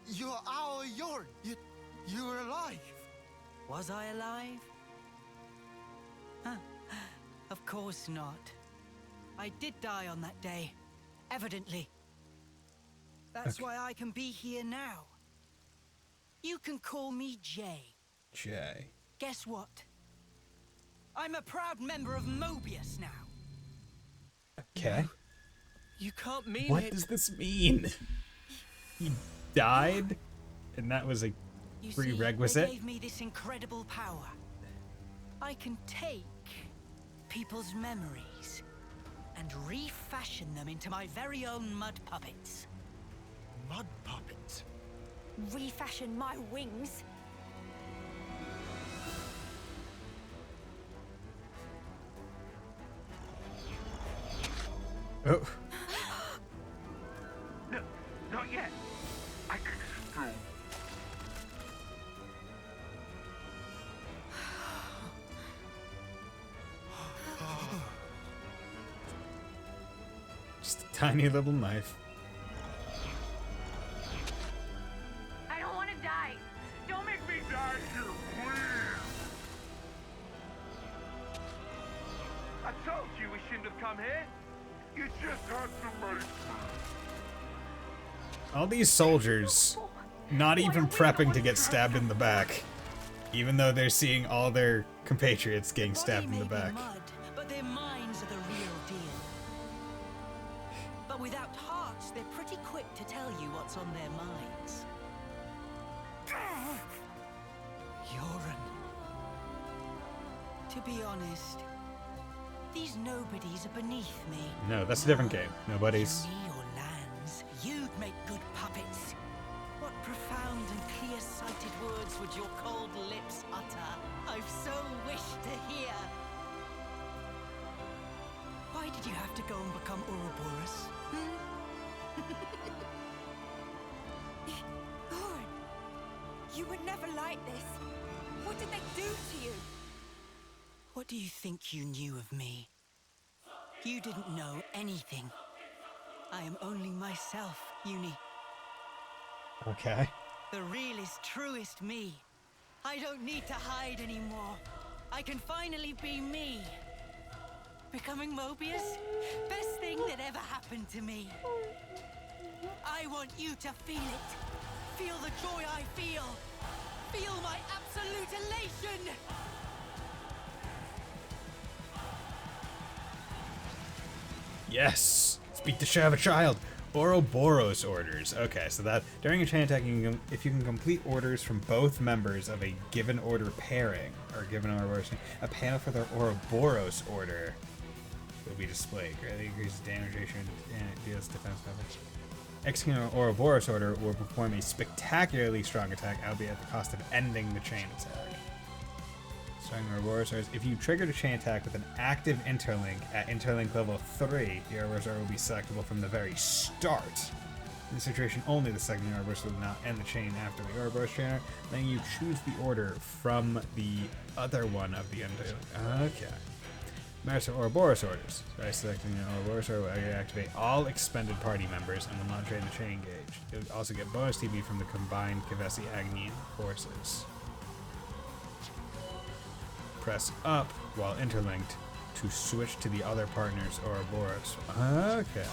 You're our Yoren! You were alive!
Was I alive? Huh. Of course not. I did die on that day. Evidently. That's why I can be here now. You can call me Jay.
Jay.
Guess what? I'm a proud member of Mobius now.
Okay.
You can't mean
What does this mean? He died? And that was a prerequisite?
They gave me this incredible power. I can take people's memories and refashion them into my very own mud puppets.
Mud puppets?
Refashion my wings?
Oh.
No, not yet. I can still.
Just a tiny little knife.
I don't want to die. Don't make me die here, please. I told you we shouldn't have come here. You just had to make me.
All these soldiers not even prepping to get stabbed in the back, even though they're seeing all their compatriots getting stabbed in the back.
Mud, but their minds are the real deal. But without hearts, they're pretty quick to tell you what's on their minds. Yoren. To be honest, these nobodies are beneath me.
No, that's a different game. Nobody's.
Give me your lands, you'd make good puppets. What profound and clear-sighted words would your cold lips utter? I've so wished to hear. Why did you have to go and become Ouroboros?
Lauren, you were never like this. What did they do to you?
What do you think you knew of me? You didn't know anything. I am only myself, Uni.
Okay.
The realest, truest me. I don't need to hide anymore. I can finally be me. Becoming Mobius? Best thing that ever happened to me. I want you to feel it. Feel the joy I feel. Feel my absolute elation.
Yes! Let's beat the shit out of a child! Ouroboros orders. Okay, so that during a chain attack, if you can complete orders from both members of a given order pairing, or given Ouroboros, a panel for their Ouroboros order will be displayed. Greatly increases damage ratio and it deals defense damage. Executing an Ouroboros order will perform a spectacularly strong attack, albeit at the cost of ending the chain attack. Starting Ouroboros orders. If you trigger a chain attack with an active interlink at interlink level 3, the Ouroboros order will be selectable from the very start. In this situation, only the second Ouroboros will now end the chain after the Ouroboros trainer. Then you choose the order from the other one of the interlink. Okay. Master Ouroboros orders. By selecting an Ouroboros order, will activate all expended party members and will not drain the chain gauge. It will also get bonus TP from the combined Kavesi Agnian forces. Press up while interlinked to to switch to the other partner's Ouroboros. Okay.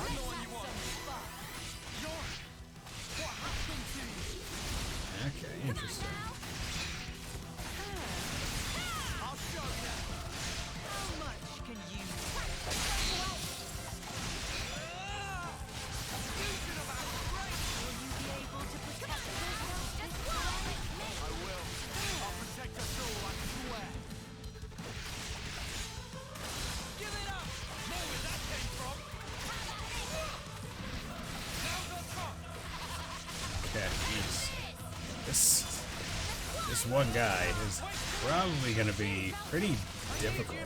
Okay, interesting. Okay, jeez. This one guy is probably gonna be pretty difficult.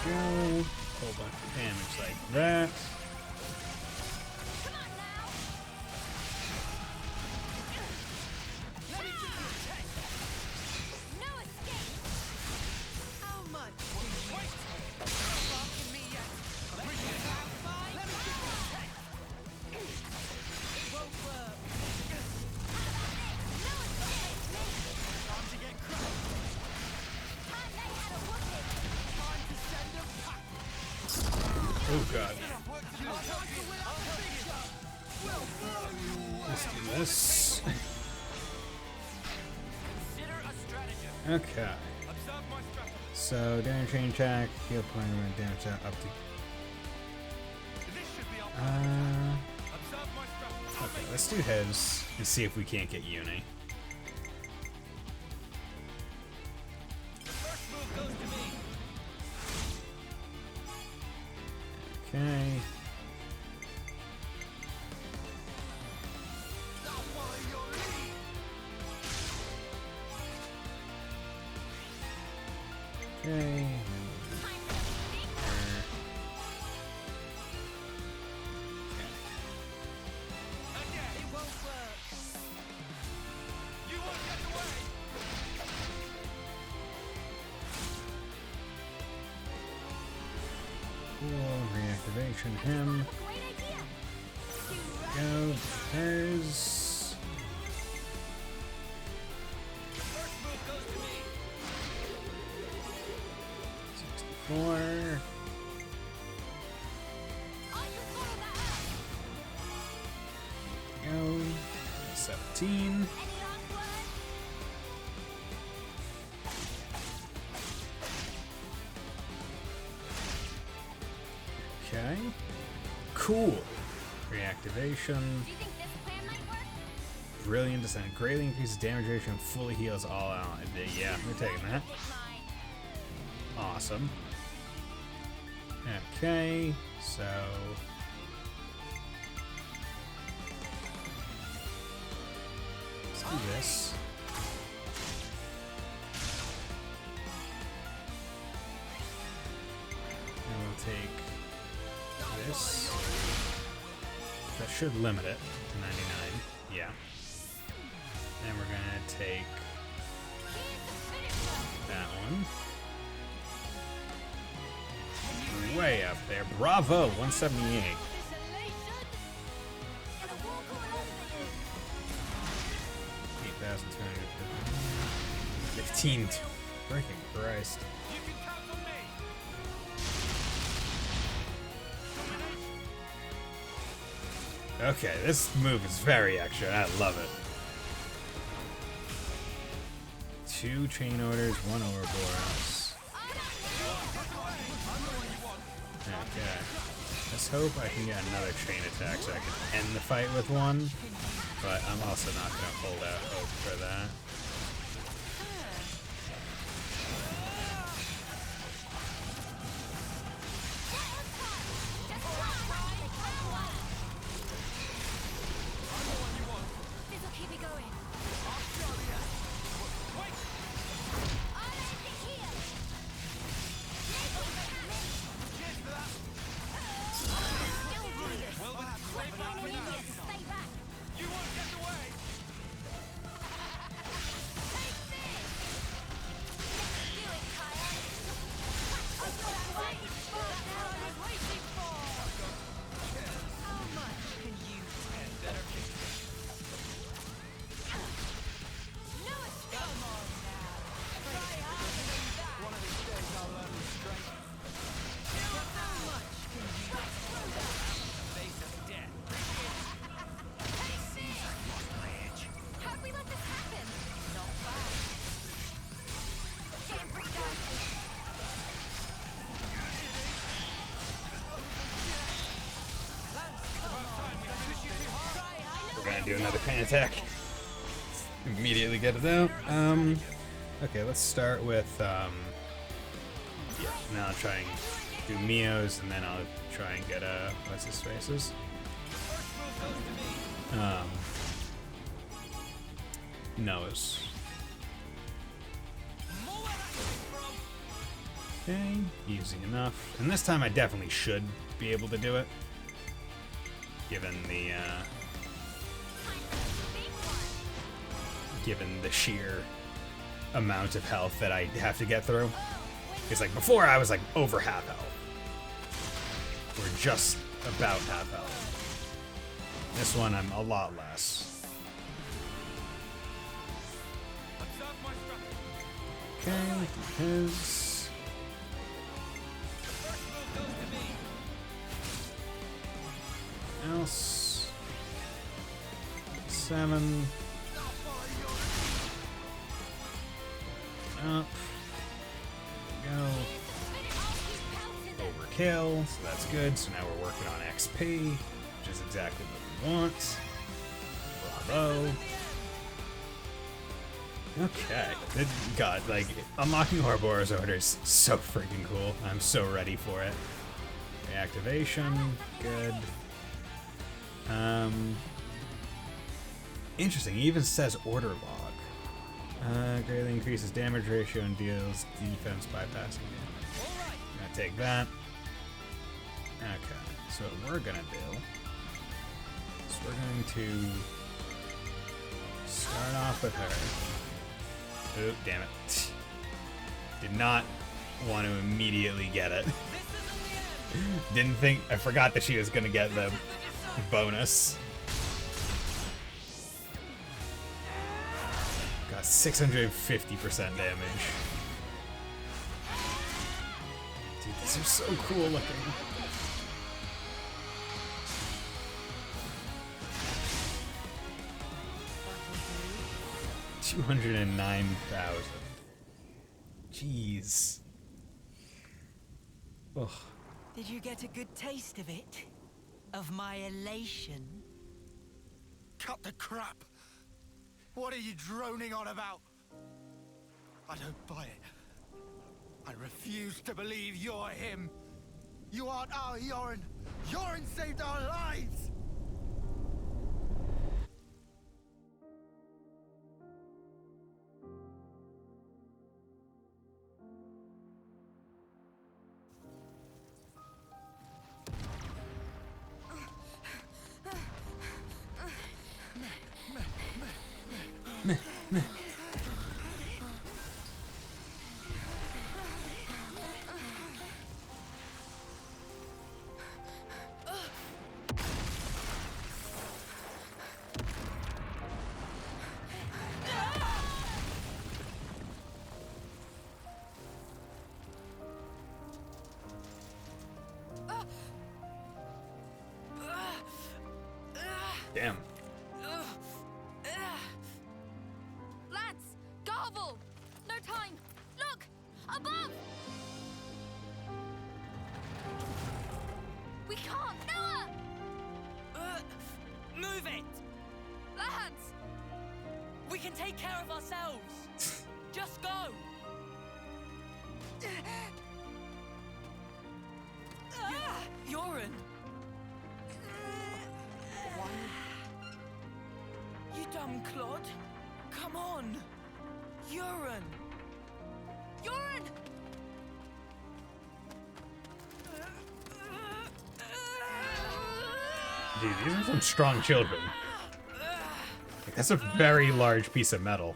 Go. Whole bunch of damage like that. Oh god. Let's do this. Okay. So damage chain attack, heal point when damage up to. Okay, let's do his and see if we can't get Uni. Okay. Okay. Reactivation him. Go. There's 64. Go. 17. Okay. Cool. Reactivation. Brilliant Descent. Greatly increases damage ratio and fully heals all out. Yeah, we're taking that. Awesome. Okay, so let's do this. And we'll take this. That should limit it to 99. Yeah. And we're gonna take that one. Way up there. Bravo! 178. 8,250. 15. Freaking Christ. Okay, this move is very extra. I love it. 2 chain orders, 1 Ouroboros. Okay. Let's hope I can get another chain attack so I can end the fight with one. But I'm also not going to hold out hope for that. We're gonna do another pain attack. Immediately get it out. Okay, let's start with, yeah, now I'll try and do Mio's, and then I'll try and get, what's his faces? Noah's. Okay, easy enough. And this time I definitely should be able to do it, given the, given the sheer amount of health that I have to get through. It's like before I was like over half health. Or just about half health. This one I'm a lot less. Okay, his. Else. 7. Up. Go. Overkill, so that's good. So now we're working on XP, which is exactly what we want. Bravo. Okay. God, like, unlocking Ouroboros Order is so freaking cool. I'm so ready for it. Reactivation, good. Interesting, it even says order log. Greatly increases damage ratio and deals defense bypassing damage. I'm gonna take that. Okay, so what we're gonna do is we're going to start off with her. Oop, damn it. Did not want to immediately get it. Didn't think, I forgot that she was gonna get the bonus. Got 650% damage. Dude, these are so cool looking. $209,000. Jeez. Ugh.
Did you get a good taste of it? Of my elation?
Cut the crap! What are you droning on about? I don't buy it. I refuse to believe you're him. You aren't our Yoren. Yoren saved our lives!
Damn.
Lads, Garble! No time! Look! Above! We can't! Noah!
Move it!
Lads!
We can take care of ourselves! Just go! Yoren! You dumb clod! Come on! Yoren!
Yoren!
Dude, these are some strong children. Like, that's a very large piece of metal.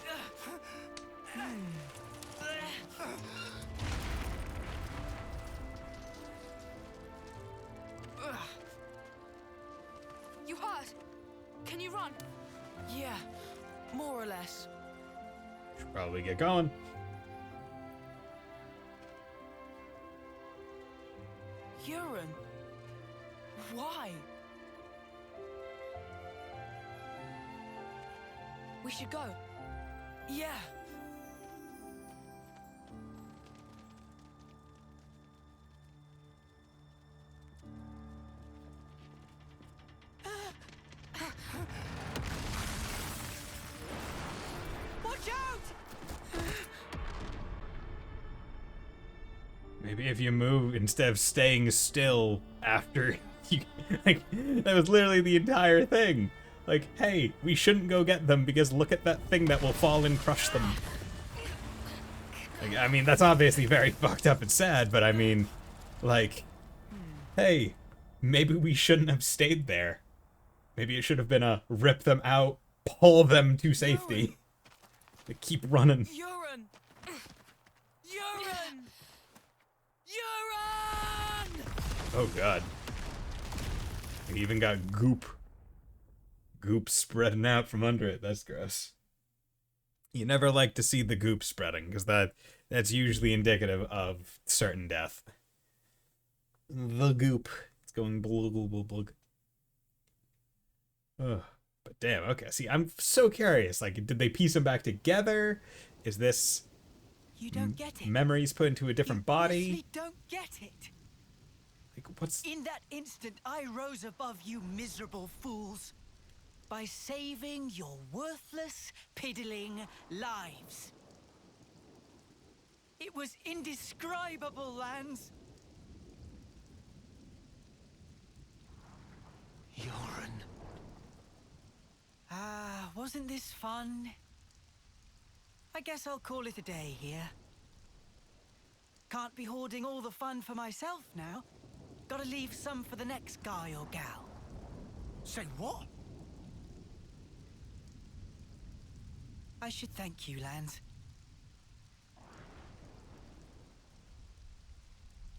You hurt? Can you run?
Yeah, more or less.
Should probably get going.
Urine? Why?
We should go.
Yeah. Watch out!
Maybe if you move instead of staying still after you, like, that was literally the entire thing. Like, hey, we shouldn't go get them because look at that thing that will fall and crush them. Like, I mean, that's obviously very fucked up and sad, but I mean, like, hey, maybe we shouldn't have stayed there. Maybe it should have been a rip them out, pull them to safety. Like, keep running.
Urine! Urine! Urine!
Oh god. We even got goop. Goop spreading out from under it. That's gross. You never like to see the goop spreading, because that's usually indicative of certain death. The goop. It's going blug blug blug. Ugh. But damn, okay. See, I'm so curious. Like, did they piece them back together? Is this
You don't get it.
memories put into a different body?
Honestly don't get it.
Like, what's...
In that instant, I rose above you miserable fools by saving your worthless, piddling lives. It was indescribable, Lance.
Urine.
Ah, wasn't this fun? I guess I'll call it a day here. Can't be hoarding all the fun for myself now. Gotta leave some for the next guy or gal.
Say what?
I should thank you, Lance.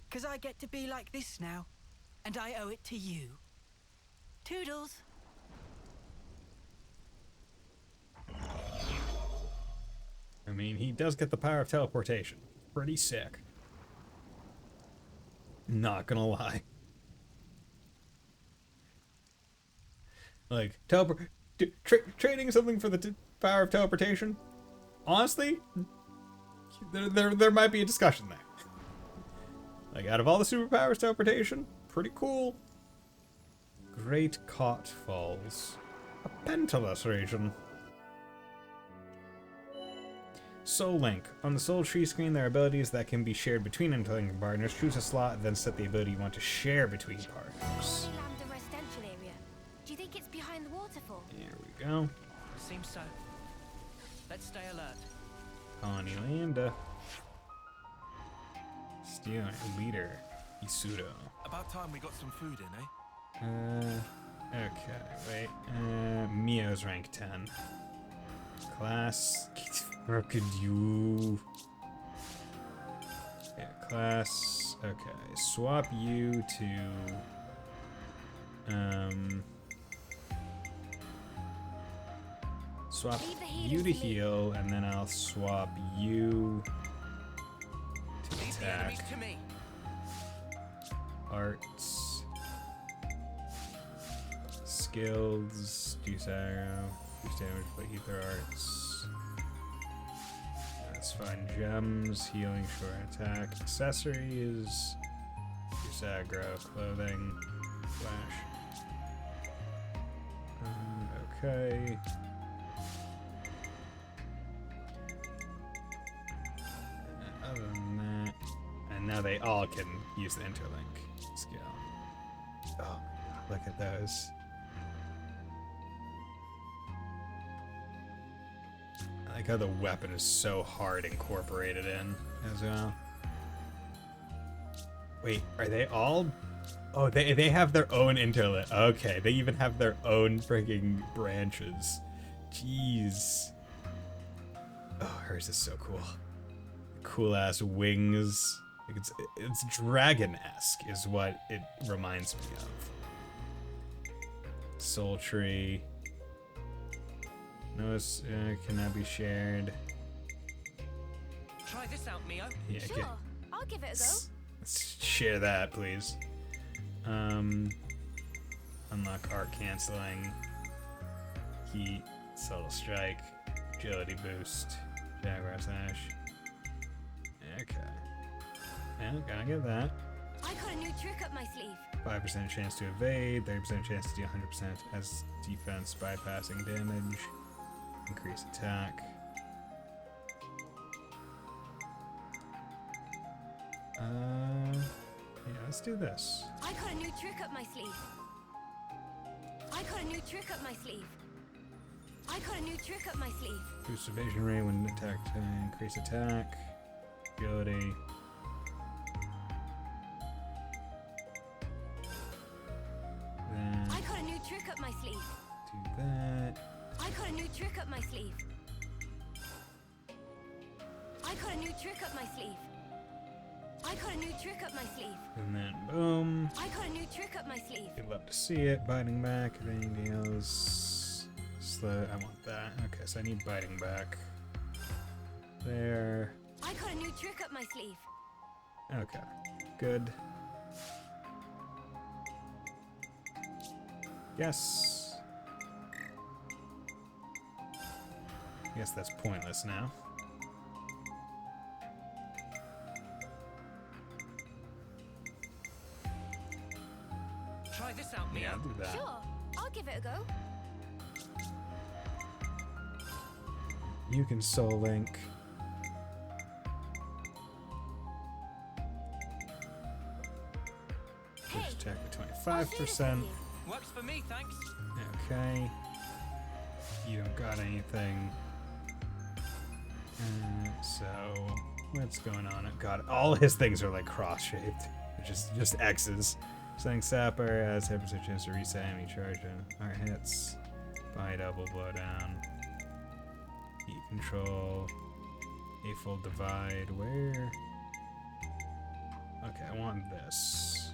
'Cause I get to be like this now, and I owe it to you. Toodles.
I mean, he does get the power of teleportation. Pretty sick. Not gonna lie. Like, trading something for the power of teleportation? Honestly, there might be a discussion there. Like, out of all the superpowers, teleportation, pretty cool. Great Cot Falls. A pentaless region. Soul Link. On the Soul Tree screen, there are abilities that can be shared between interlinking partners. Choose a slot, then set the ability you want to share between partners.
Lambda residential area. Do you think it's behind the waterfall?
There we go.
Seems so. Let's stay alert.
Colony Lambda. Stealing leader. Isudo.
About time we got some food in, eh?
Okay, wait. Mio's rank 10. Class. Where could you? Yeah, class. Okay, swap you to. Swap you to heal, and then I'll swap you to attack. Arts. Skills. Do aggro. Use damage, but ether arts. That's fine. Gems, healing, short attack, accessories. Use aggro, clothing, flash. Okay. Other than that, and now they all can use the interlink skill. Oh, look at those. I like how the weapon is so hard incorporated in as well. Wait, are they all? Oh, they have their own interlit. Okay, they even have their own freaking branches. Jeez. Oh, hers is so cool. Cool ass wings. Like it's dragon-esque is what it reminds me of. Soul tree. Notice cannot be shared.
Try this out, Mio.
Yeah,
Sure, I'll give it a go.
Let's share that, please. Unlock art canceling. Heat, subtle strike, agility boost, jaguar slash. Okay. Yeah, gotta get that.
I got a new trick up my sleeve.
5% chance to evade, 30% chance to do 100% as defense, bypassing damage, increase attack. Yeah, let's do this.
I got a new trick up my sleeve. I got a new trick up my sleeve. I got a new trick up my sleeve.
Boost evasion rate when attacked, increase attack, agility. Then
I got a new trick up my sleeve.
do that.
I got a new trick up my sleeve. I got a new trick up my sleeve. I got a new trick up my sleeve.
And then boom.
I got a new trick up my sleeve.
You'd love to see it. Biting back. If anything else. Slow. I want that. Okay, so I need biting back. There.
I got a new trick up my sleeve.
Okay. Good. Yes. Guess that's pointless now.
Try this out, Mio.
Yeah, I'll do that.
Sure, I'll give it a go.
You can Soul Link. Push attack at 25%.
Works for me, thanks.
Okay. You don't got anything. So, what's going on? God, all his things are like cross-shaped. Just X's. Sling Sapper has 10% chance to reset enemy charge and art hits. Buy double, blow down. Heat control. Eightfold divide. Where? Okay, I want this.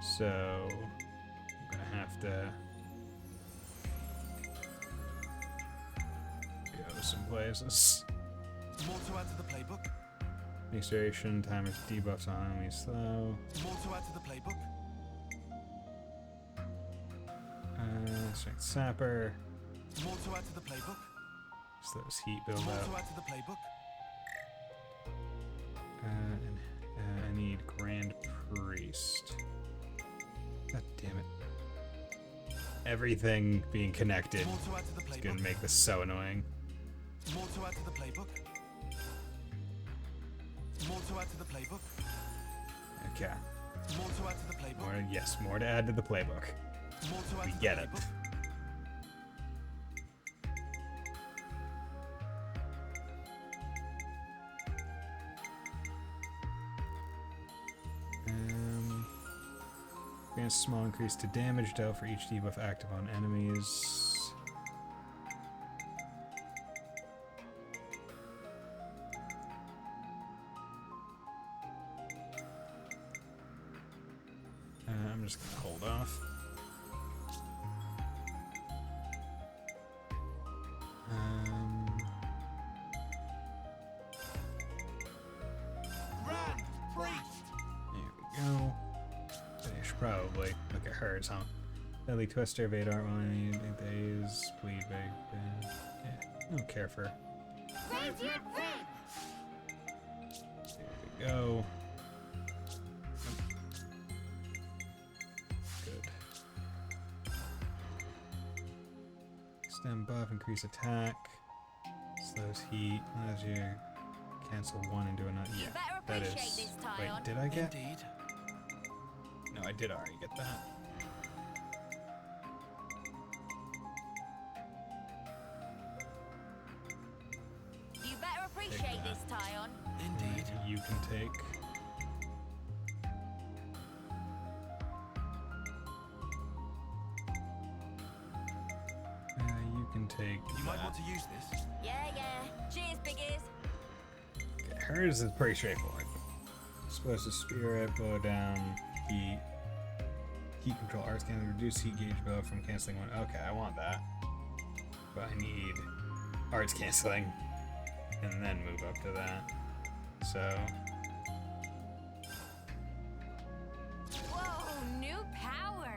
So, I'm gonna have to go some places.
More to add to the playbook.
Next duration, timers debuffs on enemies slow.
More to add to the playbook.
Strength Sapper.
More to add to the playbook.
Slows heat build
More
up.
to add to the playbook.
I need Grand Priest. God damn it. Everything being connected
More to add to the
is
playbook.
gonna make this so annoying.
More to add to the playbook. More to add to the playbook.
Okay.
More to add to the playbook.
More to add to the playbook.
More to add
We
to
get
the
it.
playbook.
Grants a small increase to damage dealt for each debuff active on enemies. I'm just gonna hold off.
Grand Priest.
There we go. Finish probably. Look at hers, huh? Deadly Twister, evade art while any days, bleed big. Yeah, I don't care for.
Radiant Ring!
There we go. Good. Stem buff, increase attack. Slows heat. Allows you to cancel one and do another.
You
Yeah,
better
that
appreciate
is.
this,
Wait,
Tyon.
did I get?
Indeed.
No, I did already get that.
You better appreciate this, Tyon.
Indeed.
You can take. take
You might want to use this.
Yeah. Cheers, biggies.
Okay, hers is pretty straightforward. Explosive spirit, blow down, heat control, arts can reduce heat gauge bow from canceling one. Okay, I want that. But I need arts canceling and then move up to that. So
Whoa, new power.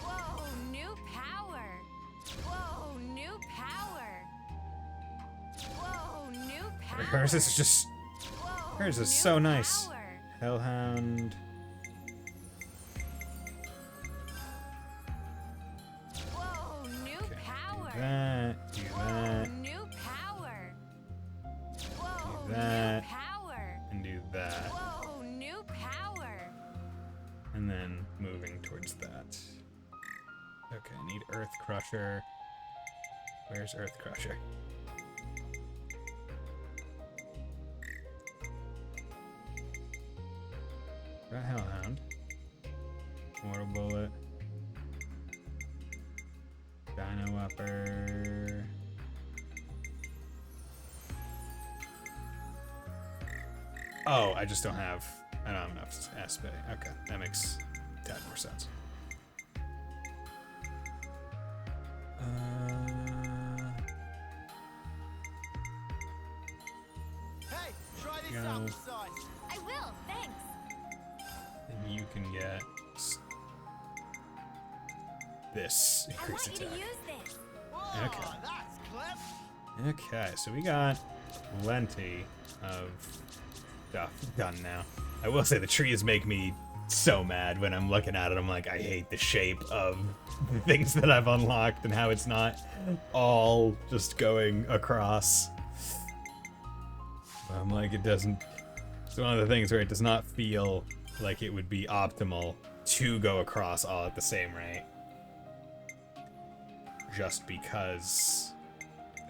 Whoa, new power. Whoa, new power. Whoa, new power.
hers is just hers is so nice. Hellhound.
Whoa, new power.
Do that. Do that.
New power. Whoa,
Do that.
new power.
And do that.
Whoa, new power.
And then moving towards that. Okay, I need Earth Crusher. Where's Earth Crusher? Got Hellhound. Mortal Bullet. Dino Upper. Oh, I just don't have enough aspect. Okay, that makes 10 more sense.
Hey, try this
Go.
out, Bison.
I will, thanks.
And you can get this
I
increased
want you
attack.
to use this.
Whoa,
Okay.
that's clever.
Okay, so we got plenty of stuff done now. I will say the trees make me so mad when I'm looking at it. I'm like, I hate the shape of the things that I've unlocked and how it's not all just going across. I'm like, it doesn't. It's one of the things where it does not feel like it would be optimal to go across all at the same rate. Just because,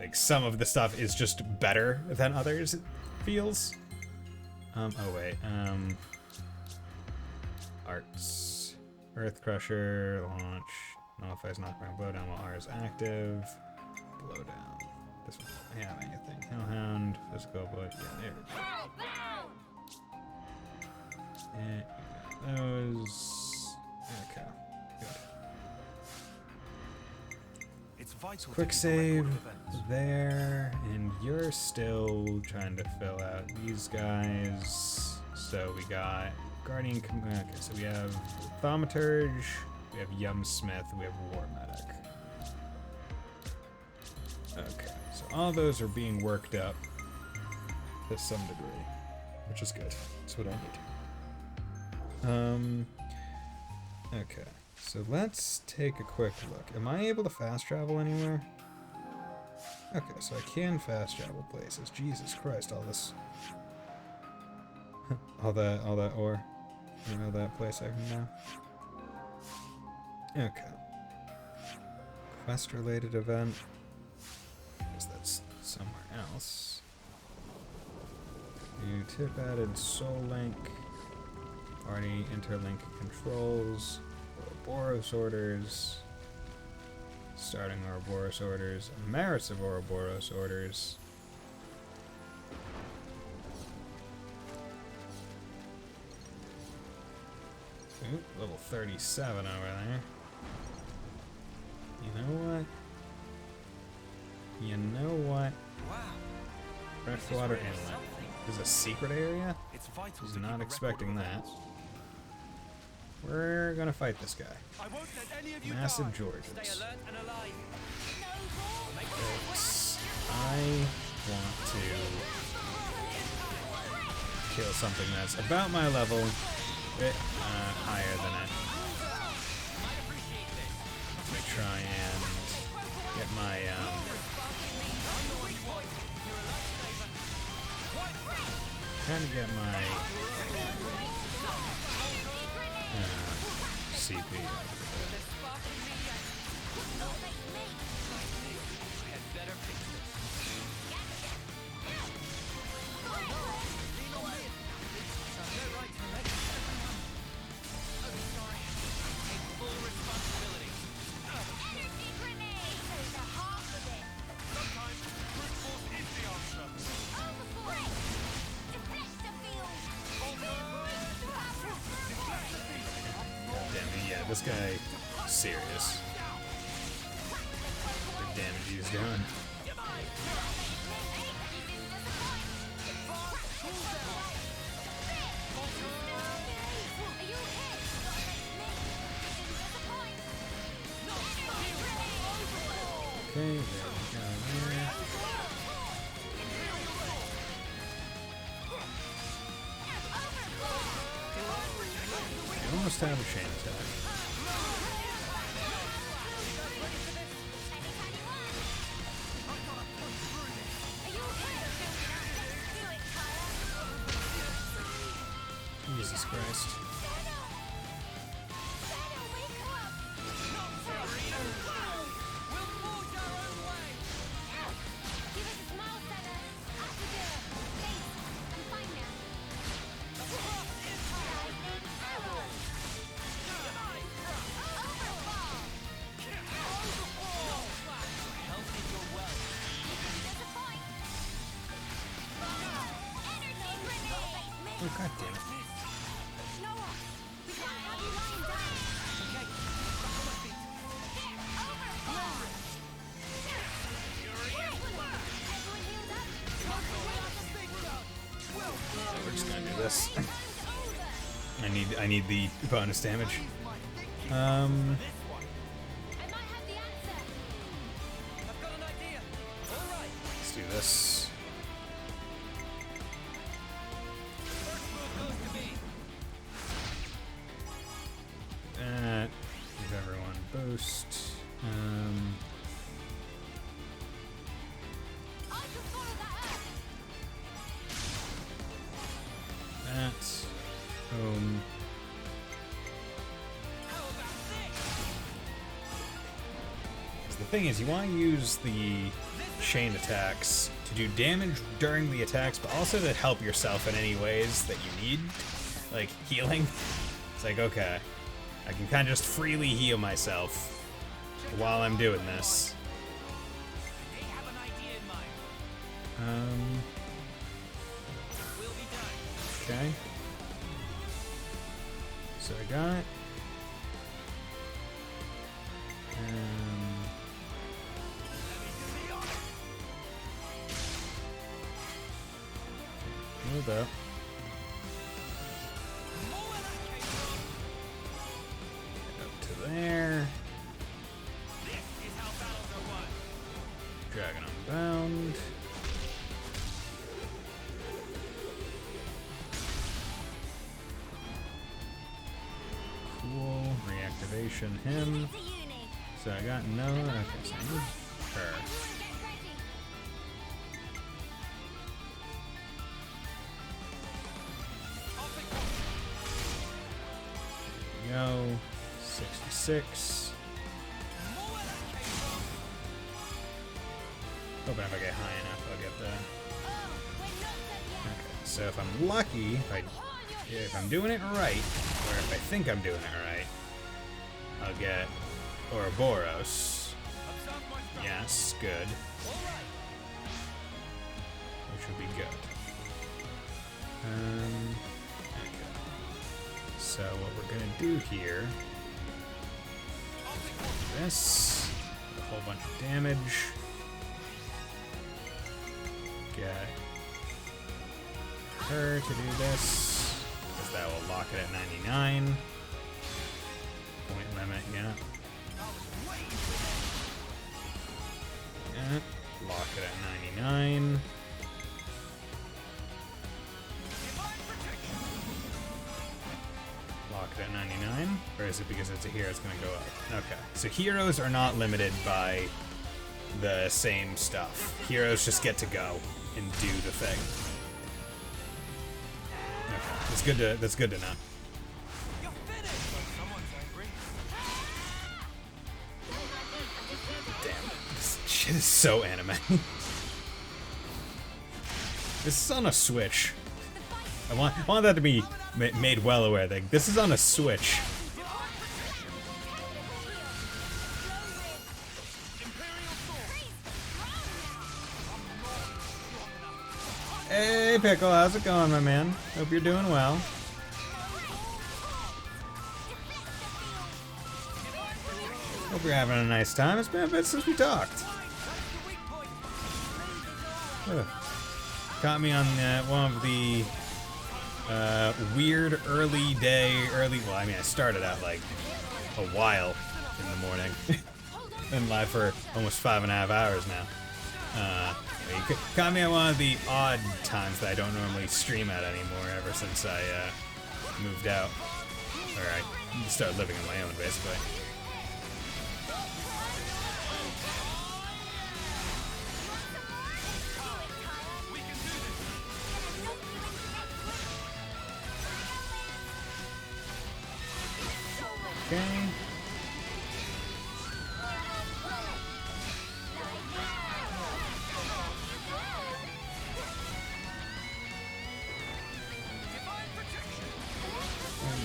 like, some of the stuff is just better than others, it feels. Oh wait, arts. Earth Crusher, launch. Nullifies knockback, blow down while R is active. Blow down. This one doesn't have anything. Hellhound, physical, but yeah, there we go. And you got those. Okay, good.
It's vital.
Quick save there, and you're still trying to fill out these guys. So we got Guardian. Okay, so we have Thaumaturge, we have Yumsmith, we have War Medic. Okay, so all those are being worked up to some degree, which is good. That's what I need. Okay. So let's take a quick look. Am I able to fast travel anywhere? Okay, so I can fast travel places. Jesus Christ, all this... all that ore. You know, that place I can now. Okay. Quest-related event. I guess that's somewhere else. New tip added Soul Link. Party interlink controls. Ouroboros orders. Starting Ouroboros orders. Merits of Ouroboros orders. Ooh, level 37 over there. You know what? You know what?
Wow.
Freshwater Inlet. There's a secret area?
It's vital.
I was not expecting that. We're gonna fight this guy.
I won't let any of you
Massive
die.
Georges.
Stay alert and alive.
Folks, I want to kill something that's about my level, a bit higher than it. Let me try and get my trying to get my CP. this guy is serious. The damage he's doing. Okay, there we go there. I almost have a chain attack. Jesus Christ. Oh, God damn it. We're just gonna do this. I need the bonus damage. Let's do this. Give everyone boost. That. Boom. The thing is, you want to use the chain attacks to do damage during the attacks, but also to help yourself in any ways that you need, like healing. It's like, okay, I can kind of just freely heal myself while I'm doing this. Okay. So I got move up. Up to there. Dragon Unbound. Cool. Reactivation him. So I got no. Okay, so I need her. Go 66. Hoping if I get high enough, I'll get that. Okay, so if I'm lucky, if I'm doing it right, or if I think I'm doing it right, I'll get Ouroboros. Yes, good. Which would be good. So what we're gonna do here, this, a whole bunch of damage, get her to do this, because that will lock it at 99. Point limit, yeah. Yeah, lock it at 99. Lock it at 99, or is it because it's a hero it's going to go up? Okay, so heroes are not limited by the same stuff. Heroes just get to go and do the thing. Okay, that's good to know. Damn, this shit is so anime. This is on a Switch. I want that to be made well aware that this is on a Switch. Hey Pickle, how's it going, my man? Hope you're doing well. Hope you're having a nice time. It's been a bit since we talked. Ugh. Caught me on one of the weird well, I mean, I started out like a while in the morning. Been live for almost 5.5 hours now. You caught me on one of the odd times that I don't normally stream at anymore ever since I moved out. Or I started living on my own, basically. Okay. I'm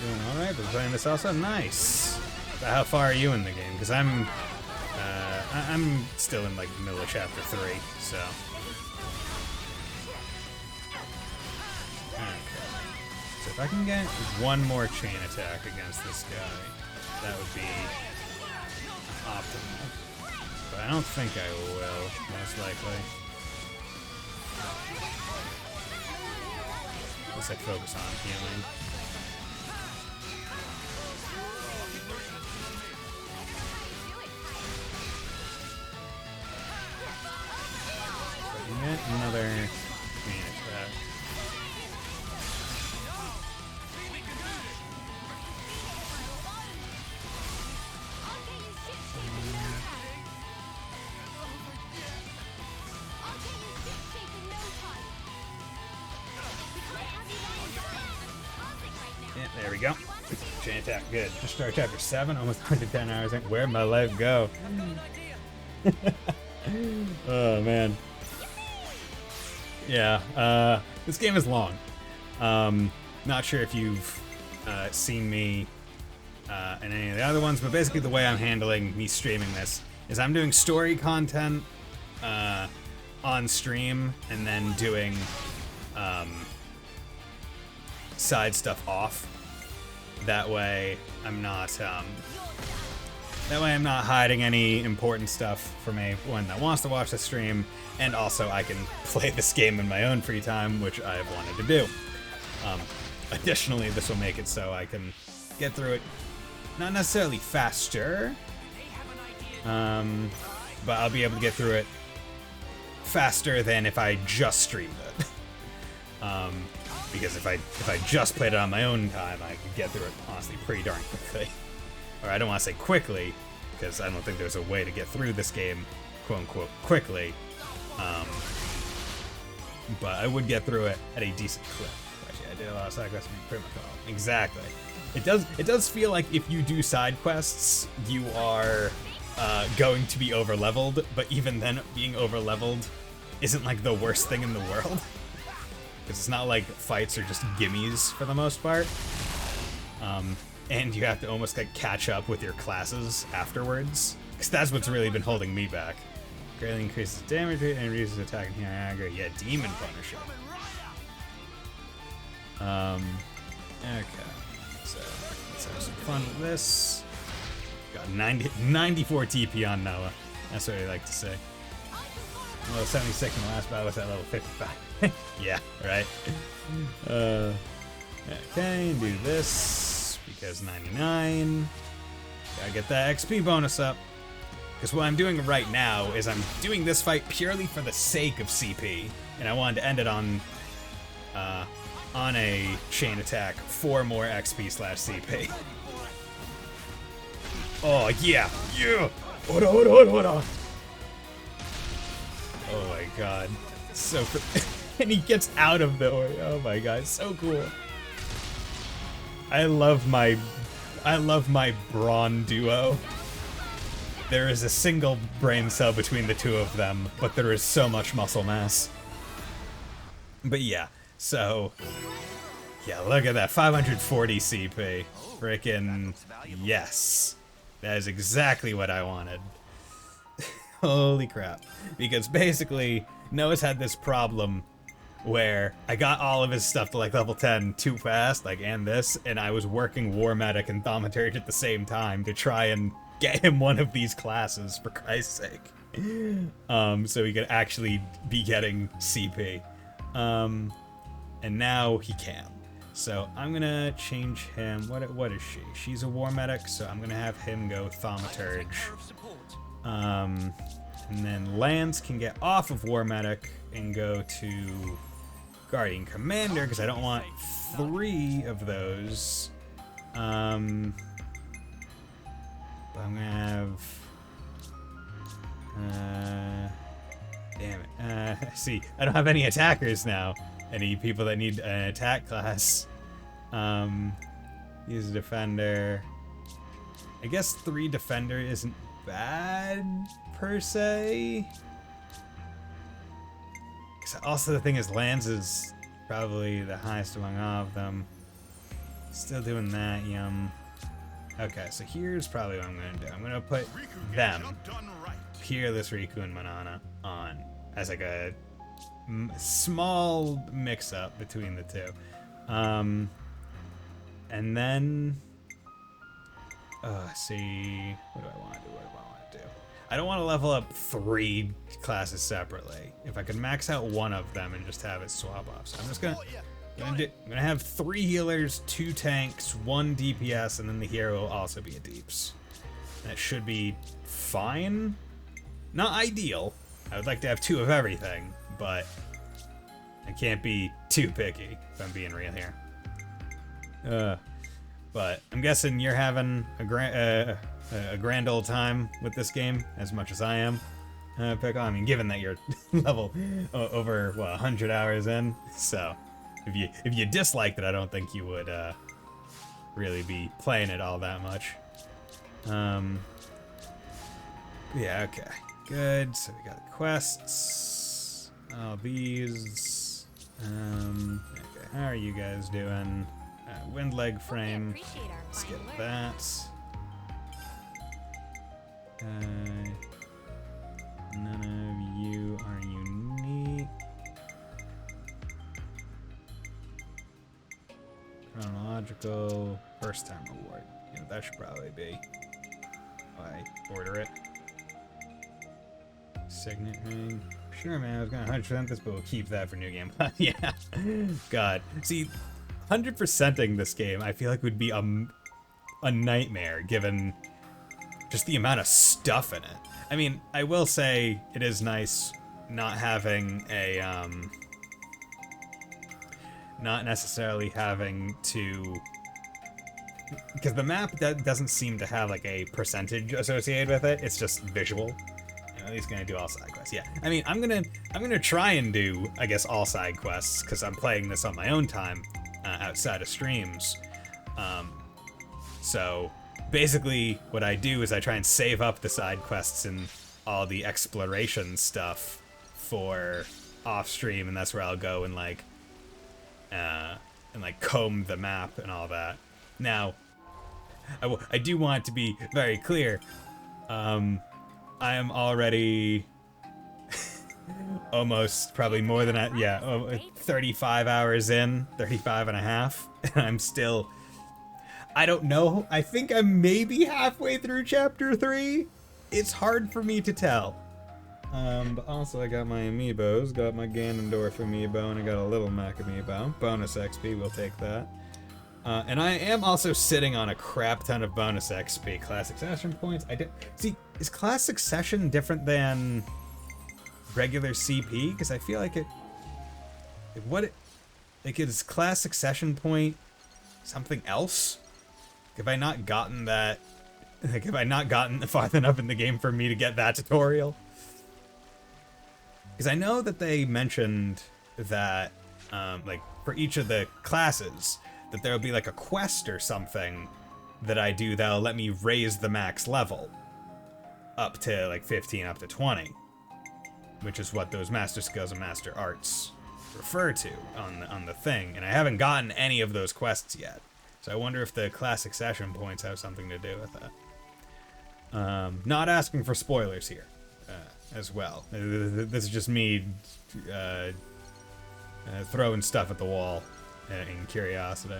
doing alright, but playing this also nice. But how far are you in the game? Because I'm still in like the middle of chapter 3, so. Okay. So if I can get one more chain attack against this guy, that would be optimal. But I don't think I will, most likely. Unless I focus on healing. Get another chain attack. Yeah, there we go. Chain attack, good. Just started chapter 7, almost 110 hours in. Where'd my life go? Oh, man. Yeah, this game is long. Not sure if you've seen me in any of the other ones, but basically the way I'm handling me streaming this is I'm doing story content on stream and then doing side stuff off. That way I'm not hiding any important stuff from anyone that wants to watch the stream, and also I can play this game in my own free time, which I've wanted to do. Additionally, this will make it so I can get through it, not necessarily faster, but I'll be able to get through it faster than if I just streamed it. Because if I just played it on my own time, I could get through it honestly pretty darn quickly. Or I don't want to say quickly, because I don't think there's a way to get through this game, quote-unquote, quickly. But I would get through it at a decent clip. Actually, I did a lot of side quests pretty much all. Exactly. It does feel like if you do side quests, you are going to be over-leveled, but even then, being over-leveled isn't like the worst thing in the world. Because it's not like fights are just gimmies for the most part. And you have to almost like catch up with your classes afterwards. Because that's what's really been holding me back. Greatly increases damage rate and reduces attack and healing aggro. Yeah, Demon Punisher. Okay. So let's have some fun with this. Got 94 TP on Noah. That's what I like to say. Level 76 in the last battle was at level 55. Yeah, right. Okay, do this because 99. Gotta get that XP bonus up. Because what I'm doing right now is I'm doing this fight purely for the sake of CP, and I wanted to end it on a chain attack for more XP/CP. Oh yeah, yeah. Hold on. Oh my god, so and he gets out of the way. Oh my god, so cool. I love my Brawn duo. There is a single brain cell between the two of them, but there is so much muscle mass. But yeah, so yeah, look at that, 540 CP. Frickin' yes. That is exactly what I wanted. Holy crap. Because basically, Noah's had this problem where I got all of his stuff to like level 10 too fast, like, and I was working War Medic and Thaumaturge at the same time to try and get him one of these classes, for Christ's sake. So he could actually be getting CP. And now he can. So I'm gonna change him. What is she? She's a war medic, so I'm gonna have him go Thaumaturge. And then Lance can get off of war medic and go to Guardian Commander, because I don't want 3 of those. But I'm gonna have damn it. See, I don't have any attackers now. Any people that need an attack class. He's a defender. I guess 3 defender isn't bad per se. Also, the thing is, Lance is probably the highest among all of them. Still doing that, yum. Okay, so here's probably what I'm gonna do. I'm gonna put them, Peerless Riku and Manana, on as like a small mix-up between the two. And then see, what do I want to do? I don't want to level up 3 classes separately. If I could max out one of them and just have it swap off. So I'm just gonna have 3 healers, 2 tanks, 1 DPS, and then the hero will also be a deeps. That should be fine. Not ideal. I would like to have 2 of everything, but I can't be too picky if I'm being real here. But I'm guessing you're having a grand old time with this game as much as I am. I mean, given that you're level over 100 hours in, so if you disliked it, I don't think you would really be playing it all that much. Yeah, okay, good. So we got quests, all these. Okay, how are you guys doing? Wind leg frame. Let's get that. None of you are unique. Chronological first time reward. Yeah, that should probably be. I order it. Signet ring. Sure, man. I was gonna 100% this, but we'll keep that for new game. Yeah. God. See, 100%ing this game, I feel like would be a nightmare given just the amount of stuff in it. I mean, I will say it is nice not having a, not necessarily having to, because the map doesn't seem to have like a percentage associated with it. It's just visual. At least gonna do all side quests. Yeah, I mean, I'm gonna try and do, I guess, all side quests because I'm playing this on my own time outside of streams. So basically, what I do is I try and save up the side quests and all the exploration stuff for off stream, and that's where I'll go and like comb the map and all that. Now, I do want it to be very clear. I am already almost probably more than 35 hours in, 35 and a half, and I'm still, I don't know, I think I'm maybe halfway through chapter 3. It's hard for me to tell. But also I got my amiibos, got my Ganondorf amiibo, and I got a Little Mac amiibo. Bonus XP, we'll take that. And I am also sitting on a crap ton of bonus XP, classic session points. See, is classic session different than regular CP? Because I feel like is classic session point something else? Have I not gotten that? Like, have I not gotten far enough in the game for me to get that tutorial? Because I know that they mentioned that, like, for each of the classes, that there'll be like a quest or something that I do that'll let me raise the max level up to like 15, up to 20, which is what those master skills and master arts refer to on the thing. And I haven't gotten any of those quests yet, so I wonder if the classic session points have something to do with that. Not asking for spoilers here, as well. This is just me throwing stuff at the wall in curiosity.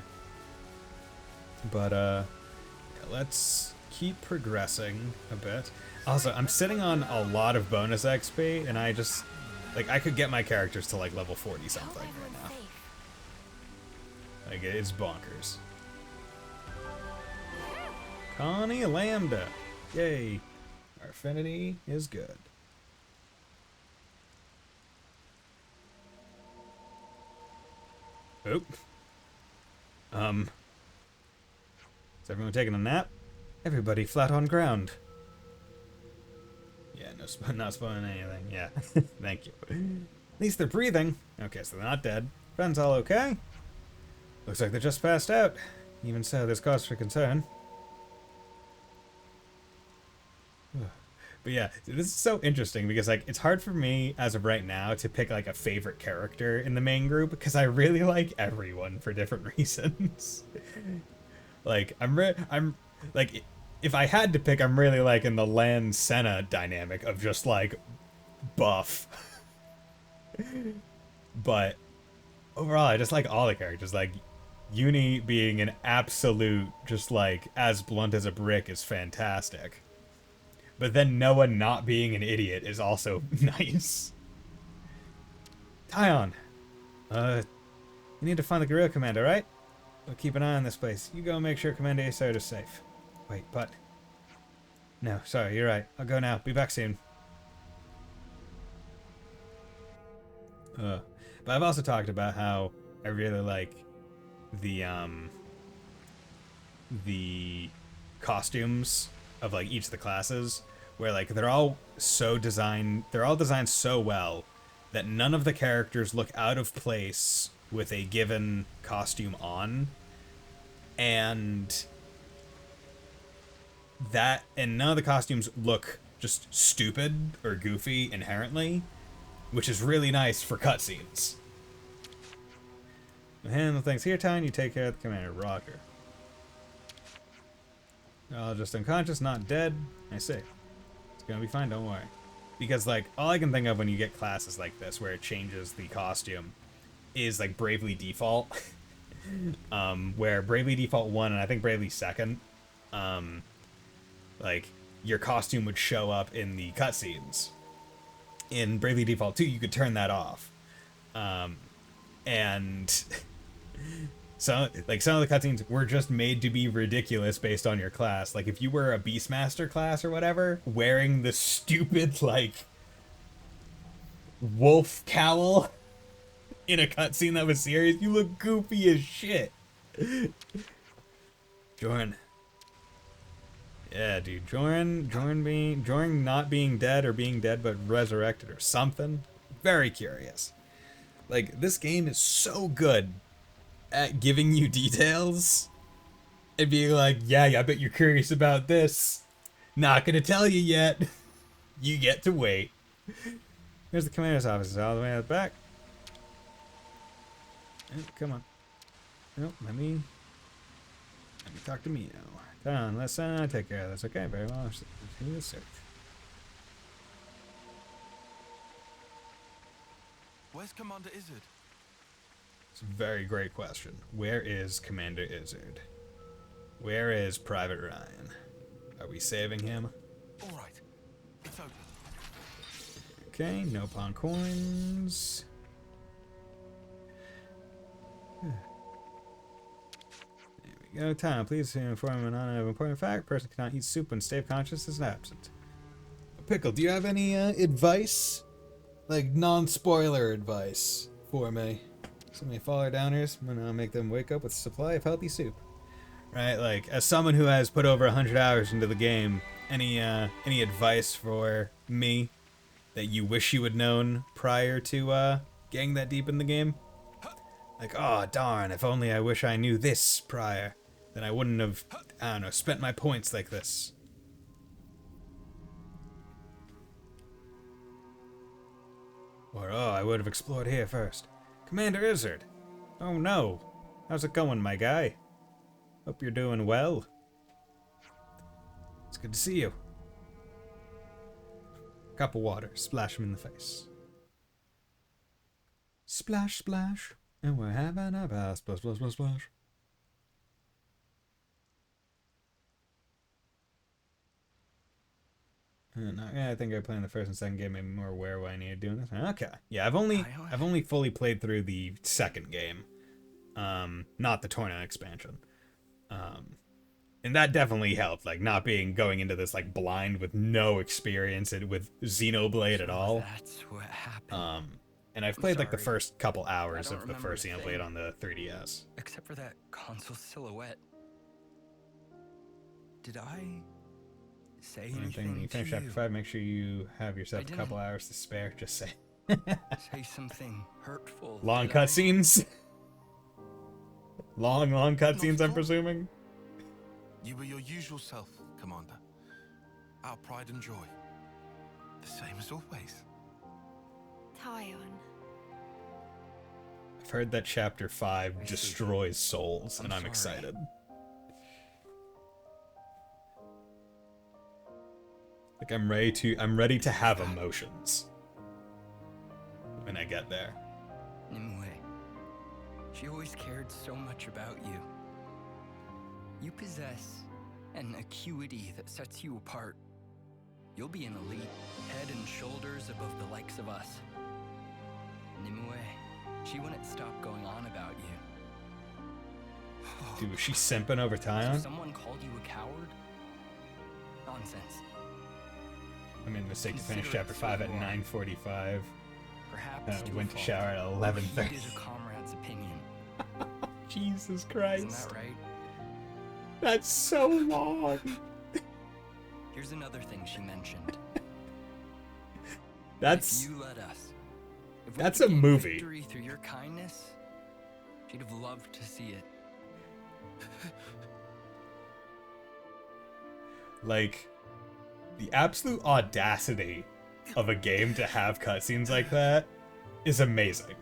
But let's keep progressing a bit. Also, I'm sitting on a lot of bonus XP, and I just, like, I could get my characters to, like, level 40 something right now. Like, it's bonkers. Connie Lambda. Yay. Our affinity is good. Oop. Is everyone taking a nap? Everybody flat on ground. Yeah, not spoiling anything. Yeah, thank you. At least they're breathing. Okay, so they're not dead. Friends all okay? Looks like they just passed out. Even so, there's cause for concern. But yeah, this is so interesting because, like, it's hard for me as of right now to pick, like, a favorite character in the main group because I really like everyone for different reasons. Like, I'm like, if I had to pick, I'm really liking the Lan Senna dynamic of just, like, buff. But overall, I just like all the characters. Like, Uni being an absolute, just, like, as blunt as a brick is fantastic. But then Noah not being an idiot is also nice. Tyon, you need to find the guerrilla commander, right? We'll keep an eye on this place. You go and make sure Commander Isard is safe. Wait, but... No, sorry, you're right. I'll go now. Be back soon. But I've also talked about how I really like the costumes of, like, each of the classes, where, like, they're all designed so well that none of the characters look out of place with a given costume on, and none of the costumes look just stupid or goofy inherently, which is really nice for cutscenes. Handle things here, Tyon. You take care of the commander. Roger. They're all just unconscious, not dead. I see. It's gonna be fine, don't worry. Because, like, all I can think of when you get classes like this, where it changes the costume, is, like, Bravely Default. Where Bravely Default 1, and I think Bravely 2nd, like, your costume would show up in the cutscenes. In Bravely Default 2, you could turn that off. And... some of the cutscenes were just made to be ridiculous based on your class. Like, if you were a Beastmaster class or whatever, wearing the stupid, like, wolf cowl in a cutscene that was serious, you look goofy as shit. Jorn. Yeah, dude. Jorn not being dead or being dead but resurrected or something. Very curious. Like, this game is so good at giving you details and being like, yeah, I bet you're curious about this. Not gonna tell you yet. You get to wait. Here's the commander's office. It's all the way at the back. Oh, come on. Nope, let me talk to me now. Come on, let's take care of this. Okay, very well. Let's continue the search.
Where's Commander Izzard?
It's a very great question. Where is Commander Izzard? Where is Private Ryan? Are we saving him?
All right. It's open.
Okay, no pawn coins. There we go. Time, please inform an important fact. Person cannot eat soup when state of conscience is absent. Pickle, do you have any advice? Like, non-spoiler advice for me? So many faller downers, I'm gonna make them wake up with a supply of healthy soup. Right, like, as someone who has put over 100 hours into the game, any advice for me that you wish you had known prior to getting that deep in the game? Like, oh darn, if only I wish I knew this prior, then I wouldn't have, I don't know, spent my points like this. Or, oh, I would have explored here first. Commander Izzard! Oh no! How's it going, my guy? Hope you're doing well. It's good to see you. Cup of water. Splash him in the face. Splash, splash. And we're having a bath. Splash, splash, splash, splash. I think I played the first and second game, maybe more aware why I needed doing this. Okay. Yeah, I've only fully played through the second game. Not the tournament expansion. And that definitely helped, like not going into this like blind with no experience with Xenoblade at all.
That's what happened.
And I've played like the first couple hours of the first Xenoblade on the 3DS.
Except for that console silhouette. Did I say anything
You finish chapter 5, make sure you have yourself a couple hours to spare. Just say.
Say something hurtful.
Long cutscenes. Long cutscenes, I'm presuming.
You were your usual self, Commander. Our pride and joy. The same as always.
Tyon.
I've heard that chapter 5 destroys souls, and I'm excited. Like I'm ready to have emotions when I get there.
Nimue, she always cared so much about you. You possess an acuity that sets you apart. You'll be an elite, head and shoulders above the likes of us. Nimue, she wouldn't stop going on about you.
Dude, was she simping over Tyon?
So someone called you a coward? Nonsense.
I made a mistake to finish chapter 5 at 9:45.
Perhaps
went to shower at 11:30.
Heeded a comrade's opinion.
Jesus Christ.
Isn't that right?
That's so long.
Here's another thing she mentioned.
That's
if you let us. If
that's
we
a movie.
Victory through your kindness, she'd have loved to see it.
Like, the absolute audacity of a game to have cutscenes like that is amazing.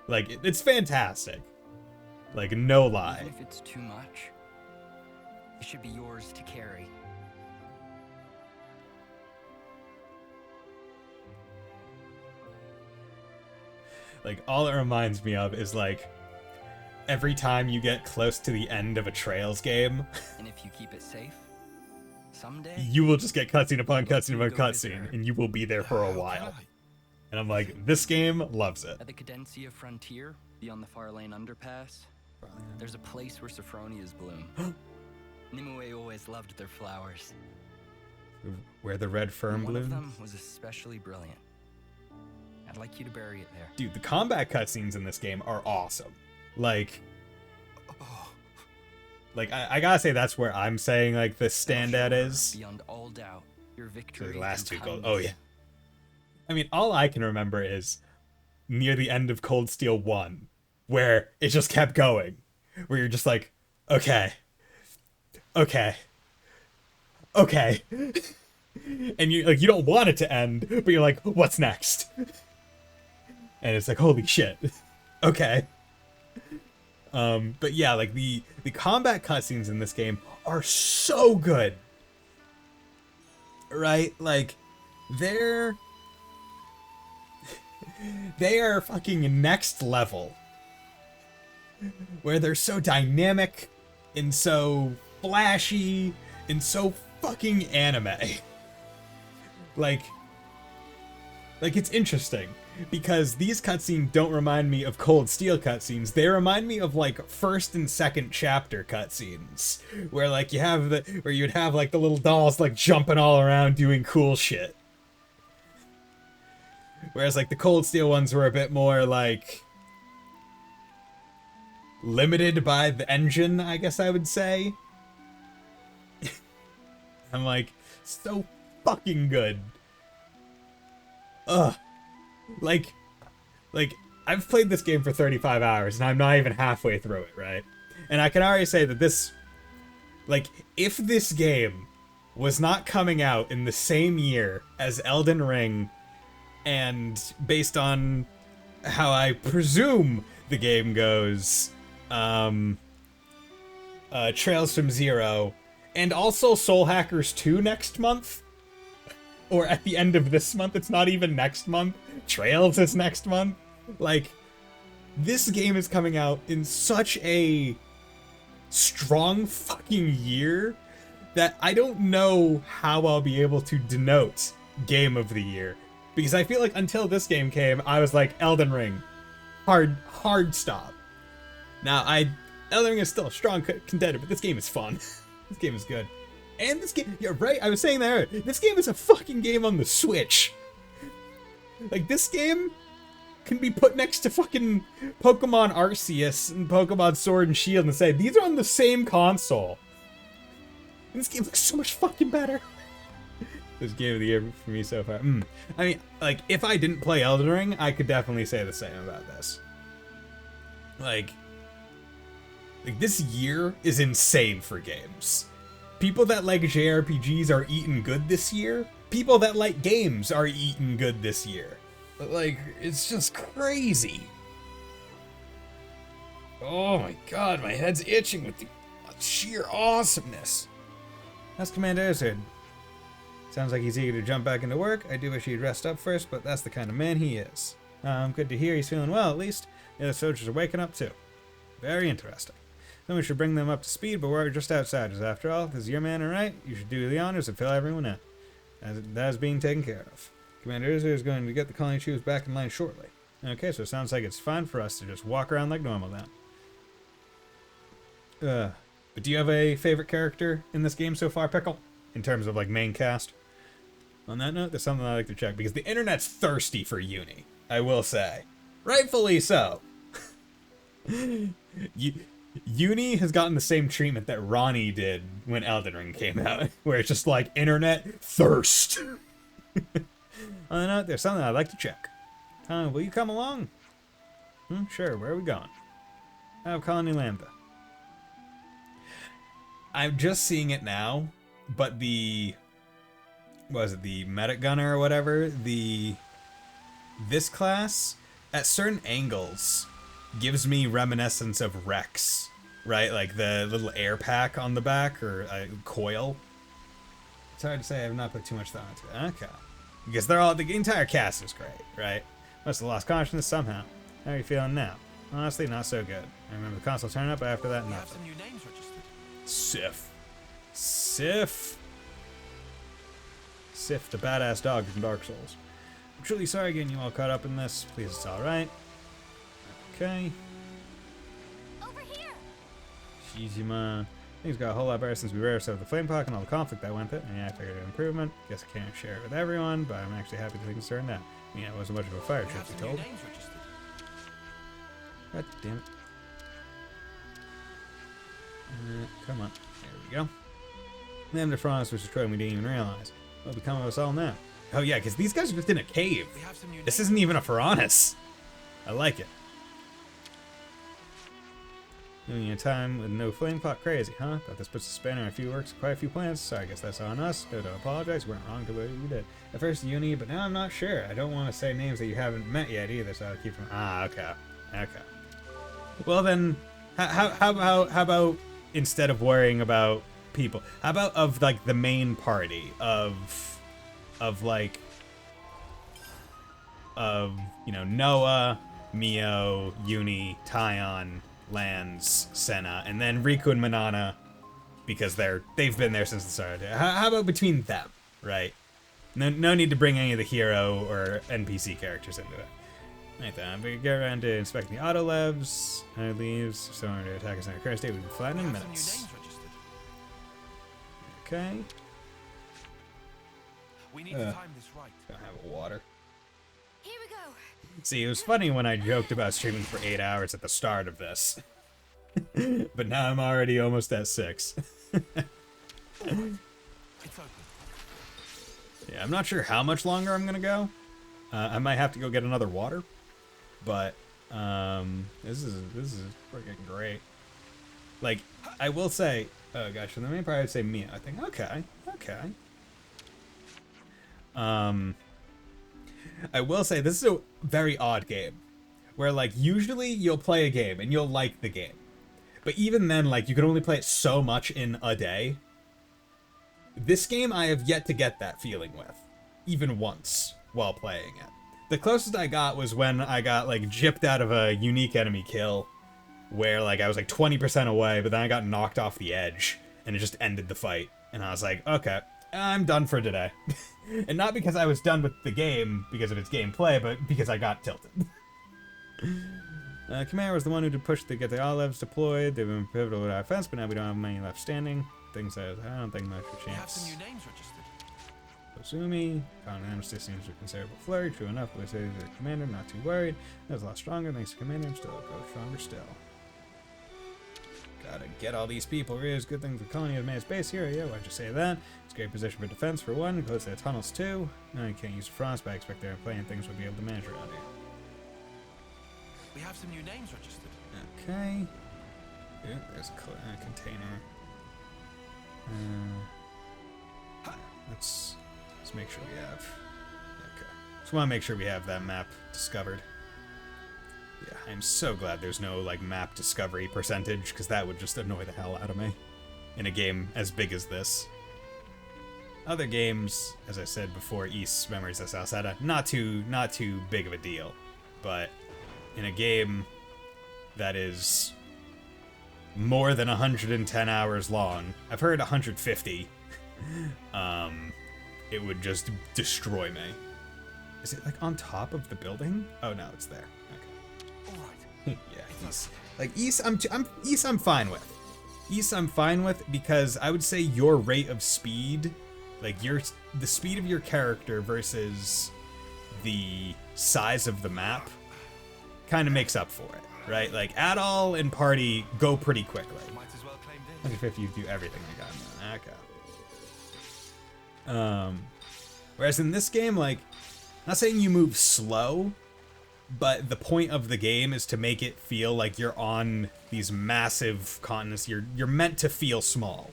Like, it's fantastic. Like, no lie.
Even if it's too much, it should be yours to carry.
Like, all it reminds me of is, like, every time you get close to the end of a Trails game,
And if you keep it safe, someday
you will just get cutscene upon cutscene upon cutscene, and you will be there for a while. And I'm like, this game loves it.
at the Cadencia Frontier, beyond the Far Lane Underpass, there's a place where Sophronias bloom. Nimue always loved their flowers.
Where the red fern
And one of
blooms.
them was especially brilliant. I'd like you to bury it there.
Dude, the combat cutscenes in this game are awesome. Like, I gotta say that's where I'm saying like the standout is.
Beyond all doubt, your
So
victory.
the last two
and
gold.
kindness.
Oh yeah. I mean, all I can remember is near the end of Cold Steel 1, where it just kept going, where you're just like, okay, and you don't want it to end, but you're like, what's next? And it's like, holy shit, okay. But yeah, like the combat cutscenes in this game are so good, right? Like they are fucking next level, where they're so dynamic and so flashy and so fucking anime. Like it's interesting because these cutscenes don't remind me of Cold Steel cutscenes. They remind me of like first and second chapter cutscenes, where like where you'd have like the little dolls like jumping all around doing cool shit. Whereas like the Cold Steel ones were a bit more like limited by the engine, I guess I would say. I'm like, so fucking good. Ugh. Like I've played this game for 35 hours and I'm not even halfway through it, right? And I can already say that this, like, if this game was not coming out in the same year as Elden Ring, and based on how I presume the game goes, Trails from Zero, and also Soul Hackers 2 next month, or at the end of this month, it's not even next month, Trails is next month, like, this game is coming out in such a strong fucking year that I don't know how I'll be able to denote Game of the Year. Because I feel like until this game came, I was like, Elden Ring. Hard stop. Now, Elden Ring is still a strong contender, but this game is fun. This game is good. And this game, you're right, I was saying that earlier. This game is a fucking game on the Switch. Like, this game can be put next to fucking Pokemon Arceus and Pokemon Sword and Shield and say, these are on the same console. And this game looks so much fucking better. This Game of the Year for me so far. I mean, like, if I didn't play Elden Ring, I could definitely say the same about this. Like, this year is insane for games. People that like JRPGs are eating good this year. People that like games are eating good this year. Like, it's just crazy. Oh my god, my head's itching with the sheer awesomeness. That's Commander Izzard. Sounds like he's eager to jump back into work. I do wish he'd rest up first, but that's the kind of man he is. Good to hear he's feeling well, at least. The other soldiers are waking up too. Very interesting. Then we should bring them up to speed, but we're just outsiders after all. This is your man, alright? You should do the honors and fill everyone in. That is being taken care of. Commander Izzard is going to get the colony troops back in line shortly. Okay, so it sounds like it's fine for us to just walk around like normal now. But do you have a favorite character in this game so far, Pickle? In terms of, like, main cast? On that note, there's something I like to check, because the internet's thirsty for Uni, I will say. Rightfully so. Uni has gotten the same treatment that Ronnie did when Elden Ring came out, where it's just like, internet thirst. On that note, there's something I'd like to check. Will you come along? Sure, where are we going? Out of Colony Lambda. I'm just seeing it now, but the medic gunner or whatever, this class, at certain angles, gives me reminiscence of Rex, right? Like the little air pack on the back, or a coil. It's hard to say, I have not put too much thought into it. Okay. Because the entire cast is great, right? Must have lost consciousness somehow. How are you feeling now? Honestly, not so good. I remember the console turning up, but after that, nothing. Sif, the badass dog from Dark Souls. I'm truly sorry getting you all caught up in this. Please, it's alright. Okay.
Over here.
Shizuma. Things got a whole lot better since we rarely over the flame park and all the conflict that went with it. And yeah, I figured an improvement. Guess I can't share it with everyone, but I'm actually happy that things turned out. I mean, it wasn't much of a fire, truth be told. God damn it. Come on. There we go. Them to Frost was destroyed and we didn't even realize. What'll become of us all now? Oh yeah, because these guys are just in a cave. This isn't even a Piranhas. I like it. Doing a time with no flame pot, crazy, huh? Thought this puts a spanner in a few works, quite a few plans. Sorry, I guess that's on us. Don't apologize, we weren't wrong to what we did. At first Uni, but now I'm not sure. I don't want to say names that you haven't met yet either, so I'll keep them. Okay. Well then, how about instead of worrying about people, how about of like the main party of you know, Noah, Mio, Uni, Tyon, Lance, Senna, and then Riku and Manana, because they've been there since the start. How about between them, right? No need to bring any of the hero or NPC characters into it. Right then, we get around to inspecting the auto levs, leaves, so in order to attack us in our current state, we'll be flat in minutes. Okay.
We need to time this right.
Don't have water.
Here we go.
See, it was funny when I joked about streaming for 8 hours at the start of this. But now I'm already almost at 6. Yeah, I'm not sure how much longer I'm gonna go. I might have to go get another water. But this is freaking great. Like, I will say, oh gosh, for the main part I'd say Mia. I think okay. I will say this is a very odd game, where like usually you'll play a game and you'll like the game, but even then, like, you can only play it so much in a day. This game I have yet to get that feeling with, even once while playing it. The closest I got was when I got like gypped out of a unique enemy kill, where like I was like 20% away, but then I got knocked off the edge and it just ended the fight And I was like, okay, I'm done for today. And not because I was done with the game because of its gameplay, but because I got tilted. Commander was the one who did push to get the olives deployed. They've been pivotal with our offense, but now we don't have many left standing. Things that I don't think much of a chance.
We have some new names registered.
Ozumi, Common Amnesty seems a considerable flurry. True enough, we say the commander, not too worried. That was a lot stronger, thanks to commander, and still go stronger still. Gotta get all these people. Really is good thing the colony has made its base here. Yeah, why'd you say that? It's a great position for defense for one, close to the tunnels too. No, you can't use frost, but I expect they're playing things we'll be able to manage around here.
We have some new names registered.
Okay. Yeah, there's a container. Let's make sure we have. Okay. Just want to make sure we have that map discovered. Yeah, I'm so glad there's no like map discovery percentage, because that would just annoy the hell out of me in a game as big as this. Other games, as I said before, East Memories of Salsetta, not too big of a deal, but in a game that is more than 110 hours long, I've heard 150, it would just destroy me. Is it like on top of the building? Oh no, it's there. Okay.
All right.
Yeah, East. Like East, I'm fine with. East, I'm fine with because I would say your rate of speed, like the speed of your character versus the size of the map, kind of makes up for it, right? Like Adol and Party go pretty quickly.
Might as well claim this.
150, you do everything I got. Okay. Whereas in this game, like, not saying you move slow, but the point of the game is to make it feel like you're on these massive continents. You're meant to feel small.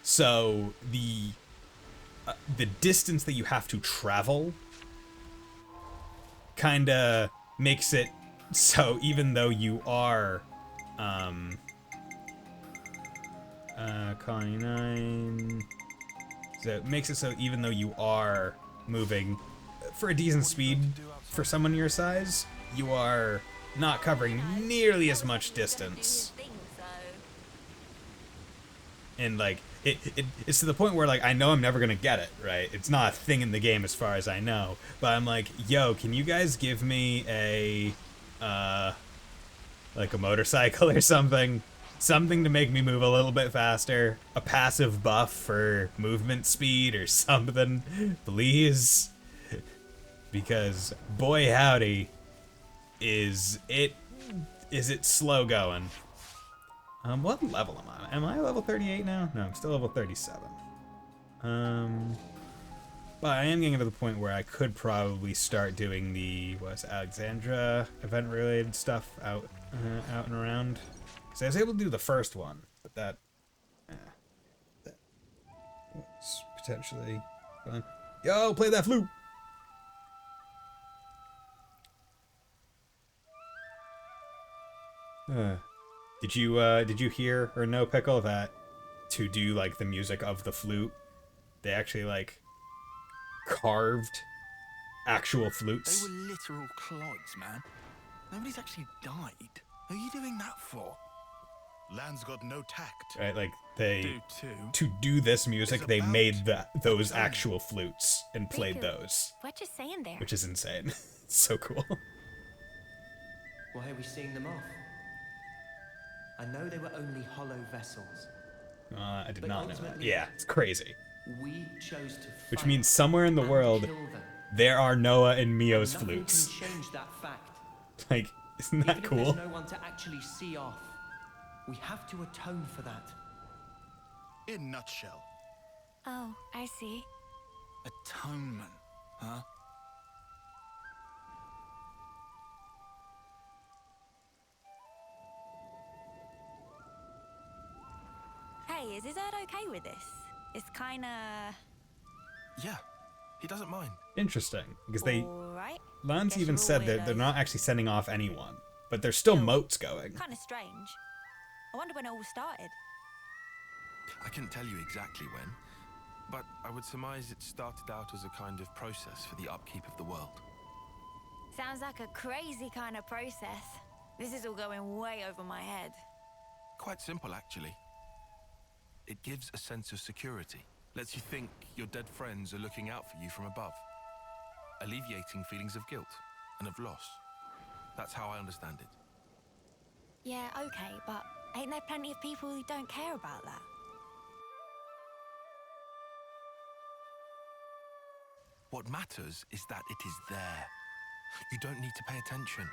So the distance that you have to travel kind of makes it so even though you are Colony 9, so it makes it so even though you are moving for a decent speed for someone your size, you are not covering nearly as much distance. And like it's to the point where like I know I'm never gonna get it, right? It's not a thing in the game as far as I know. But I'm like, yo, can you guys give me a like a motorcycle or something? Something to make me move a little bit faster. A passive buff for movement speed or something, please. Because boy howdy, is it slow going. What level am I? Am I level 38 now? No, I'm still level 37. But I am getting to the point where I could probably start doing the Alexandra event-related stuff out and around. Because I was able to do the first one, but that was potentially fun. Yo, play that flute. Did you hear or know, Pickle, that to do like the music of the flute, they actually like carved actual flutes?
They were literal clods, man. Nobody's actually died. Who are you doing that for?
Land's got no tact.
Right, like they to do this music, they made those actual flutes and played those.
What you saying there?
Which is insane. It's so cool.
Why are we seeing them off? I know they were only hollow vessels.
I did not know that. Yeah, it's crazy.
We chose to
Which means somewhere in the world, there are Noah and Mio's
Nothing
flutes.
can change that fact.
Like, isn't that
Even
cool?
If there's no one to actually see off, we have to atone for that.
In nutshell.
Oh, I see.
Atonement, huh?
Hey, is his dad okay with this? It's kinda...
Yeah, he doesn't mind.
Interesting, because they...
Alright.
Lance
Guess
even
we're all
said that they're
weirdos.
not actually sending off anyone, but there's still moats going.
Kinda strange. I wonder when it all started.
I couldn't tell you exactly when, but I would surmise it started out as a kind of process for the upkeep of the world.
Sounds like a crazy kind of process. This is all going way over my head.
Quite simple, actually. It gives a sense of security. Lets you think your dead friends are looking out for you from above. Alleviating feelings of guilt and of loss. That's how I understand it.
Yeah, okay, but ain't there plenty of people who don't care about that?
What matters is that it is there. You don't need to pay attention.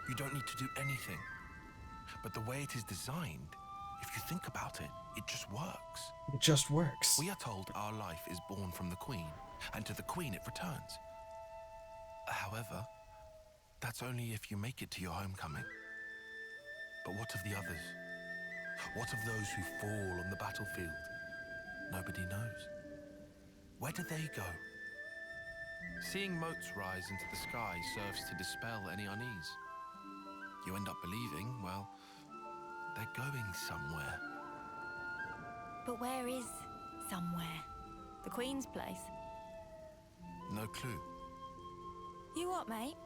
You don't need to do anything. But the way it is designed, if you think about it, it just works.
It just works.
We are told our life is born from the Queen, and to the Queen it returns. However, that's only if you make it to your homecoming. But what of the others? What of those who fall on the battlefield? Nobody knows. Where do they go? Seeing motes rise into the sky serves to dispel any unease. You end up believing, well, they're going somewhere.
But where is somewhere? The Queen's place?
No clue.
You what, mate?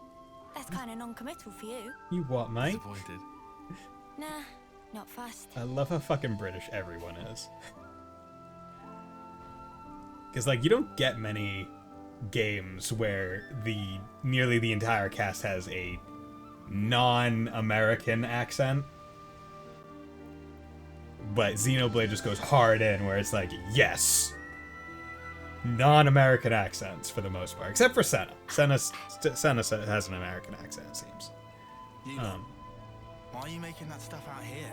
That's kind of non-committal for you.
You what, mate?
Disappointed.
Nah, not fussed.
I love how fucking British everyone is. Because, like, you don't get many games where nearly the entire cast has a non-American accent. But Xenoblade just goes hard in, where it's like, yes! Non-American accents, for the most part. Except for Senna. Senna has an American accent, it seems.
Why are you making that stuff out here?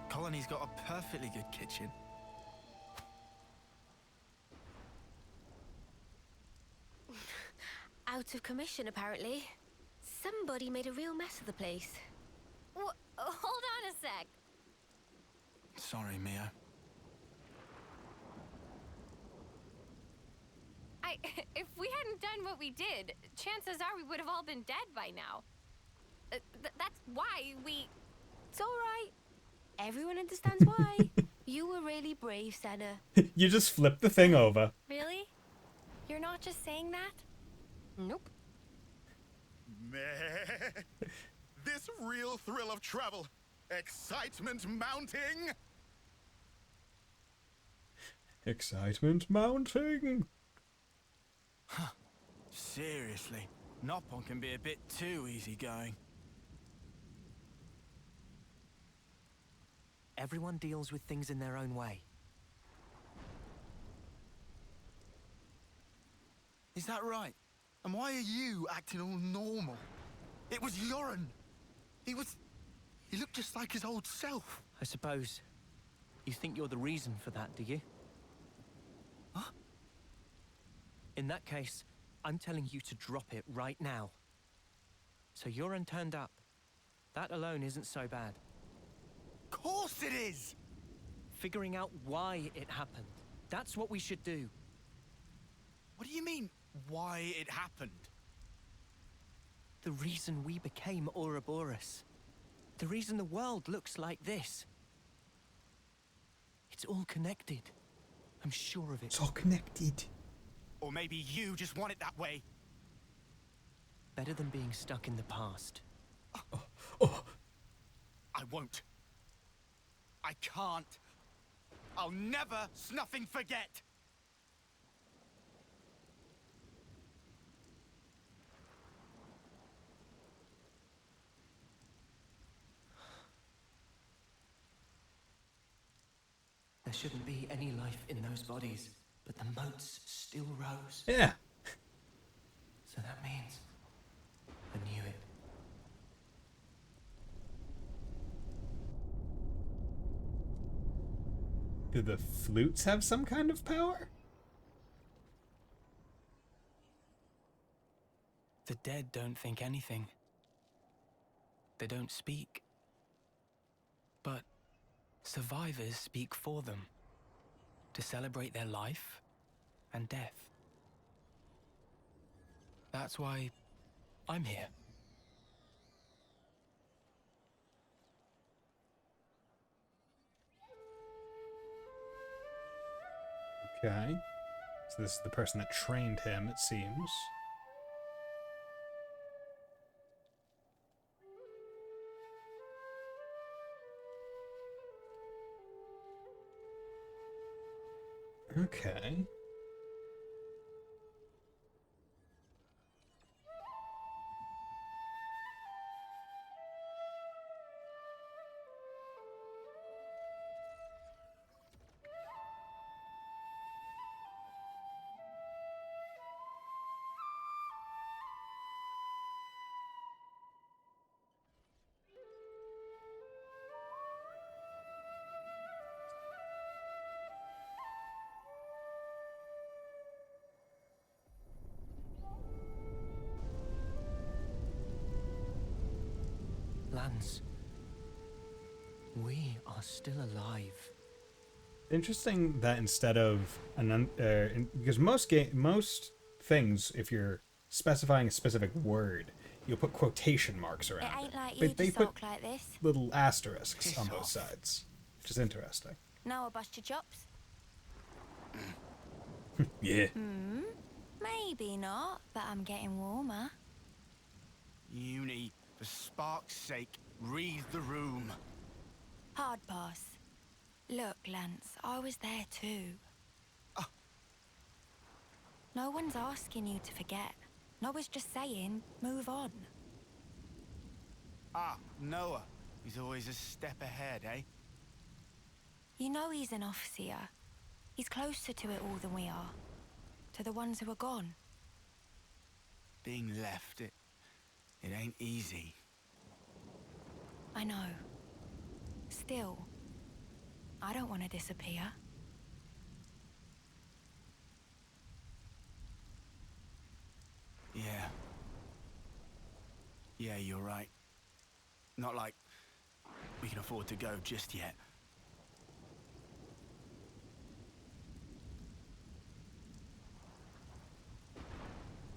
Colony's got a perfectly good kitchen.
Out of commission, apparently. Somebody made a real mess of the place.
Hold on a sec.
Sorry, Mia.
If we hadn't done what we did, chances are we would have all been dead by now. That's why we...
It's all right. Everyone understands why. You were really brave, Senna.
You just flip the thing over.
Really? You're not just saying that?
Nope.
Meh. This real thrill of travel. Excitement mounting.
Excitement mounting.
Huh. Seriously, Noppon can be a bit too easygoing.
Everyone deals with things in their own way.
Is that right? And why are you acting all normal? It was Yoren. He looked just like his old self.
I suppose you think you're the reason for that, do you?
Huh?
In that case, I'm telling you to drop it right now. So Yoren turned up. That alone isn't so bad.
Of course it is!
Figuring out why it happened. That's what we should do.
What do you mean, why it happened?
The reason we became Ouroboros. The reason the world looks like this. It's all connected. I'm sure of it.
It's all connected.
Or maybe you just want it that way.
Better than being stuck in the past.
I won't. I can't. I'll never snuffing forget.
There shouldn't be any life in those bodies, but the motes still rose.
Yeah.
So that means I knew it.
Do the flutes have some kind of power?
The dead don't think anything. They don't speak. But survivors speak for them, to celebrate their life and death. That's why I'm here.
Okay. So this is the person that trained him, it seems. Okay.
Lance, we are still alive.
Interesting that instead of because most things, if you're specifying a specific word, you'll put quotation marks around
It ain't
it.
like you
They
to
put
sulk like this.
little asterisks
Piss
on both
off.
sides, which is interesting.
Now I'll bust your chops.
Yeah.
Maybe not, but I'm getting warmer.
Uni, for spark's sake, read the room.
Hard pass. Look, Lance, I was there too. No one's asking you to forget. No one's just saying, move on.
Noah. He's always a step ahead, eh?
You know he's an overseer. He's closer to it all than we are. To the ones who are gone.
Being left, it ain't easy.
I know. Still, I don't want to disappear.
Yeah. Yeah, you're right. Not like we can afford to go just yet.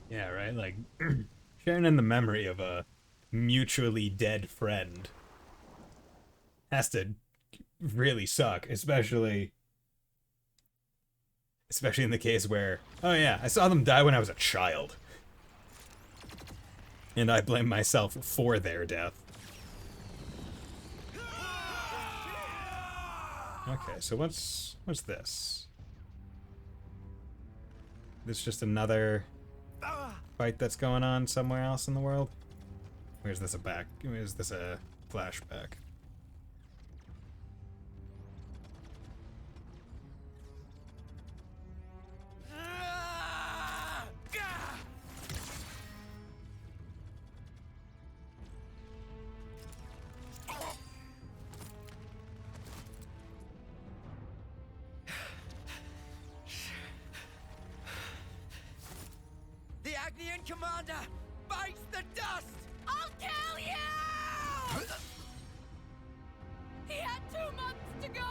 Yeah, right? Like, sharing in the memory of a mutually dead friend has to really suck, especially in the case where, oh yeah, I saw them die when I was a child. And I blame myself for their death. Okay, so what's this? This just another fight that's going on somewhere else in the world? Or is this a flashback?
The Agnian commander bites the dust! I'll kill you!
He had 2 months to go!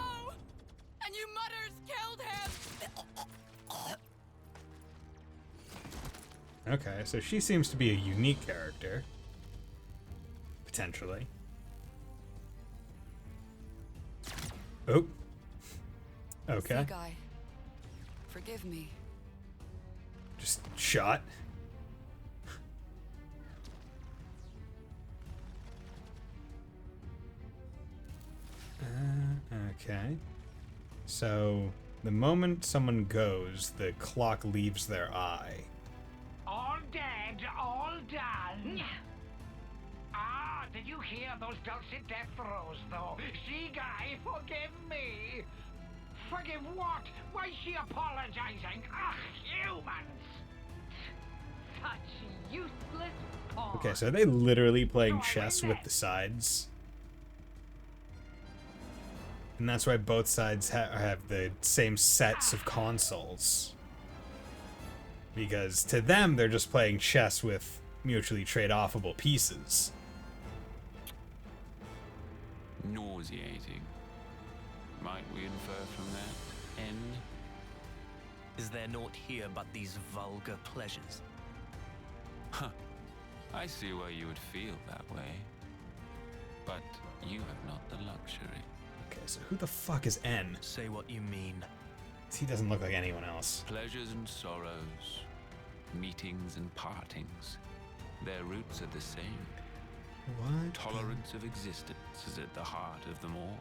And you mutters killed him!
Okay, so she seems to be a unique character. Potentially. Oh. Okay.
Sea guy, forgive me.
Just shot. Okay. So, the moment someone goes, the clock leaves their eye.
All dead, all done. Ah, did you hear those dulcet death throes, though? Sea guy, forgive me. Forgive what? Why is she apologizing? Ugh, humans!
Such useless pawn.
Okay, so are they literally playing chess with the sides? And that's why both sides have the same sets of consoles. Because to them, they're just playing chess with mutually trade-offable pieces.
Nauseating. Might we infer from that end?
Is there naught here but these vulgar pleasures?
Huh. I see why you would feel that way. But you have not the luxury.
Okay, so who the fuck is N?
Say what you mean.
He doesn't look like anyone else.
Pleasures and sorrows, meetings and partings, their roots are the same.
What?
Tolerance of existence is at the heart of them all.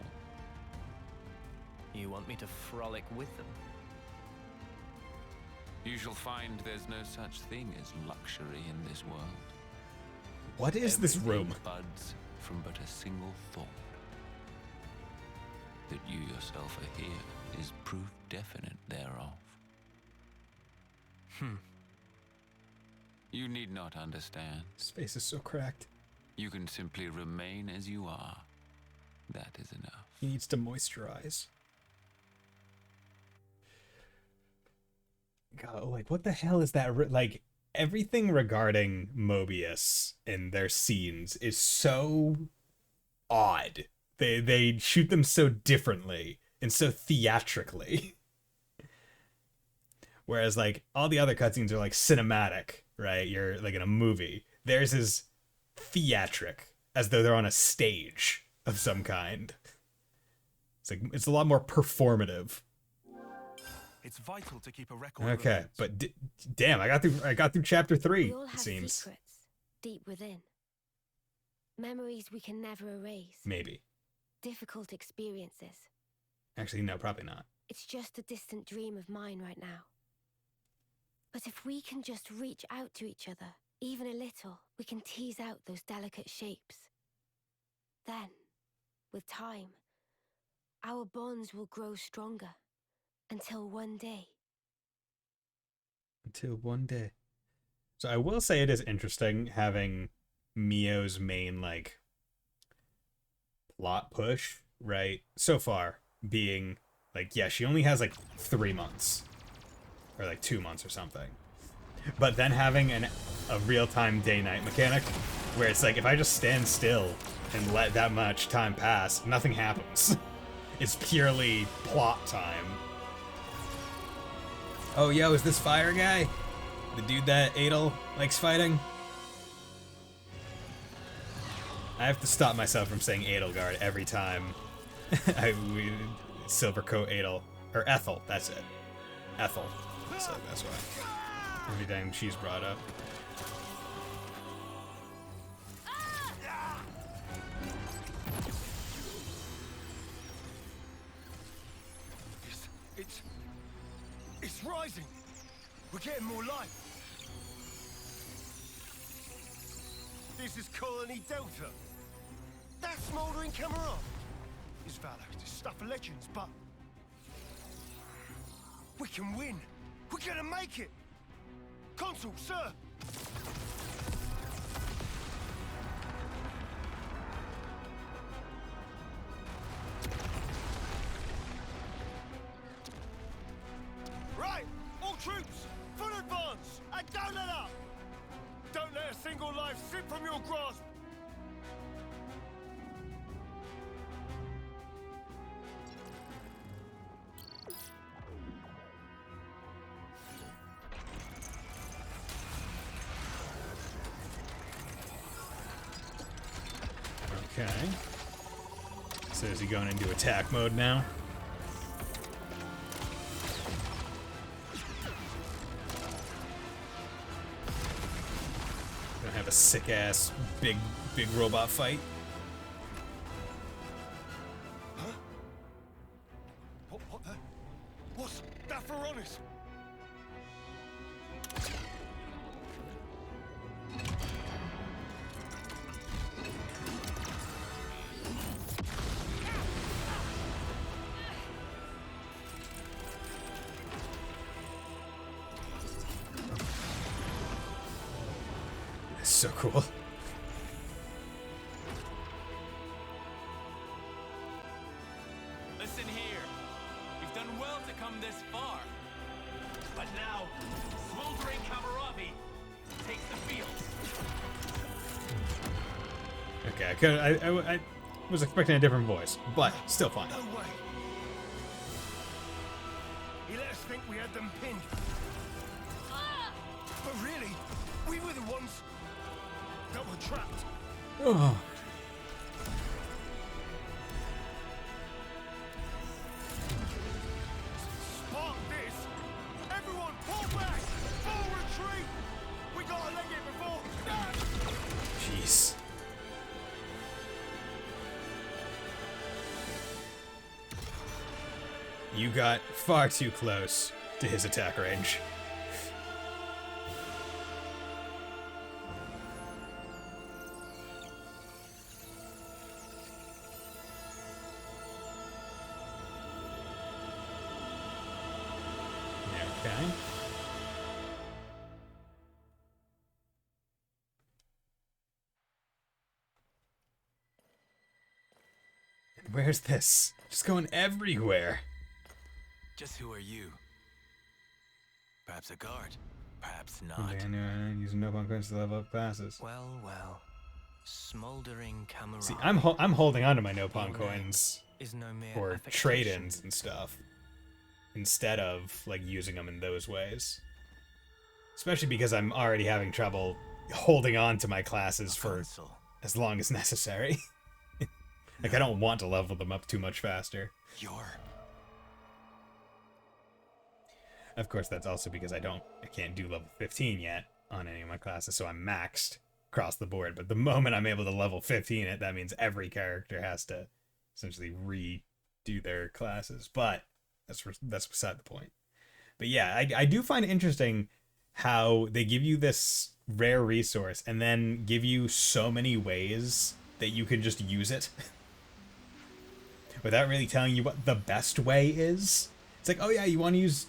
You want me to frolic with them?
You shall find there's no such thing as luxury in this world.
What is this room?
Buds from but a single thought. That you yourself are here is proof definite thereof. You need not understand.
His face is so cracked.
You can simply remain as you are. That is enough.
He needs to moisturize. God, like, what the hell is that? Like, everything regarding Mobius in their scenes is so odd. They shoot them so differently and so theatrically. Whereas, like, all the other cutscenes are, like, cinematic, right? You're, like, in a movie. Theirs is theatric, as though they're on a stage of some kind. It's like, it's a lot more performative.
It's vital to keep a record.
Okay, but damn, I got through chapter 3.
We all have
it seems.
secrets deep within. Memories we can never erase.
Maybe.
Difficult experiences.
Actually, no, probably not.
It's just a distant dream of mine right now. But if we can just reach out to each other, even a little, we can tease out those delicate shapes. Then, with time, our bonds will grow stronger. Until one day.
Until one day. So I will say it is interesting having Mio's main, like, plot push, right? So far, being, like, yeah, she only has, like, 3 months. Or, like, 2 months or something. But then having a real-time day-night mechanic, where it's like, if I just stand still and let that much time pass, nothing happens. It's purely plot time. Oh, yo, is this fire guy? The dude that Adel likes fighting? I have to stop myself from saying Edelgard every time Silvercoat Adel. Or Ethel, that's it. Ethel. So that's why. Every time she's brought up.
It's rising. We're getting more light. This is Colony Delta. That smoldering Cameron. His valor is stuff of legends, but we can win. We're gonna make it. Consul, sir. Right, all troops, full advance, and don't let up! Don't let a single life slip from your grasp!
Okay. So is he going into attack mode now? Gonna have a sick ass big robot fight.
Huh? What the? What's that for honest?
So cool.
Listen here. You've done well to come this far. But now, smoldering Kamaravi takes the field.
Okay, I was expecting a different voice, but still fine.
No way. He let us think we had them pinned. But really, we were the ones that were trapped.
Oh.
Spark this! Everyone pull back! Full retreat! We gotta leg it before...
Jeez. You got far too close to his attack range. Where's this? Just going everywhere.
Just who are you? Perhaps a guard? Perhaps not.
Okay, I know using no coins to level up classes.
Well, well. Smoldering camaraderie.
See, I'm holding on to my no-pawn coins
is no mere
for
affectation.
trade-ins and stuff, instead of like using them in those ways. Especially because I'm already having trouble holding on to my classes for as long as necessary. Like, I don't want to level them up too much faster. Of course, that's also because I can't do level 15 yet on any of my classes, so I'm maxed across the board. But the moment I'm able to level 15 it, that means every character has to essentially redo their classes. But that's beside the point. But yeah, I do find it interesting how they give you this rare resource and then give you so many ways that you can just use it without really telling you what the best way is. It's like, oh yeah, you want to use,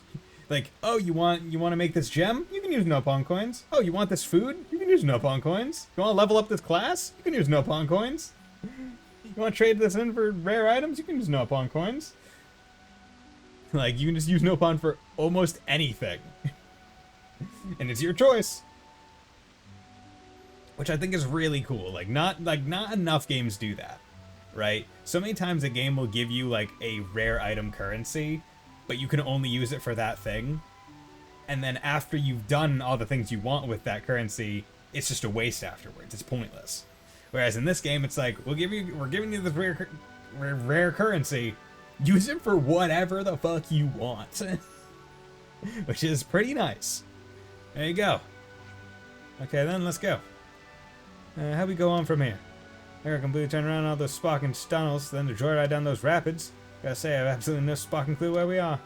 like, oh, you want to make this gem? You can use no-pawn coins. Oh, you want this food? You can use no-pawn coins. You want to level up this class? You can use no-pawn coins. You want to trade this in for rare items? You can use no-pawn coins. Like, you can just use no-pawn for almost anything. And it's your choice. Which I think is really cool. Not enough games do that, right? So many times a game will give you like a rare item currency, but you can only use it for that thing. And then after you've done all the things you want with that currency, it's just a waste afterwards. It's pointless. Whereas in this game, it's like, we're giving you this rare currency. Use it for whatever the fuck you want. Which is pretty nice. There you go. Okay, then let's go. How we go on from here? I gotta completely turn around all those sparking tunnels, then to joyride down those rapids. Gotta say, I have absolutely no sparking clue where we are.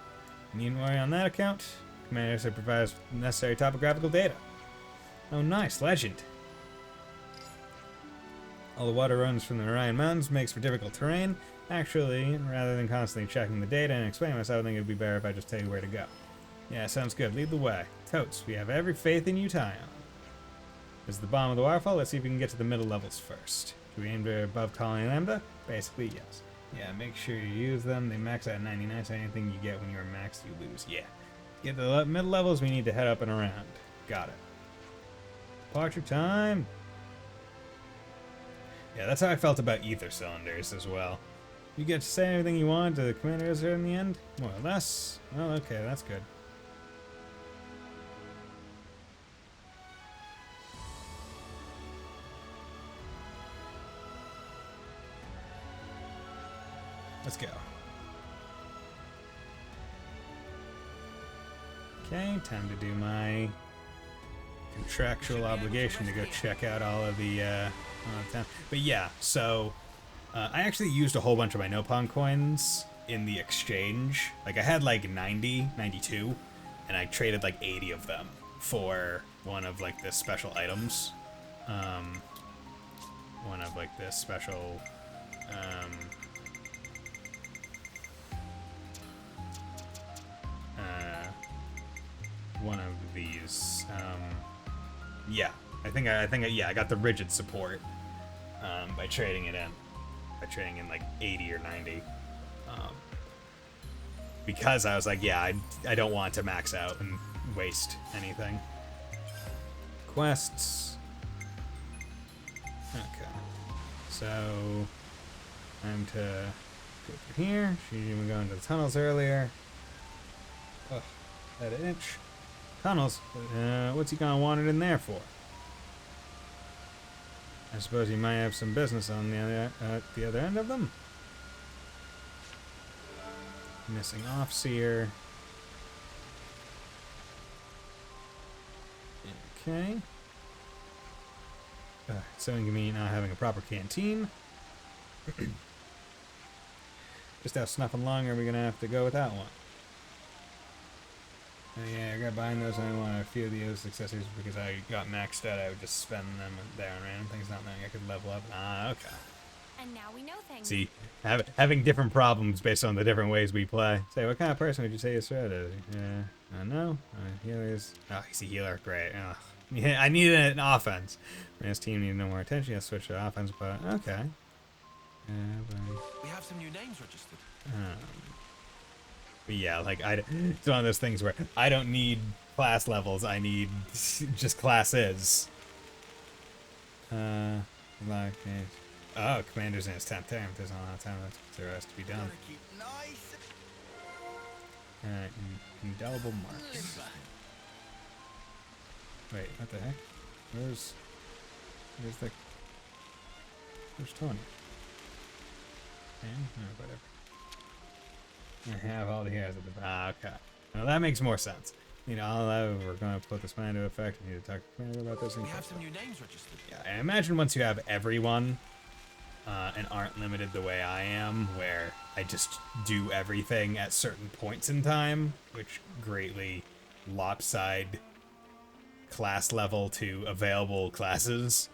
Need worry on that account. Commander said provides necessary topographical data. Oh, nice, legend. All the water runs from the Orion Mountains, makes for difficult terrain. Actually, rather than constantly checking the data and explaining myself, I think it would be better if I just tell you where to go. Yeah, sounds good. Lead the way. Totes, we have every faith in you, Tyon. This is the bottom of the waterfall. Let's see if we can get to the middle levels first. Do we aim to above Colony Lambda? Basically, yes. Yeah, make sure you use them. They max out at 99, so anything you get when you're maxed, you lose. Yeah. To get to the middle levels, we need to head up and around. Got it. Departure time! Yeah, that's how I felt about ether cylinders as well. You get to say everything you want to the Commander Israel in the end? More or less. Well, okay, that's good. Let's go. Okay, time to do my contractual obligation to go check out all of the town. But yeah, so I actually used a whole bunch of my no-pawn coins in the exchange. Like, I had like 92, and I traded like 80 of them for one of like the special items. One of like this special one of these. Yeah, I think I got the rigid support by trading it in. By trading in like 80 or 90. Because I was like, yeah, I don't want to max out and waste anything. Quests. Okay. So I'm to go through here. She didn't even go into the tunnels earlier. Oh, that an inch. Tunnels. What's he gonna want it in there for? I suppose he might have some business on the other end of them. Missing Offseer. Okay. So inconvenient not having a proper canteen. Just how snuffing long are we gonna have to go without one? Yeah, I got buying those and I want a few of those accessories because I got maxed out. I would just spend them there on random things, not knowing I could level up. Ah, okay.
And now we know things.
See, having different problems based on the different ways we play. Say, what kind of person would you say is Fred is? Yeah, I know. Healers. Oh, he's a healer. Great. Ugh. Yeah, I needed an offense. This team needed no more attention. Let's switch to offense, but okay.
We have some new names registered.
But yeah, like it's one of those things where I don't need class levels. I need just classes. Like, oh, commander's in his 10th term. There's not a lot of time left. There has to be done. Indelible marks. Wait, what the heck? Where's Tony? Whatever. I have all the heroes at the okay. Well, that makes more sense. You know, we're going to put this plan into effect. I need to talk to Commander about this.
We have some new names registered.
Yeah, I imagine once you have everyone and aren't limited the way I am, where I just do everything at certain points in time, which greatly lopside class level to available classes.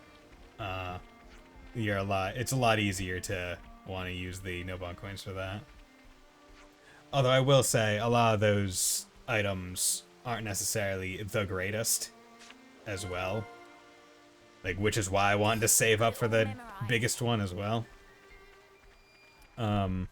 It's a lot easier to want to use the no-bond coins for that. Although I will say a lot of those items aren't necessarily the greatest as well. Like, which is why I wanted to save up for the biggest one as well. Now,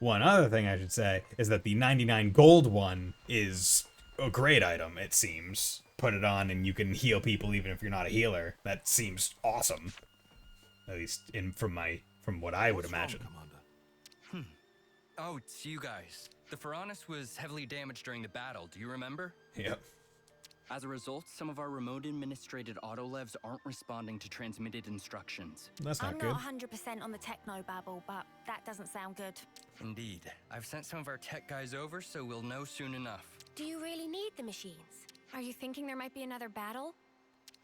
one other thing I should say is that the 99 gold one is a great item, it seems. Put it on and you can heal people even if you're not a healer. That seems awesome. At least from what I would imagine.
Oh, it's you guys. The Pharaonis was heavily damaged during the battle, do you remember?
Yep.
As a result, some of our remote administrated autolevs aren't responding to transmitted instructions.
That's not
I'm
good.
not 100% on the techno-babble, but that doesn't sound good.
Indeed. I've sent some of our tech guys over, so we'll know soon enough.
Do you really need the machines?
Are you thinking there might be another battle?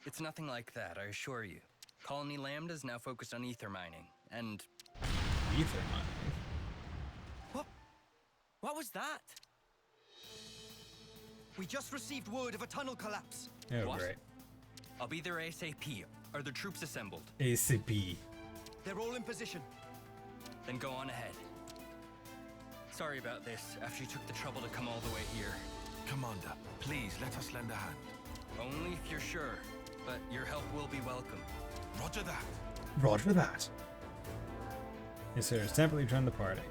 It's nothing like that, I assure you. Colony Lambda is now focused on ether mining, and...
Ether mining?
What was that?
We just received word of a tunnel collapse.
Oh,
What?
great.
I'll be there ASAP. Are the troops assembled?
ACP.
They're all in position.
Then go on ahead. Sorry about this, after you took the trouble to come all the way here.
Commander, please let us lend a hand.
Only if you're sure, but your help will be welcome.
Roger that.
Roger that. Yes, sir. Temporarily join the party.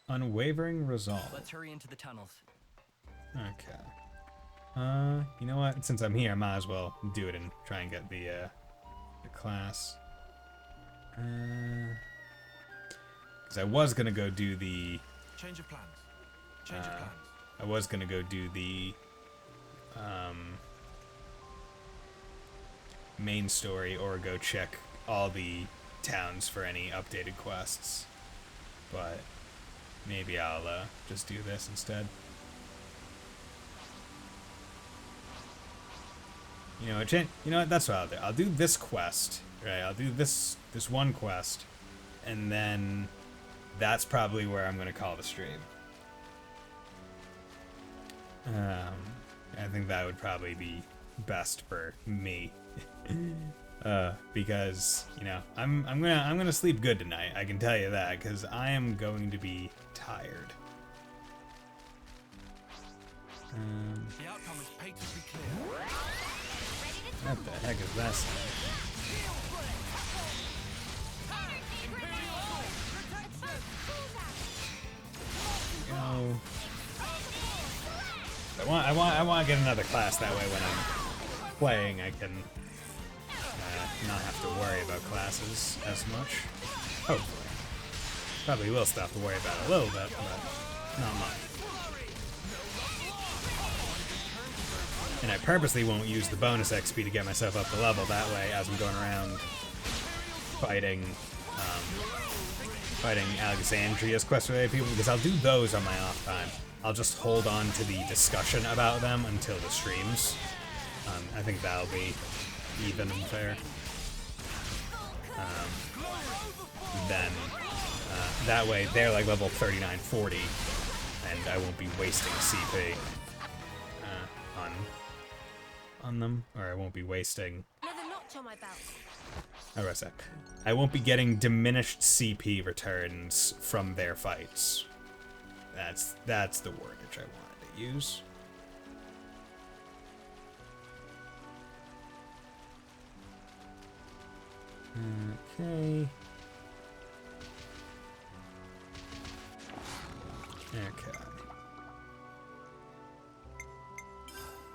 Unwavering resolve.
Let's hurry into the tunnels.
Okay. You know what? Since I'm here, I might as well do it and try and get the class. Because I was gonna go do the...
Change of plans. Change of plans.
I was gonna go do the main story or go check all the towns for any updated quests. But maybe I'll just do this instead. You know what? That's what I'll do. I'll do this quest, right? I'll do this one quest, and then that's probably where I'm gonna call the stream. I think that would probably be best for me, because I'm gonna sleep good tonight. I can tell you that, because I am going to be tired.
The outcome is patently clear.
What the heck is that sound? I want to get another class, that way when I'm playing I can not have to worry about classes as much. Hopefully. Probably will still have to worry about it a little bit, but not much. And I purposely won't use the bonus XP to get myself up the level, that way as I'm going around fighting Alexandria's quest-related people, because I'll do those on my off time. I'll just hold on to the discussion about them until the streams. I think that'll be even and fair. Then that way they're like level 39, 40, and I won't be wasting CP on them, or I won't be wasting.
Another notch on my belt.
How do I say? I won't be getting diminished CP returns from their fights. That's the wordage I wanted to use. Okay. Okay.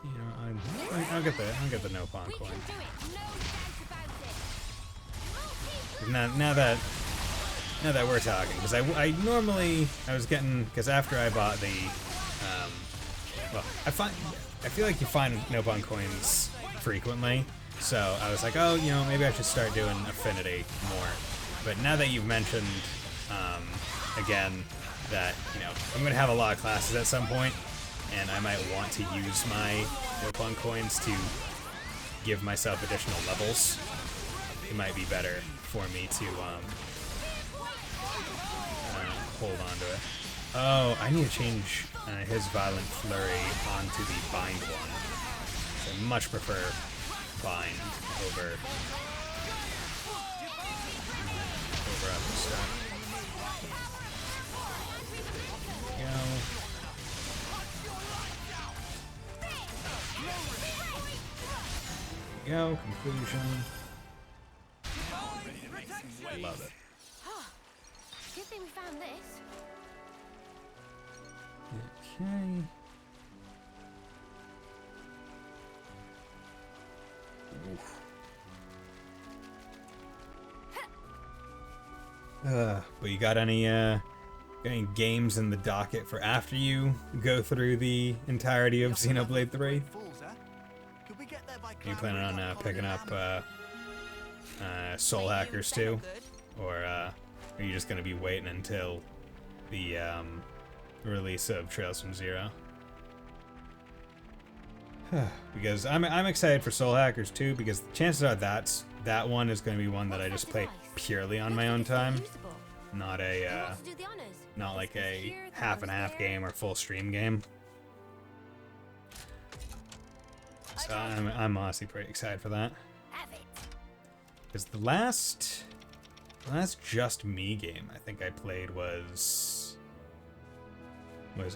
You know, I'll get the no pawn coin. Now that we're talking, because I normally was getting, because after I bought the well, I feel like you find no pawn coins frequently, so I was like, oh, you know, maybe I should start doing affinity more. But now that you've mentioned again that, you know, I'm gonna have a lot of classes at some point, and I might want to use my no pawn coins to give myself additional levels, it might be better for me to hold on to it. Oh, I need to change his Violent Flurry onto the Bind one. So I much prefer Bind over other stuff. Go, conclusion. I love it.
Good thing we found this.
Okay. But you got any games in the docket for after you go through the entirety of Xenoblade 3? Are you planning on picking up Soul Hackers 2? Or are you just going to be waiting until the release of Trails from Zero? Because I'm excited for Soul Hackers 2, because chances are that one is going to be one that I just play purely on my own time, not like a half and half game or full stream game. So I'm honestly pretty excited for that. Because the last Just Me game I think I played was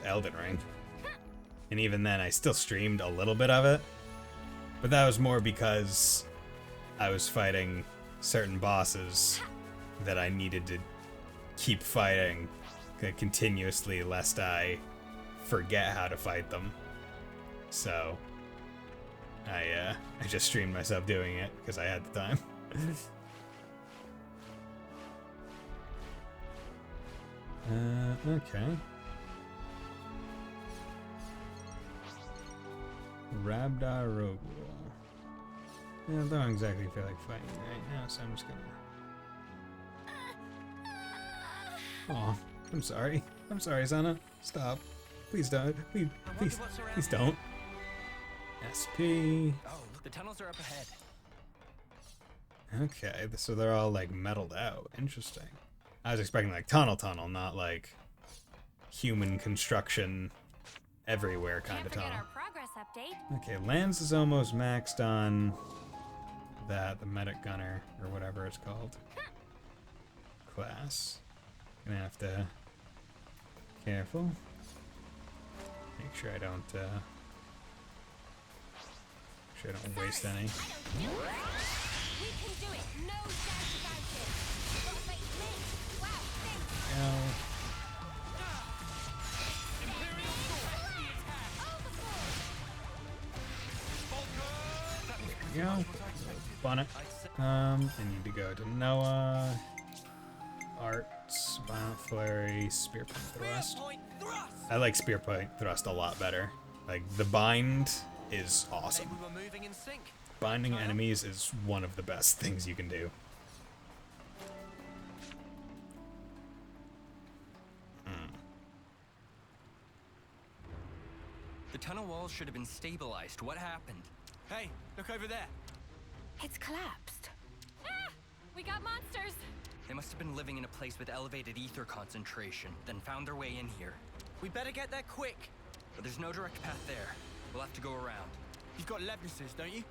Elden Ring. And even then I still streamed a little bit of it. But that was more because I was fighting certain bosses that I needed to keep fighting continuously lest I forget how to fight them. So I just streamed myself doing it because I had the time. Okay. Rabdar Rogul. Yeah, I don't exactly feel like fighting right now, so I'm just gonna... Aw, I'm sorry. I'm sorry, Sana. Stop. Please don't. Please don't. SP.
Oh, the tunnels are up ahead.
Okay, so they're all like metalled out. Interesting. I was expecting like tunnel, not like human construction everywhere kind of tunnel. Okay, Lance is almost maxed on the medic gunner or whatever it's called class. Gonna have to careful. Make sure I don't waste any. There we go. Bonnet. I need to go to Noah. Arts, Violent Flurry, Spear Point Thrust. I like Spear Point Thrust a lot better. Like, the bind is awesome. Binding enemies is one of the best things you can do.
The tunnel walls should have been stabilized. What happened?
Hey, look over there.
It's collapsed.
Ah! We got monsters!
They must have been living in a place with elevated ether concentration, then found their way in here.
We better get there quick.
But there's no direct path there. We'll have to go around.
You've got Levnises, don't you?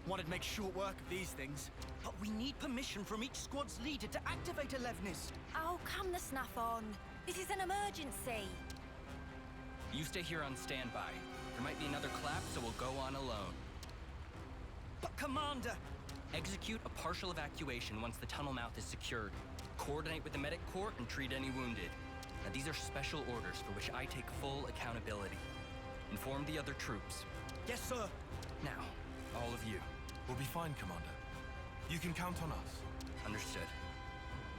Wanted to make short work of these things.
But we need permission from each squad's leader to activate a Levnis.
Oh, come the snuff on. This is an emergency.
You stay here on standby. There might be another collapse, so we'll go on alone.
But Commander,
Execute a partial evacuation once the tunnel mouth is secured. Coordinate with the medic corps and treat any wounded. Now, these are special orders for which I take full accountability. Inform the other troops.
Yes, sir.
Now, all of you.
We'll be fine, Commander. You can count on us.
Understood.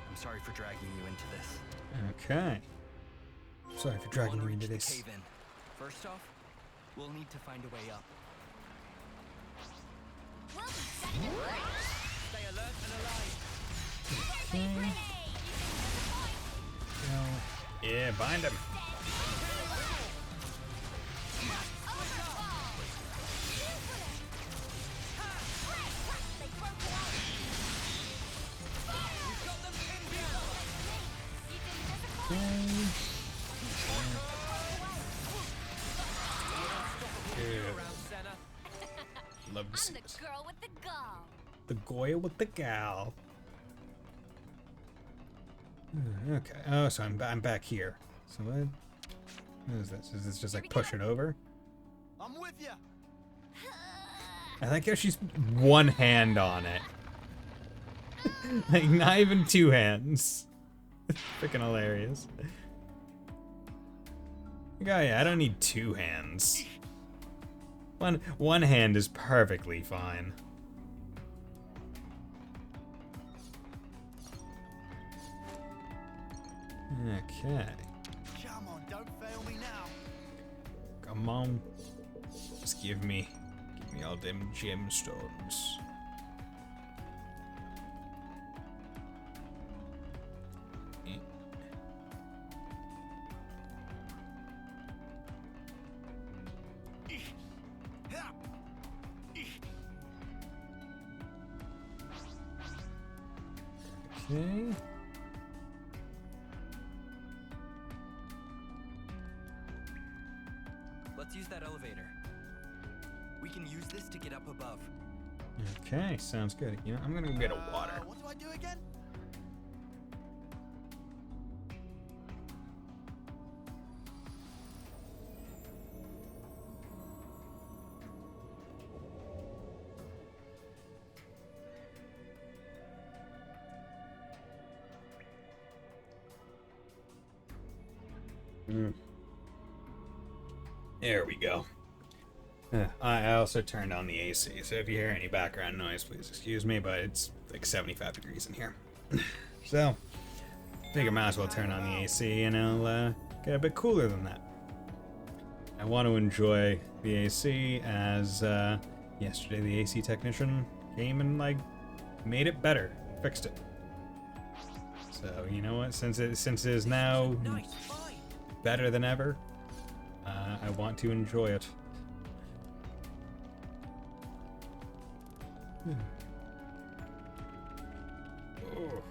I'm sorry for dragging you into this.
Okay. Sorry for dragging you into this.
Cave in. First off, we'll need to find a way up.
Stay alert and alive.
Okay. Yeah, bind him. Love to see
I'm the
this.
girl with the gall.
The Goya with the gal. Okay. Oh, so I'm back here. So what is this? Is this just like push it over?
I'm with you.
I like how she's one hand on it. Like not even two hands. Freaking hilarious. Yeah, I don't need two hands. One hand is perfectly fine. Okay.
Come on, don't fail me now.
Come on. Just give me all them gemstones. Okay.
Let's use that elevator. We can use this to get up above.
Okay, sounds good. You know, I'm gonna go get a water.
What do I do again?
There we go. I also turned on the AC, so if you hear any background noise, please excuse me, but it's like 75 degrees in here. So, I think I might as well turn on the AC and it'll get a bit cooler than that. I want to enjoy the AC as yesterday the AC technician came and like made it better, fixed it. So, you know what, since it is now better than ever, I want to enjoy it. Oh.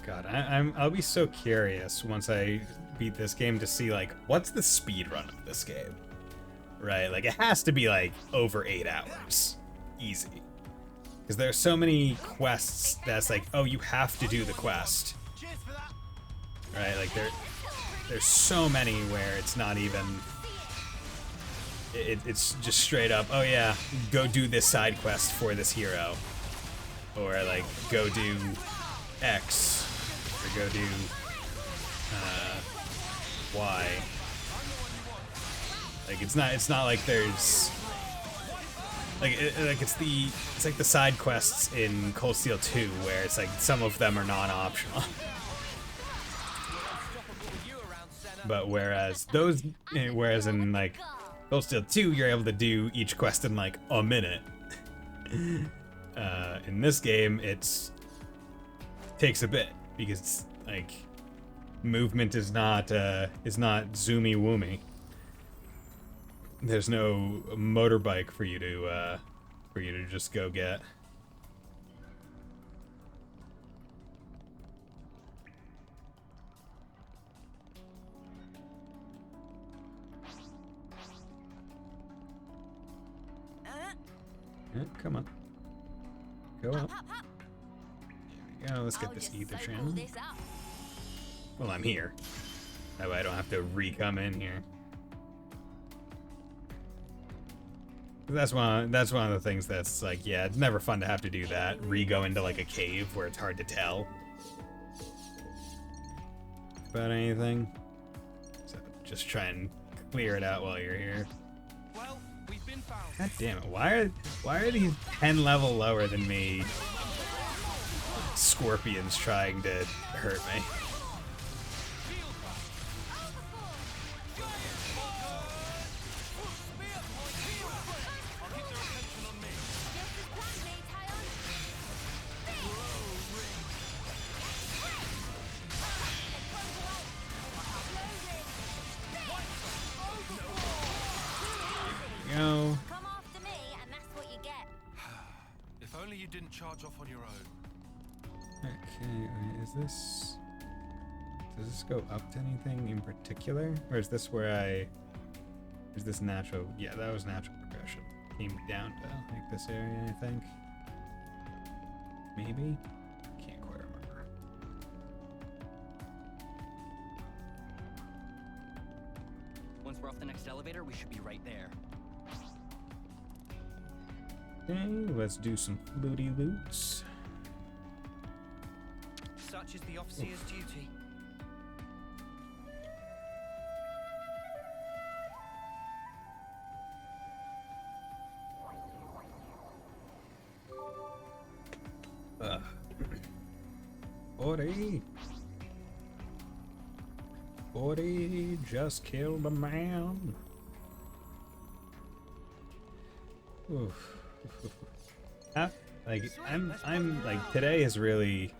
God, I'll be so curious once I beat this game to see like what's the speed run of this game, right? Like it has to be like over 8 hours, easy. Because there are so many quests that's like, oh, you have to do the quest. Right, like there's so many where it's not even, it's just straight up, oh yeah, go do this side quest for this hero. Or like, go do X, or go do Y. Like it's not like there's, it's like the side quests in Cold Steel 2 where it's like some of them are non-optional. But whereas in like Cold Steel 2 you're able to do each quest in like a minute. In this game it takes a bit because it's like movement is not zoomy woomy. There's no motorbike for you to just go get. Yeah, come on. Go up. There we go. Let's get this ether channel. Well, I'm here. That way I don't have to re-come in here. That's one of the things that's like, yeah, it's never fun to have to do that. Re-go into like a cave where it's hard to tell about anything. So just try and clear it out while you're here.
Well, we've been found.
God damn it! Why are these 10 level lower than me scorpions trying to hurt me? Go.
Come after me, and that's what you get.
If only you didn't charge off on your own.
Okay, wait, is this... Does this go up to anything in particular? Or is this where I... Is this natural? Yeah, that was natural progression. Came down to like this area, I think. Maybe? Can't quite remember.
Once we're off the next elevator, we should be right there.
Okay, let's do some looty loots.
Such is the officer's duty.
Forty just killed a man. Oof. Like I'm like today has really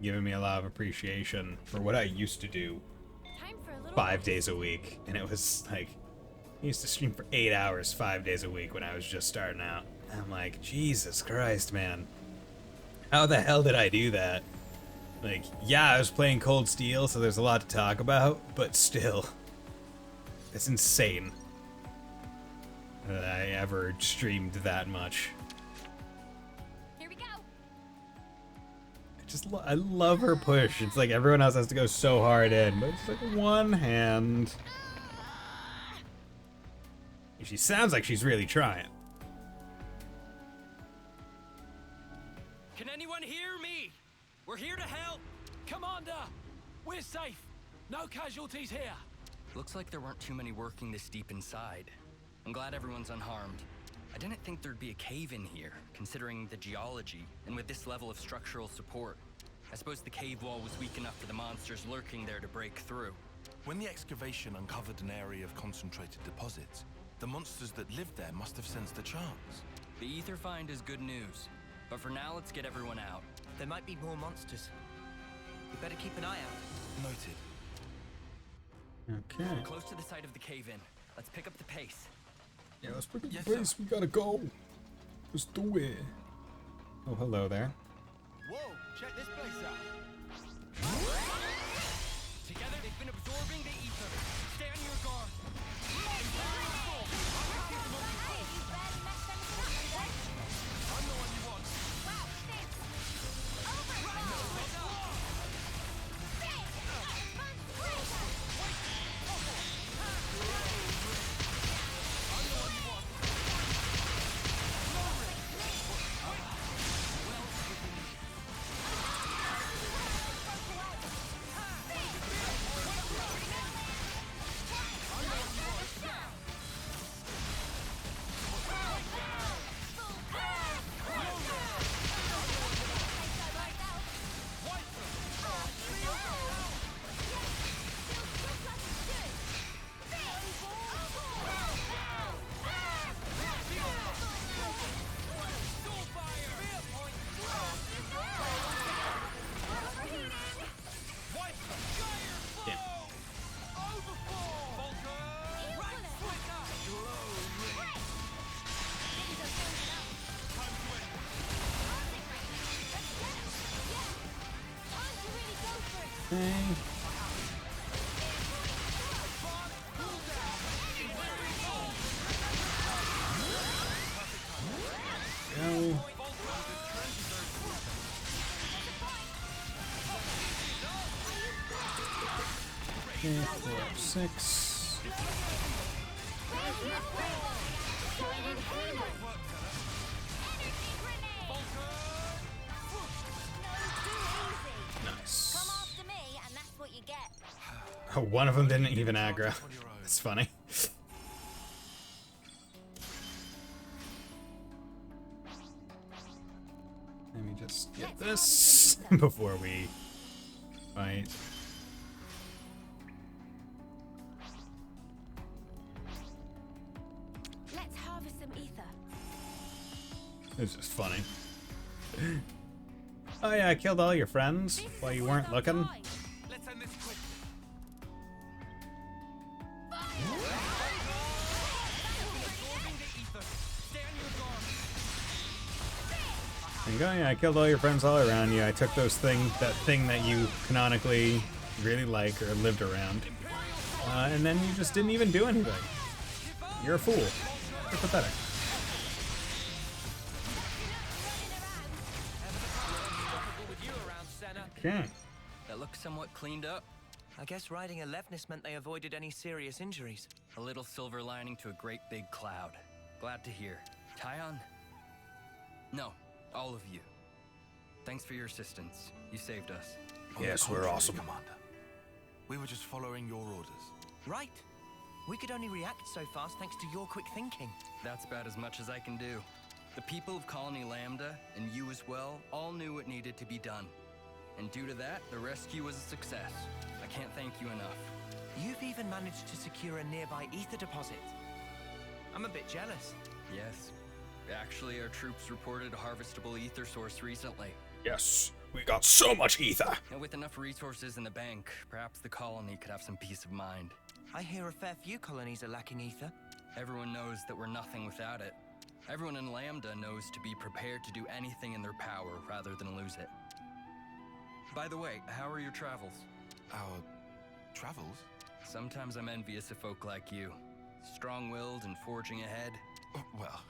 given me a lot of appreciation for what I used to do 5 days a week, and it was like I used to stream for 8 hours 5 days a week when I was just starting out. I'm like, Jesus Christ, man, how the hell did I do that? Like, yeah, I was playing Cold Steel, so there's a lot to talk about, but still, it's insane that I ever streamed that much.
Here we go.
I love her push. It's like everyone else has to go so hard in, but it's like one hand. She sounds like she's really trying.
Can anyone hear me? We're here to help.
Commander, we're safe. No casualties here.
Looks like there weren't too many working this deep inside. I'm glad everyone's unharmed. I didn't think there'd be a cave in here, considering the geology, and with this level of structural support. I suppose the cave wall was weak enough for the monsters lurking there to break through.
When the excavation uncovered an area of concentrated deposits, the monsters that lived there must have sensed a chance.
The ether find is good news, but for now, let's get everyone out.
There might be more monsters. We better keep an eye out.
Noted.
Okay.
We're close to the site of the cave-in. Let's pick up the pace.
Yeah, let's pick up the pace. We gotta go. Let's do it. Oh, hello there.
Whoa, check this place out.
Together, they've been absorbing the ether. Stay on your guard.
I'm the one you want.
Okay. Go. 4, 6. Nice.
Come after me, and that's what you get.
Oh, one of them didn't even aggro. That's funny. Let me just get this before we fight.
Let's harvest some ether.
It's just funny. Oh yeah, I killed all your friends while you weren't looking.
Let's end this quick.
And going, yeah, I killed all your friends all around you. I took that thing that you canonically really like or lived around. And then you just didn't even do anything. You're a fool. You're pathetic. Okay.
That looks somewhat cleaned up. I guess riding a Levnis meant they avoided any serious injuries. A little silver lining to a great big cloud. Glad to hear. Tyon? No, all of you. Thanks for your assistance. You saved us.
Yes, we're awesome.
Commander. We were just following your orders.
Right. We could only react so fast thanks to your quick thinking. That's about as much as I can do. The people of Colony Lambda, and you as well, all knew what needed to be done. And due to that, the rescue was a success. I can't thank you enough.
You've even managed to secure a nearby ether deposit. I'm a bit jealous.
Yes. Actually, our troops reported a harvestable ether source recently.
Yes, we got so much ether.
And with enough resources in the bank, perhaps the colony could have some peace of mind.
I hear a fair few colonies are lacking ether.
Everyone knows that we're nothing without it. Everyone in Lambda knows to be prepared to do anything in their power rather than lose it. By the way, how are your travels?
Our travels?
Sometimes I'm envious of folk like you. Strong-willed and forging ahead.
Oh, well,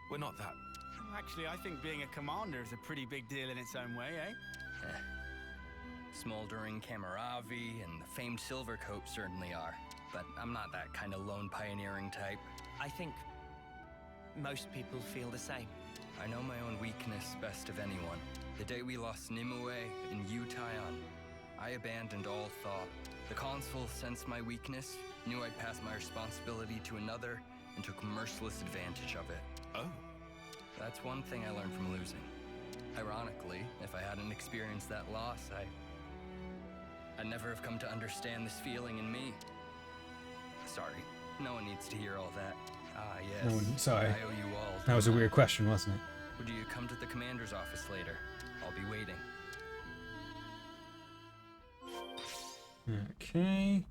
we're not that.
Actually, I think being a commander is a pretty big deal in its own way, eh?
Smoldering Camaravi and the famed Silvercoat certainly are. But I'm not that kind of lone pioneering type.
I think most people feel the same.
I know my own weakness best of anyone. The day we lost Nimue and you, Tyon, I abandoned all thought. The consul sensed my weakness, knew I'd pass my responsibility to another, and took merciless advantage of it.
Oh.
That's one thing I learned from losing. Ironically, if I hadn't experienced that loss, I'd never have come to understand this feeling in me. Sorry, no one needs to hear all that. Ah, yes.
No one, sorry.
I owe you all.
That was a weird question, wasn't it?
Would you come to the commander's office later? I'll be waiting.
Okay.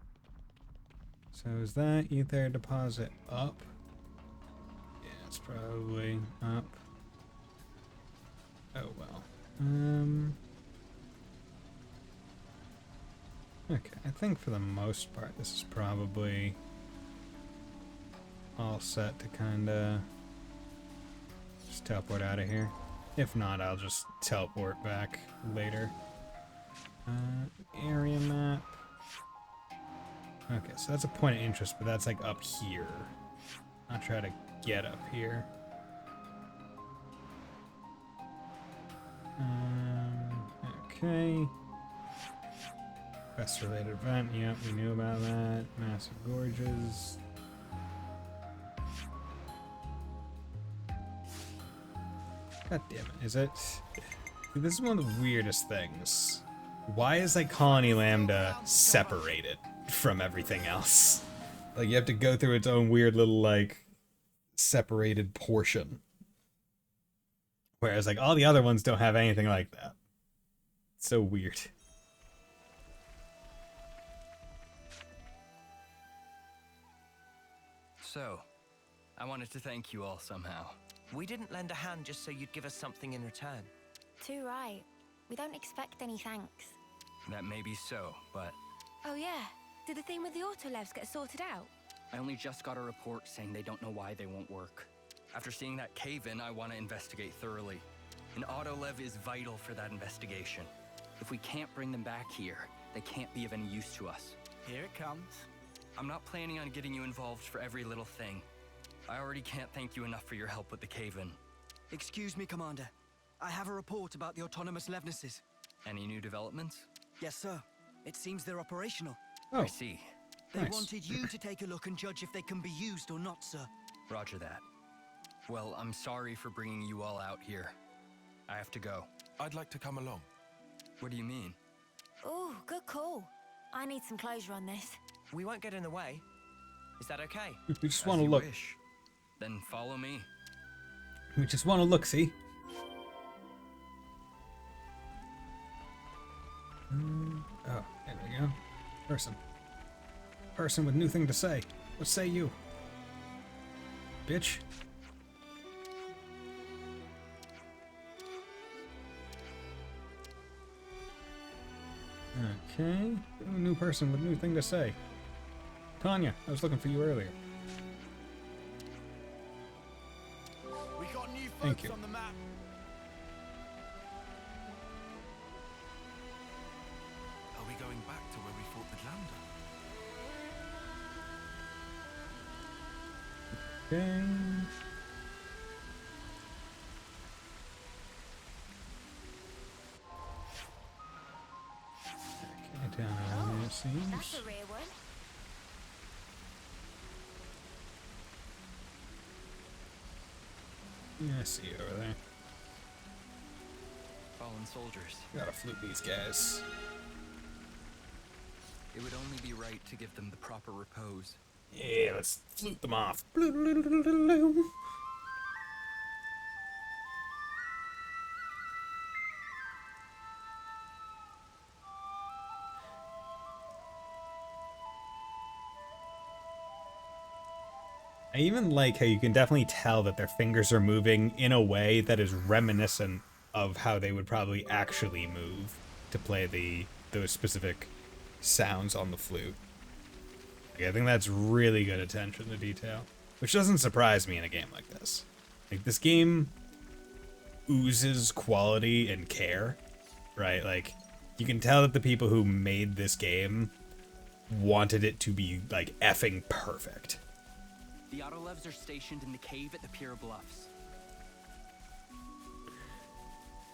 So is that ether deposit up? Yeah, it's probably up. Oh well. Okay, I think for the most part this is probably all set to kinda just teleport out of here. If not, I'll just teleport back later. Area map. Okay, so that's a point of interest, but that's like up here. I'll try to get up here. Okay. Quest related event, yep, we knew about that. Massive gorges. God damn it, is it? This is one of the weirdest things. Why is like Colony Lambda separated from everything else? Like you have to go through its own weird little like separated portion. Whereas like all the other ones don't have anything like that. It's so weird.
So, I wanted to thank you all somehow.
We didn't lend a hand just so you'd give us something in return.
Too right. We don't expect any thanks.
That may be so, but
Oh yeah, did the thing with the autolevs get sorted out?
I only just got a report saying they don't know why they won't work. After seeing that cave-in, I want to investigate thoroughly. An autolev is vital for that investigation. If we can't bring them back here, they can't be of any use to us.
Here it comes.
I'm not planning on getting you involved for every little thing.
I already can't thank you enough for your help with the cave-in.
Excuse me, Commander. I have a report about the autonomous Levnesses.
Any new developments?
Yes, sir. It seems they're operational.
I see.
They wanted you to take a look and judge if they can be used or not, sir.
Roger that. Well, I'm sorry for bringing you all out here. I have to go.
I'd like to come along.
What do you mean?
Oh, good call. I need some closure on this.
We won't get in the way. Is that okay?
We just want to look.
Wish. Then follow me.
We just want to look, see? Oh, there we go. Person. Person with new thing to say. What say you? Bitch. Okay. New person with new thing to say. Tanya, I was looking for you earlier.
We got new
Thank
folks
you.
on the map.
Are we going back to where we fought with Lambda?
Okay. Okay, down there it seems.
That's a rare one.
Yeah, I see you over there.
Fallen soldiers.
Gotta flute these guys.
It would only be right to give them the proper repose.
Yeah, let's flute them off. I even like how you can definitely tell that their fingers are moving in a way that is reminiscent of how they would probably actually move to play those specific sounds on the flute. Like, I think that's really good attention to detail, which doesn't surprise me in a game like this. Like, this game oozes quality and care, right? Like, you can tell that the people who made this game wanted it to be, like, effing perfect.
The Autolevs are stationed in the cave at the Pier Bluffs.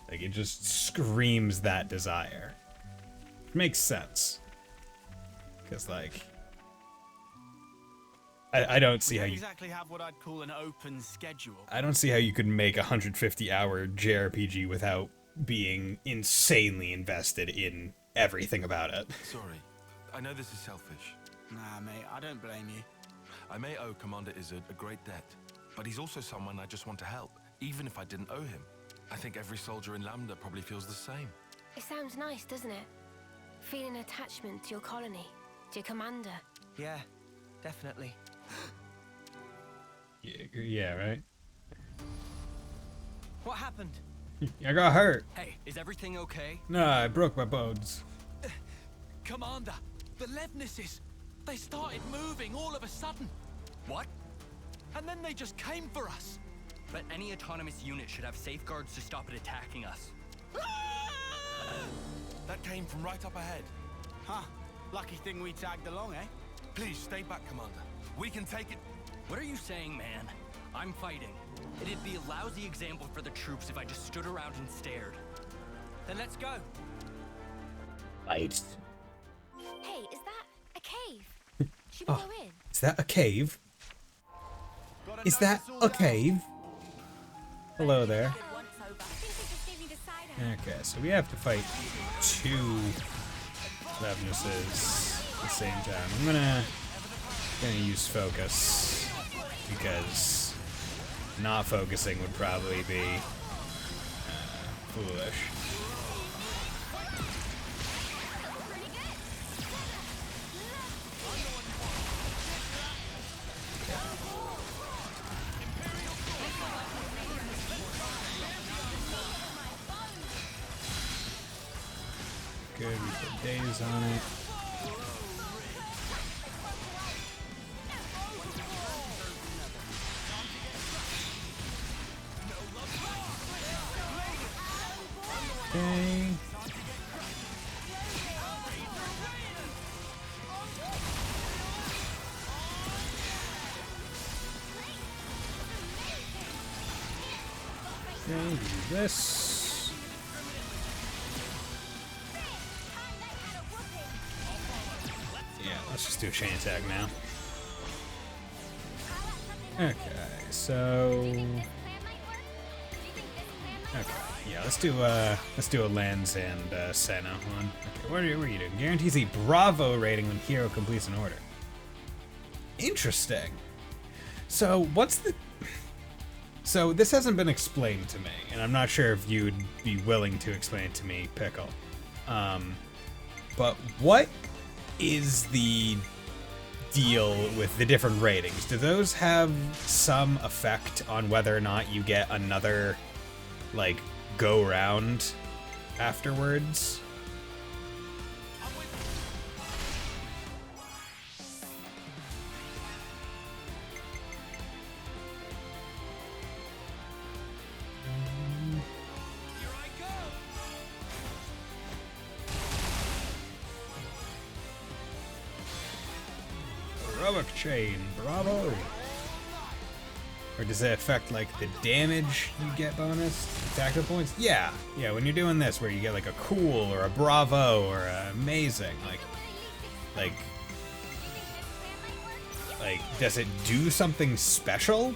Like, it just screams that desire. It makes sense. Because, like, I don't see how you...
exactly have what I'd call an open schedule.
I don't see how you could make a 150-hour JRPG without being insanely invested in everything about it.
Sorry. I know this is selfish.
Nah, mate, I don't blame you.
I may owe Commander Izzard a great debt, but he's also someone I just want to help, even if I didn't owe him. I think every soldier in Lambda probably feels the same.
It sounds nice, doesn't it? Feeling attachment to your colony, to your commander.
Yeah, definitely.
Yeah, right?
What happened?
I got hurt.
Hey, is everything okay?
Nah, I broke my bones.
Commander, the Levnesses, they started moving all of a sudden.
What?
And then they just came for us.
But any autonomous unit should have safeguards to stop it attacking us.
That came from right up ahead.
Huh. Lucky thing we tagged along, eh?
Please, stay back, Commander. We can take it...
What are you saying, man? I'm fighting. It'd be a lousy example for the troops if I just stood around and stared. Then let's go.
Fight.
Hey, is that a cave? Should we go in?
Is that a cave? Is that a cave? Hello there. Okay, so we have to fight two Levnesses at the same time. I'm gonna use focus because not focusing would probably be foolish. Good, we put days on it. Okay. Okay, do this. Yeah, let's just do a chain attack now. Okay, so... Okay, yeah, let's do a Lens and Senna one. Okay, what are you doing? Guarantees a Bravo rating when hero completes an order. Interesting. So what's the... So this hasn't been explained to me, and I'm not sure if you'd be willing to explain it to me, Pickle. But what is the deal with the different ratings? Do those have some effect on whether or not you get another, like, go round afterwards? Heroic chain, bravo! Or does it affect, like, the damage you get bonus? Tactical points? Yeah, when you're doing this, where you get, like, a cool, or a bravo, or a amazing, like, does it do something special?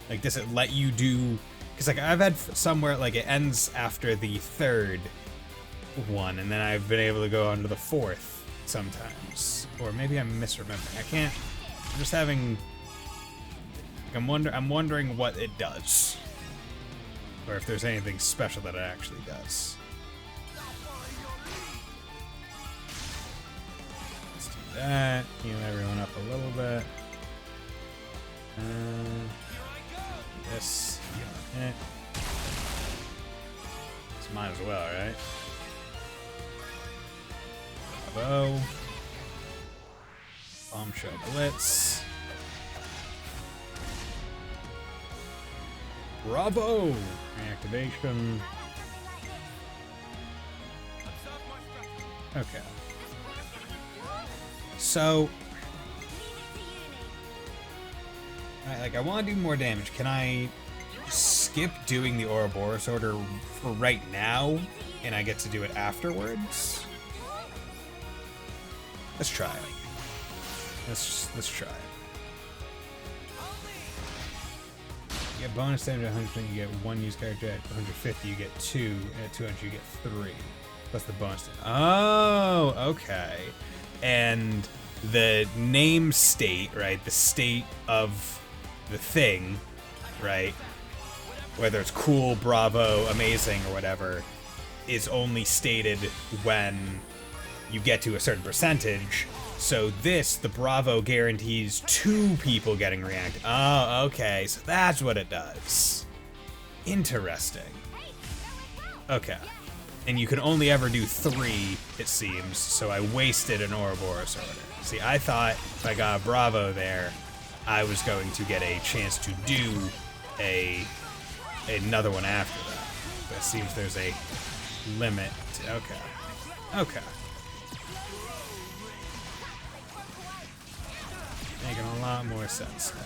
Like, does it let you do... Because, like, I've had somewhere, like, it ends after the third one, and then I've been able to go on to the fourth sometimes. Or maybe I'm misremembering. I can't... I'm just having... I'm wondering what it does. Or if there's anything special that it actually does. Let's do that. Heal everyone up a little bit. This. Heal it. This might as well, right? Bravo. Bombshell Blitz. Bravo! Reactivation. Okay. So... I want to do more damage. Can I skip doing the Ouroboros order for right now, and I get to do it afterwards? Let's try it. Let's try it. You get bonus damage at 100%, you get 1 use character. At 150, you get 2, and at 200, you get 3. Plus the bonus damage. Oh, okay. And the name state, right? The state of the thing, right? Whether it's cool, bravo, amazing, or whatever, is only stated when you get to a certain percentage. So this, the Bravo, guarantees 2 people getting reacted. Oh, okay, so that's what it does. Interesting. Okay. And you can only ever do 3, it seems, so I wasted an Ouroboros order. See, I thought if I got a Bravo there, I was going to get a chance to do another one after that. But it seems there's a limit. Okay. Okay. Making a lot more sense now.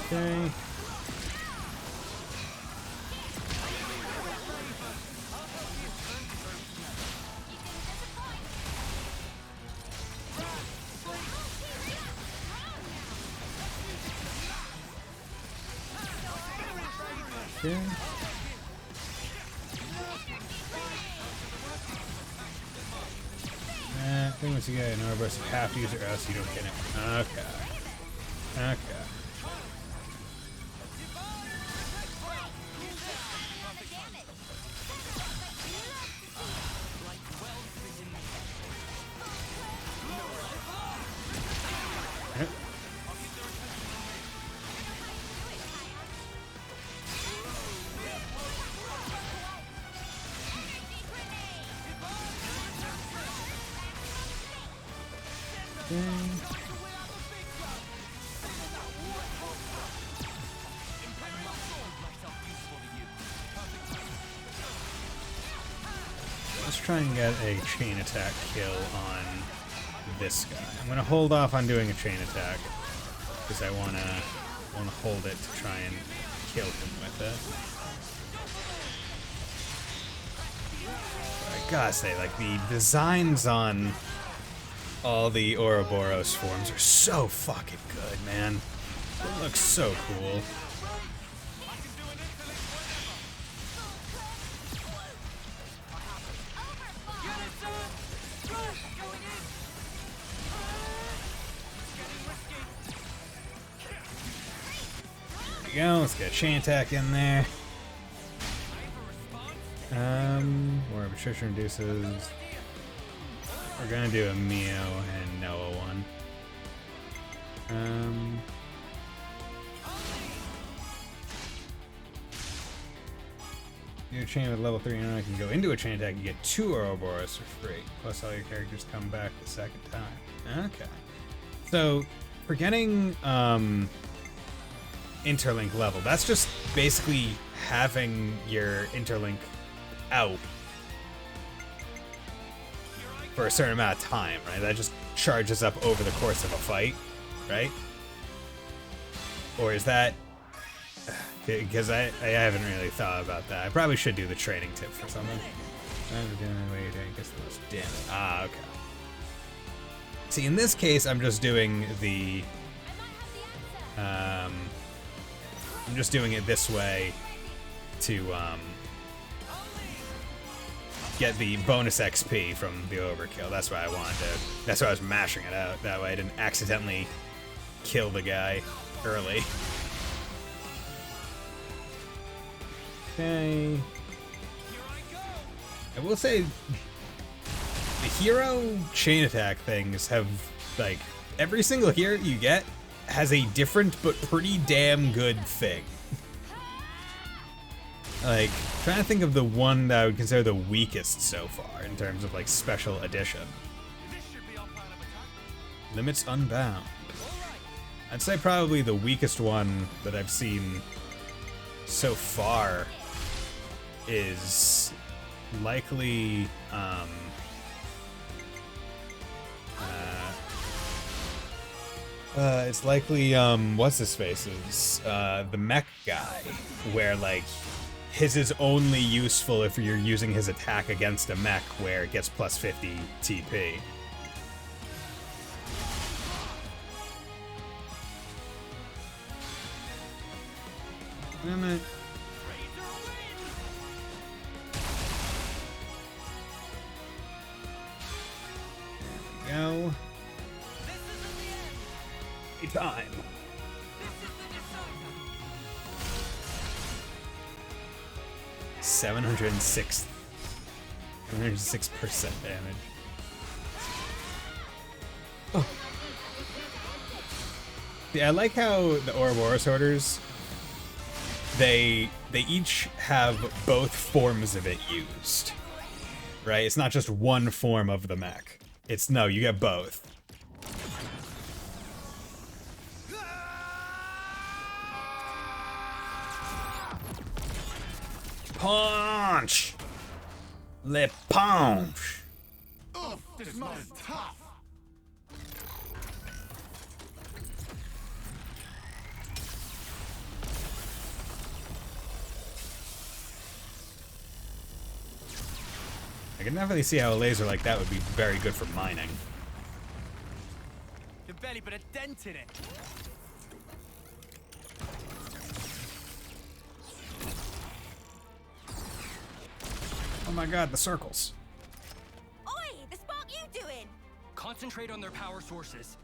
Okay. Okay. I think once you get an Ouroboros, you have to use it or else you don't get it. Okay. Okay. Let's try and get a chain attack kill on this guy. I'm going to hold off on doing a chain attack because I want to I want to hold it to try and kill him with it. But I gotta say, like, the designs on all the Ouroboros forms are so fucking good, man. It looks so cool. There we go, let's get a chain attack in there. Or Patricia reduces. We're gonna do a Mio and Noah one. Your chain with level 3 and I can go into a chain attack, you get 2 Ouroboros for free. Plus all your characters come back the second time. Okay. So for getting interlink level, that's just basically having your interlink out for a certain amount of time, right? That just charges up over the course of a fight, right? Or is that... Because I haven't really thought about that. I probably should do the training tip for something. Ah, okay. See, in this case, I'm just doing the... I'm just doing it this way to get the bonus XP from the overkill. That's why I wanted to. That's why I was mashing it out. That way I didn't accidentally kill the guy early. Okay. I will say the hero chain attack things have, like, every single hero you get has a different but pretty damn good thing. Like, trying to think of the one that I would consider the weakest so far in terms of, like, special edition. Limits Unbound. I'd say probably the weakest one that I've seen so far is likely it's likely what's his face's the mech guy, where like his is only useful if you're using his attack against a mech where it gets plus 50 TP. Damn it. There we go. Time. $706 damage. Oh. Yeah, I like how the Ouroboros orders, they each have both forms of it used. Right? It's not just one form of the mech. It's no, you get both. Punch! Le punch!
Oof, this is tough!
I can definitely see how a laser like that would be very good for mining.
Can barely put a dent in it.
Oh my god, the circles.
Oi, the spark you doing?
Concentrate on their power sources.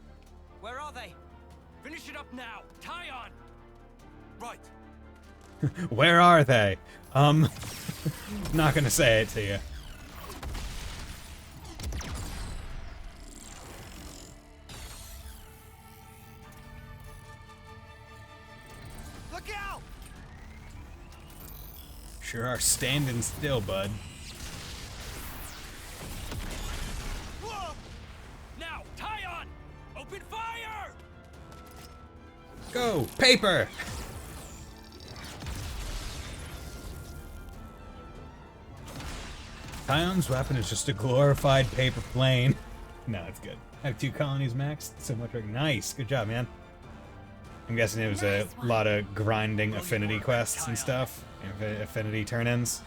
Where are they? Finish it up now. Tie on.
Right.
Where are they? Not gonna say it to you.
Look out!
Sure are standing still, bud.
Whoa! Now, tie on! Open fire!
Go! Paper! Tion's weapon is just a glorified paper plane. No, it's good. I have 2 colonies maxed. So much work. Nice. Good job, man. I'm guessing it was a lot of grinding affinity quests and stuff. Affinity turn-ins.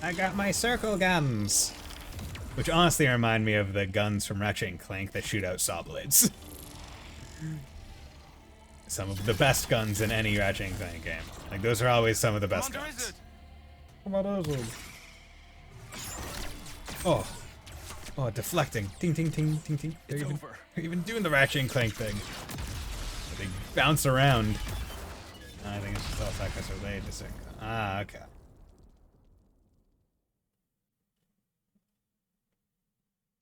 I got my circle guns! Which honestly remind me of the guns from Ratchet and Clank that shoot out saw blades. Some of the best guns in any Ratchet and Clank game. Like, those are always some of the best guns. Come on, Izzard. Oh. Oh, deflecting. Ting, ting, ting, ting, ting. They're even doing the Ratchet and Clank thing. They bounce around. I think it's just all factors related to sync. Ah, okay.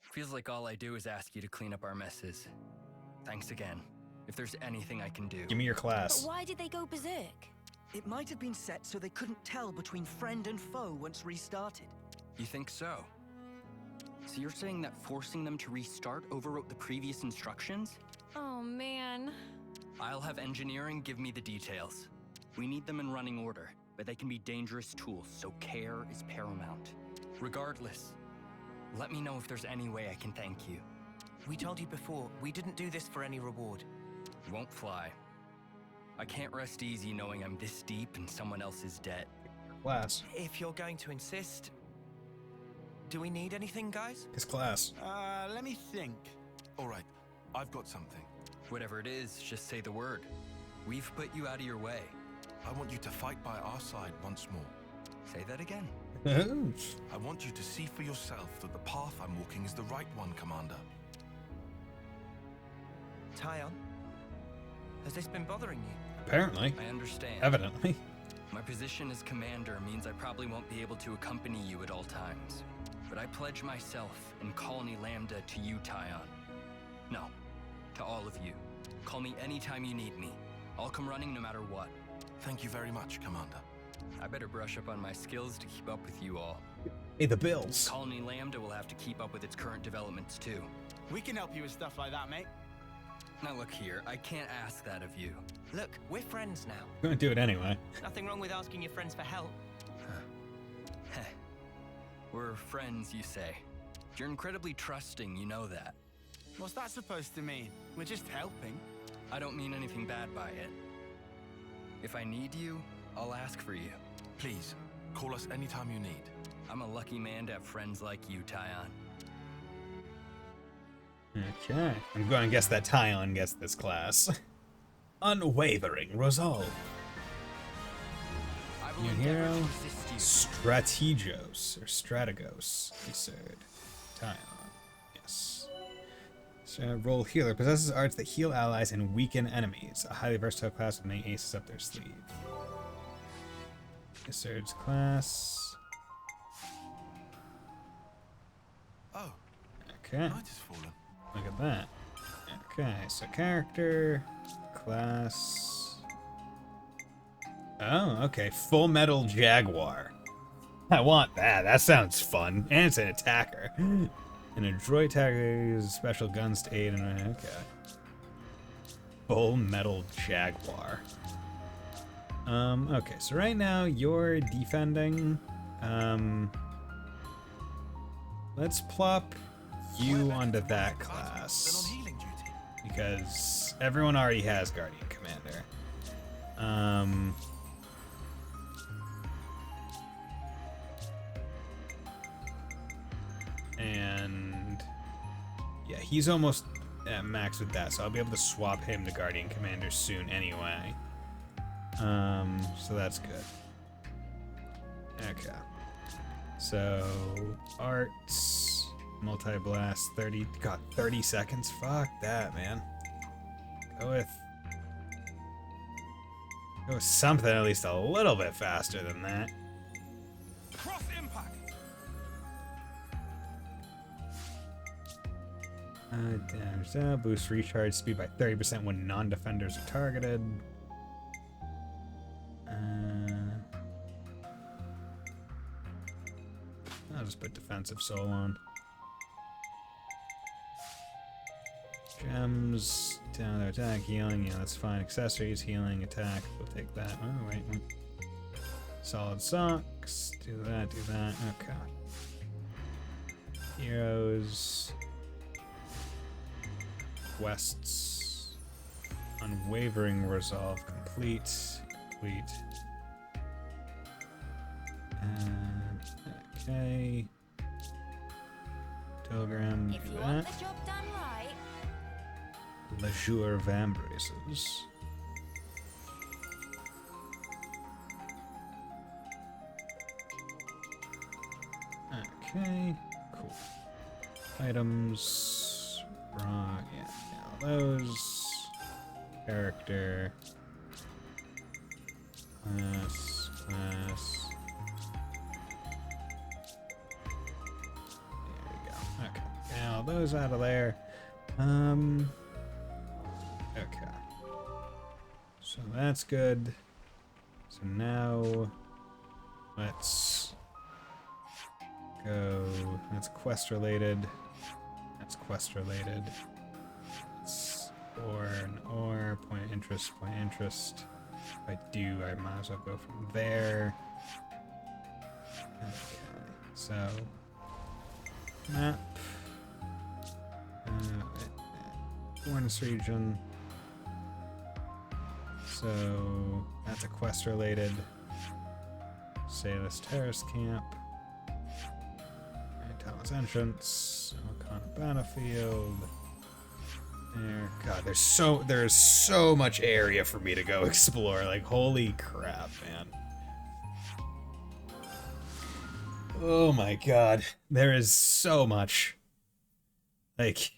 Feels like all I do is ask you to clean up our messes. Thanks again. If there's anything I can do.
Give me your class.
But why did they go berserk?
It might have been set so they couldn't tell between friend and foe once restarted.
You think so? So you're saying that forcing them to restart overwrote the previous instructions?
Oh, man.
I'll have engineering give me the details. We need them in running order, but they can be dangerous tools, so care is paramount. Regardless, let me know if there's any way I can thank you.
We told you before, we didn't do this for any reward.
Won't fly. I can't rest easy knowing I'm this deep in someone else's debt.
Class.
If you're going to insist, do we need anything, guys?
His class.
Let me think.
All right, I've got something.
Whatever it is, just say the word. We've put you out of your way.
I want you to fight by our side once more.
Say that again.
I want you to see for yourself that the path I'm walking is the right one, Commander.
Tyon, has this been bothering you?
Apparently.
I understand.
Evidently.
My position as commander means I probably won't be able to accompany you at all times. But I pledge myself and Colony Lambda to you, Tyon. No, to all of you. Call me anytime you need me. I'll come running no matter what.
Thank you very much, Commander.
I better brush up on my skills to keep up with you all.
Hey, the bills.
Colony Lambda will have to keep up with its current developments too.
We can help you with stuff like that, mate.
Now look here, I can't ask that of you.
Look, we're friends now.
I'm gonna do it anyway.
Nothing wrong with asking your friends for help.
We're friends, you say. You're incredibly trusting, you know that.
What's that supposed to mean? We're just helping.
I don't mean anything bad by it. If I need you, I'll ask for you.
Please, call us anytime you need.
I'm a lucky man to have friends like you, Tyon.
Okay. I'm going to guess that Tyon gets this class. Unwavering resolve. New hero, Strategos, or Strategos, he said. Tyon. Yes. So, role healer. Possesses arts that heal allies and weaken enemies. A highly versatile class with many aces up their sleeve. Izzard's class.
Oh.
Okay.
Night has fallen.
Look at that. Okay, so character, class. Oh, okay. Full Metal Jaguar. I want that. That sounds fun. And it's an attacker. And a droid attacker uses special guns to aid in. Okay. Full Metal Jaguar. Okay, so right now you're defending. Let's plop you onto that class. Because everyone already has Guardian Commander. And yeah, he's almost at max with that, so I'll be able to swap him to Guardian Commander soon anyway. So that's good. Okay. So arts, multi-blast, 30. Got 30 seconds. Fuck that, man. Go with something at least a little bit faster than that.
Cross impact.
Damage boost recharge speed by 30% when non-defenders are targeted. I'll just put defensive soul on. Gems, down their attack, healing, yeah, that's fine. Accessories, healing, attack, we'll take that. Oh, wait. Solid socks, do that, okay. Heroes. Quests. Unwavering resolve. Complete. Okay. Telegram.
If you want the job done right.
Leisure Vambraces. Okay, cool. Items. Wrong. Yeah, those. Character. Class. There we go. Okay. Now those out of there. Okay. So that's good. So now let's go. That's quest related. That's quest related. It's or point of interest, point of interest. If I do, I might as well go from there. Okay. So map. Warness region. So that's a quest related. Salus Terrace Camp. Talon's Entrance. Okana Battlefield. There. God, there's so much area for me to go explore. Like, holy crap, man. Oh my god. There is so much. Like,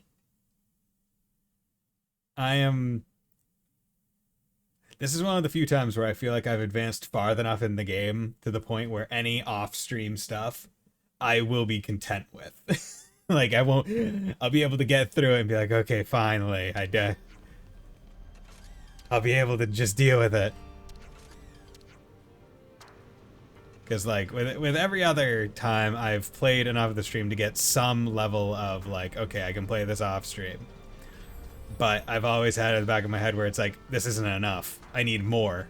this is one of the few times where I feel like I've advanced far enough in the game to the point where any off-stream stuff I will be content with. Like, I'll be able to get through it and be like, okay, finally, I'll be able to just deal with it. Because, like, with every other time, I've played enough of the stream to get some level of, like, okay, I can play this off-stream. But I've always had it in the back of my head where it's like, this isn't enough. I need more.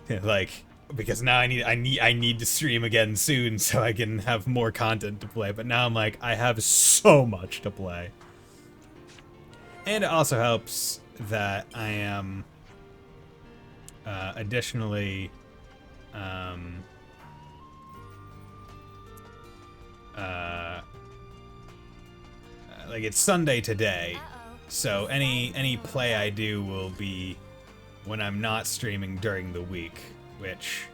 Like, because now I need to stream again soon so I can have more content to play. But now I'm like, I have so much to play. And it also helps that I am additionally like, it's Sunday today, so any play I do will be when I'm not streaming during the week, which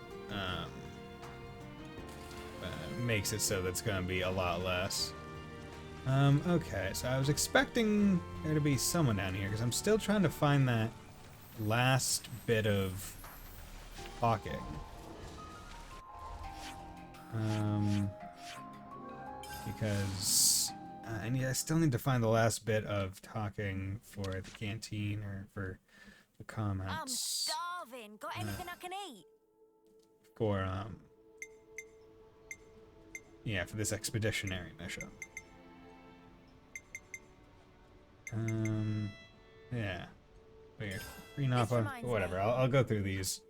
makes it so that's gonna be a lot less. Okay, so I was expecting there to be someone down here, because I'm still trying to find that last bit of talking. Because I still need to find the last bit of talking for the canteen or for the comments.
I'm starving. Got anything I can eat?
For yeah, for this expeditionary mission. Yeah. Weird. Green Alpha. Whatever. I'll go through these.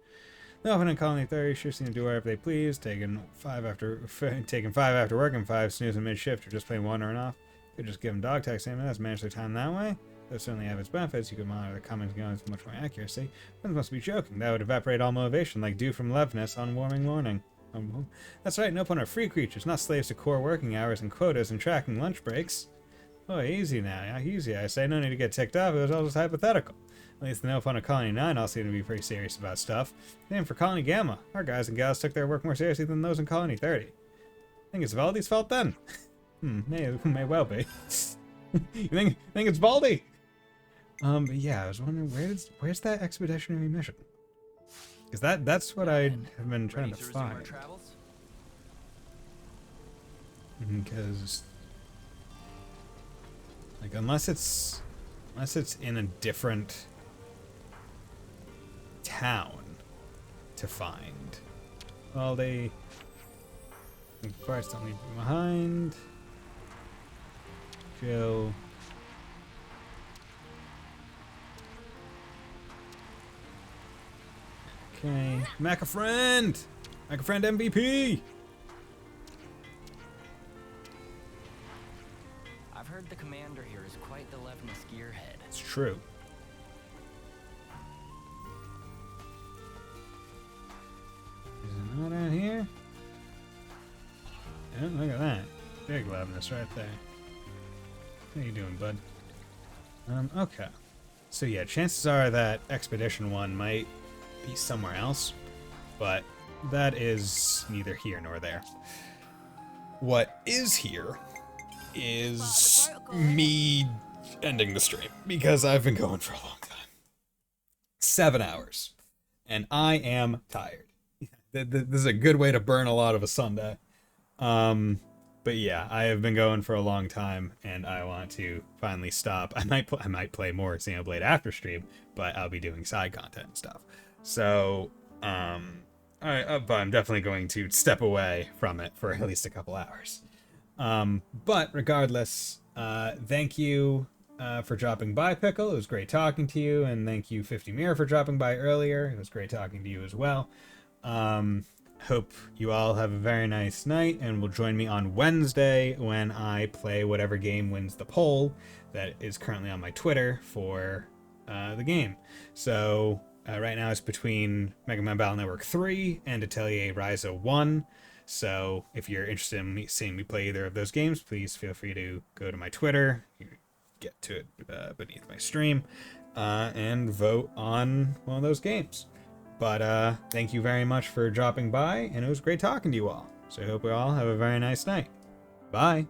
The Elfin and Colony 30 sure seem to do whatever they please. Taking 5 after work and 5 snoozing mid-shift or just plain wandering off. Could just give them dog tags and that's manage their time that way. That certainly have its benefits. You could monitor the comings and goings with much more accuracy. But must be joking. That would evaporate all motivation like dew from Levness on warming morning. That's right, no point are free creatures, not slaves to core working hours and quotas and tracking lunch breaks. Oh, easy now. Easy, I say. No need to get ticked off. It was all just hypothetical. At least the no fun of Colony 9 all seem to be pretty serious about stuff. Same for Colony Gamma. Our guys and gals took their work more seriously than those in Colony 30. I think it's Valdi's fault then. May well be. You think it's Baldy? But yeah, I was wondering where's that expeditionary mission? Because that's what I have been trying to find. Because like unless it's in a different town to find. Well, they first don't leave me behind. Jill. Okay. Mac a friend MVP.
the commander here is quite the Levnis gearhead.
It's true. Is it not out here? Oh, look at that. Big Levnis right there. How you doing, bud? Okay. So yeah, chances are that Expedition 1 might be somewhere else, but that is neither here nor there. What is here is me ending the stream, because I've been going for a long time. 7 hours. And I am tired. This is a good way to burn a lot of a Sunday. But yeah, I have been going for a long time, and I want to finally stop. I might play more Xenoblade after stream, but I'll be doing side content and stuff. So, but I'm definitely going to step away from it for at least a couple hours. But regardless, thank you for dropping by, Pickle. It was great talking to you, and thank you, 50 Mirror, for dropping by earlier. It was great talking to you as well. Hope you all have a very nice night, and will join me on Wednesday when I play whatever game wins the poll that is currently on my Twitter for the game. So right now it's between Mega Man Battle Network 3 and Atelier Ryza 1. So if you're interested in seeing me play either of those games, please feel free to go to my Twitter, you get to it beneath my stream, and vote on one of those games. But thank you very much for dropping by, and it was great talking to you all. So I hope we all have a very nice night. Bye!